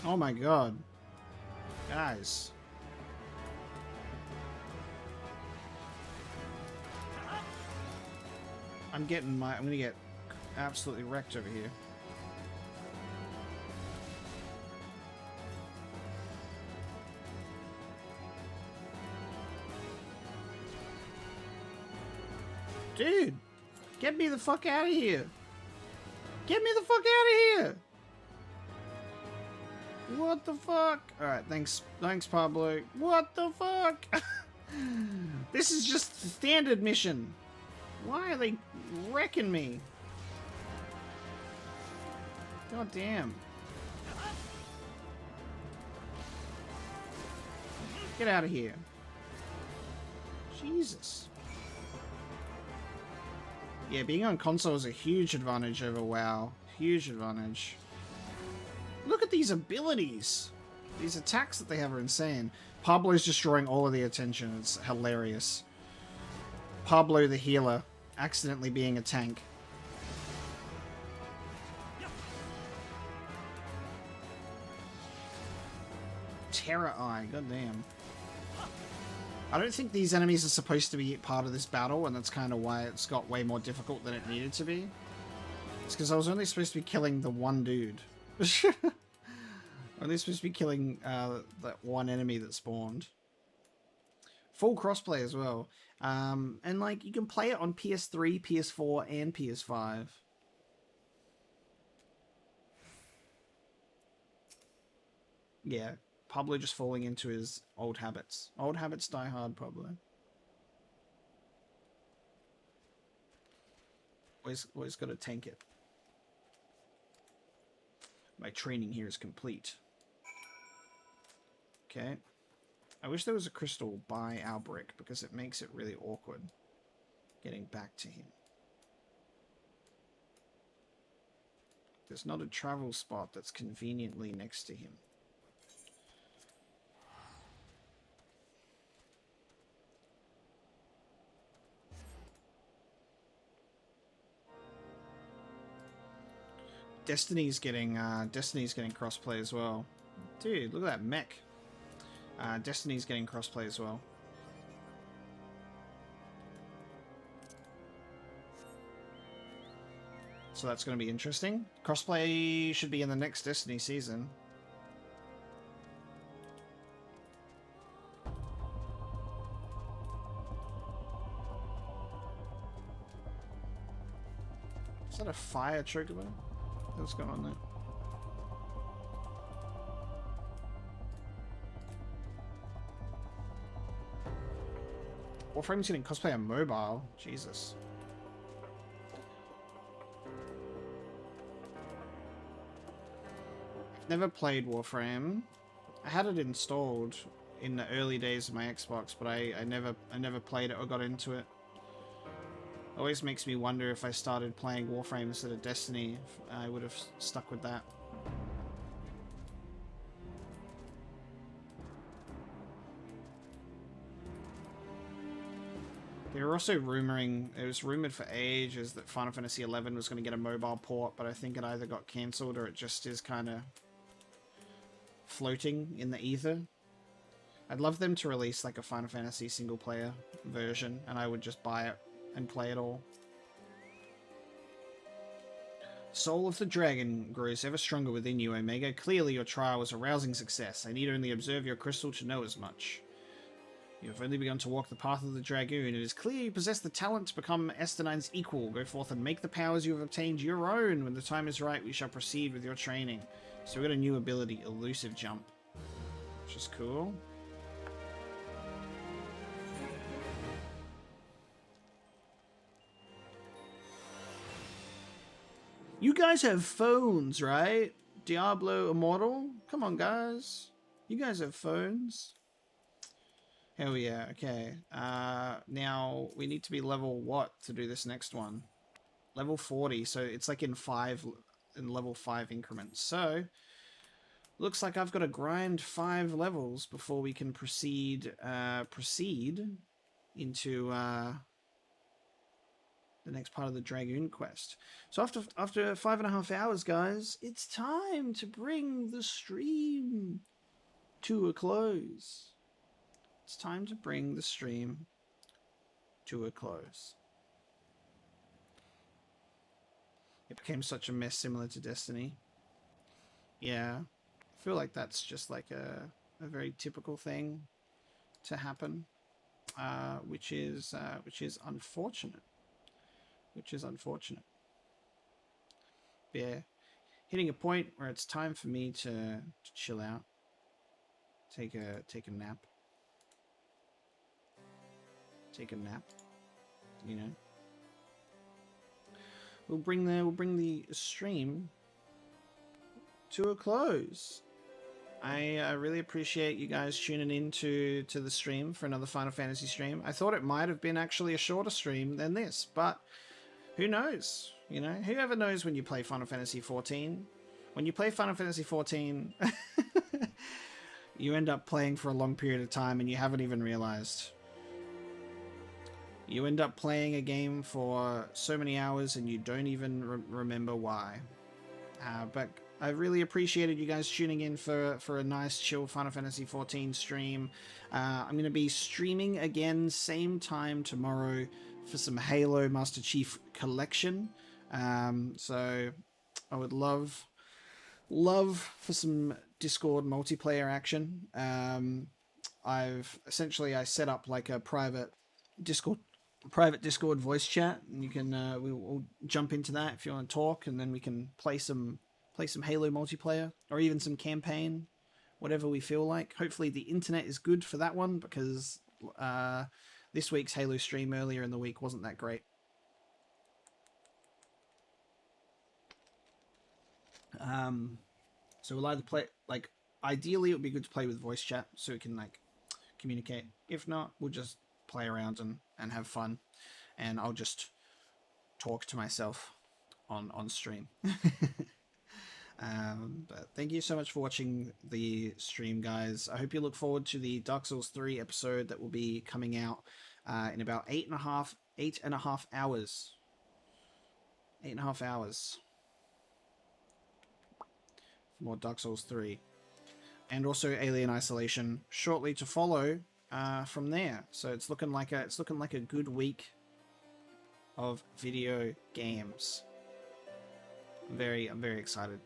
Speaker 1: Oh my god. Guys. I'm gonna get absolutely wrecked over here. Dude, get me the fuck out of here. Get me the fuck out of here. What the fuck? Alright, thanks Pablo. What the fuck? This is just a standard mission. Why are they wrecking me? God damn. Get out of here. Jesus. Yeah, being on console is a huge advantage over WoW. Huge advantage. Look at these abilities. These attacks that they have are insane. Pablo's just drawing all of the attention. It's hilarious. Pablo the healer accidentally being a tank. Terror Eye, goddamn. I don't think these enemies are supposed to be part of this battle, and that's kind of why it's got way more difficult than it needed to be. It's because I was only supposed to be killing the one dude. Only supposed to be killing that one enemy that spawned. Full crossplay as well. And like, you can play it on PS3, PS4, and PS5. Yeah, Pablo just falling into his old habits. Old habits die hard, Pablo. Always got to tank it. My training here is complete. Okay. I wish there was a crystal by our brick, because it makes it really awkward getting back to him. There's not a travel spot that's conveniently next to him. Destiny's getting crossplay as well. Dude, look at that mech. Destiny's getting crossplay as well. So that's going to be interesting. Crossplay should be in the next Destiny season. Is that a fire trigger? What's going on there? Warframe's getting cosplay on mobile. Jesus. I've never played Warframe. I had it installed in the early days of my Xbox, but I never played it or got into it. Always makes me wonder if I started playing Warframe instead of Destiny, if I would have stuck with that. They were also rumoring, it was rumored for ages that Final Fantasy XI was going to get a mobile port, but I think it either got cancelled or it just is kind of floating in the ether. I'd love them to release like a Final Fantasy single player version and I would just buy it and play it all. Soul of the Dragon grows ever stronger within you, Omega. Clearly your trial was a rousing success. I need only observe your crystal to know as much. You have only begun to walk the path of the Dragoon. It is clear you possess the talent to become S9's equal. Go forth and make the powers you have obtained your own. When the time is right, we shall proceed with your training. So we got a new ability, Elusive Jump, which is cool. You guys have phones, right? Diablo Immortal? Come on, guys. You guys have phones. Hell yeah, okay. Now, we need to be level what to do this next one? Level 40, so it's like in level 5 increments. So, looks like I've got to grind 5 levels before we can proceed into the next part of the Dragoon quest. So after 5.5 hours, guys, it's time to bring the stream to a close. It's time to bring the stream to a close. It became such a mess similar to Destiny. Yeah, I feel like that's just like a very typical thing to happen, which is unfortunate. Yeah, hitting a point where it's time for me to chill out, take a nap. You know. We'll bring the stream to a close. I really appreciate you guys tuning in to the stream for another Final Fantasy stream. I thought it might have been actually a shorter stream than this, but who knows? You know, whoever knows when you play Final Fantasy 14. When you play Final Fantasy 14, you end up playing for a long period of time and you haven't even realized. You end up playing a game for so many hours and you don't even remember why. But I really appreciated you guys tuning in for a nice chill Final Fantasy 14 stream. I'm going to be streaming again same time tomorrow for some Halo Master Chief Collection. So I would love for some Discord multiplayer action. I set up like a private Discord voice chat, and you can we'll jump into that if you want to talk, and then we can play some Halo multiplayer or even some campaign, whatever we feel like. Hopefully the internet is good for that one, because this week's Halo stream earlier in the week wasn't that great. So we'll either play, like, ideally it would be good to play with voice chat so we can like communicate. If not, we'll just play around and have fun, and I'll just talk to myself on stream. But thank you so much for watching the stream, guys. I hope you look forward to the Dark Souls 3 episode that will be coming out in about 8.5 hours. 8.5 hours. More Dark Souls 3. And also Alien Isolation shortly to follow from there. So it's looking like a good week of video games. I'm very excited.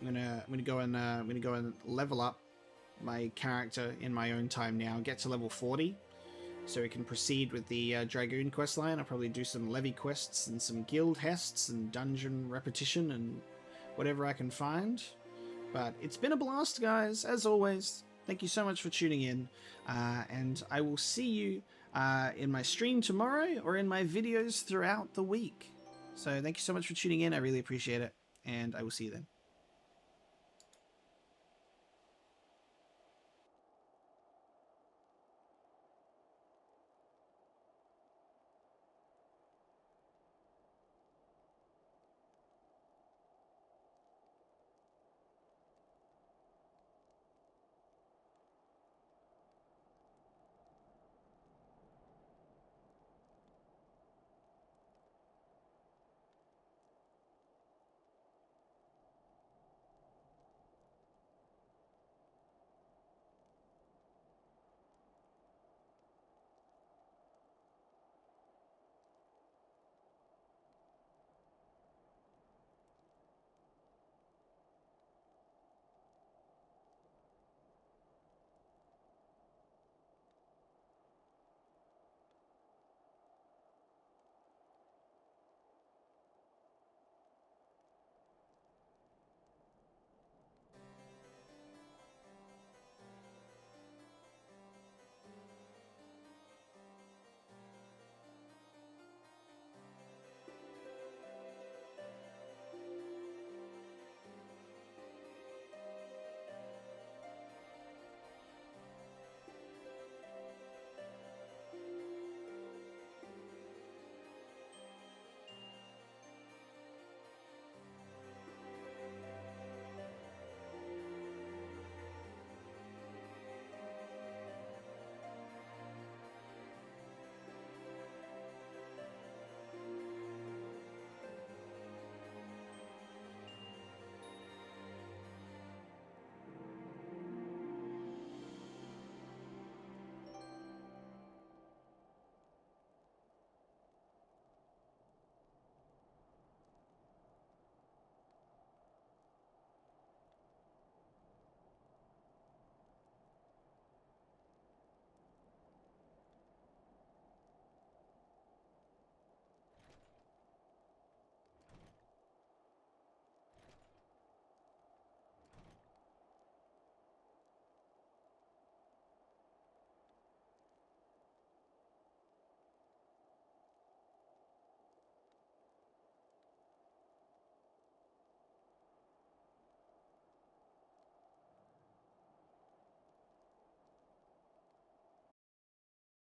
Speaker 1: I'm gonna go and level up my character in my own time now. Get to level 40, so we can proceed with the Dragoon questline. I'll probably do some levy quests and some guild hests and dungeon repetition and whatever I can find. But it's been a blast, guys, as always. Thank you so much for tuning in, and I will see you in my stream tomorrow or in my videos throughout the week. So thank you so much for tuning in. I really appreciate it, and I will see you then.